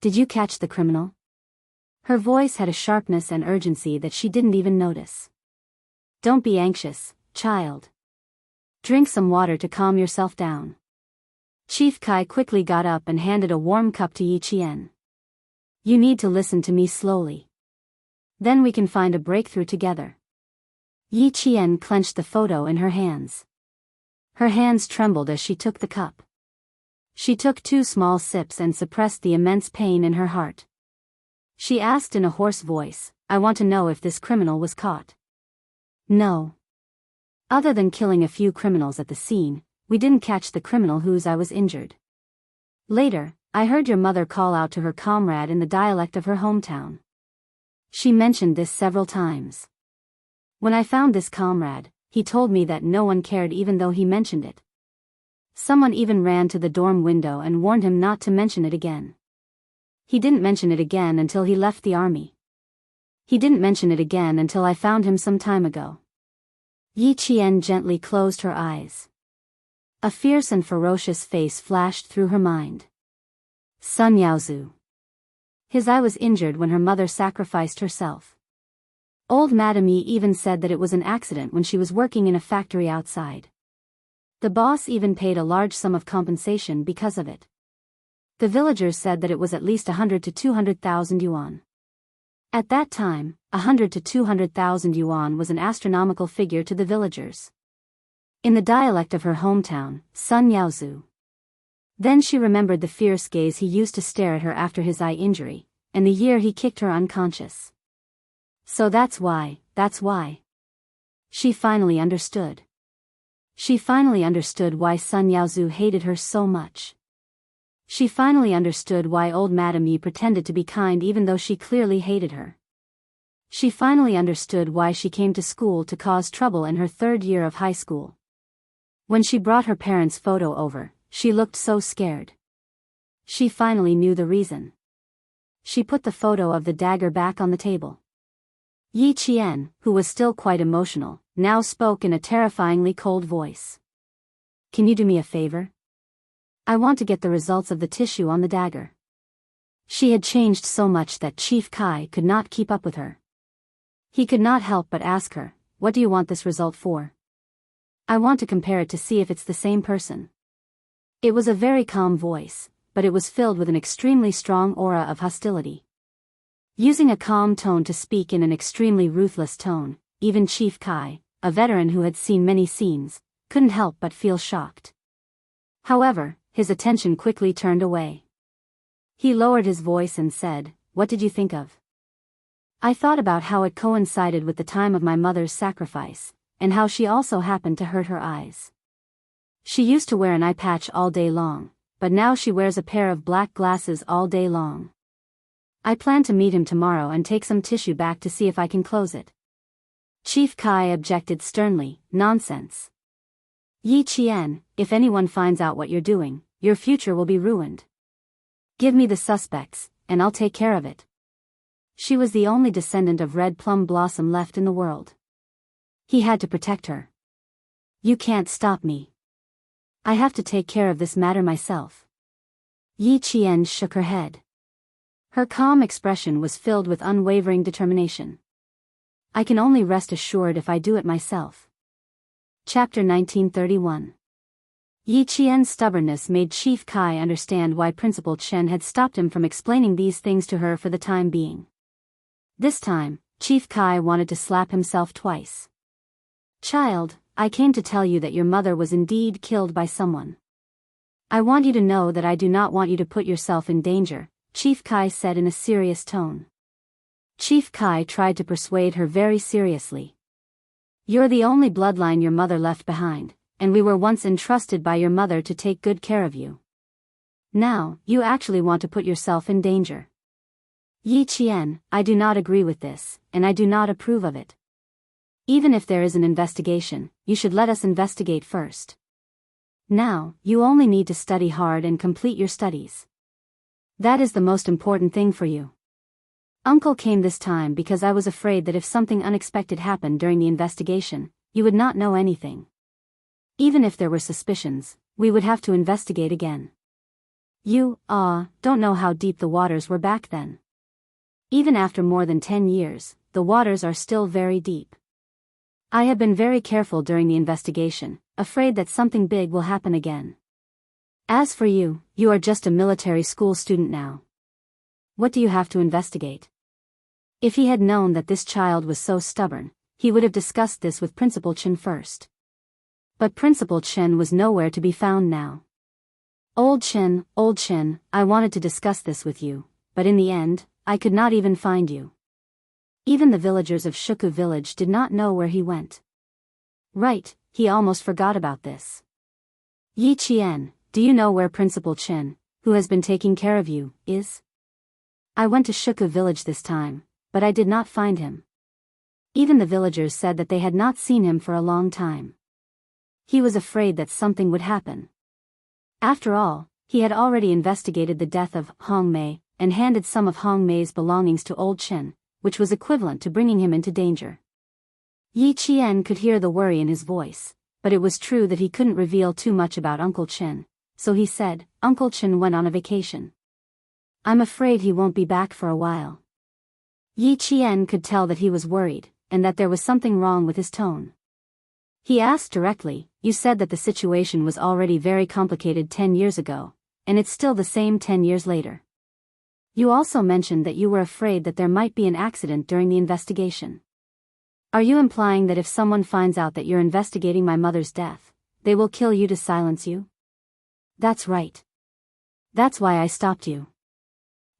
Did you catch the criminal? Her voice had a sharpness and urgency that she didn't even notice. Don't be anxious, child. Drink some water to calm yourself down. Chief Kai quickly got up and handed a warm cup to Yi Qian. You need to listen to me slowly. Then we can find a breakthrough together. Yi Qian clenched the photo in her hands. Her hands trembled as she took the cup. She took 2 small sips and suppressed the immense pain in her heart. She asked in a hoarse voice, I want to know if this criminal was caught. No. Other than killing a few criminals at the scene, we didn't catch the criminal whose eye was injured. Later, I heard your mother call out to her comrade in the dialect of her hometown. She mentioned this several times. When I found this comrade, he told me that no one cared even though he mentioned it. Someone even ran to the dorm window and warned him not to mention it again. He didn't mention it again until he left the army. He didn't mention it again until I found him some time ago. Yi Qian gently closed her eyes. A fierce and ferocious face flashed through her mind. Sun Yaozu. His eye was injured when her mother sacrificed herself. Old Madame Yi even said that it was an accident when she was working in a factory outside. The boss even paid a large sum of compensation because of it. The villagers said that it was at least 100 to 200,000 yuan. At that time, 100 to 200,000 yuan was an astronomical figure to the villagers. In the dialect of her hometown, Sun Yaozu. Then she remembered the fierce gaze he used to stare at her after his eye injury, and the year he kicked her unconscious. So that's why. She finally understood. She finally understood why Sun Yaozu hated her so much. She finally understood why old Madame Yi pretended to be kind even though she clearly hated her. She finally understood why she came to school to cause trouble in her 3rd year of high school. When she brought her parents' photo over, she looked so scared. She finally knew the reason. She put the photo of the dagger back on the table. Yi Qian, who was still quite emotional, now spoke in a terrifyingly cold voice. Can you do me a favor? I want to get the results of the tissue on the dagger. She had changed so much that Chief Kai could not keep up with her. He could not help but ask her, what do you want this result for? I want to compare it to see if it's the same person. It was a very calm voice, but it was filled with an extremely strong aura of hostility. Using a calm tone to speak in an extremely ruthless tone, even Chief Kai, a veteran who had seen many scenes, couldn't help but feel shocked. However, his attention quickly turned away. He lowered his voice and said, "What did you think of?" I thought about how it coincided with the time of my mother's sacrifice, and how she also happened to hurt her eyes. She used to wear an eye patch all day long, but now she wears a pair of black glasses all day long. I plan to meet him tomorrow and take some tissue back to see if I can close it. Chief Kai objected sternly, "Nonsense. Yi Qian, if anyone finds out what you're doing, your future will be ruined. Give me the suspects, and I'll take care of it." She was the only descendant of Red Plum Blossom left in the world. He had to protect her. "You can't stop me. I have to take care of this matter myself." Yi Qian shook her head. Her calm expression was filled with unwavering determination. "I can only rest assured if I do it myself." Chapter 1931. Yi Qian's stubbornness made Chief Kai understand why Principal Chen had stopped him from explaining these things to her for the time being. This time, Chief Kai wanted to slap himself twice. "Child, I came to tell you that your mother was indeed killed by someone. I want you to know that I do not want you to put yourself in danger," Chief Kai said in a serious tone. Chief Kai tried to persuade her very seriously. "You're the only bloodline your mother left behind, and we were once entrusted by your mother to take good care of you. Now, you actually want to put yourself in danger. Yi Qian, I do not agree with this, and I do not approve of it. Even if there is an investigation, you should let us investigate first. Now, you only need to study hard and complete your studies. That is the most important thing for you. Uncle came this time because I was afraid that if something unexpected happened during the investigation, you would not know anything. Even if there were suspicions, we would have to investigate again. You, don't know how deep the waters were back then. Even after more than 10 years, the waters are still very deep. I have been very careful during the investigation, afraid that something big will happen again. As for you, you are just a military school student now. What do you have to investigate?" If he had known that this child was so stubborn, he would have discussed this with Principal Chen first. But Principal Chen was nowhere to be found now. Old Chen, I wanted to discuss this with you, but in the end, I could not even find you." Even the villagers of Shuku village did not know where he went. Right, he almost forgot about this. "Yi Qian, do you know where Principal Chen, who has been taking care of you, is?" "I went to Shuku village this time, but I did not find him." Even the villagers said that they had not seen him for a long time. He was afraid that something would happen. After all, he had already investigated the death of Hong Mei, and handed some of Hong Mei's belongings to Old Chen, which was equivalent to bringing him into danger. Yi Qian could hear the worry in his voice, but it was true that he couldn't reveal too much about Uncle Chen, so he said, "Uncle Chen went on a vacation. I'm afraid he won't be back for a while." Yi Qian could tell that he was worried, and that there was something wrong with his tone. He asked directly, "You said that the situation was already very complicated 10 years ago, and it's still the same 10 years later. You also mentioned that you were afraid that there might be an accident during the investigation. Are you implying that if someone finds out that you're investigating my mother's death, they will kill you to silence you?" "That's right. That's why I stopped you."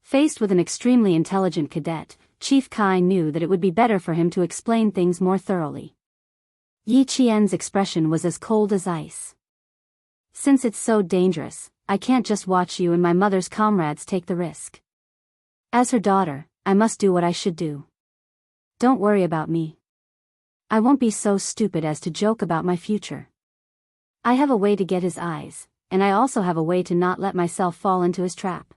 Faced with an extremely intelligent cadet, Chief Kai knew that it would be better for him to explain things more thoroughly. Yi Qian's expression was as cold as ice. "Since it's so dangerous, I can't just watch you and my mother's comrades take the risk. As her daughter, I must do what I should do. Don't worry about me. I won't be so stupid as to joke about my future. I have a way to get his eyes, and I also have a way to not let myself fall into his trap.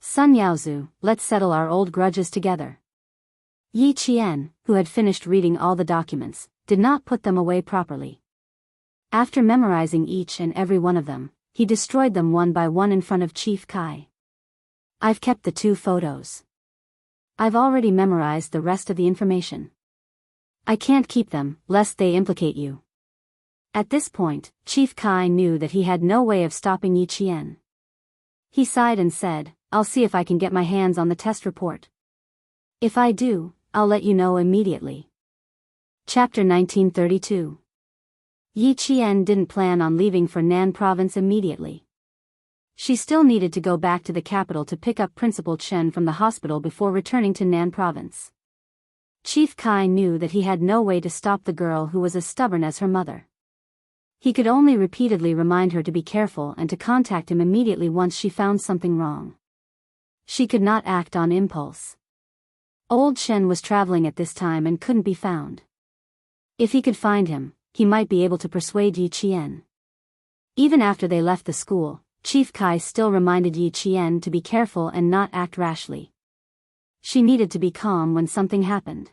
Sun Yaozu, let's settle our old grudges together." Yi Qian, who had finished reading all the documents, did not put them away properly. After memorizing each and every one of them, he destroyed them one by one in front of Chief Kai. "I've kept the 2 photos. I've already memorized the rest of the information. I can't keep them, lest they implicate you." At this point, Chief Kai knew that he had no way of stopping Yi Qian. He sighed and said, "I'll see if I can get my hands on the test report. If I do, I'll let you know immediately." Chapter 1932. Yi Qian didn't plan on leaving for Nan province immediately. She still needed to go back to the capital to pick up Principal Chen from the hospital before returning to Nan Province. Chief Kai knew that he had no way to stop the girl who was as stubborn as her mother. He could only repeatedly remind her to be careful and to contact him immediately once she found something wrong. She could not act on impulse. Old Chen was traveling at this time and couldn't be found. If he could find him, he might be able to persuade Yi Qian. Even after they left the school, Chief Kai still reminded Yi Qian to be careful and not act rashly. She needed to be calm when something happened.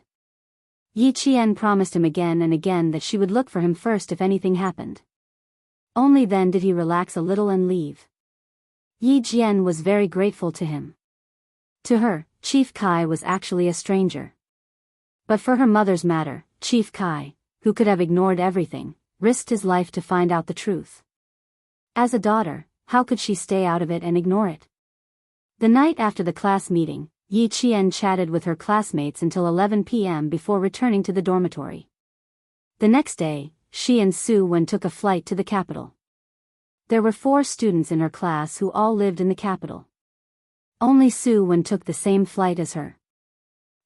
Yi Qian promised him again and again that she would look for him first if anything happened. Only then did he relax a little and leave. Yi Qian was very grateful to him. To her, Chief Kai was actually a stranger. But for her mother's matter, Chief Kai, who could have ignored everything, risked his life to find out the truth. As a daughter, how could she stay out of it and ignore it? The night after the class meeting, Yi Qian chatted with her classmates until 11 p.m. before returning to the dormitory. The next day, she and Su Wen took a flight to the capital. There were 4 students in her class who all lived in the capital. Only Su Wen took the same flight as her.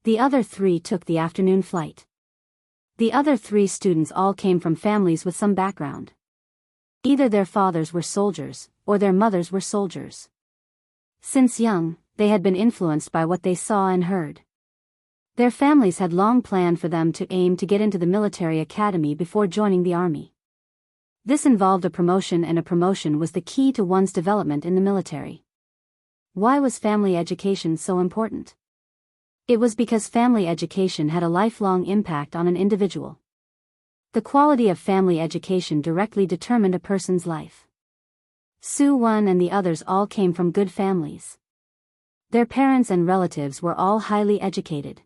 The other 3 took the afternoon flight. The other 3 students all came from families with some background. Either their fathers were soldiers, or their mothers were soldiers. Since young, they had been influenced by what they saw and heard. Their families had long planned for them to aim to get into the military academy before joining the army. This involved a promotion, and a promotion was the key to one's development in the military. Why was family education so important? It was because family education had a lifelong impact on an individual. The quality of family education directly determined a person's life. Su Wen and the others all came from good families. Their parents and relatives were all highly educated.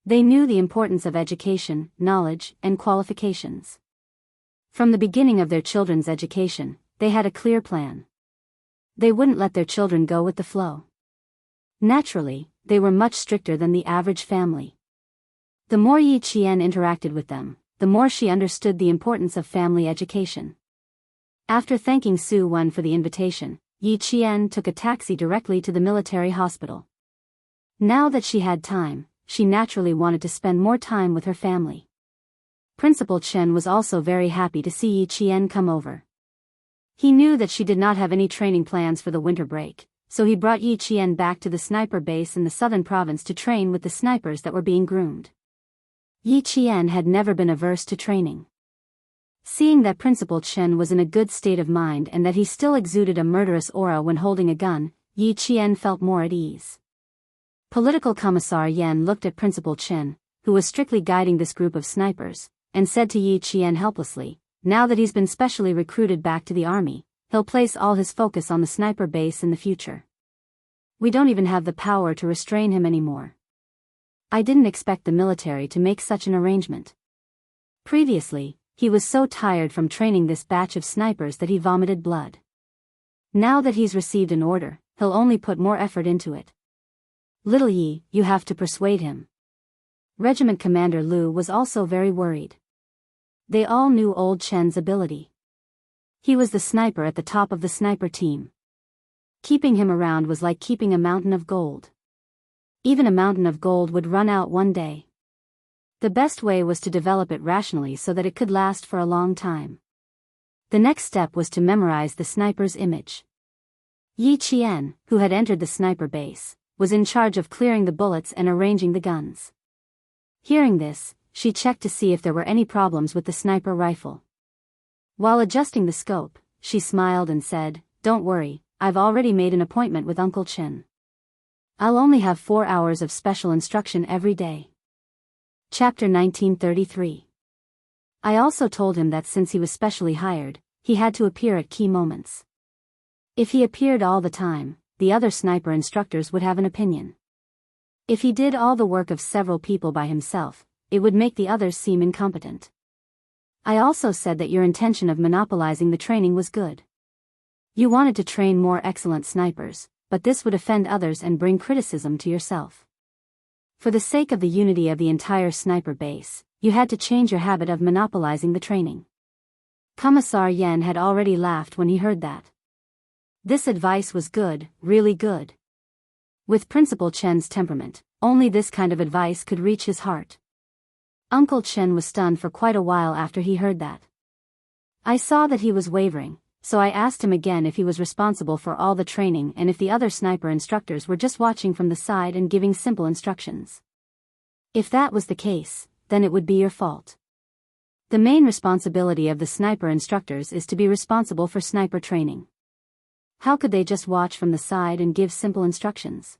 They knew the importance of education, knowledge, and qualifications. From the beginning of their children's education, they had a clear plan. They wouldn't let their children go with the flow. Naturally, they were much stricter than the average family. The more Yi Qian interacted with them, the more she understood the importance of family education. After thanking Su Wen for the invitation, Yi Qian took a taxi directly to the military hospital. Now that she had time, she naturally wanted to spend more time with her family. Principal Chen was also very happy to see Yi Qian come over. He knew that she did not have any training plans for the winter break, so he brought Yi Qian back to the sniper base in the southern province to train with the snipers that were being groomed. Yi Qian had never been averse to training. Seeing that Principal Chen was in a good state of mind and that he still exuded a murderous aura when holding a gun, Yi Qian felt more at ease. Political Commissar Yan looked at Principal Chen, who was strictly guiding this group of snipers, and said to Yi Qian helplessly, "Now that he's been specially recruited back to the army, he'll place all his focus on the sniper base in the future. We don't even have the power to restrain him anymore. I didn't expect the military to make such an arrangement." Previously, he was so tired from training this batch of snipers that he vomited blood. Now that he's received an order, he'll only put more effort into it. "Little Yi, you have to persuade him." Regiment Commander Lu was also very worried. They all knew old Chen's ability. He was the sniper at the top of the sniper team. Keeping him around was like keeping a mountain of gold. Even a mountain of gold would run out one day. The best way was to develop it rationally so that it could last for a long time. The next step was to memorize the sniper's image. Yi Qian, who had entered the sniper base, was in charge of clearing the bullets and arranging the guns. Hearing this, she checked to see if there were any problems with the sniper rifle. While adjusting the scope, she smiled and said, "Don't worry, I've already made an appointment with Uncle Chen. I'll only have 4 hours of special instruction every day." Chapter 1933. I also told him that since he was specially hired, he had to appear at key moments. If he appeared all the time, the other sniper instructors would have an opinion. If he did all the work of several people by himself, it would make the others seem incompetent. I also said that your intention of monopolizing the training was good. You wanted to train more excellent snipers, but this would offend others and bring criticism to yourself. For the sake of the unity of the entire sniper base, you had to change your habit of monopolizing the training. Commissar Yan had already laughed when he heard that. This advice was good, really good. With Principal Chen's temperament, only this kind of advice could reach his heart. Uncle Chen was stunned for quite a while after he heard that. I saw that he was wavering, so I asked him again if he was responsible for all the training and if the other sniper instructors were just watching from the side and giving simple instructions. If that was the case, then it would be your fault. The main responsibility of the sniper instructors is to be responsible for sniper training. How could they just watch from the side and give simple instructions?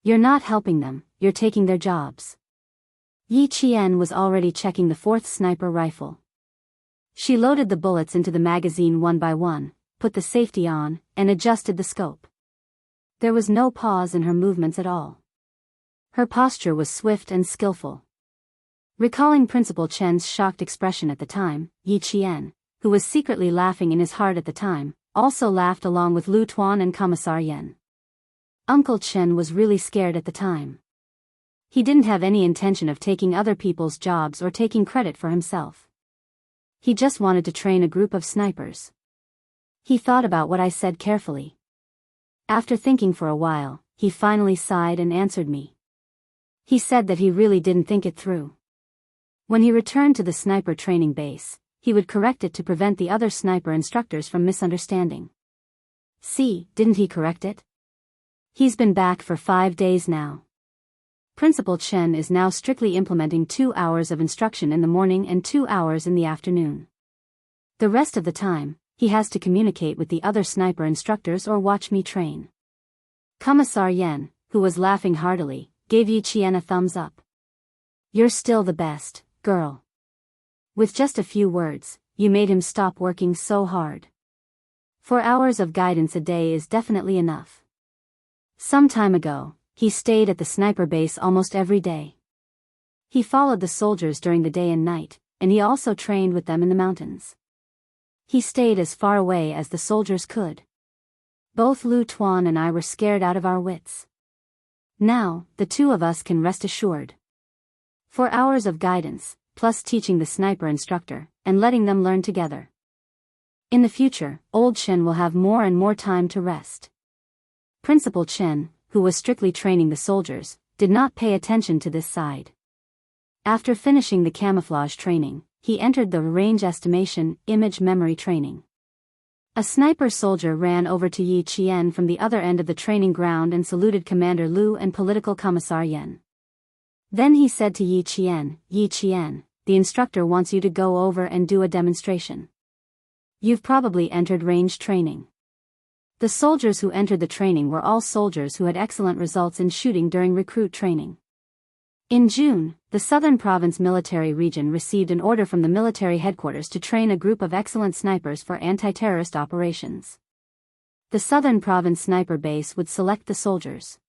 You're not helping them, you're taking their jobs. Yi Qian was already checking the fourth sniper rifle. She loaded the bullets into the magazine one by one, put the safety on, and adjusted the scope. There was no pause in her movements at all. Her posture was swift and skillful. Recalling Principal Chen's shocked expression at the time, Yi Qian, who was secretly laughing in his heart at the time, also laughed along with Lu Tuan and Commissar Yen. Uncle Chen was really scared at the time. He didn't have any intention of taking other people's jobs or taking credit for himself. He just wanted to train a group of snipers. He thought about what I said carefully. After thinking for a while, he finally sighed and answered me. He said that he really didn't think it through. When he returned to the sniper training base, he would correct it to prevent the other sniper instructors from misunderstanding. See, didn't he correct it? He's been back for 5 days now. Principal Chen is now strictly implementing 2 hours of instruction in the morning and 2 hours in the afternoon. The rest of the time, he has to communicate with the other sniper instructors or watch me train. Commissar Yen, who was laughing heartily, gave Yi Qian a thumbs up. You're still the best, girl. With just a few words, you made him stop working so hard. 4 hours of guidance a day is definitely enough. Some time ago, he stayed at the sniper base almost every day. He followed the soldiers during the day and night, and he also trained with them in the mountains. He stayed as far away as the soldiers could. Both Lu Tuan and I were scared out of our wits. Now, the two of us can rest assured. 4 hours of guidance, plus teaching the sniper instructor, and letting them learn together. In the future, old Chen will have more and more time to rest. Principal Chen, who was strictly training the soldiers, did not pay attention to this side. After finishing the camouflage training, he entered the range estimation, image memory training. A sniper soldier ran over to Yi Qian from the other end of the training ground and saluted Commander Lu and Political Commissar Yen. Then he said to Yi Qian, the instructor wants you to go over and do a demonstration. You've probably entered range training. The soldiers who entered the training were all soldiers who had excellent results in shooting during recruit training. In June, the Southern Province Military Region received an order from the military headquarters to train a group of excellent snipers for anti-terrorist operations. The Southern Province Sniper Base would select the soldiers.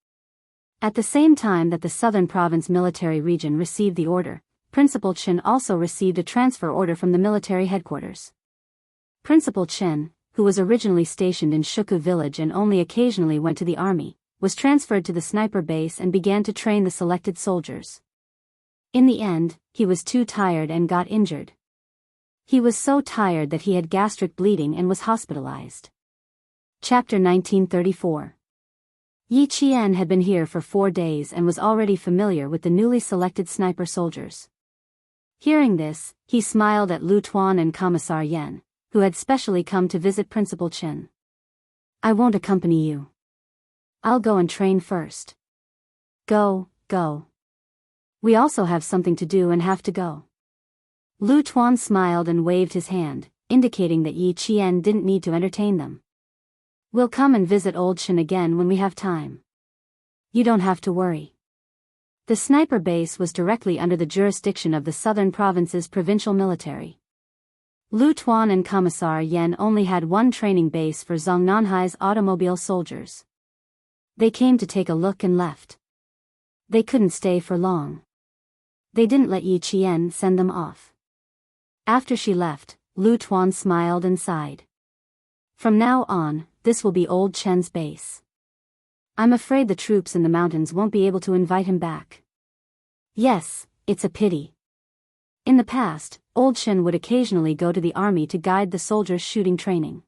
At the same time that the Southern Province Military Region received the order, Principal Chen also received a transfer order from the military headquarters. Principal Chen, who was originally stationed in Shuku village and only occasionally went to the army, was transferred to the sniper base and began to train the selected soldiers. In the end, he was too tired and got injured. He was so tired that he had gastric bleeding and was hospitalized. Chapter 1934. Yi Qian had been here for 4 days and was already familiar with the newly selected sniper soldiers. Hearing this, he smiled at Lu Tuan and Commissar Yen, who had specially come to visit Principal Chen. I won't accompany you. I'll go and train first. Go. We also have something to do and have to go. Lu Tuan smiled and waved his hand, indicating that Yi Qian didn't need to entertain them. We'll come and visit Old Chen again when we have time. You don't have to worry. The sniper base was directly under the jurisdiction of the Southern Province's provincial military. Lu Tuan and Commissar Yen only had one training base for Zongnanhai's automobile soldiers. They came to take a look and left. They couldn't stay for long. They didn't let Yi Qian send them off. After she left, Lu Tuan smiled and sighed. From now on, this will be Old Chen's base. I'm afraid the troops in the mountains won't be able to invite him back. Yes, it's a pity. In the past, Old Chen would occasionally go to the army to guide the soldiers' shooting training.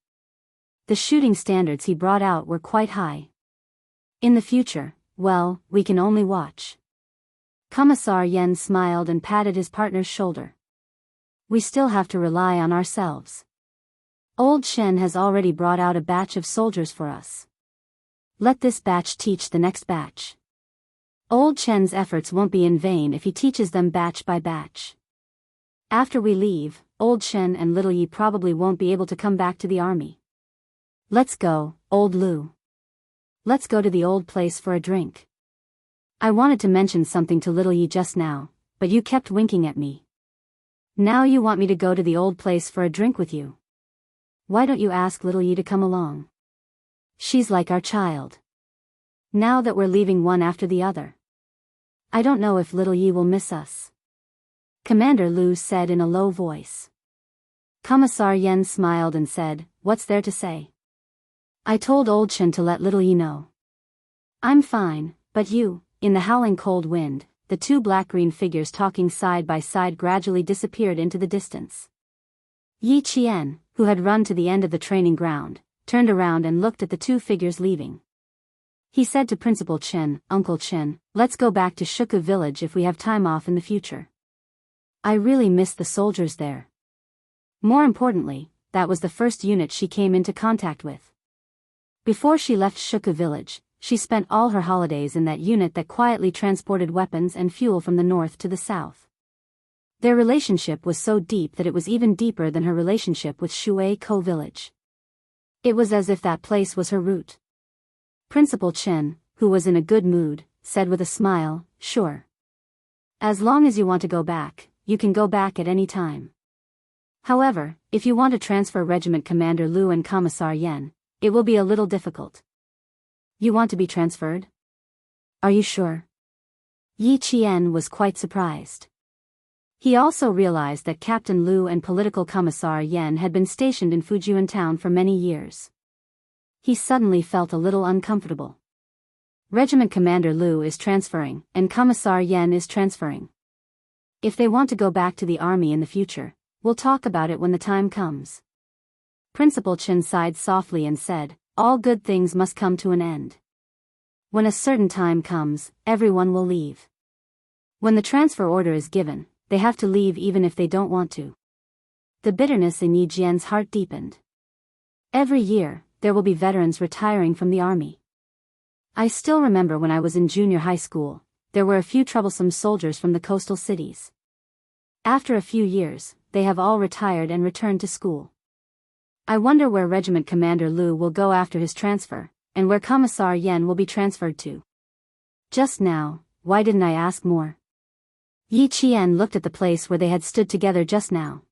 The shooting standards he brought out were quite high. In the future, well, we can only watch. Commissar Yen smiled and patted his partner's shoulder. We still have to rely on ourselves. Old Shen has already brought out a batch of soldiers for us. Let this batch teach the next batch. Old Shen's efforts won't be in vain if he teaches them batch by batch. After we leave, Old Shen and Little Yi probably won't be able to come back to the army. Let's go, Old Lu. Let's go to the old place for a drink. I wanted to mention something to Little Yi just now, but you kept winking at me. Now you want me to go to the old place for a drink with you. Why don't you ask Little Yi to come along? She's like our child. Now that we're leaving one after the other. I don't know if Little Yi will miss us. Commander Lu said in a low voice. Commissar Yen smiled and said, what's there to say? I told Old Shen to let Little Yi know. I'm fine, but you. In the howling cold wind, the two black-green figures talking side by side gradually disappeared into the distance. Yi Qian, who had run to the end of the training ground, turned around and looked at the two figures leaving. He said to Principal Chen, Uncle Chen, let's go back to Shuku village if we have time off in the future. I really miss the soldiers there. More importantly, that was the first unit she came into contact with. Before she left Shuku village, she spent all her holidays in that unit that quietly transported weapons and fuel from the north to the south. Their relationship was so deep that it was even deeper than her relationship with Shui Ko village. It was as if that place was her root. Principal Chen, who was in a good mood, said with a smile, sure. As long as you want to go back, you can go back at any time. However, if you want to transfer Regiment Commander Lu and Commissar Yen, it will be a little difficult. You want to be transferred? Are you sure? Yi Qian was quite surprised. He also realized that Captain Lu and Political Commissar Yen had been stationed in Fujian town for many years. He suddenly felt a little uncomfortable. Regiment Commander Lu is transferring, and Commissar Yen is transferring. If they want to go back to the army in the future, we'll talk about it when the time comes. Principal Chen sighed softly and said, all good things must come to an end. When a certain time comes, everyone will leave. When the transfer order is given, they have to leave even if they don't want to. The bitterness in Yi Jian's heart deepened. Every year, there will be veterans retiring from the army. I still remember when I was in junior high school, there were a few troublesome soldiers from the coastal cities. After a few years, they have all retired and returned to school. I wonder where Regiment Commander Lu will go after his transfer, and where Commissar Yen will be transferred to. Just now, why didn't I ask more? Yi Qian looked at the place where they had stood together just now.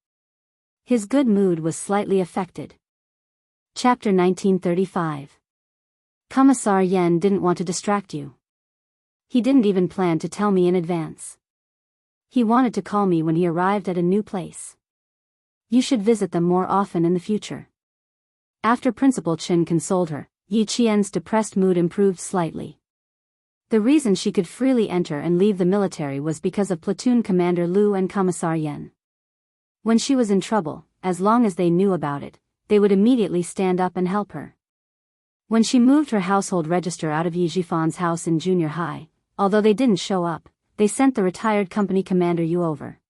His good mood was slightly affected. Chapter 1935. Commissar Yen didn't want to distract you. He didn't even plan to tell me in advance. He wanted to call me when he arrived at a new place. You should visit them more often in the future. After Principal Chen consoled her, Yi Qian's depressed mood improved slightly. The reason she could freely enter and leave the military was because of Platoon Commander Lu and Commissar Yen. When she was in trouble, as long as they knew about it, they would immediately stand up and help her. When she moved her household register out of Yi Jifan's house in junior high, although they didn't show up, they sent the retired company commander Yu over.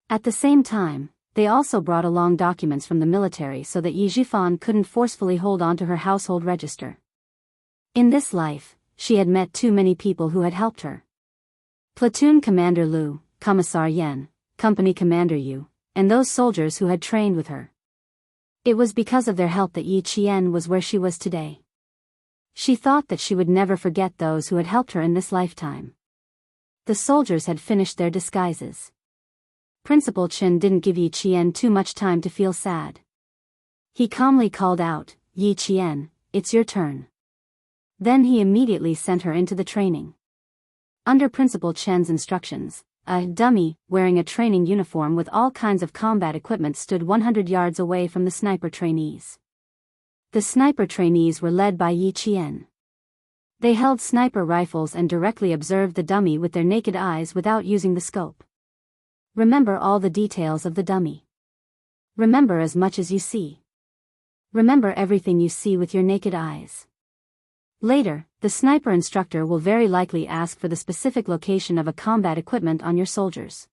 At the same time, they also brought along documents from the military so that Yi Jifan couldn't forcefully hold on to her household register. In this life, she had met too many people who had helped her. Platoon Commander Lu, Commissar Yen, Company Commander Yu, and those soldiers who had trained with her. It was because of their help that Yi Qian was where she was today. She thought that she would never forget those who had helped her in this lifetime. The soldiers had finished their disguises. Principal Chen didn't give Yi Qian too much time to feel sad. He calmly called out, Yi Qian, it's your turn. Then he immediately sent her into the training. Under Principal Chen's instructions, a dummy, wearing a training uniform with all kinds of combat equipment stood 100 yards away from the sniper trainees. The sniper trainees were led by Yi Qian. They held sniper rifles and directly observed the dummy with their naked eyes without using the scope. Remember all the details of the dummy. Remember as much as you see. Remember everything you see with your naked eyes. Later, the sniper instructor will very likely ask for the specific location of a combat equipment on your soldiers.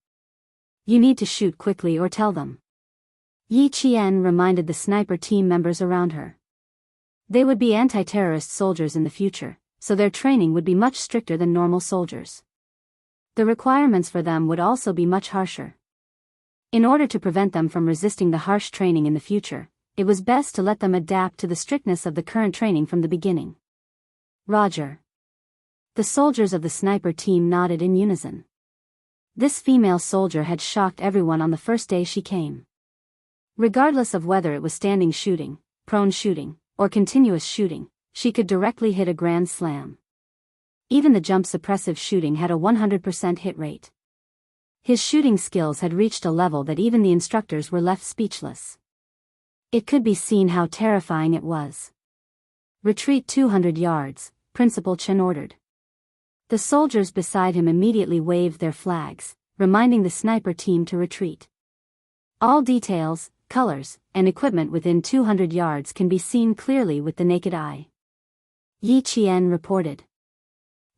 You need to shoot quickly or tell them. Yi Qian reminded the sniper team members around her. They would be anti-terrorist soldiers in the future, so their training would be much stricter than normal soldiers. The requirements for them would also be much harsher. In order to prevent them from resisting the harsh training in the future, it was best to let them adapt to the strictness of the current training from the beginning. Roger. The soldiers of the sniper team nodded in unison. This female soldier had shocked everyone on the first day she came. Regardless of whether it was standing shooting, prone shooting, or continuous shooting, she could directly hit a grand slam. Even the jump suppressive shooting had a 100% hit rate. His shooting skills had reached a level that even the instructors were left speechless. It could be seen how terrifying it was. Retreat 200 yards, Principal Chen ordered. The soldiers beside him immediately waved their flags, reminding the sniper team to retreat. All details, colors, and equipment within 200 yards can be seen clearly with the naked eye. Yi Qian reported.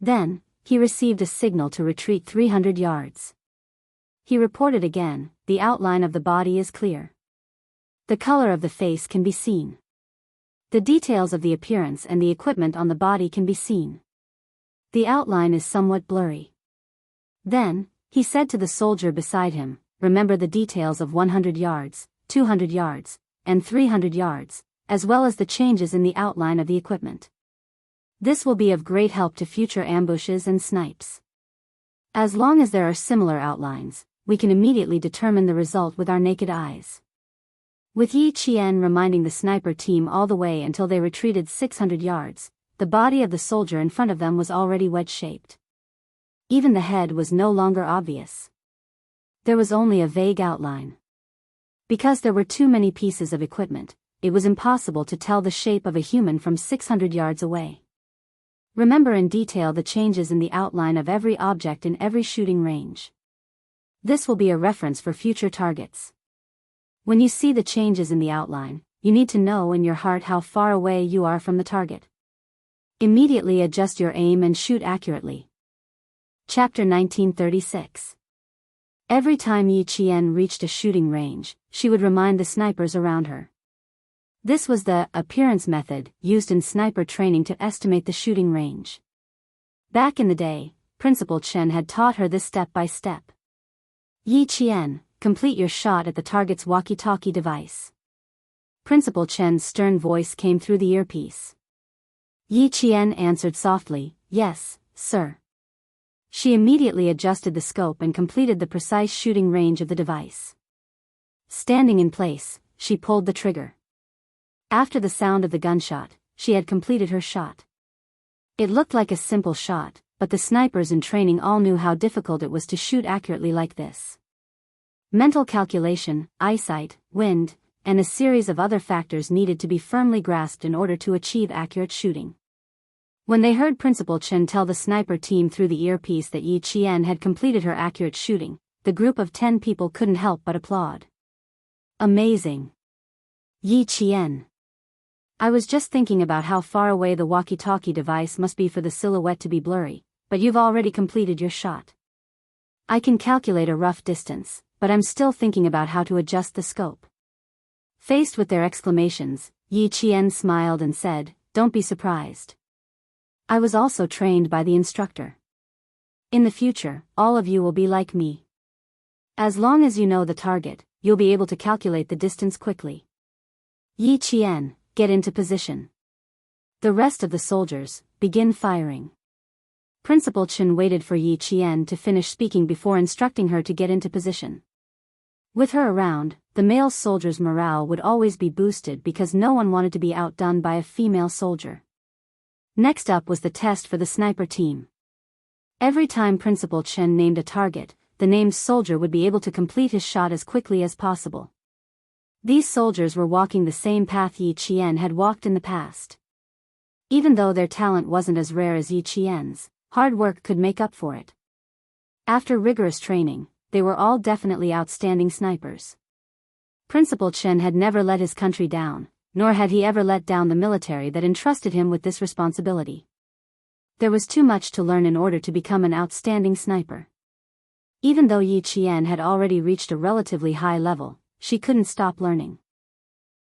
Then, he received a signal to retreat 300 yards. He reported again, the outline of the body is clear. The color of the face can be seen. The details of the appearance and the equipment on the body can be seen. The outline is somewhat blurry. Then, he said to the soldier beside him, remember the details of 100 yards, 200 yards, and 300 yards, as well as the changes in the outline of the equipment. This will be of great help to future ambushes and snipes. As long as there are similar outlines, we can immediately determine the result with our naked eyes. With Yi Qian reminding the sniper team all the way until they retreated 600 yards, the body of the soldier in front of them was already wedge-shaped. Even the head was no longer obvious. There was only a vague outline. Because there were too many pieces of equipment, it was impossible to tell the shape of a human from 600 yards away. Remember in detail the changes in the outline of every object in every shooting range. This will be a reference for future targets. When you see the changes in the outline, you need to know in your heart how far away you are from the target. Immediately adjust your aim and shoot accurately. Chapter 1936. Every time Yi Qian reached a shooting range, she would remind the snipers around her. This was the appearance method used in sniper training to estimate the shooting range. Back in the day, Principal Chen had taught her this step by step. Yi Qian, complete your shot at the target's walkie-talkie device. Principal Chen's stern voice came through the earpiece. Yi Qian answered softly, yes, sir. She immediately adjusted the scope and completed the precise shooting range of the device. Standing in place, she pulled the trigger. After the sound of the gunshot, she had completed her shot. It looked like a simple shot, but the snipers in training all knew how difficult it was to shoot accurately like this. Mental calculation, eyesight, wind, and a series of other factors needed to be firmly grasped in order to achieve accurate shooting. When they heard Principal Chen tell the sniper team through the earpiece that Yi Qian had completed her accurate shooting, the group of 10 people couldn't help but applaud. Amazing. Yi Qian. I was just thinking about how far away the walkie-talkie device must be for the silhouette to be blurry, but you've already completed your shot. I can calculate a rough distance, but I'm still thinking about how to adjust the scope. Faced with their exclamations, Yi Qian smiled and said, don't be surprised. I was also trained by the instructor. In the future, all of you will be like me. As long as you know the target, you'll be able to calculate the distance quickly. Yi Qian, get into position. The rest of the soldiers, begin firing. Principal Chen waited for Yi Qian to finish speaking before instructing her to get into position. With her around, the male soldiers' morale would always be boosted because no one wanted to be outdone by a female soldier. Next up was the test for the sniper team. Every time Principal Chen named a target, the named soldier would be able to complete his shot as quickly as possible. These soldiers were walking the same path Yi Qian had walked in the past. Even though their talent wasn't as rare as Yi Qian's, hard work could make up for it. After rigorous training, they were all definitely outstanding snipers. Principal Chen had never let his country down, nor had he ever let down the military that entrusted him with this responsibility. There was too much to learn in order to become an outstanding sniper. Even though Yi Qian had already reached a relatively high level, she couldn't stop learning.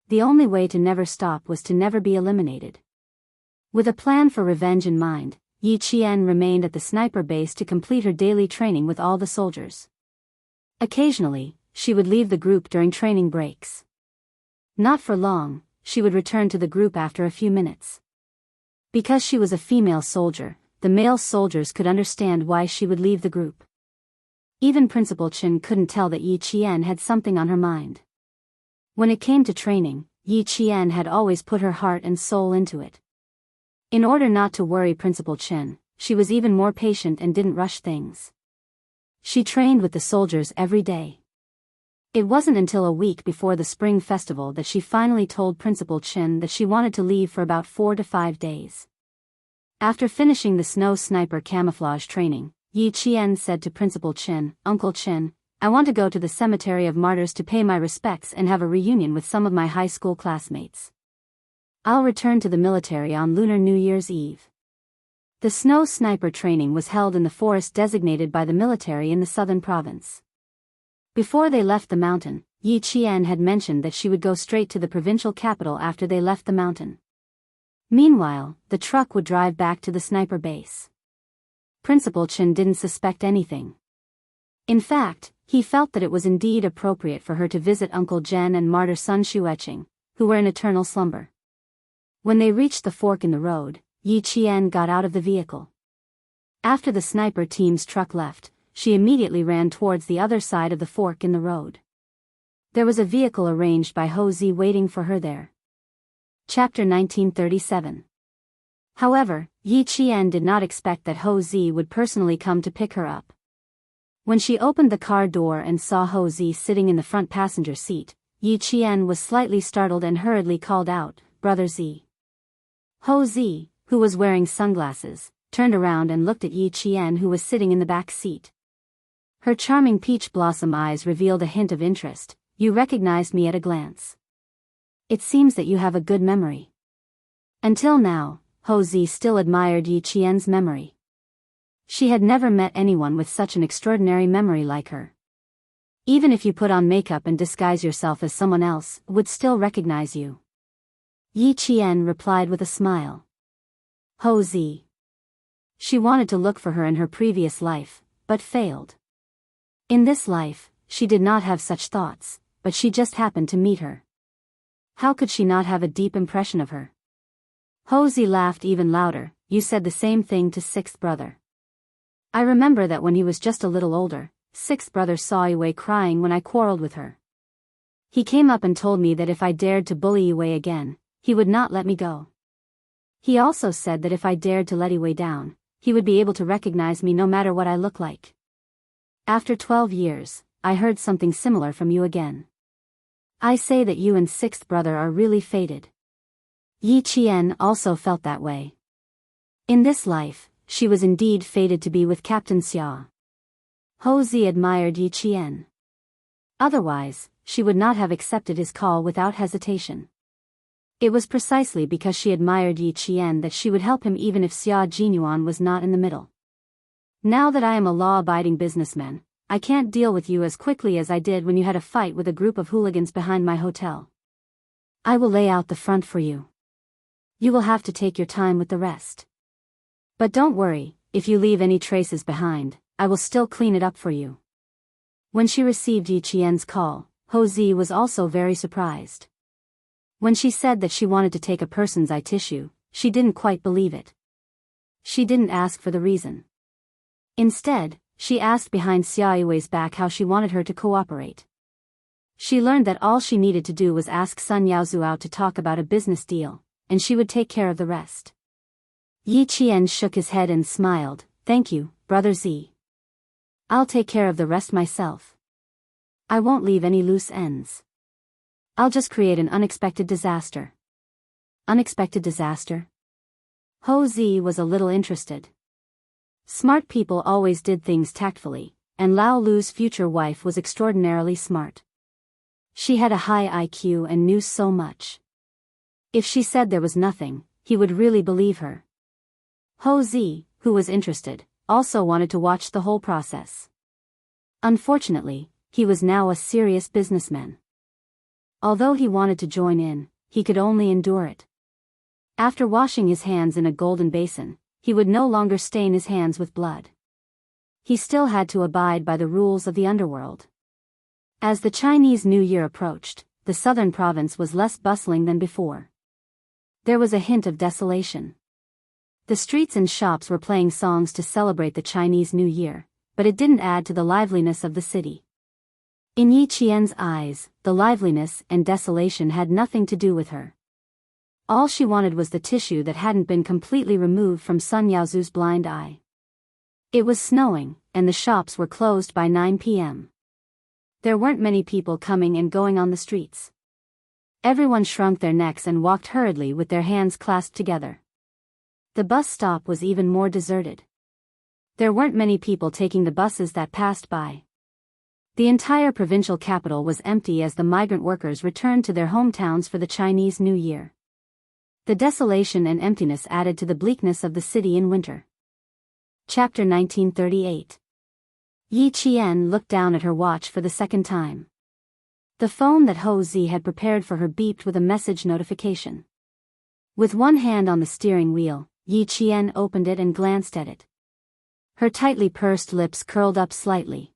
The only way to never stop was to never be eliminated. With a plan for revenge in mind, Yi Qian remained at the sniper base to complete her daily training with all the soldiers. Occasionally, she would leave the group during training breaks. Not for long, she would return to the group after a few minutes. Because she was a female soldier, the male soldiers could understand why she would leave the group. Even Principal Chen couldn't tell that Yi Qian had something on her mind. When it came to training, Yi Qian had always put her heart and soul into it. In order not to worry Principal Chen, she was even more patient and didn't rush things. She trained with the soldiers every day. It wasn't until a week before the Spring Festival that she finally told Principal Chen that she wanted to leave for about 4 to 5 days. After finishing the snow sniper camouflage training, Yi Qian said to Principal Chen, "Uncle Chen, I want to go to the Cemetery of Martyrs to pay my respects and have a reunion with some of my high school classmates. I'll return to the military on Lunar New Year's Eve." The snow sniper training was held in the forest designated by the military in the southern province. Before they left the mountain, Yi Qian had mentioned that she would go straight to the provincial capital after they left the mountain. Meanwhile, the truck would drive back to the sniper base. Principal Chen didn't suspect anything. In fact, he felt that it was indeed appropriate for her to visit Uncle Zhen and martyr son Xueqing, who were in eternal slumber. When they reached the fork in the road, Yi Qian got out of the vehicle. After the sniper team's truck left, she immediately ran towards the other side of the fork in the road. There was a vehicle arranged by Ho Zi waiting for her there. Chapter 1937. However, Yi Qian did not expect that Ho Zi would personally come to pick her up. When she opened the car door and saw Ho Zi sitting in the front passenger seat, Yi Qian was slightly startled and hurriedly called out, "Brother Zi." Ho Zi, who was wearing sunglasses, turned around and looked at Yi Qian, who was sitting in the back seat. Her charming peach blossom eyes revealed a hint of interest. "You recognized me at a glance. It seems that you have a good memory." Until now, Ho Zi still admired Yi Qian's memory. She had never met anyone with such an extraordinary memory like her. Even if you put on makeup and disguise yourself as someone else, would still recognize you. Yi Qian replied with a smile. Ho Zi. She wanted to look for her in her previous life, but failed. In this life, she did not have such thoughts, but she just happened to meet her. How could she not have a deep impression of her? Ho Zi laughed even louder. "You said the same thing to sixth brother. I remember that when he was just a little older, sixth brother saw Yue crying when I quarreled with her. He came up and told me that if I dared to bully Yue again, he would not let me go. He also said that if I dared to let Yue down, he would be able to recognize me no matter what I look like. After 12 years, I heard something similar from you again. I say that you and sixth brother are really fated." Yi Qian also felt that way. In this life, she was indeed fated to be with Captain Xia. Ho Zi admired Yi Qian. Otherwise, she would not have accepted his call without hesitation. It was precisely because she admired Yi Qian that she would help him even if Xia Jinyuan was not in the middle. "Now that I am a law-abiding businessman, I can't deal with you as quickly as I did when you had a fight with a group of hooligans behind my hotel. I will lay out the front for you. You will have to take your time with the rest. But don't worry, if you leave any traces behind, I will still clean it up for you." When she received Yi Qian's call, Ho Zi was also very surprised. When she said that she wanted to take a person's eye tissue, she didn't quite believe it. She didn't ask for the reason. Instead, she asked behind Xia Yue's back how she wanted her to cooperate. She learned that all she needed to do was ask Sun Yaozuo to talk about a business deal, and she would take care of the rest. Yi Qian shook his head and smiled. "Thank you, Brother Zi. I'll take care of the rest myself. I won't leave any loose ends. I'll just create an unexpected disaster." Unexpected disaster? Ho Zi was a little interested. Smart people always did things tactfully, and Lao Lu's future wife was extraordinarily smart. She had a high IQ and knew so much. If she said there was nothing, he would really believe her. Ho Zi, who was interested, also wanted to watch the whole process. Unfortunately, he was now a serious businessman. Although he wanted to join in, he could only endure it. After washing his hands in a golden basin, he would no longer stain his hands with blood. He still had to abide by the rules of the underworld. As the Chinese New Year approached, the southern province was less bustling than before. There was a hint of desolation. The streets and shops were playing songs to celebrate the Chinese New Year, but it didn't add to the liveliness of the city. In Yi Qian's eyes, the liveliness and desolation had nothing to do with her. All she wanted was the tissue that hadn't been completely removed from Sun Yaozu's blind eye. It was snowing, and the shops were closed by 9 p.m. There weren't many people coming and going on the streets. Everyone shrunk their necks and walked hurriedly with their hands clasped together. The bus stop was even more deserted. There weren't many people taking the buses that passed by. The entire provincial capital was empty as the migrant workers returned to their hometowns for the Chinese New Year. The desolation and emptiness added to the bleakness of the city in winter. Chapter 1938. Yi Qian looked down at her watch for the second time. The phone that Ho Zi had prepared for her beeped with a message notification. With one hand on the steering wheel, Yi Qian opened it and glanced at it. Her tightly pursed lips curled up slightly.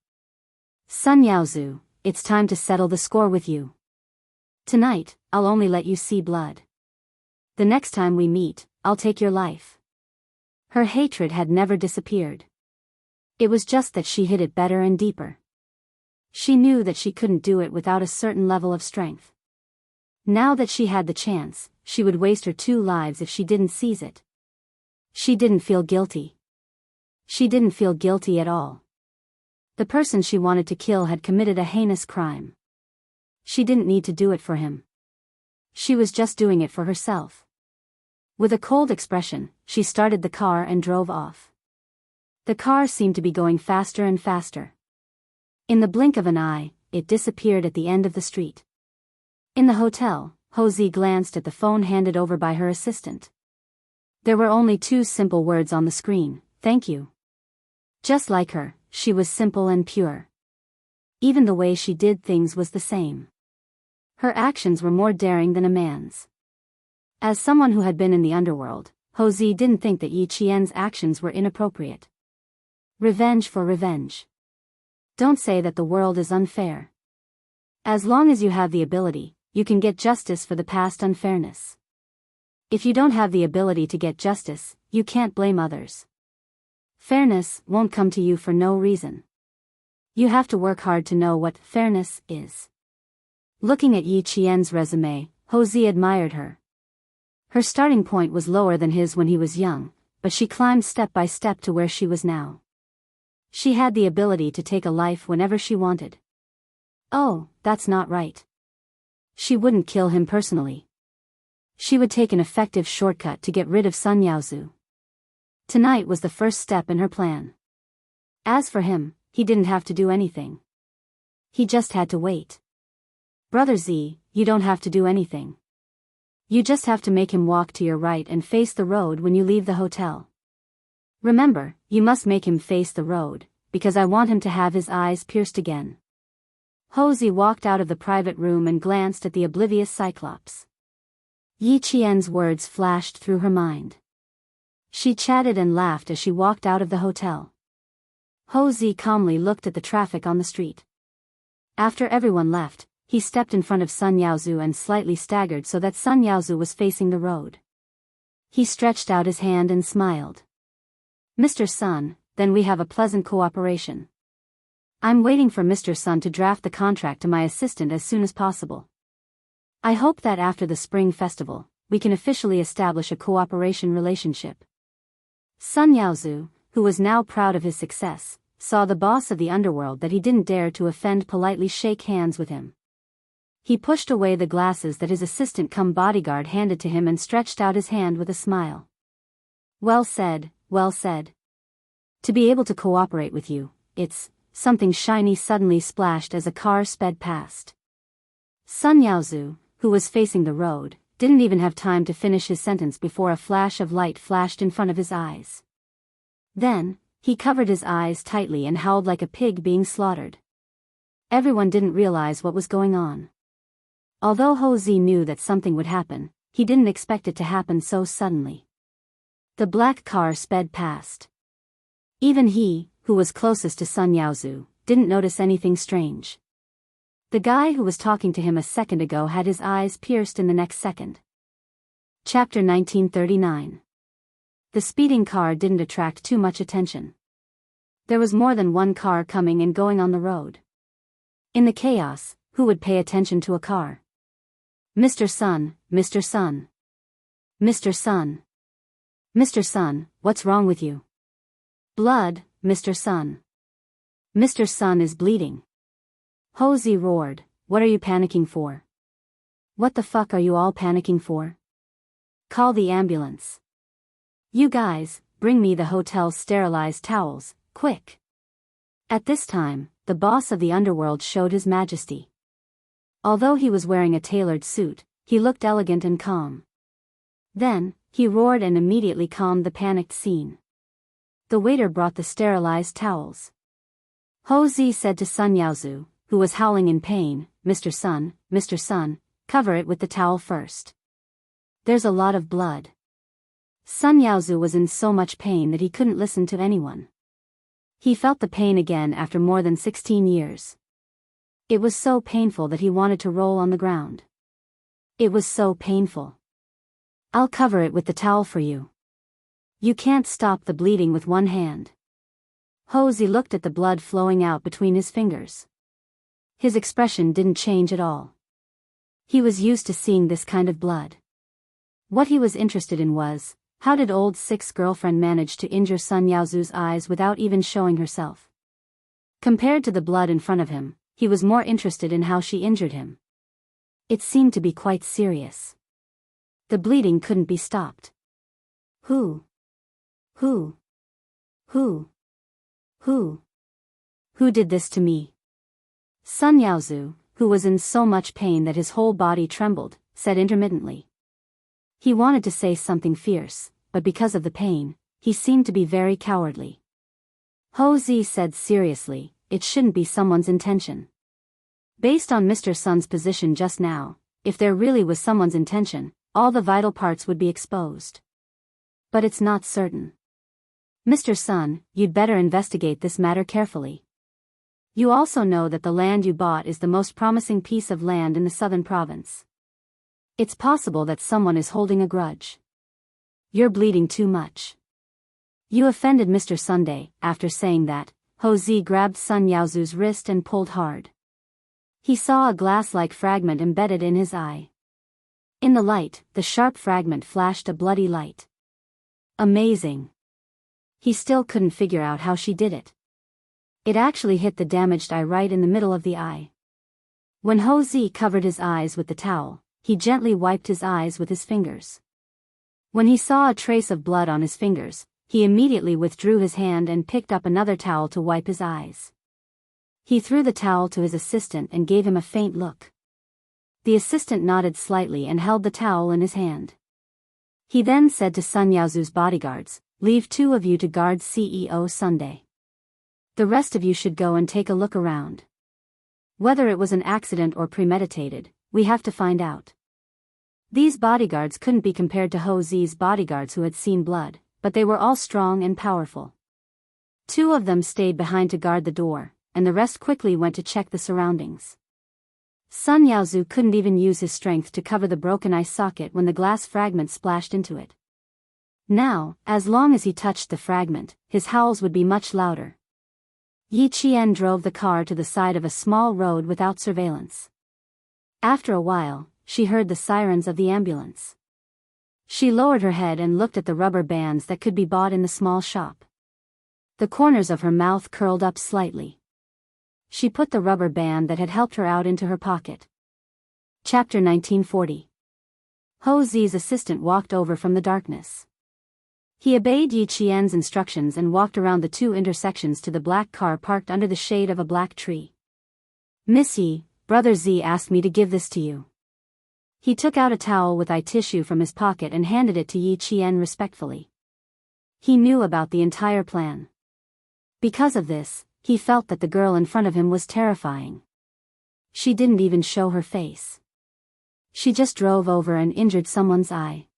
Sun Yaozu, it's time to settle the score with you. Tonight, I'll only let you see blood. The next time we meet, I'll take your life. Her hatred had never disappeared. It was just that she hid it better and deeper. She knew that she couldn't do it without a certain level of strength. Now that she had the chance, she would waste her 2 lives if she didn't seize it. She didn't feel guilty. She didn't feel guilty at all. The person she wanted to kill had committed a heinous crime. She didn't need to do it for him. She was just doing it for herself. With a cold expression, she started the car and drove off. The car seemed to be going faster and faster. In the blink of an eye, it disappeared at the end of the street. In the hotel, Ho Zi glanced at the phone handed over by her assistant. There were only 2 simple words on the screen: "Thank you." Just like her, she was simple and pure. Even the way she did things was the same. Her actions were more daring than a man's. As someone who had been in the underworld, Ho Zi didn't think that Yi Qian's actions were inappropriate. Revenge for revenge. Don't say that the world is unfair. As long as you have the ability, you can get justice for the past unfairness. If you don't have the ability to get justice, you can't blame others. Fairness won't come to you for no reason. You have to work hard to know what fairness is. Looking at Yi Qian's resume, Ho Zi admired her. Her starting point was lower than his when he was young, but she climbed step by step to where she was now. She had the ability to take a life whenever she wanted. Oh, that's not right. She wouldn't kill him personally. She would take an effective shortcut to get rid of Sun Yaozu. Tonight was the first step in her plan. As for him, he didn't have to do anything. He just had to wait. Brother Z, you don't have to do anything. You just have to make him walk to your right and face the road when you leave the hotel. Remember, you must make him face the road, because I want him to have his eyes pierced again. Ho Zi walked out of the private room and glanced at the oblivious Cyclops. Yi Qian's words flashed through her mind. She chatted and laughed as she walked out of the hotel. Ho Zi calmly looked at the traffic on the street. After everyone left, he stepped in front of Sun Yaozu and slightly staggered so that Sun Yaozu was facing the road. He stretched out his hand and smiled. Mr. Sun, then we have a pleasant cooperation. I'm waiting for Mr. Sun to draft the contract to my assistant as soon as possible. I hope that after the Spring Festival, we can officially establish a cooperation relationship. Sun Yaozu, who was now proud of his success, saw the boss of the underworld that he didn't dare to offend politely shake hands with him. He pushed away the glasses that his assistant cum bodyguard handed to him and stretched out his hand with a smile. Well said, well said. To be able to cooperate with you, it's... Something shiny suddenly splashed as a car sped past. Sun Yaozu, who was facing the road, didn't even have time to finish his sentence before a flash of light flashed in front of his eyes. Then, he covered his eyes tightly and howled like a pig being slaughtered. Everyone didn't realize what was going on. Although Ho-Zi knew that something would happen, he didn't expect it to happen so suddenly. The black car sped past. Even he, who was closest to Sun Yaozu, didn't notice anything strange. The guy who was talking to him a second ago had his eyes pierced in the next second. Chapter 1939. The speeding car didn't attract too much attention. There was more than one car coming and going on the road. In the chaos, who would pay attention to a car? Mr. Sun, Mr. Sun. Mr. Sun. Mr. Sun, what's wrong with you? Blood, Mr. Sun. Mr. Sun is bleeding. Ho-Zi roared, what are you panicking for? What the fuck are you all panicking for? Call the ambulance. You guys, bring me the hotel's sterilized towels, quick. At this time, the boss of the underworld showed his majesty. Although he was wearing a tailored suit, he looked elegant and calm. Then, he roared and immediately calmed the panicked scene. The waiter brought the sterilized towels. Ho-Zi said to Sun Yaozu, who was howling in pain, Mr. Sun, cover it with the towel first. There's a lot of blood. Sun Yaozu was in so much pain that he couldn't listen to anyone. He felt the pain again after more than 16 years. It was so painful that he wanted to roll on the ground. It was so painful. I'll cover it with the towel for you. You can't stop the bleeding with one hand. Ho-Zi looked at the blood flowing out between his fingers. His expression didn't change at all. He was used to seeing this kind of blood. What he was interested in was, how did old Six's girlfriend manage to injure Sun Yaozu's eyes without even showing herself? Compared to the blood in front of him, he was more interested in how she injured him. It seemed to be quite serious. The bleeding couldn't be stopped. Who did this to me? Sun Yaozu, who was in so much pain that his whole body trembled, said intermittently. He wanted to say something fierce, but because of the pain, he seemed to be very cowardly. Ho-Zi said seriously, it shouldn't be someone's intention. Based on Mr. Sun's position just now, if there really was someone's intention, all the vital parts would be exposed. But it's not certain. Mr. Sun, you'd better investigate this matter carefully. You also know that the land you bought is the most promising piece of land in the southern province. It's possible that someone is holding a grudge. You're bleeding too much. You offended Mr. Sunday. After saying that, Ho-Zi grabbed Sun Yaozu's wrist and pulled hard. He saw a glass-like fragment embedded in his eye. In the light, the sharp fragment flashed a bloody light. Amazing. He still couldn't figure out how she did it. It actually hit the damaged eye right in the middle of the eye. When Ho-Zi covered his eyes with the towel, he gently wiped his eyes with his fingers. When he saw a trace of blood on his fingers, he immediately withdrew his hand and picked up another towel to wipe his eyes. He threw the towel to his assistant and gave him a faint look. The assistant nodded slightly and held the towel in his hand. He then said to Sun Yaozu's bodyguards, leave 2 of you to guard CEO Sunday. The rest of you should go and take a look around. Whether it was an accident or premeditated, we have to find out. These bodyguards couldn't be compared to Ho-Zi's bodyguards who had seen blood, but they were all strong and powerful. 2 of them stayed behind to guard the door, and the rest quickly went to check the surroundings. Sun Yaozu couldn't even use his strength to cover the broken eye socket when the glass fragment splashed into it. Now, as long as he touched the fragment, his howls would be much louder. Yi Qian drove the car to the side of a small road without surveillance. After a while, she heard the sirens of the ambulance. She lowered her head and looked at the rubber bands that could be bought in the small shop. The corners of her mouth curled up slightly. She put the rubber band that had helped her out into her pocket. Chapter 1940. Ho-Zi's assistant walked over from the darkness. He obeyed Yi Qian's instructions and walked around the 2 intersections to the black car parked under the shade of a black tree. Miss Yi, Brother Z asked me to give this to you. He took out a towel with eye tissue from his pocket and handed it to Yi Qian respectfully. He knew about the entire plan. Because of this, he felt that the girl in front of him was terrifying. She didn't even show her face. She just drove over and injured someone's eye.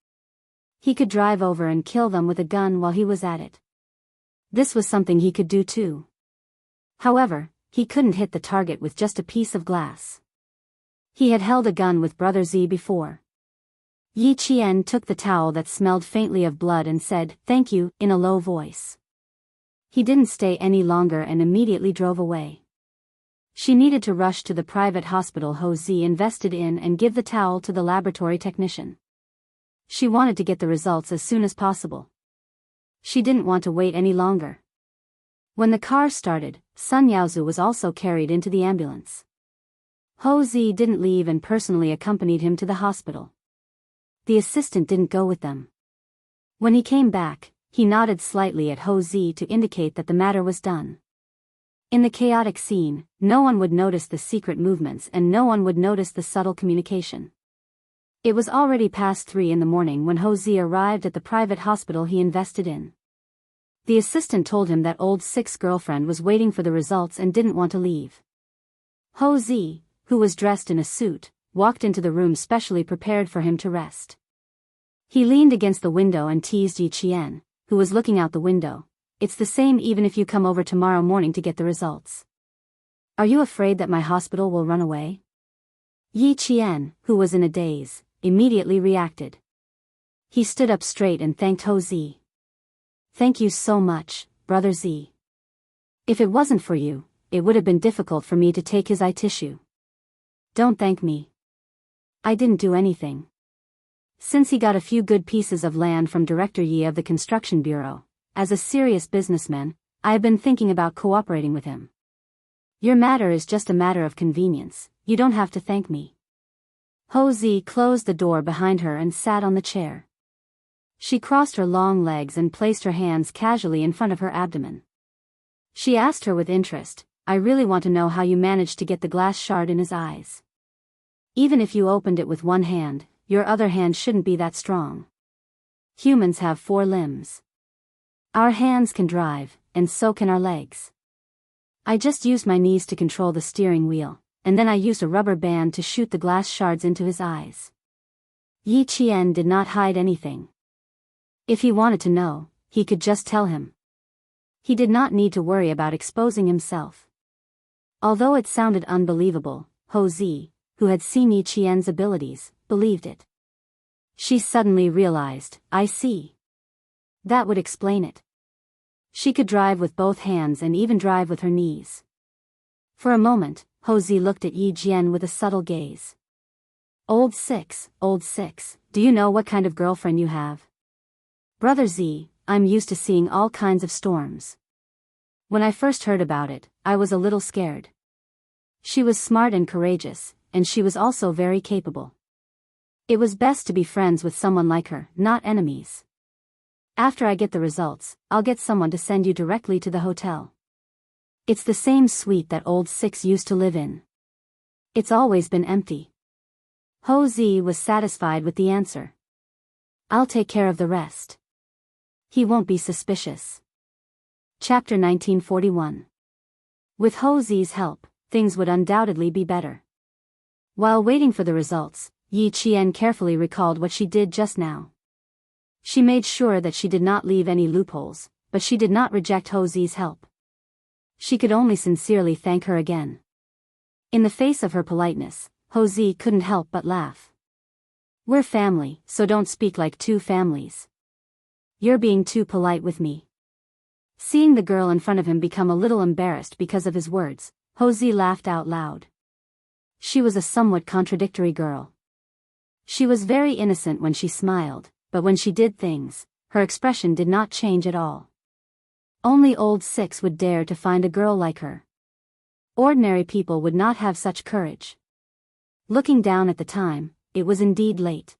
He could drive over and kill them with a gun while he was at it. This was something he could do too. However, he couldn't hit the target with just a piece of glass. He had held a gun with Brother Z before. Yi Qian took the towel that smelled faintly of blood and said, "Thank you," in a low voice. He didn't stay any longer and immediately drove away. She needed to rush to the private hospital Ho Zi invested in and give the towel to the laboratory technician. She wanted to get the results as soon as possible. She didn't want to wait any longer. When the car started, Sun Yaozu was also carried into the ambulance. Ho Zi didn't leave and personally accompanied him to the hospital. The assistant didn't go with them. When he came back, he nodded slightly at Ho Zi to indicate that the matter was done. In the chaotic scene, no one would notice the secret movements and no one would notice the subtle communication. It was already past 3 in the morning when Ho Zi arrived at the private hospital he invested in. The assistant told him that old Six's girlfriend was waiting for the results and didn't want to leave. Ho Zi, who was dressed in a suit, walked into the room specially prepared for him to rest. He leaned against the window and teased Yi Qian, who was looking out the window. "It's the same even if you come over tomorrow morning to get the results. Are you afraid that my hospital will run away?" Yi Qian, who was in a daze, immediately reacted. He stood up straight and thanked Ho Zi. "Thank you so much, Brother Z. If it wasn't for you, it would have been difficult for me to take his eye tissue. Don't thank me. I didn't do anything. Since he got a few good pieces of land from Director Yi of the Construction Bureau, as a serious businessman, I have been thinking about cooperating with him. Your matter is just a matter of convenience, you don't have to thank me." Ho Zi closed the door behind her and sat on the chair. She crossed her long legs and placed her hands casually in front of her abdomen. She asked her with interest, "I really want to know how you managed to get the glass shard in his eyes. Even if you opened it with one hand, your other hand shouldn't be that strong. Humans have 4 limbs. Our hands can drive, and so can our legs. I just used my knees to control the steering wheel, and then I used a rubber band to shoot the glass shards into his eyes." Yi Qian did not hide anything. If he wanted to know, he could just tell him. He did not need to worry about exposing himself. Although it sounded unbelievable, Ho Zi, who had seen Yi Qian's abilities, believed it. She suddenly realized, "I see. That would explain it." She could drive with both hands and even drive with her knees. For a moment, Ho Zi looked at Yi Qian with a subtle gaze. Old Six, do you know what kind of girlfriend you have?" "Brother Z, I'm used to seeing all kinds of storms. When I first heard about it, I was a little scared. She was smart and courageous, and she was also very capable. It was best to be friends with someone like her, not enemies. After I get the results, I'll get someone to send you directly to the hotel. It's the same suite that old Six used to live in. It's always been empty." Ho Zi was satisfied with the answer. "I'll take care of the rest. He won't be suspicious." Chapter 1941. With Ho Zi's help, things would undoubtedly be better. While waiting for the results, Yi Qian carefully recalled what she did just now. She made sure that she did not leave any loopholes, but she did not reject Ho Zi's help. She could only sincerely thank her again. In the face of her politeness, Ho Zi couldn't help but laugh. "We're family, so don't speak like 2 families. You're being too polite with me." Seeing the girl in front of him become a little embarrassed because of his words, Ho Zi laughed out loud. She was a somewhat contradictory girl. She was very innocent when she smiled, but when she did things, her expression did not change at all. Only old Six would dare to find a girl like her. Ordinary people would not have such courage. Looking down at the time, it was indeed late.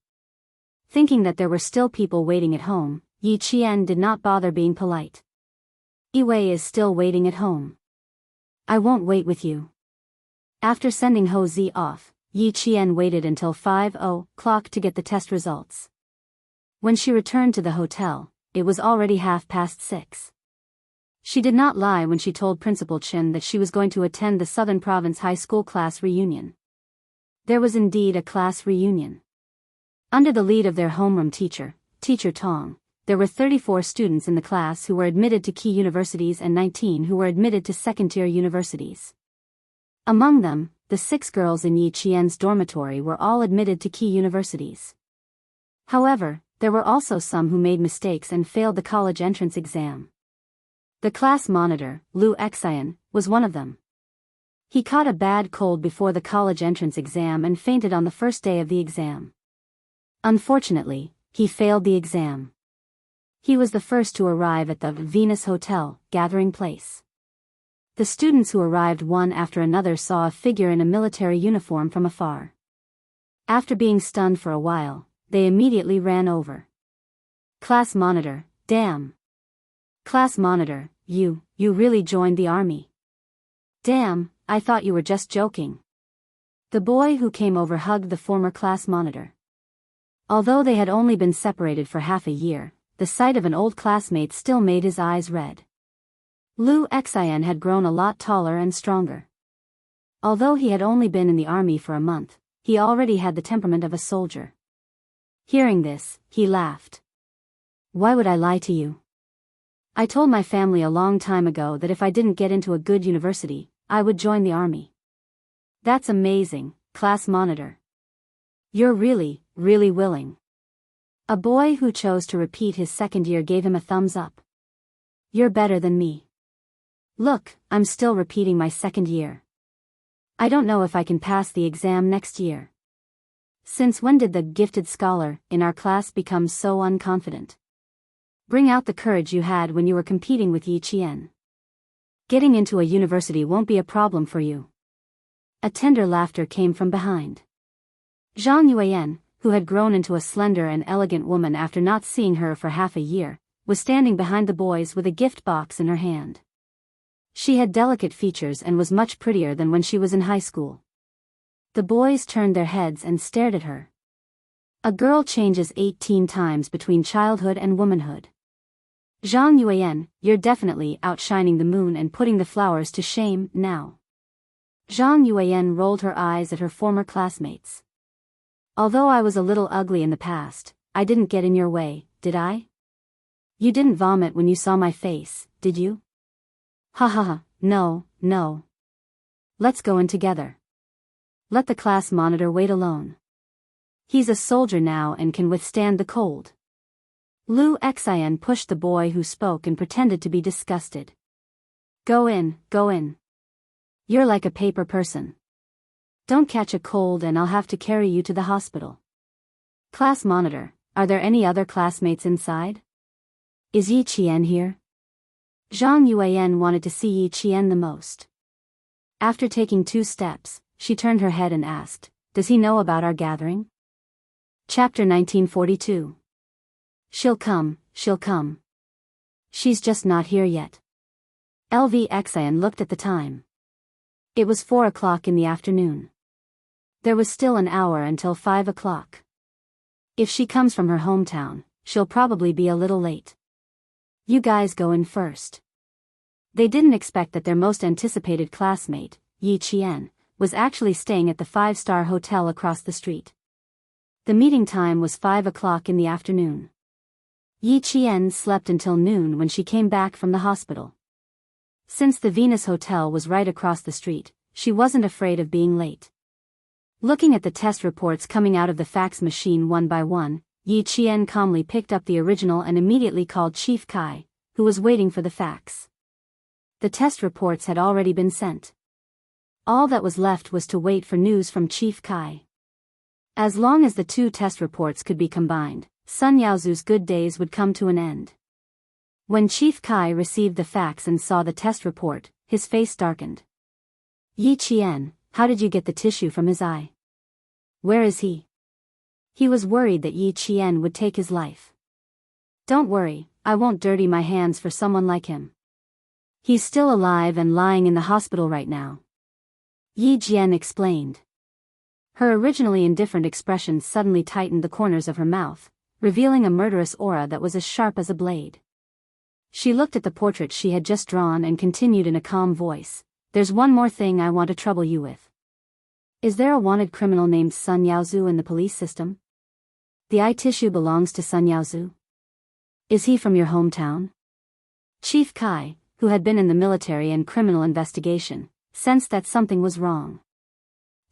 Thinking that there were still people waiting at home, Yi Qian did not bother being polite. "Iwei is still waiting at home. I won't wait with you." After sending Ho Zi off, Yi Qian waited until 5 o'clock to get the test results. When she returned to the hotel, it was already 6:30. She did not lie when she told Principal Chen that she was going to attend the Southern Province High School class reunion. There was indeed a class reunion. Under the lead of their homeroom teacher, Teacher Tong, there were 34 students in the class who were admitted to key universities and 19 who were admitted to second-tier universities. Among them, the 6 girls in Yi Qian's dormitory were all admitted to key universities. However, there were also some who made mistakes and failed the college entrance exam. The class monitor, Lu Xian, was one of them. He caught a bad cold before the college entrance exam and fainted on the first day of the exam. Unfortunately, he failed the exam. He was the first to arrive at the Venus Hotel, gathering place. The students who arrived one after another saw a figure in a military uniform from afar. After being stunned for a while, they immediately ran over. Class monitor, damn. Class monitor, you really joined the army. Damn, I thought you were just joking. The boy who came over hugged the former class monitor. Although they had only been separated for half a year, the sight of an old classmate still made his eyes red. Lu Xian had grown a lot taller and stronger. Although he had only been in the army for a month, he already had the temperament of a soldier. Hearing this, he laughed. Why would I lie to you? I told my family a long time ago that if I didn't get into a good university, I would join the army. That's amazing, class monitor. You're really willing. A boy who chose to repeat his second year gave him a thumbs up. You're better than me. Look, I'm still repeating my second year. I don't know if I can pass the exam next year. Since when did the gifted scholar in our class become so unconfident? Bring out the courage you had when you were competing with Yi Qian. Getting into a university won't be a problem for you. A tender laughter came from behind. Zhang Yuan, who had grown into a slender and elegant woman after not seeing her for half a year, was standing behind the boys with a gift box in her hand. She had delicate features and was much prettier than when she was in high school. The boys turned their heads and stared at her. A girl changes 18 times between childhood and womanhood. Zhang Yuan, you're definitely outshining the moon and putting the flowers to shame now. Zhang Yuan rolled her eyes at her former classmates. Although I was a little ugly in the past, I didn't get in your way, did I? You didn't vomit when you saw my face, did you? Ha ha ha, no. Let's go in together. Let the class monitor wait alone. He's a soldier now and can withstand the cold. Lu Xian pushed the boy who spoke and pretended to be disgusted. Go in. You're like a paper person. Don't catch a cold and I'll have to carry you to the hospital. Class monitor, are there any other classmates inside? Is Yi Qian here? Zhang Yuan wanted to see Yi Qian the most. After taking 2 steps, she turned her head and asked, does he know about our gathering? Chapter 1942. She'll come. She's just not here yet. LV Xian looked at the time. It was 4 o'clock in the afternoon. There was still an hour until 5 o'clock. If she comes from her hometown, she'll probably be a little late. You guys go in first. They didn't expect that their most anticipated classmate, Yi Qian, was actually staying at the 5-star hotel across the street. The meeting time was 5 o'clock in the afternoon. Yi Qian slept until noon when she came back from the hospital. Since the Venus Hotel was right across the street, she wasn't afraid of being late. Looking at the test reports coming out of the fax machine one by one, Yi Qian calmly picked up the original and immediately called Chief Kai, who was waiting for the fax. The test reports had already been sent. All that was left was to wait for news from Chief Kai. As long as the 2 test reports could be combined, Sun Yaozu's good days would come to an end. When Chief Kai received the fax and saw the test report, his face darkened. Yi Qian, how did you get the tissue from his eye? Where is he? He was worried that Yi Qian would take his life. Don't worry, I won't dirty my hands for someone like him. He's still alive and lying in the hospital right now. Yi Jian explained. Her originally indifferent expression suddenly tightened the corners of her mouth, revealing a murderous aura that was as sharp as a blade. She looked at the portrait she had just drawn and continued in a calm voice, "There's one more thing I want to trouble you with. Is there a wanted criminal named Sun Yaozu in the police system? The eye tissue belongs to Sun Yaozu. Is he from your hometown?" Chief Kai, who had been in the military and criminal investigation, sensed that something was wrong.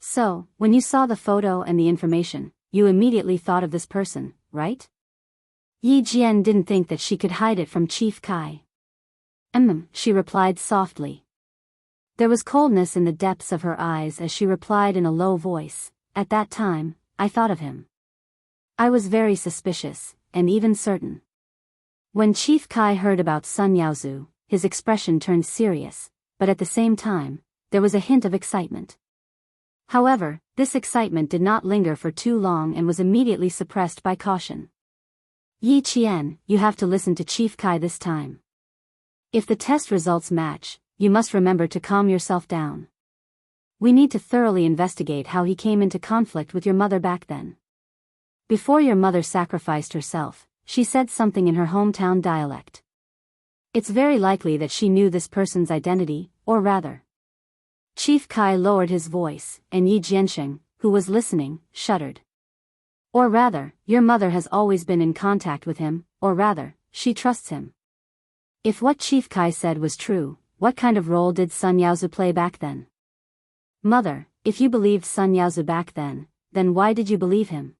"So, when you saw the photo and the information, you immediately thought of this person, right?" Yi Jian didn't think that she could hide it from Chief Kai. She replied softly. There was coldness in the depths of her eyes as she replied in a low voice, "At that time, I thought of him. I was very suspicious, and even certain." When Chief Kai heard about Sun Yaozu, his expression turned serious, but at the same time, there was a hint of excitement. However, this excitement did not linger for too long and was immediately suppressed by caution. "Yi Qian, you have to listen to Chief Kai this time. If the test results match, you must remember to calm yourself down. We need to thoroughly investigate how he came into conflict with your mother back then. Before your mother sacrificed herself, she said something in her hometown dialect. It's very likely that she knew this person's identity, or rather." Chief Kai lowered his voice, and Yi Jiansheng, who was listening, shuddered. "Or rather, your mother has always been in contact with him, or rather, she trusts him." If what Chief Kai said was true, what kind of role did Sun Yaozu play back then? "Mother, if you believed Sun Yaozu back then why did you believe him?"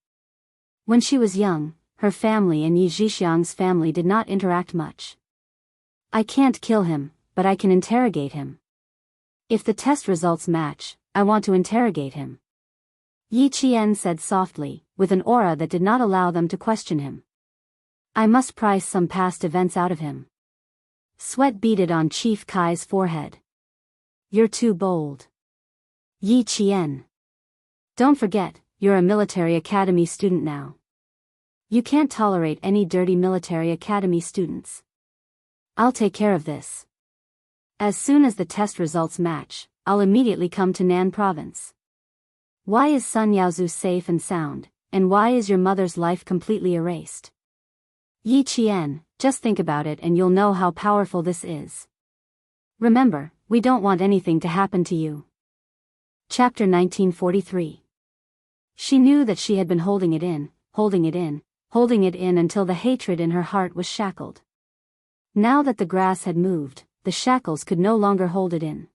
When she was young, her family and Yi Zhixiang's family did not interact much. "I can't kill him, but I can interrogate him. If the test results match, I want to interrogate him," Yi Qian said softly, with an aura that did not allow them to question him. "I must pry some past events out of him." Sweat beaded on Chief Kai's forehead. "You're too bold. Yi Qian. Don't forget, you're a military academy student now. You can't tolerate any dirty military academy students. I'll take care of this. As soon as the test results match, I'll immediately come to Nan Province. Why is Sun Yaozu safe and sound, and why is your mother's life completely erased? Yi Qian, just think about it and you'll know how powerful this is. Remember, we don't want anything to happen to you." Chapter 1943. She knew that she had been holding it in until the hatred in her heart was shackled. Now that the grass had moved, the shackles could no longer hold it in.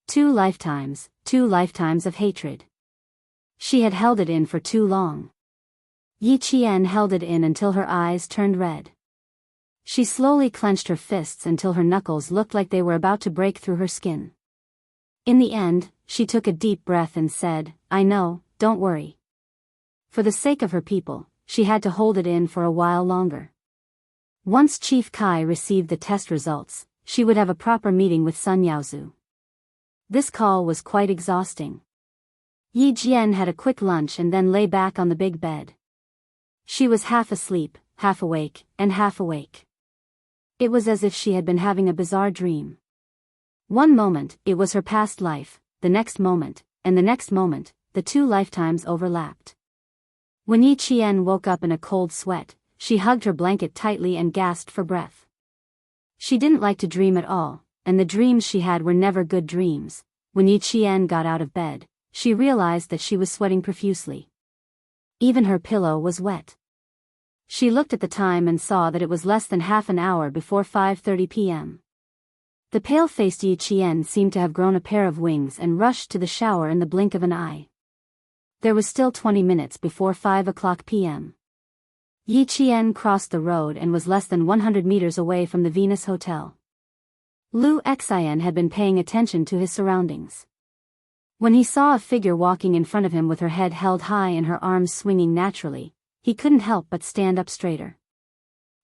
2 lifetimes of hatred. She had held it in for too long. Yi Qian held it in until her eyes turned red. She slowly clenched her fists until her knuckles looked like they were about to break through her skin. In the end, she took a deep breath and said, "I know, don't worry." For the sake of her people, she had to hold it in for a while longer. Once Chief Kai received the test results, she would have a proper meeting with Sun Yaozu. This call was quite exhausting. Yi Jian had a quick lunch and then lay back on the big bed. She was half asleep, half awake, and half awake. It was as if she had been having a bizarre dream. One moment, it was her past life, the next moment, and the next moment, the 2 lifetimes overlapped. When Yi Qian woke up in a cold sweat, she hugged her blanket tightly and gasped for breath. She didn't like to dream at all, and the dreams she had were never good dreams. When Yi Qian got out of bed, she realized that she was sweating profusely. Even her pillow was wet. She looked at the time and saw that it was less than half an hour before 5:30 p.m. The pale-faced Yi Qian seemed to have grown a pair of wings and rushed to the shower in the blink of an eye. There was still 20 minutes before 5 o'clock p.m. Yi Qian crossed the road and was less than 100 meters away from the Venus Hotel. Lu Xian had been paying attention to his surroundings. When he saw a figure walking in front of him with her head held high and her arms swinging naturally, he couldn't help but stand up straighter.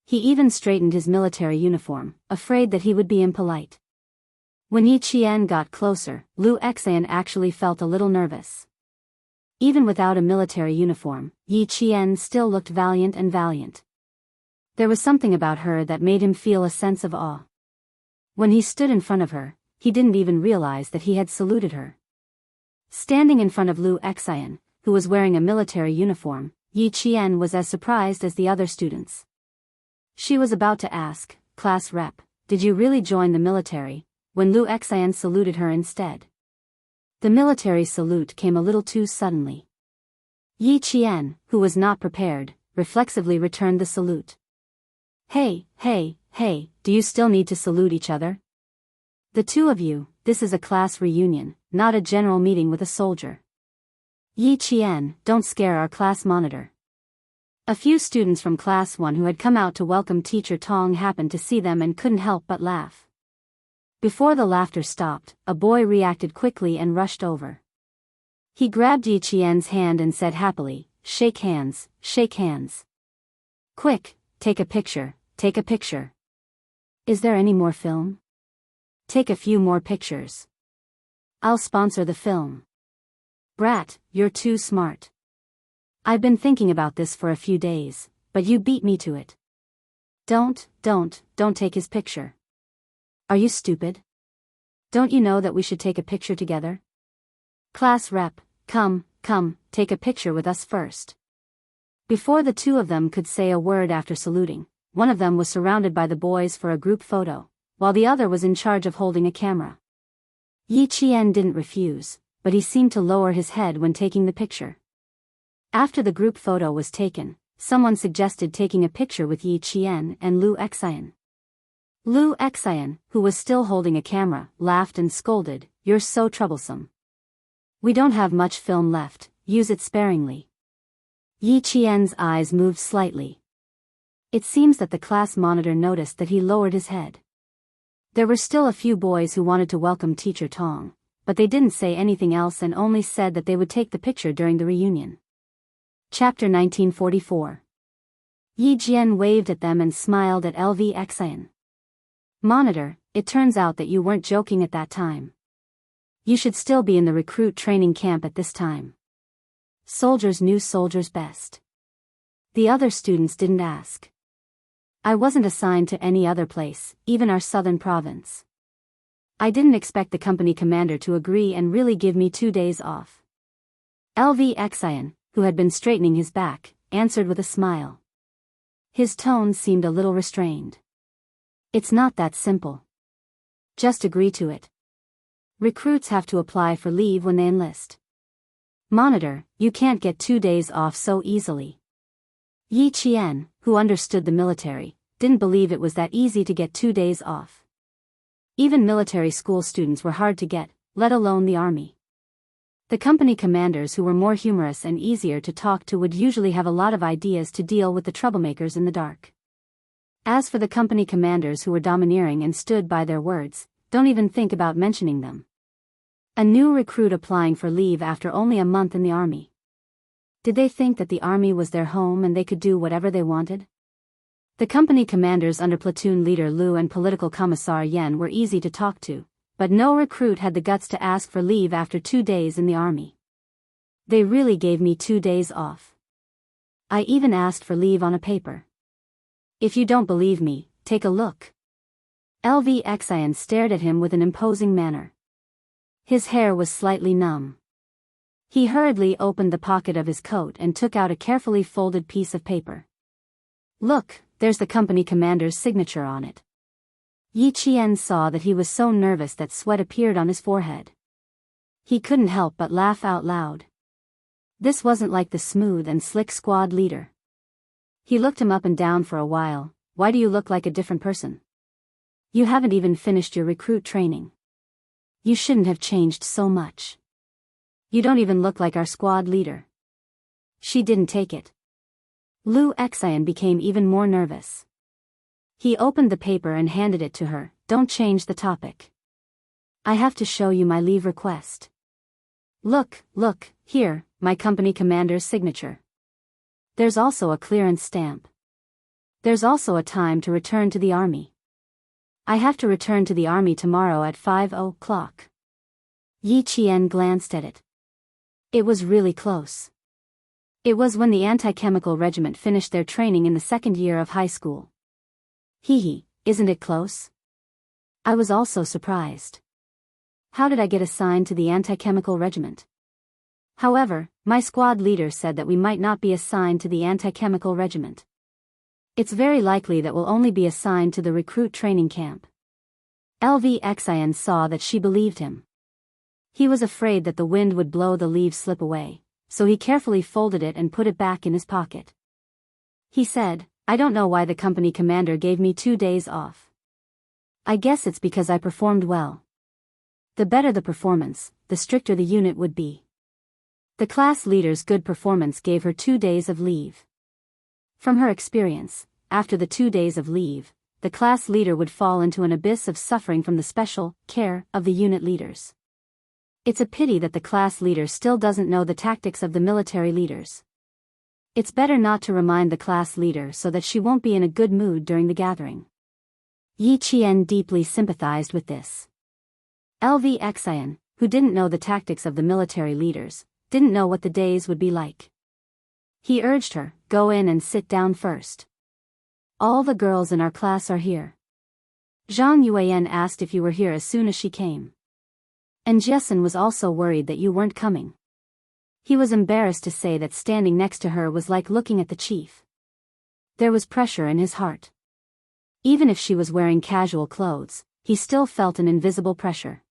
He even straightened his military uniform, afraid that he would be impolite. When Yi Qian got closer, Lu Xian actually felt a little nervous. Even without a military uniform, Yi Qian still looked valiant and valiant. There was something about her that made him feel a sense of awe. When he stood in front of her, he didn't even realize that he had saluted her. Standing in front of Lu Xian, who was wearing a military uniform, Yi Qian was as surprised as the other students. She was about to ask, "Class rep, did you really join the military?" when Lu Xian saluted her instead. The military salute came a little too suddenly. Yi Qian, who was not prepared, reflexively returned the salute. Hey, do you still need to salute each other? The two of you, this is a class reunion, not a general meeting with a soldier. Yi Qian, don't scare our class monitor. A few students from Class 1 who had come out to welcome Teacher Tong happened to see them and couldn't help but laugh. Before the laughter stopped, a boy reacted quickly and rushed over. He grabbed Yi Qian's hand and said happily, shake hands, shake hands. Quick, take a picture, take a picture. Is there any more film? Take a few more pictures. I'll sponsor the film. Brat, you're too smart. I've been thinking about this for a few days, but you beat me to it. Don't take his picture. Are you stupid? Don't you know that we should take a picture together? Class rep, come, take a picture with us first. Before the two of them could say a word after saluting, one of them was surrounded by the boys for a group photo, while the other was in charge of holding a camera. Yi Qian didn't refuse, but he seemed to lower his head when taking the picture. After the group photo was taken, someone suggested taking a picture with Yi Qian and Lu Xian. Lu Xian, who was still holding a camera, laughed and scolded, "You're so troublesome. We don't have much film left, use it sparingly." Yi Qian's eyes moved slightly. It seems that the class monitor noticed that he lowered his head. There were still a few boys who wanted to welcome Teacher Tong, but they didn't say anything else and only said that they would take the picture during the reunion. Chapter 1944. Yi Jian waved at them and smiled at Lv Xian. Monitor, it turns out that you weren't joking at that time. You should still be in the recruit training camp at this time. Soldiers knew soldiers best. The other students didn't ask. I wasn't assigned to any other place, even our southern province. I didn't expect the company commander to agree and really give me 2 days off. Lv Xian, who had been straightening his back, answered with a smile. His tone seemed a little restrained. It's not that simple. Just agree to it. Recruits have to apply for leave when they enlist. Monitor, you can't get 2 days off so easily. Yi Qian, who understood the military, didn't believe it was that easy to get 2 days off. Even military school students were hard to get, let alone the army. The company commanders who were more humorous and easier to talk to would usually have a lot of ideas to deal with the troublemakers in the dark. As for the company commanders who were domineering and stood by their words, don't even think about mentioning them. A new recruit applying for leave after only a month in the army. Did they think that the army was their home and they could do whatever they wanted? The company commanders under platoon leader Lu and political commissar Yen were easy to talk to, but no recruit had the guts to ask for leave after 2 days in the army. They really gave me 2 days off. I even asked for leave on a paper. If you don't believe me, take a look. Lv Xian stared at him with an imposing manner. His hair was slightly numb. He hurriedly opened the pocket of his coat and took out a carefully folded piece of paper. Look, there's the company commander's signature on it. Yi Qian saw that he was so nervous that sweat appeared on his forehead. He couldn't help but laugh out loud. This wasn't like the smooth and slick squad leader. He looked him up and down for a while. Why do you look like a different person? You haven't even finished your recruit training. You shouldn't have changed so much. You don't even look like our squad leader. She didn't take it. Lu Xian became even more nervous. He opened the paper and handed it to her. Don't change the topic. I have to show you my leave request. Look, here, my company commander's signature. There's also a clearance stamp. There's also a time to return to the army. I have to return to the army tomorrow at 5:00. Yi Qian glanced at it. It was really close. It was when the anti-chemical regiment finished their training in the second year of high school. Isn't it close? I was also surprised. How did I get assigned to the anti-chemical regiment? However, my squad leader said that we might not be assigned to the anti-chemical regiment. It's very likely that we'll only be assigned to the recruit training camp. LVXIN saw that she believed him. He was afraid that the wind would blow the leaves slip away, so he carefully folded it and put it back in his pocket. He said, I don't know why the company commander gave me 2 days off. I guess it's because I performed well. The better the performance, the stricter the unit would be. The class leader's good performance gave her 2 days of leave. From her experience, after the 2 days of leave, the class leader would fall into an abyss of suffering from the special care of the unit leaders. It's a pity that the class leader still doesn't know the tactics of the military leaders. It's better not to remind the class leader so that she won't be in a good mood during the gathering. Yi Qian deeply sympathized with this. LVXIN, who didn't know the tactics of the military leaders, didn't know what the days would be like. He urged her, go in and sit down first. All the girls in our class are here. Zhang Yuan asked if you were here as soon as she came. And Jessen was also worried that you weren't coming. He was embarrassed to say that standing next to her was like looking at the chief. There was pressure in his heart. Even if she was wearing casual clothes, he still felt an invisible pressure.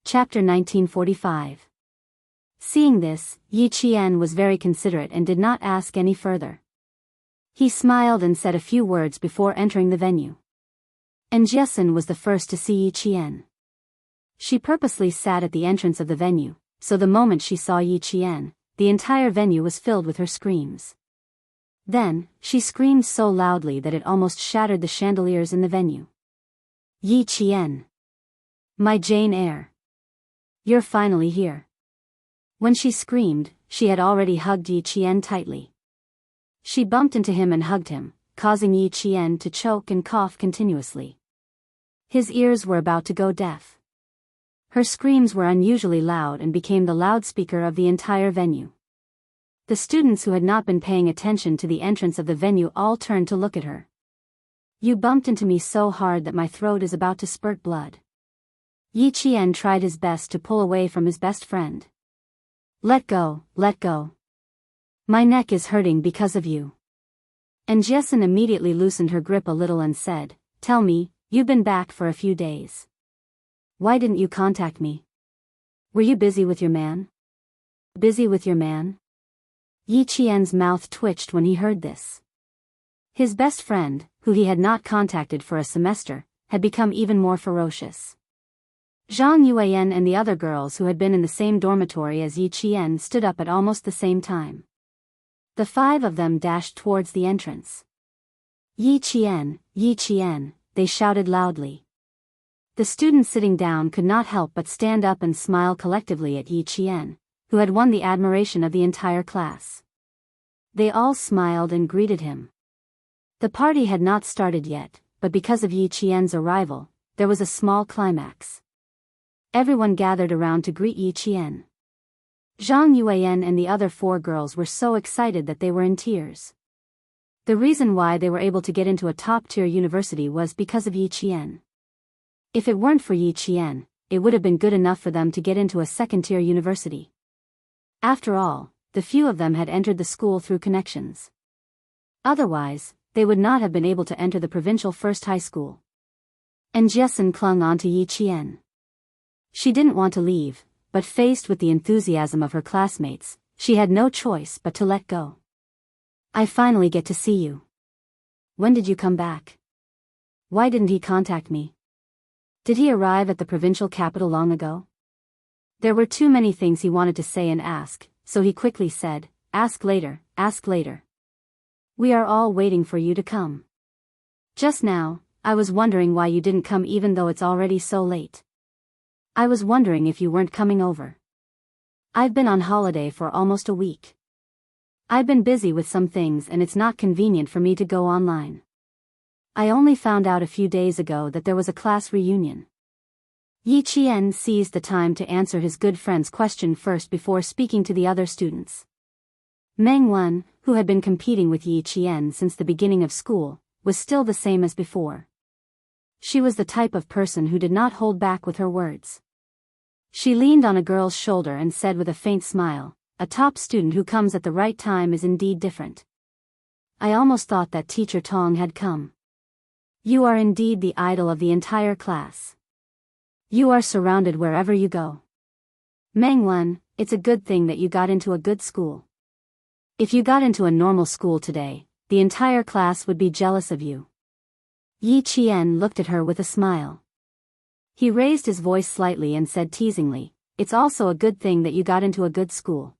Chapter 1945. Seeing this, Yi Qian was very considerate and did not ask any further. He smiled and said a few words before entering the venue. And Jessen was the first to see Yi Qian. She purposely sat at the entrance of the venue, so the moment she saw Yi Qian, the entire venue was filled with her screams. Then, she screamed so loudly that it almost shattered the chandeliers in the venue. Yi Qian. My Jane Eyre. You're finally here. When she screamed, she had already hugged Yi Qian tightly. She bumped into him and hugged him, causing Yi Qian to choke and cough continuously. His ears were about to go deaf. Her screams were unusually loud and became the loudspeaker of the entire venue. The students who had not been paying attention to the entrance of the venue all turned to look at her. You bumped into me so hard that my throat is about to spurt blood. Yi Qian tried his best to pull away from his best friend. Let go, let go. My neck is hurting because of you. And Jessen immediately loosened her grip a little and said, tell me, you've been back for a few days. Why didn't you contact me? Were you busy with your man? Busy with your man? Yi Qian's mouth twitched when he heard this. His best friend, who he had not contacted for a semester, had become even more ferocious. Zhang Yuan and the other girls who had been in the same dormitory as Yi Qian stood up at almost the same time. The 5 of them dashed towards the entrance. Yi Qian, they shouted loudly. The students sitting down could not help but stand up and smile collectively at Yi Qian, who had won the admiration of the entire class. They all smiled and greeted him. The party had not started yet, but because of Yi Qian's arrival, there was a small climax. Everyone gathered around to greet Yi Qian. Zhang Yuan and the other 4 girls were so excited that they were in tears. The reason why they were able to get into a top-tier university was because of Yi Qian. If it weren't for Yi Qian, it would have been good enough for them to get into a second-tier university. After all, the few of them had entered the school through connections. Otherwise, they would not have been able to enter the provincial first high school. And Jessen clung on to Yi Qian. She didn't want to leave, but faced with the enthusiasm of her classmates, she had no choice but to let go. I finally get to see you. When did you come back? Why didn't he contact me? Did he arrive at the provincial capital long ago? There were too many things he wanted to say and ask, so he quickly said, ask later, ask later. We are all waiting for you to come. Just now, I was wondering why you didn't come even though it's already so late. I was wondering if you weren't coming over. I've been on holiday for almost a week. I've been busy with some things and it's not convenient for me to go online. I only found out a few days ago that there was a class reunion. Yi Qian seized the time to answer his good friend's question first before speaking to the other students. Meng Wen, who had been competing with Yi Qian since the beginning of school, was still the same as before. She was the type of person who did not hold back with her words. She leaned on a girl's shoulder and said with a faint smile, "A top student who comes at the right time is indeed different. I almost thought that Teacher Tong had come. You are indeed the idol of the entire class. You are surrounded wherever you go. Meng Wen, it's a good thing that you got into a good school. If you got into a normal school today, the entire class would be jealous of you." Yi Qian looked at her with a smile. He raised his voice slightly and said teasingly, "It's also a good thing that you got into a good school.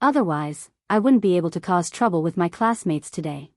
Otherwise, I wouldn't be able to cause trouble with my classmates today."